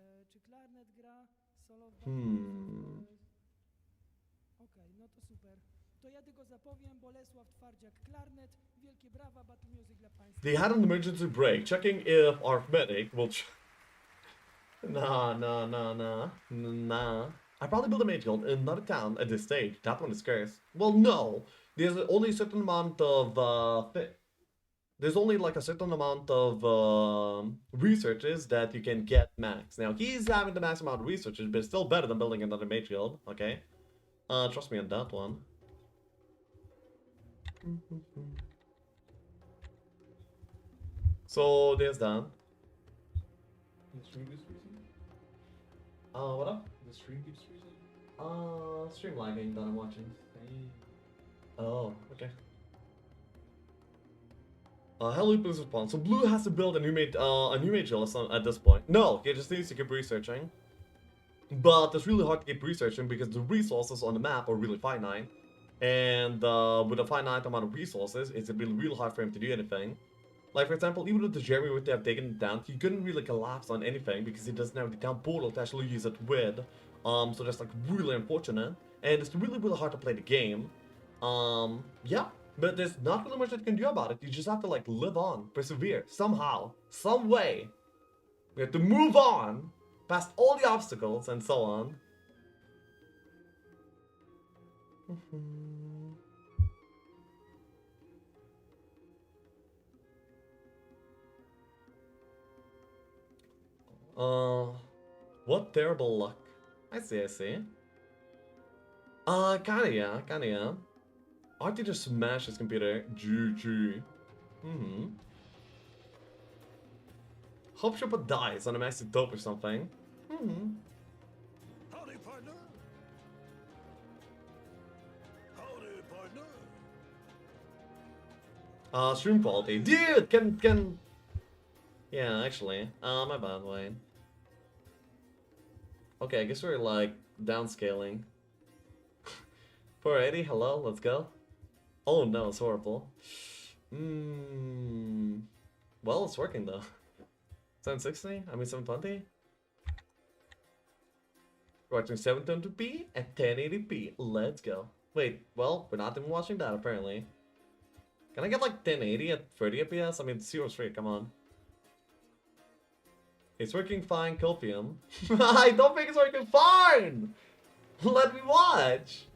They had an emergency break, checking if Arytmetyczny will Nah. I probably build a mage guild in another town at this stage. That one is scarce. Well, no. There's only a certain amount of there's only like a certain amount of researches that you can get max. Now he's having the max amount of researches, but it's still better than building another mage guild. Okay, trust me on that one. So there's that. What up? The stream keeps freezing. Stream lagging that I'm watching. Oh, okay. Hello, Blue's response. So Blue has to build a new mage at this point. No, he just needs to keep researching. But it's really hard to keep researching because the resources on the map are really finite. And with a finite amount of resources, it's really hard for him to do anything. Like, for example, even if the Jeremy would have taken it down, he couldn't really collapse on anything because he doesn't have the town portal to actually use it with. So that's like really unfortunate. And it's really hard to play the game. Yeah. But there's not really much that you can do about it. You just have to like live on, persevere, somehow, some way. We have to move on, past all the obstacles and so on. What terrible luck. I see. Kinda yeah. Artie just smashed his computer. GG. Hope Szopa dies on a massive dope or something. Howdy, partner. Howdy, partner. Stream quality. Dude, can... Yeah, actually. My bad, Wayne. Okay, I guess we're like downscaling. 480, hello, let's go. Oh no, it's horrible. Well, it's working though. 760? I mean 720? We're watching 720p at 1080p. Let's go. Wait, well, we're not even watching that apparently. Can I get like 1080 at 30 FPS? I mean, 0 straight, come on. It's working fine, Copium. I don't think it's working fine! Let me watch!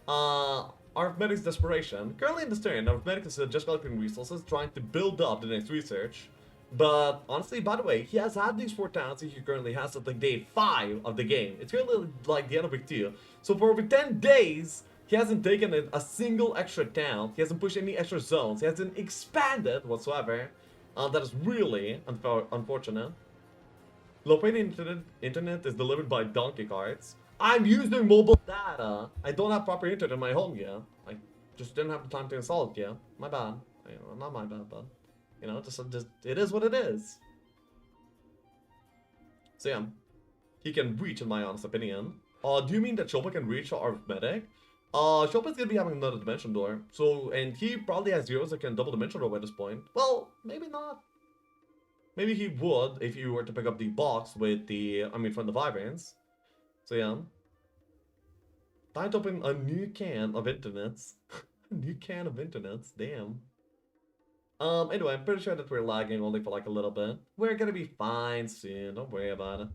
Arytmetic's desperation. Currently in this turn, Arytmetic is just collecting resources, trying to build up the next research. But honestly, by the way, he has had these 4 towns he currently has at like day 5 of the game. It's currently like the end of week 2. So for over 10 days, he hasn't taken a single extra town. He hasn't pushed any extra zones. He hasn't expanded whatsoever. That is really unfortunate. Low-paying internet is delivered by donkey carts. I'm using mobile data. I don't have proper internet in my home yet. I just didn't have the time to install it yet. My bad. Not my bad, but you know, just it is what it is. So yeah, he can reach, in my honest opinion. Do you mean that Szopa can reach Arytmetic? Szopa's gonna be having another dimension door. So, and he probably has zeros that can double dimension door at this point. Well, maybe not. Maybe he would if you were to pick up the box with the, from the Vibrance. So yeah. Time to open a new can of internets. A new can of internets, damn. Anyway, I'm pretty sure that we're lagging only for like a little bit. We're gonna be fine soon, don't worry about it.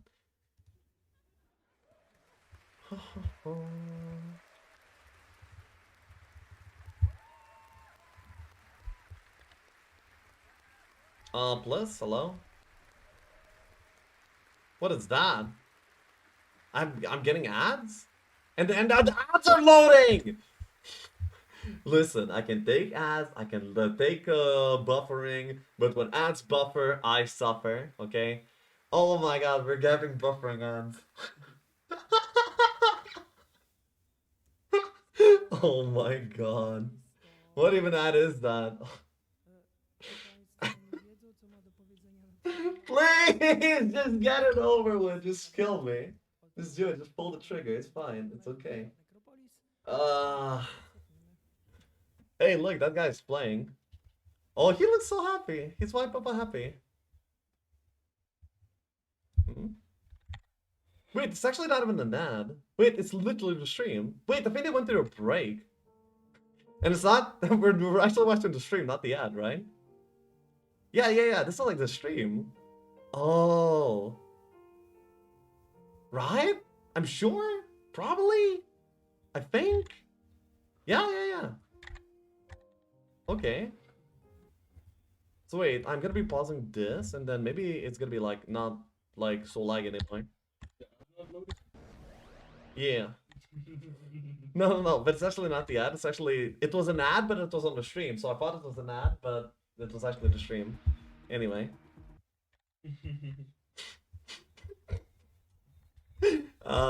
Bliss, hello? What is that? I'm getting ads? And the ads are loading! Listen, I can take ads, I can take buffering, but when ads buffer, I suffer, okay? Oh my god, we're getting buffering ads. Oh my god. What even ad is that? Please, just get it over with, just kill me. Just do it, just pull the trigger, it's fine, it's okay. Hey, look, that guy's playing. Oh, he looks so happy. He's white papa happy. Wait, it's actually not even an ad. Wait, it's literally the stream. Wait, I think they went through a break. And it's not, we're actually watching the stream, not the ad, right? Yeah, this is like the stream. Oh. Right? I'm sure? Probably? I think? Yeah. Okay. So wait, I'm gonna be pausing this, and then maybe it's gonna be like, not like so laggy anymore. Yeah. No, but it's actually not the ad. It's actually, it was an ad, but it was on the stream. So I thought it was an ad, but it was actually the stream. Anyway.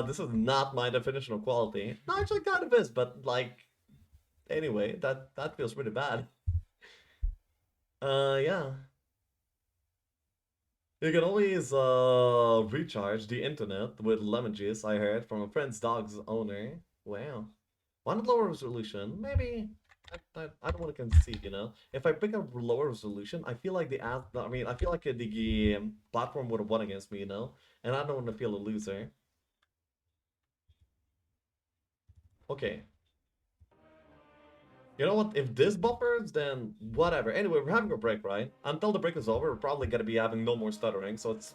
This is not my definition of quality. No, actually kind of is, but like, anyway, that feels pretty bad. Yeah. You can always recharge the internet with lemon juice, I heard from a friend's dog's owner. Wow. Why not lower resolution? Maybe I don't want to concede, you know. If I pick a lower resolution, I feel like I feel like the platform would have won against me, you know, and I don't want to feel a loser. Okay. You know what? If this buffers, then whatever. Anyway, we're having a break, right? Until the break is over, we're probably gonna be having no more stuttering, so it's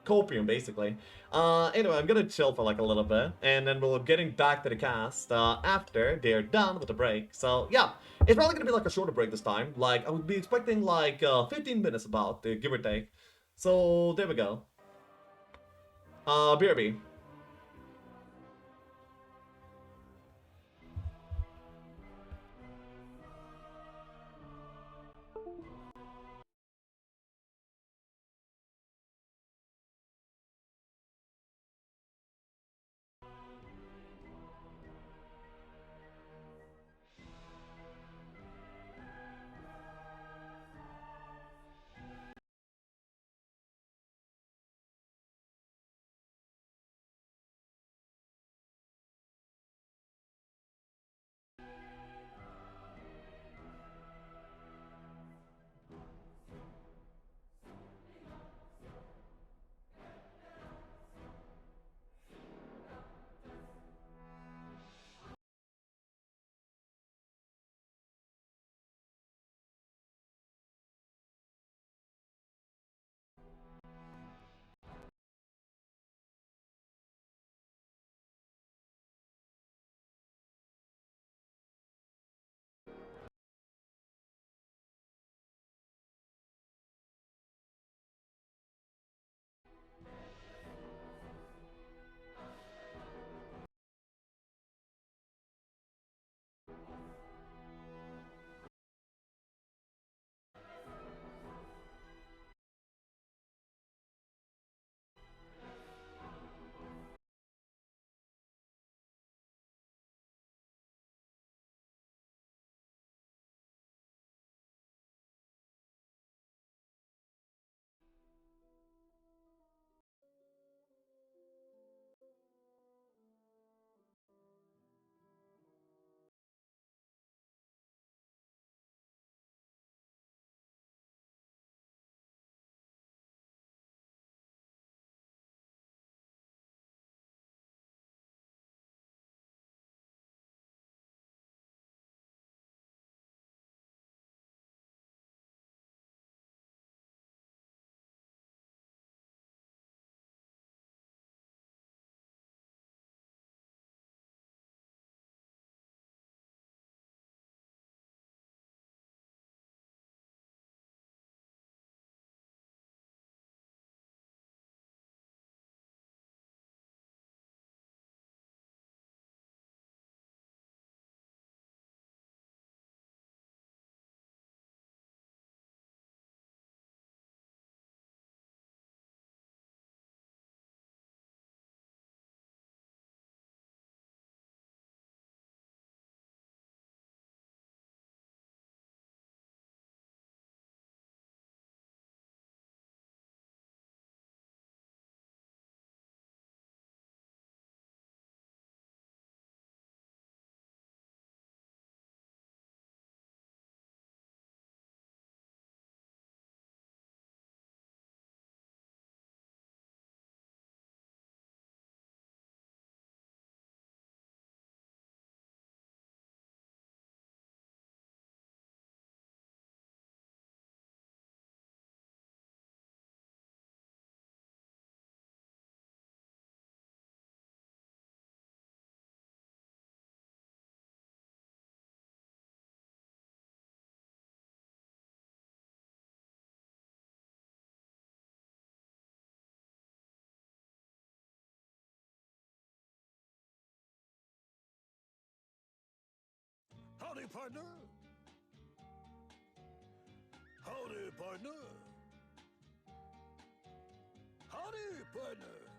copium basically. Anyway, I'm gonna chill for like a little bit, and then we'll getting back to the cast after they're done with the break. So yeah, it's probably gonna be like a shorter break this time. Like I would be expecting like 15 minutes about, give or take. So there we go. BRB. Howdy, partner. Howdy, partner. Howdy, partner.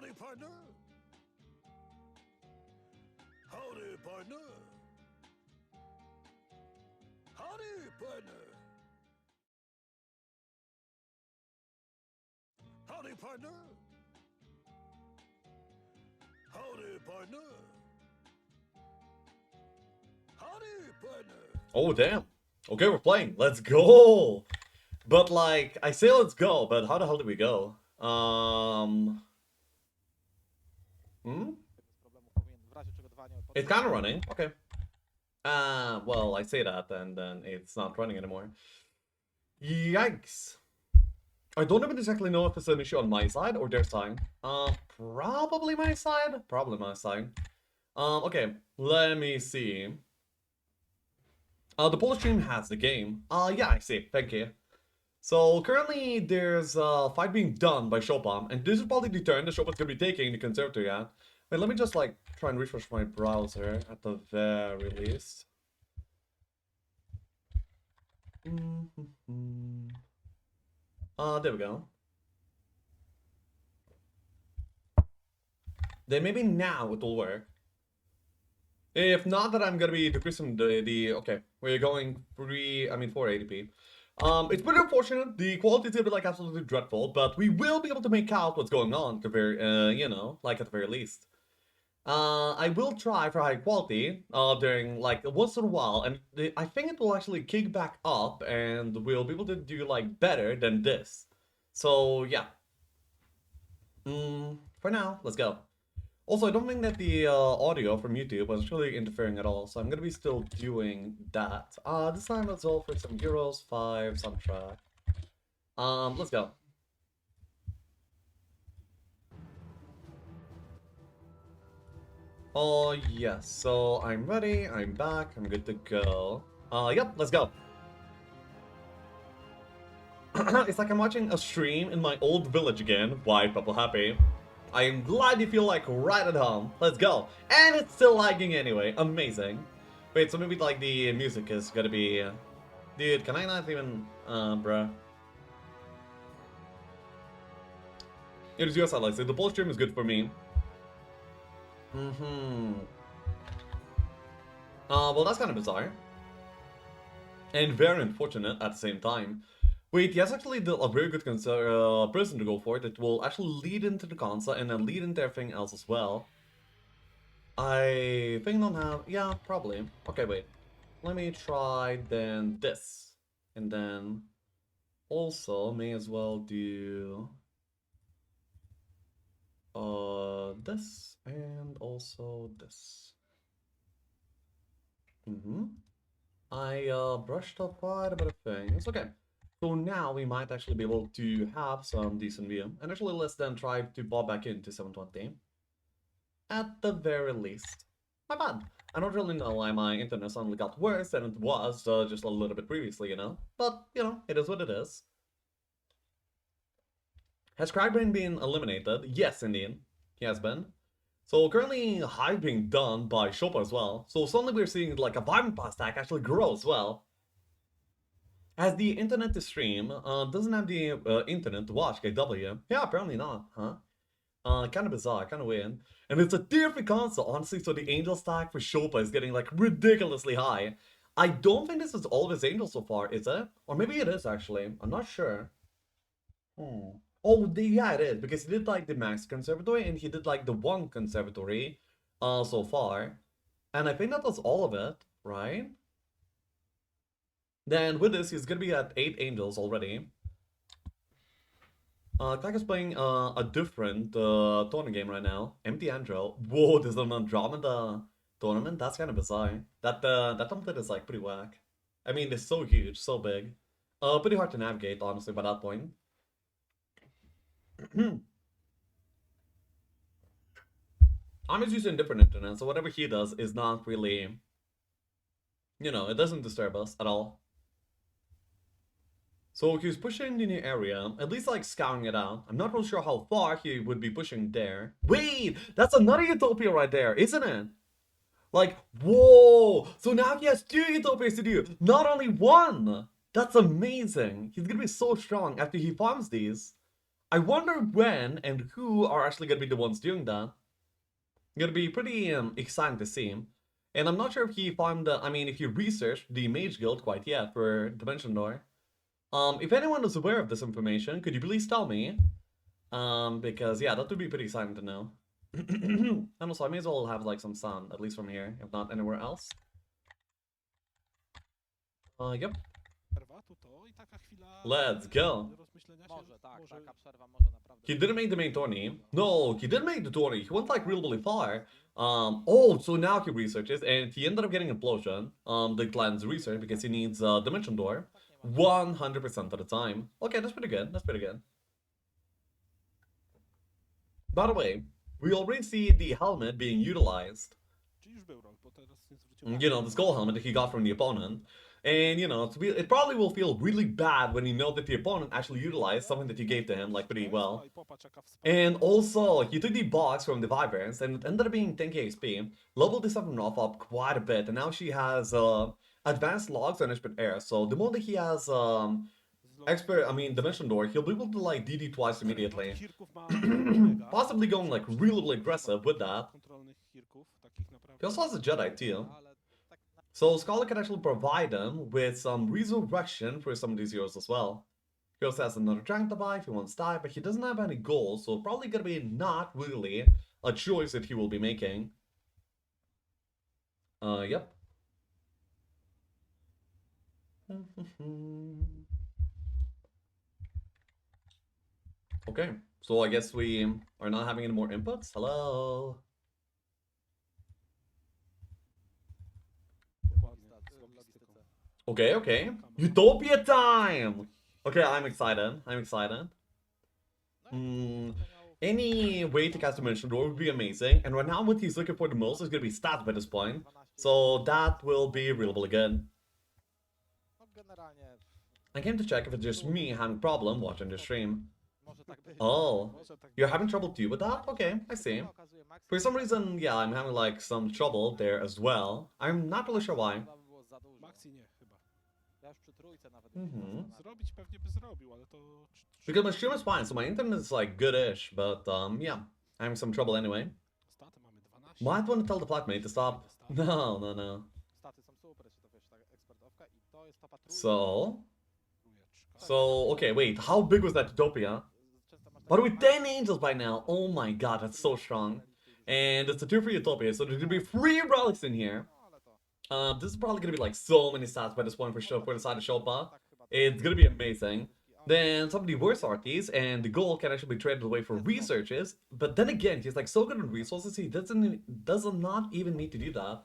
Howdy, partner. Howdy, partner. Howdy, partner. Howdy, partner. Howdy, partner. Howdy, partner. Oh, damn. Okay, we're playing. Let's go. But like, I say let's go, but how the hell do we go? It's kind of running. Okay. Well, I say that and then it's not running anymore. Yikes. I don't even exactly know if it's an issue on my side or their side. Probably my side. Probably my side. Okay, let me see. The Polish team has the game. Yeah, I see. Thank you. So currently there's a fight being done by Szopa, and this is probably the turn that Szopa's gonna be taking the conservatory at. Wait, let me just like try and refresh my browser at the very least. There we go. Then maybe now it will work. If not, that I'm gonna be decreasing the okay, we're going 480p. It's pretty unfortunate. The quality is gonna be like absolutely dreadful, but we will be able to make out what's going on, you know, like at the very least. I will try for high quality during like once in a while, and I think it will actually kick back up, and we'll be able to do like better than this. So yeah. For now, let's go. Also, I don't think that the audio from YouTube was really interfering at all, so I'm gonna be still doing that. This time let's all for some Euros 5 soundtrack. Let's go. Oh yes, so I'm ready, I'm back, I'm good to go. Yep, let's go. It's like I'm watching a stream in my old village again. White, purple, happy. I am glad you feel like right at home. Let's go. And it's still lagging anyway. Amazing. Wait, so maybe like the music is gonna be... Dude, can I not even... bruh. It is your side, the Polish stream is good for me. Well, that's kind of bizarre. And very unfortunate at the same time. Wait, he has actually a very good person to go for it. It will actually lead into the console and then lead into everything else as well. I think I don't have... Yeah, probably. Okay, wait. Let me try then this. And then also may as well do... this and also this. I brushed up quite a bit of things. Okay. So now we might actually be able to have some decent view. And actually let's then try to bob back into 720. At the very least. My bad. I don't really know why my internet suddenly got worse than it was just a little bit previously, you know? But, you know, it is what it is. Has Crackbrain been eliminated? Yes, indeed. He has been. So currently Hive being done by Szopa as well. So suddenly we're seeing like a Vibrant Pass stack actually grow as well. Has the internet to stream, doesn't have the internet to watch KW. Yeah, apparently not, huh? Kind of bizarre, kind of weird. And it's a tier 3 console, honestly, so the angel stack for Szopa is getting like ridiculously high. I don't think this is all of his angels so far, is it? Or maybe it is actually, I'm not sure. Oh, yeah, it is, because he did like the max conservatory and he did like the 1 conservatory so far. And I think that was all of it, right? Then with this, he's gonna be at 8 angels already. Clark is playing a different tournament game right now. Empty Andro. Whoa, there's an Andromeda tournament? That's kind of bizarre. That template is like pretty whack. I mean, it's so huge, so big. Pretty hard to navigate, honestly, by that point. I'm just using different internet, so whatever he does is not really... You know, it doesn't disturb us at all. So he's pushing the new area, at least like scouting it out. I'm not really sure how far he would be pushing there. Wait, that's another Utopia right there, isn't it? Like, whoa! So now he has 2 Utopias to do, not only 1! That's amazing! He's gonna be so strong after he farms these. I wonder when and who are actually gonna be the ones doing that. Gonna be pretty exciting to see. And I'm not sure if he found, I mean, if he researched the Mage Guild quite yet for Dimension Door. If anyone is aware of this information, could you please tell me? Because yeah, that would be pretty exciting to know. And also, I may as well have like some sun, at least from here, if not anywhere else. Yep. Let's go. He didn't make the main tourney. No, he didn't make the tourney. He went like really far. Oh, so now he researches, and he ended up getting Implosion. The clan's research because he needs Dimension Door 100% of the time. Okay, that's pretty good. That's pretty good. By the way, we already see the helmet being utilized. You know, the skull helmet that he got from the opponent. And, you know, it probably will feel really bad when you know that the opponent actually utilized something that you gave to him, like, pretty well. And also, he took the box from the Wyverns, and it ended up being 10k XP, leveled this up quite a bit, and now she has advanced logs on Expert Air, so the moment that he has Dimension Door, he'll be able to, like, DD twice immediately. Possibly going, like, really aggressive with that. He also has a Jedi, too. So Scholar can actually provide them with some resurrection for some of these heroes as well. He also has another Dragon to buy if he wants to die, but he doesn't have any goals, so probably gonna be not really a choice that he will be making. Yep. Okay, so I guess we are not having any more inputs. Hello? Okay, okay. Utopia time! Okay, I'm excited. I'm excited. Any way to cast Dimension Door would be amazing. And right now what he's looking for the most is going to be stats by this point. So that will be really good. I came to check if it's just me having a problem watching the stream. Oh, you're having trouble too with that? Okay, I see. For some reason, yeah, I'm having like some trouble there as well. I'm not really sure why. Because my stream is fine, so my internet is like good-ish, but yeah, I'm having some trouble anyway. Might want to tell the flatmate to stop. No. So, okay, wait, how big was that Utopia? But with 10 angels by now, oh my god, that's so strong. And it's a 2 for Utopia, so there's gonna be 3 relics in here. This is probably gonna be like so many stats by this point for the side of Szopa. It's gonna be amazing. Then some of the worst arties, and the gold can actually be traded away for researches. But then again, he's like so good at resources, he does not even need to do that.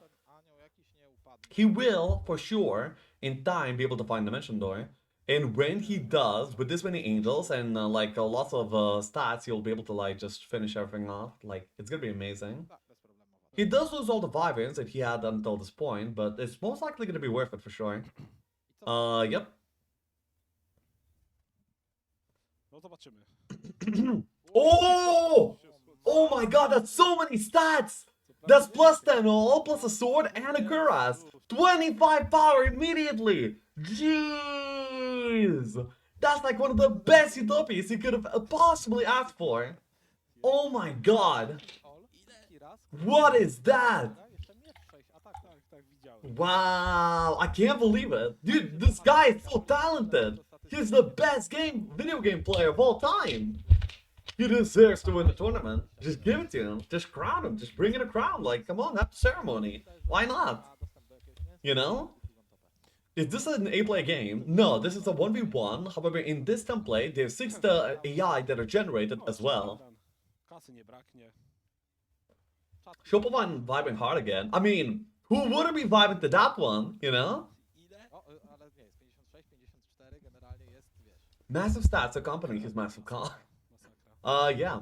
He will, for sure, in time be able to find Dimension Door. And when he does, with this many angels and like lots of stats, he'll be able to like just finish everything off. Like, it's gonna be amazing. He does lose all the Wyverns that he had until this point, but it's most likely gonna be worth it for sure. Yep. Oh! Oh my god, that's so many stats! That's plus 10 all, plus a sword and a cuirass. 25 power immediately! Jeez! That's like one of the best utopias you could have possibly asked for. Oh my god. What is that? Wow, I can't believe it. Dude, this guy is so talented. He's the best video game player of all time. He deserves to win the tournament. Just give it to him. Just crown him. Just bring in a crown. Like, come on, have the ceremony. Why not? You know? Is this an A-play game? No, this is a 1v1. However, in this template, there's 6 AI that are generated as well. Szopa vibing hard again. I mean, who wouldn't be vibing to that one, you know? Massive stats accompany his massive car. Yeah.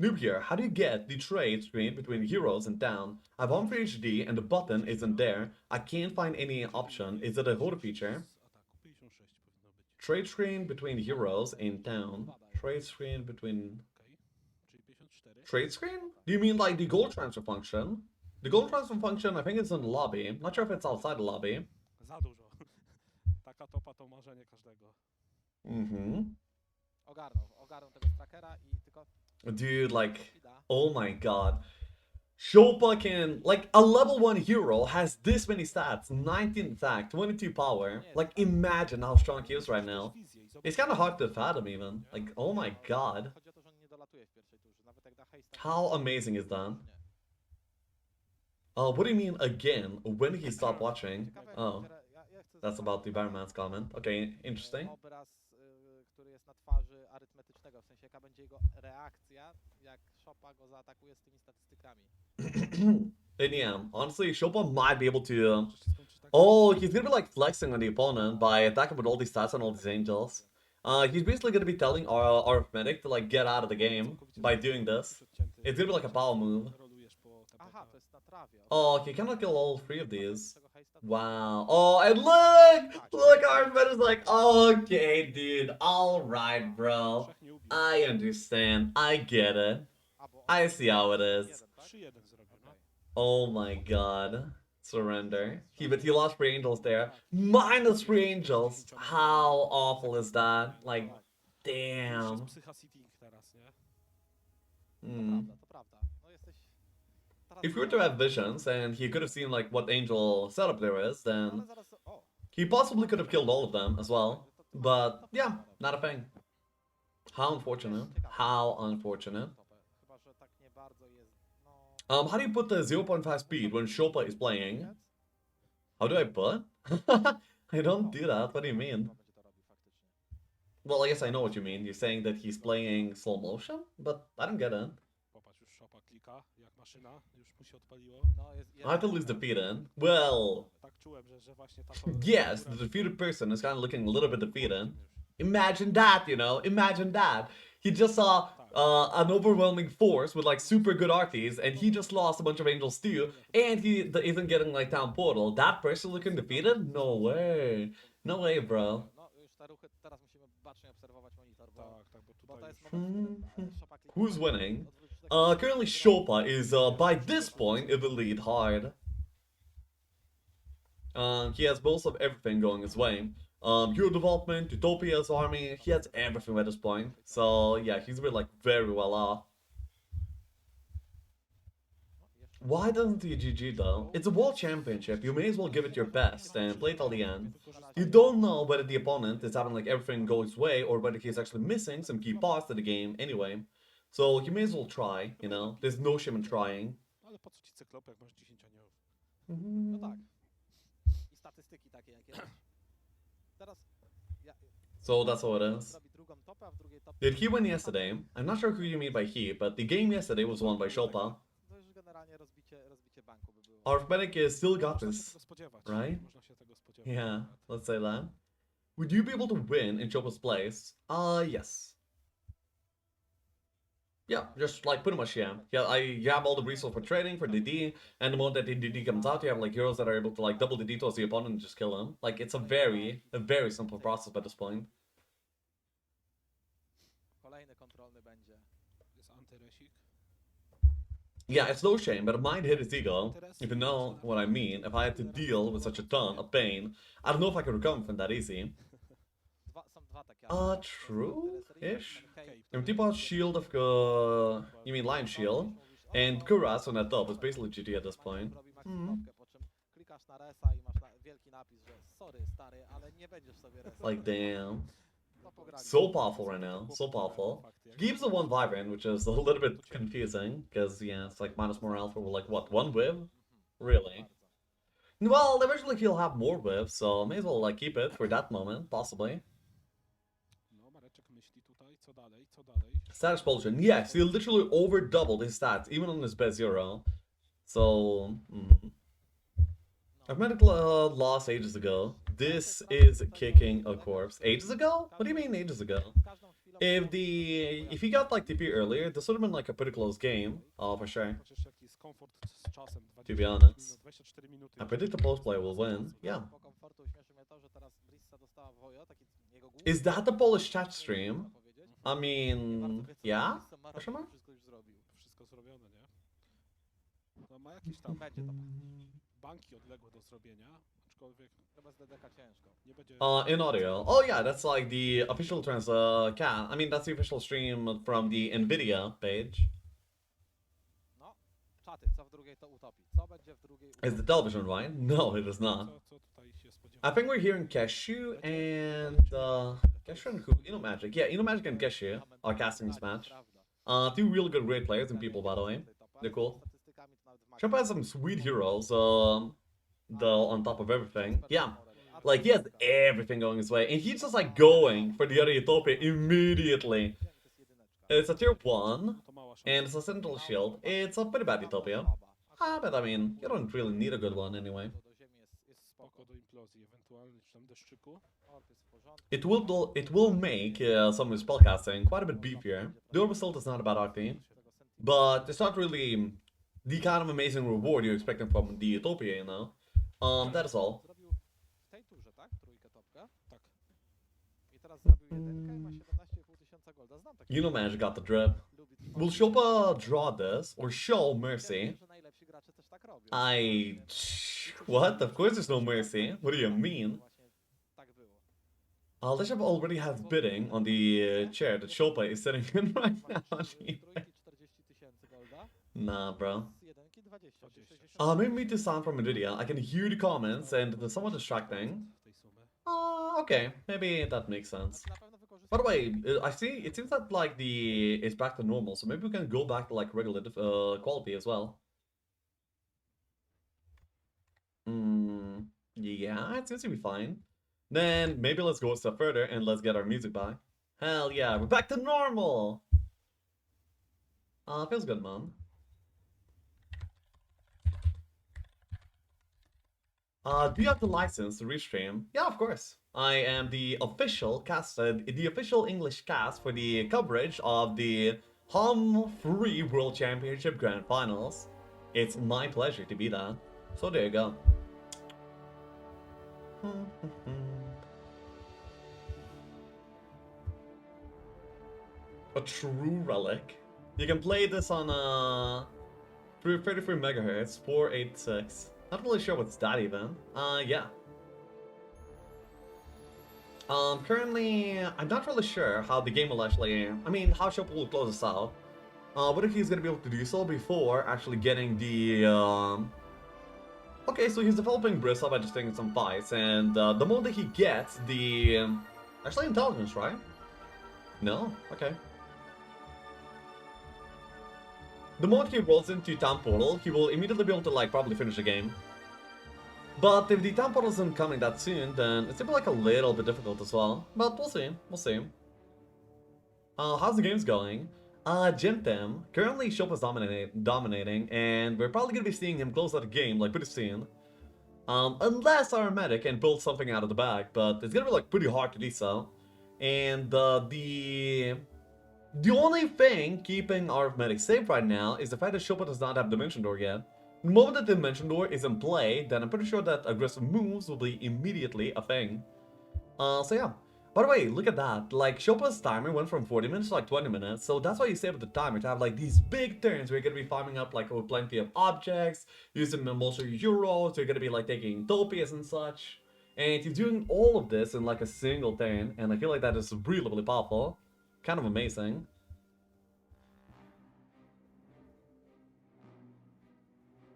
Noob here, how do you get the trade screen between heroes and town? I have one for HD and the button isn't there. I can't find any option. Is it a HUD feature? Trade screen between heroes in town. Trade screen between... Trade screen? Do you mean like the gold transfer function? The gold transfer function, I think it's in the lobby. I'm not sure if it's outside the lobby. Ogarnął tego trackera i tylko... Dude, like, oh my god. Szopa can, like, a level 1 hero has this many stats, 19 attack, 22 power. Like, imagine how strong he is right now. It's kind of hard to fathom even. Like, oh my god. Chodzi o to, że on nie dolatuje w pierwszej turze. Nawet jak da haste... How amazing is that? What do you mean again? When did he stop watching? Oh, that's about the Barman's comment. Okay, interesting. Obraz, który jest na twarzy arytmetycznego, w sensie jaka będzie jego reakcja, jak Szopa go zaatakuje z tymi statystykami. And yeah, honestly, Szopa might be able to... Oh, he's gonna be like flexing on the opponent by attacking with all these stats and all these angels. He's basically gonna be telling our Arytmetic to like get out of the game by doing this. It's gonna be like a power move. Aha, to jest na trawie. Oh, he cannot kill all 3 of these. Wow. Oh, and look, Arytmetic's like, okay, dude, alright, bro. I understand, I get it. I see how it is. Oh my god. Surrender. But he lost 3 angels there. Minus 3 angels. How awful is that? Like, damn. If we were to have visions and he could have seen like what angel setup there is, then he possibly could have killed all of them as well. But yeah, not a thing. How unfortunate. How unfortunate. How do you put the 0.5 speed when Szopa is playing? How do I put? I don't do that. What do you mean? Well, I guess I know what you mean. You're saying that he's playing slow motion, but I don't get it. Hyperl is defeated. Well, yes, the defeated person is kind of looking a little bit defeated. Imagine that, you know, imagine that. He just saw an overwhelming force with like super good arties, and he just lost a bunch of angels too, and he isn't getting like down portal. That person looking defeated? No way. No way, bro. Who's winning? Currently Szopa is by this point in the lead hard. He has most of everything going his way. Hero development, Utopia's army, he has everything at this point. So yeah, he's been like very well off. Why doesn't he GG though? It's a world championship, you may as well give it your best and play till the end. You don't know whether the opponent is having like everything go his way or whether he's actually missing some key parts to the game anyway. So you may as well try, you know, there's no shame in trying. So that's all it is. Did he win yesterday? I'm not sure who you mean by he, but the game yesterday was won by Szopa. Arytmetic is still got this, right? Yeah, let's say that. Would you be able to win in Szopa's place? Yes. Yeah, just like pretty much, yeah. You have all the resources for trading, for DD, and the moment that the DD comes out, you have like heroes that are able to like double DD towards the opponent and just kill him. Like, it's a very simple process by this point. Yeah, it's no shame, but it might hit his ego. If you know what I mean, if I had to deal with such a ton of pain, I don't know if I could recover from that easy. True-ish? If you tip out Shield of, you mean Lion Shield, and Kuras on that top, it's basically GG at this point. Like, damn. So powerful right now, so powerful. He keeps the 1 Vibrant, which is a little bit confusing, because, yeah, it's like minus morale for, like, what, 1 whip? Really? Well, eventually he'll have more whips, so may as well, like, keep it for that moment, possibly. Stat explosion. Yes, he literally over doubled his stats, even on his best hero. So, Arytmetic lost ages ago. This is kicking a corpse. Ages ago? What do you mean ages ago? If he got like TP earlier, this would have been like a pretty close game. Oh, for sure. To be honest. I predict the post player will win. Yeah. Is that the Polish chat stream? I mean, yeah? In audio. Oh yeah, that's like the official I mean, that's the official stream from the Nvidia page. No, czaty, co w drugiej to utopii? Co będzie w drugiej utopii? Is the television right? No, it is not. I think we're hearing Cashew and Cashew and who? Magic. Yeah, Magic and Cashew are casting this match. Two really good great players and people, by the way. They're cool. Szopa has some sweet heroes, though, on top of everything. Yeah, like, he has everything going his way, and he's just, like, going for the other Utopia immediately. It's a tier 1, and it's a Sentinel Shield. It's a pretty bad Utopia. But I mean, you don't really need a good one anyway. It will make some of his spellcasting quite a bit beefier. The Orb Assault is not a bad RT, but it's not really the kind of amazing reward you're expecting from the Utopia, you know? That is all. W tej turze, tak? Trójkę topkę? Tak. I teraz zrobił jedynkę i ma 17,5 tysiąca golda. Znam takie. Magic got the drip. Will Szopa draw this or show Mercy? Że najlepsi gracze też tak robią. What? Of course there's no Mercy. What do you mean? Tak było. Leshop already has bidding on the chair that Szopa is sitting in right now. Trójki 40 tysięcy golda. Nah, bro. Z jedynki 20. 60. Maybe me to sound from Nvidia. I can hear the comments and they're somewhat distracting. Okay, maybe that makes sense. By the way, I see it seems that like it's back to normal, so maybe we can go back to like regular quality as well. Yeah, it seems to be fine. Then maybe let's go a step further and let's get our music back. Hell yeah, we're back to normal! Feels good, man. Do you have the license to restream? Yeah, of course. I am the official English cast for the coverage of the Free World Championship Grand Finals. It's my pleasure to be that. So there you go. A true relic. You can play this on 33 megahertz, 486. Not really sure what's that even. Yeah. Currently, I'm not really sure how the game will actually, how Szopa will close this out. Whether he's gonna be able to do so before actually getting the, Okay, so he's developing Bristle by just taking some fights, and the moment he gets the, actually intelligence, right? No? Okay. The moment he rolls into Time Portal, he will immediately be able to, like, probably finish the game. But if the Time Portal isn't coming that soon, then it's gonna be, like, a little bit difficult as well. But we'll see. We'll see. How's the games going? Gentem. Currently, Szopa's dominating, and we're probably gonna be seeing him close out the game, like, pretty soon. Unless Arytmetyczny can pull something out of the bag, but it's gonna be, like, pretty hard to do so. And, the only thing keeping Arytmetyczny safe right now is the fact that Szopa does not have Dimension Door yet. The moment that Dimension Door is in play, then I'm pretty sure that aggressive moves will be immediately a thing. So yeah. By the way, look at that. Like, Szopa's timer went from 40 minutes to like 20 minutes, so that's why you save the timer, to have like these big turns where you're gonna be farming up like with plenty of objects, using most of your euros, so you're gonna be like taking topias and such. And you're doing all of this in like a single turn, and I feel like that is really, really powerful. Kind of amazing.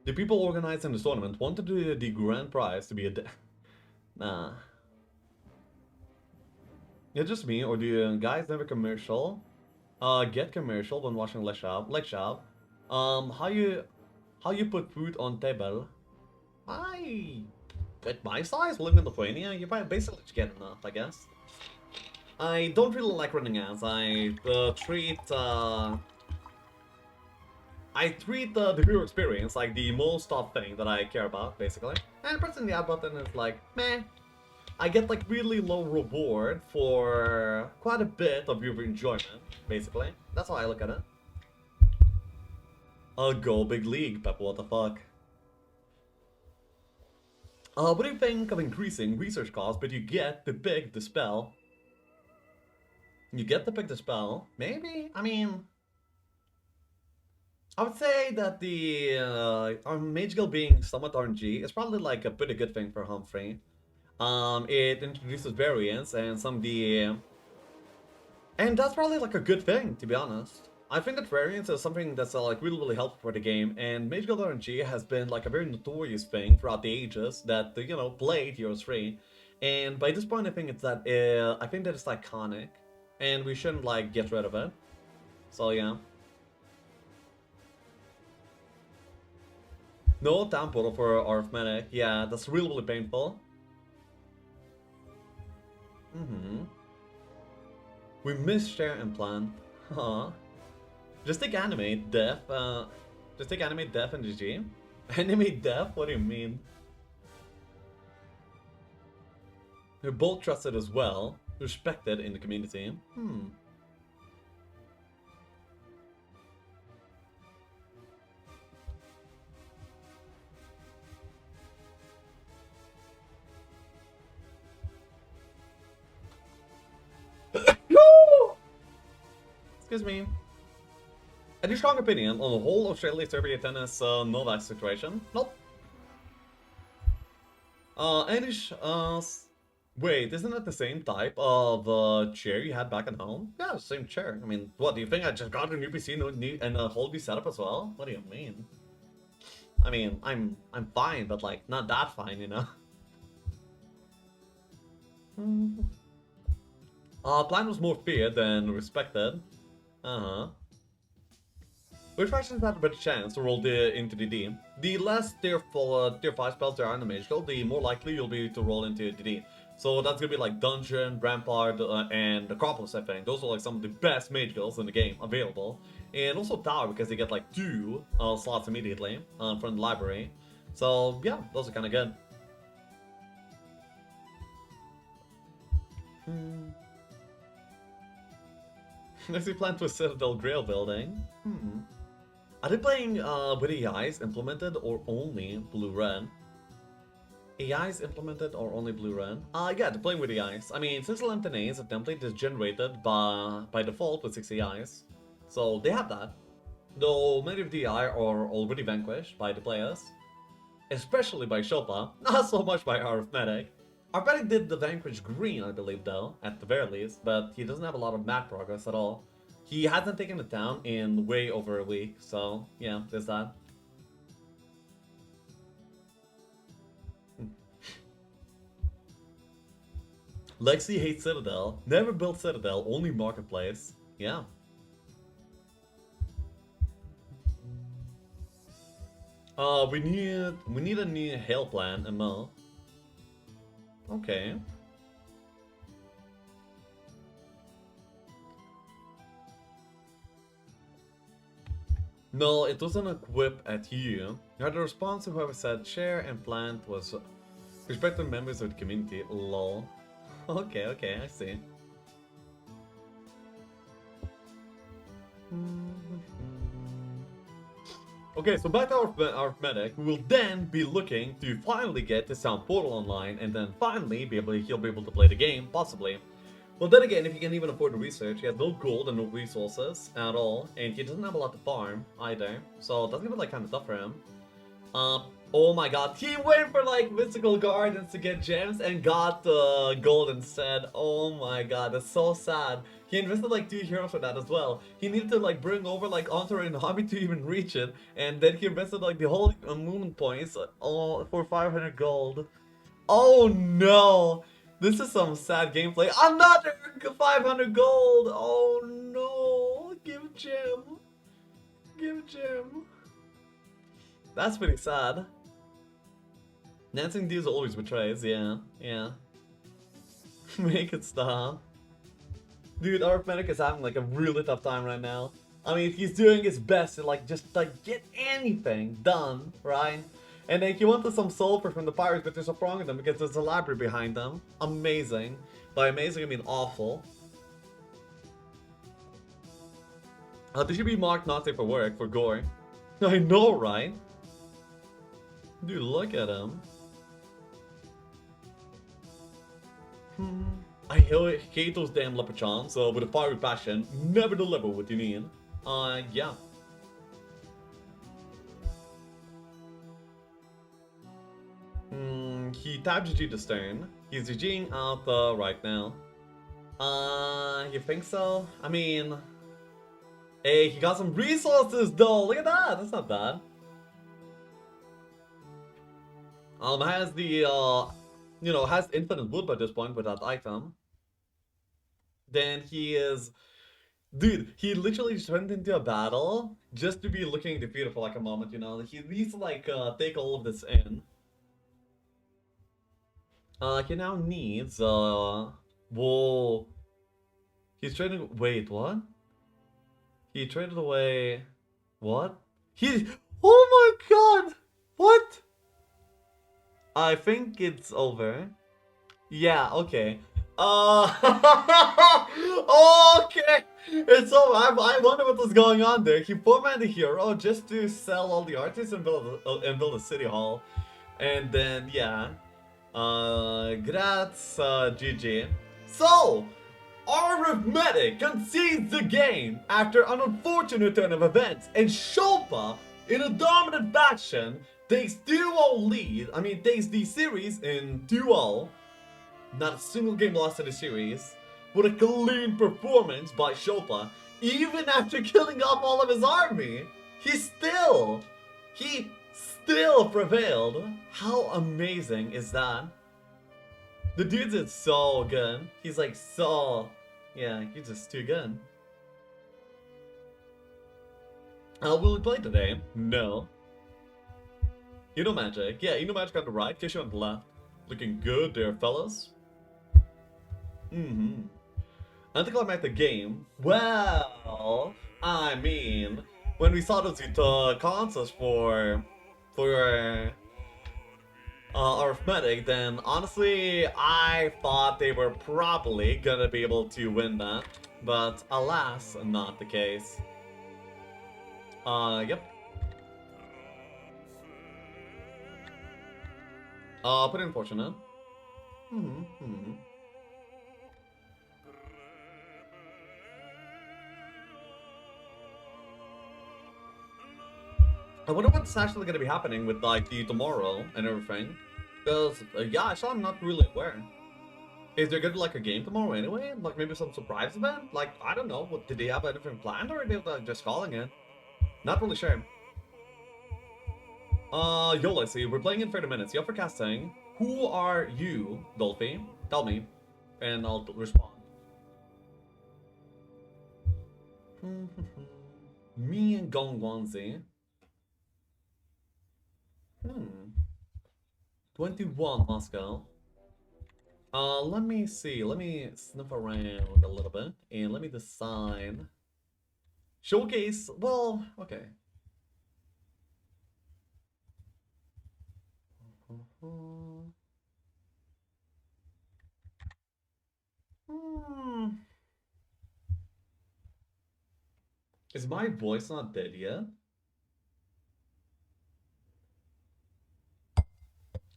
The people organizing this tournament wanted the grand prize to be a nah. It's just me, or do you guys never commercial? Get commercial when watching Leg Shop. How you put food on table? At my size, living in Lithuania, you basically just get enough, I guess. I don't really like running ads. I treat the viewer experience like the most top thing that I care about, basically. And pressing the ad button is like, meh. I get like really low reward for quite a bit of viewer enjoyment, basically. That's how I look at it. Go big league, Pep, what the fuck? What do you think of increasing research costs, but you get to pick the spell? You get to pick the spell? Maybe? I would say that the our Mage Guild being somewhat RNG is probably like a pretty good thing for Humphrey. It introduces variants and some DEM. And that's probably like a good thing, to be honest. I think that variance is something that's like really helpful for the game, and Mage Guild RNG has been like a very notorious thing throughout the ages that, you know, played Heroes 3. And by this point I think it's that, I think that it's iconic, and we shouldn't like get rid of it. So yeah. No town portal for Arytmetyczny. Yeah, that's really painful. We missed share and plan. Huh. Just take animate death. Just take animate death and GG. Animate death? What do you mean? They're both trusted as well, respected in the community. Excuse me. Any strong opinion on the whole Australia-Serbia tennis Novak situation? Nope. Wait, isn't it the same type of chair you had back at home? Yeah, same chair. I mean, what, do you think I just got a new PC and a whole new setup as well? What do you mean? I mean, I'm fine, but like, not that fine, you know? Plan was more feared than respected. Which factions had a better chance to roll into DD? The less tier 5 spells there are in the Mage Guild, the more likely you'll be to roll into DD. So that's gonna be like Dungeon, Rampart, and Acropolis, I think. Those are like some of the best Mage Guilds in the game available. And also Tower, because they get like 2 slots immediately from the library. So yeah, those are kind of good. Next we plan to a Citadel Grail building. Are they playing with AIs implemented or only blue-red? AIs implemented or only blue-red? Yeah, they're playing with AIs. I mean, since LMTNA is a template that's generated by default with 6 AIs. So they have that. Though many of the AI are already vanquished by the players. Especially by Szopa, not so much by Arytmetyczny. Arytmetyczny did the vanquish green, I believe, though, at the very least, but he doesn't have a lot of map progress at all. He hasn't taken it down in way over a week, so yeah, there's that. Lexi hates Citadel. Never built Citadel, only Marketplace. Yeah. We need a new hail plan, ML. Okay. No, it wasn't a quip at you. You had a response to whoever said share and plant was respected members of the community. Lol. Okay, I see. Okay, so back to our medic, who will then be looking to finally get the sound portal online and then finally he'll be able to play the game, possibly. Well, then again, if he can even afford the research, he has no gold and no resources at all, and he doesn't have a lot to farm either, so that's gonna be like kind of tough for him. Oh my god, he went for like mystical gardens to get gems and got gold instead. Oh my god, that's so sad. He invested like 2 heroes for that as well. He needed to like bring over like Entour and Hobby to even reach it, and then he invested like the whole movement points all for 500 gold. Oh no! This is some sad gameplay. Another 500 gold! Oh no! Give gem. Give gem. That's pretty sad. Dancing Dews always betrays, yeah. Make it stop. Dude, Arytmetyczny is having like a really tough time right now. I mean, he's doing his best to like just like get anything done, right? And then he wanted some sulfur from the pirates, but there's a problem with them because there's a library behind them. Amazing. By amazing, I mean awful. This should be marked not safe for work for Gore. I know, right? Dude, look at him. I hate those damn leprechauns, so with a fiery passion, never deliver what you need. Yeah. He tapped GG to Stern. He's GGing out right now. You think so? I mean, hey, he got some resources though. Look at that. That's not bad. Has the has infinite wood by this point with that item. Then he is, dude, he literally just went into a battle just to be looking defeated for like a moment, you know. He needs to like take all of this in. He now needs whoa. He's trading, wait, what? He traded away, what? Oh my god! What? I think it's over. Yeah, okay. Okay! It's over. I wonder what was going on there. He formatted the hero just to sell all the artists and build a city hall. And then, yeah. Grats, GG. So, Arytmetyczny concedes the game after an unfortunate turn of events, and Szopa, in a dominant fashion, takes 2-0 lead. I mean, takes the series in 2-0. Not a single game lost in the series. What a clean performance by Szopa. Even after killing off all of his army, he still prevailed. How amazing is that? The dude is so good. He's like so, yeah, he's just too good. Will we play today? No. Magic. Yeah, Magic on the right, Kishu on the left. Looking good there, fellas. Anticlimactic game. Well, I mean, when we saw those consoles for Arytmetyczny, then honestly, I thought they were probably gonna be able to win that, but alas, not the case. Yep. Pretty unfortunate. I wonder what's actually gonna be happening with like the tomorrow and everything, because yeah, actually I'm not really aware. Is there gonna be like a game tomorrow anyway? Like maybe some surprise event? Like I don't know. What did they have anything planned, or are they just calling it? Not really sure. Yo, let's see. We're playing in 30 minutes. You're for casting. Who are you, Dolphy? Tell me, and I'll respond. Me and Gongwanzi. 21 Moscow. Let me see. Let me sniff around a little bit and let me decide. Showcase. Well, okay. Is my voice not dead yet?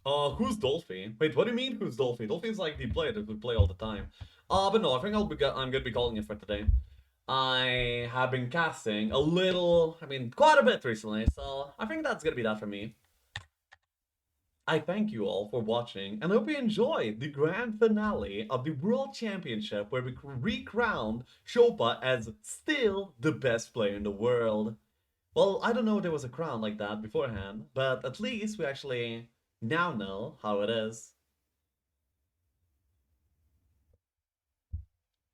Who's Dolphy? Wait, what do you mean who's Dolphy? Dolphy is like the player that we play all the time. But no, I think I'm gonna be calling it for today. I have been casting a little, I mean, quite a bit recently, so I think that's gonna be that for me. I thank you all for watching, and I hope you enjoyed the grand finale of the World Championship where we recrowned Szopa as still the best player in the world. Well, I don't know if there was a crown like that beforehand, but at least we actually now know how it is.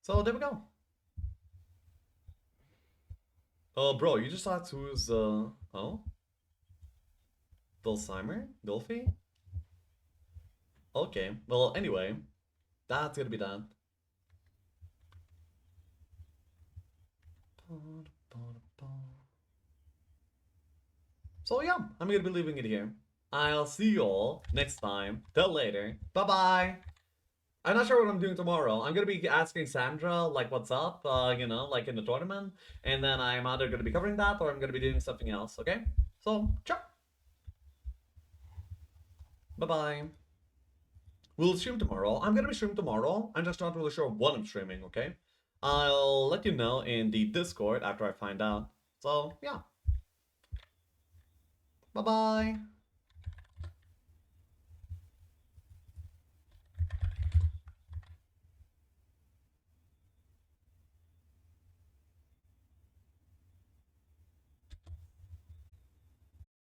So there we go. Oh, bro, you just asked who's, oh? Dulcimer? Dolphy? Okay, well, anyway, that's gonna be that. So yeah, I'm gonna be leaving it here. I'll see you all next time. Till later. Bye-bye. I'm not sure what I'm doing tomorrow. I'm gonna be asking Sandra, like, what's up, you know, like in the tournament. And then I'm either gonna be covering that or I'm gonna be doing something else, okay? So, ciao. Bye-bye. We'll stream tomorrow. I'm gonna be streaming tomorrow. I'm just not really sure what I'm streaming, okay? I'll let you know in the Discord after I find out. So, yeah. Bye-bye.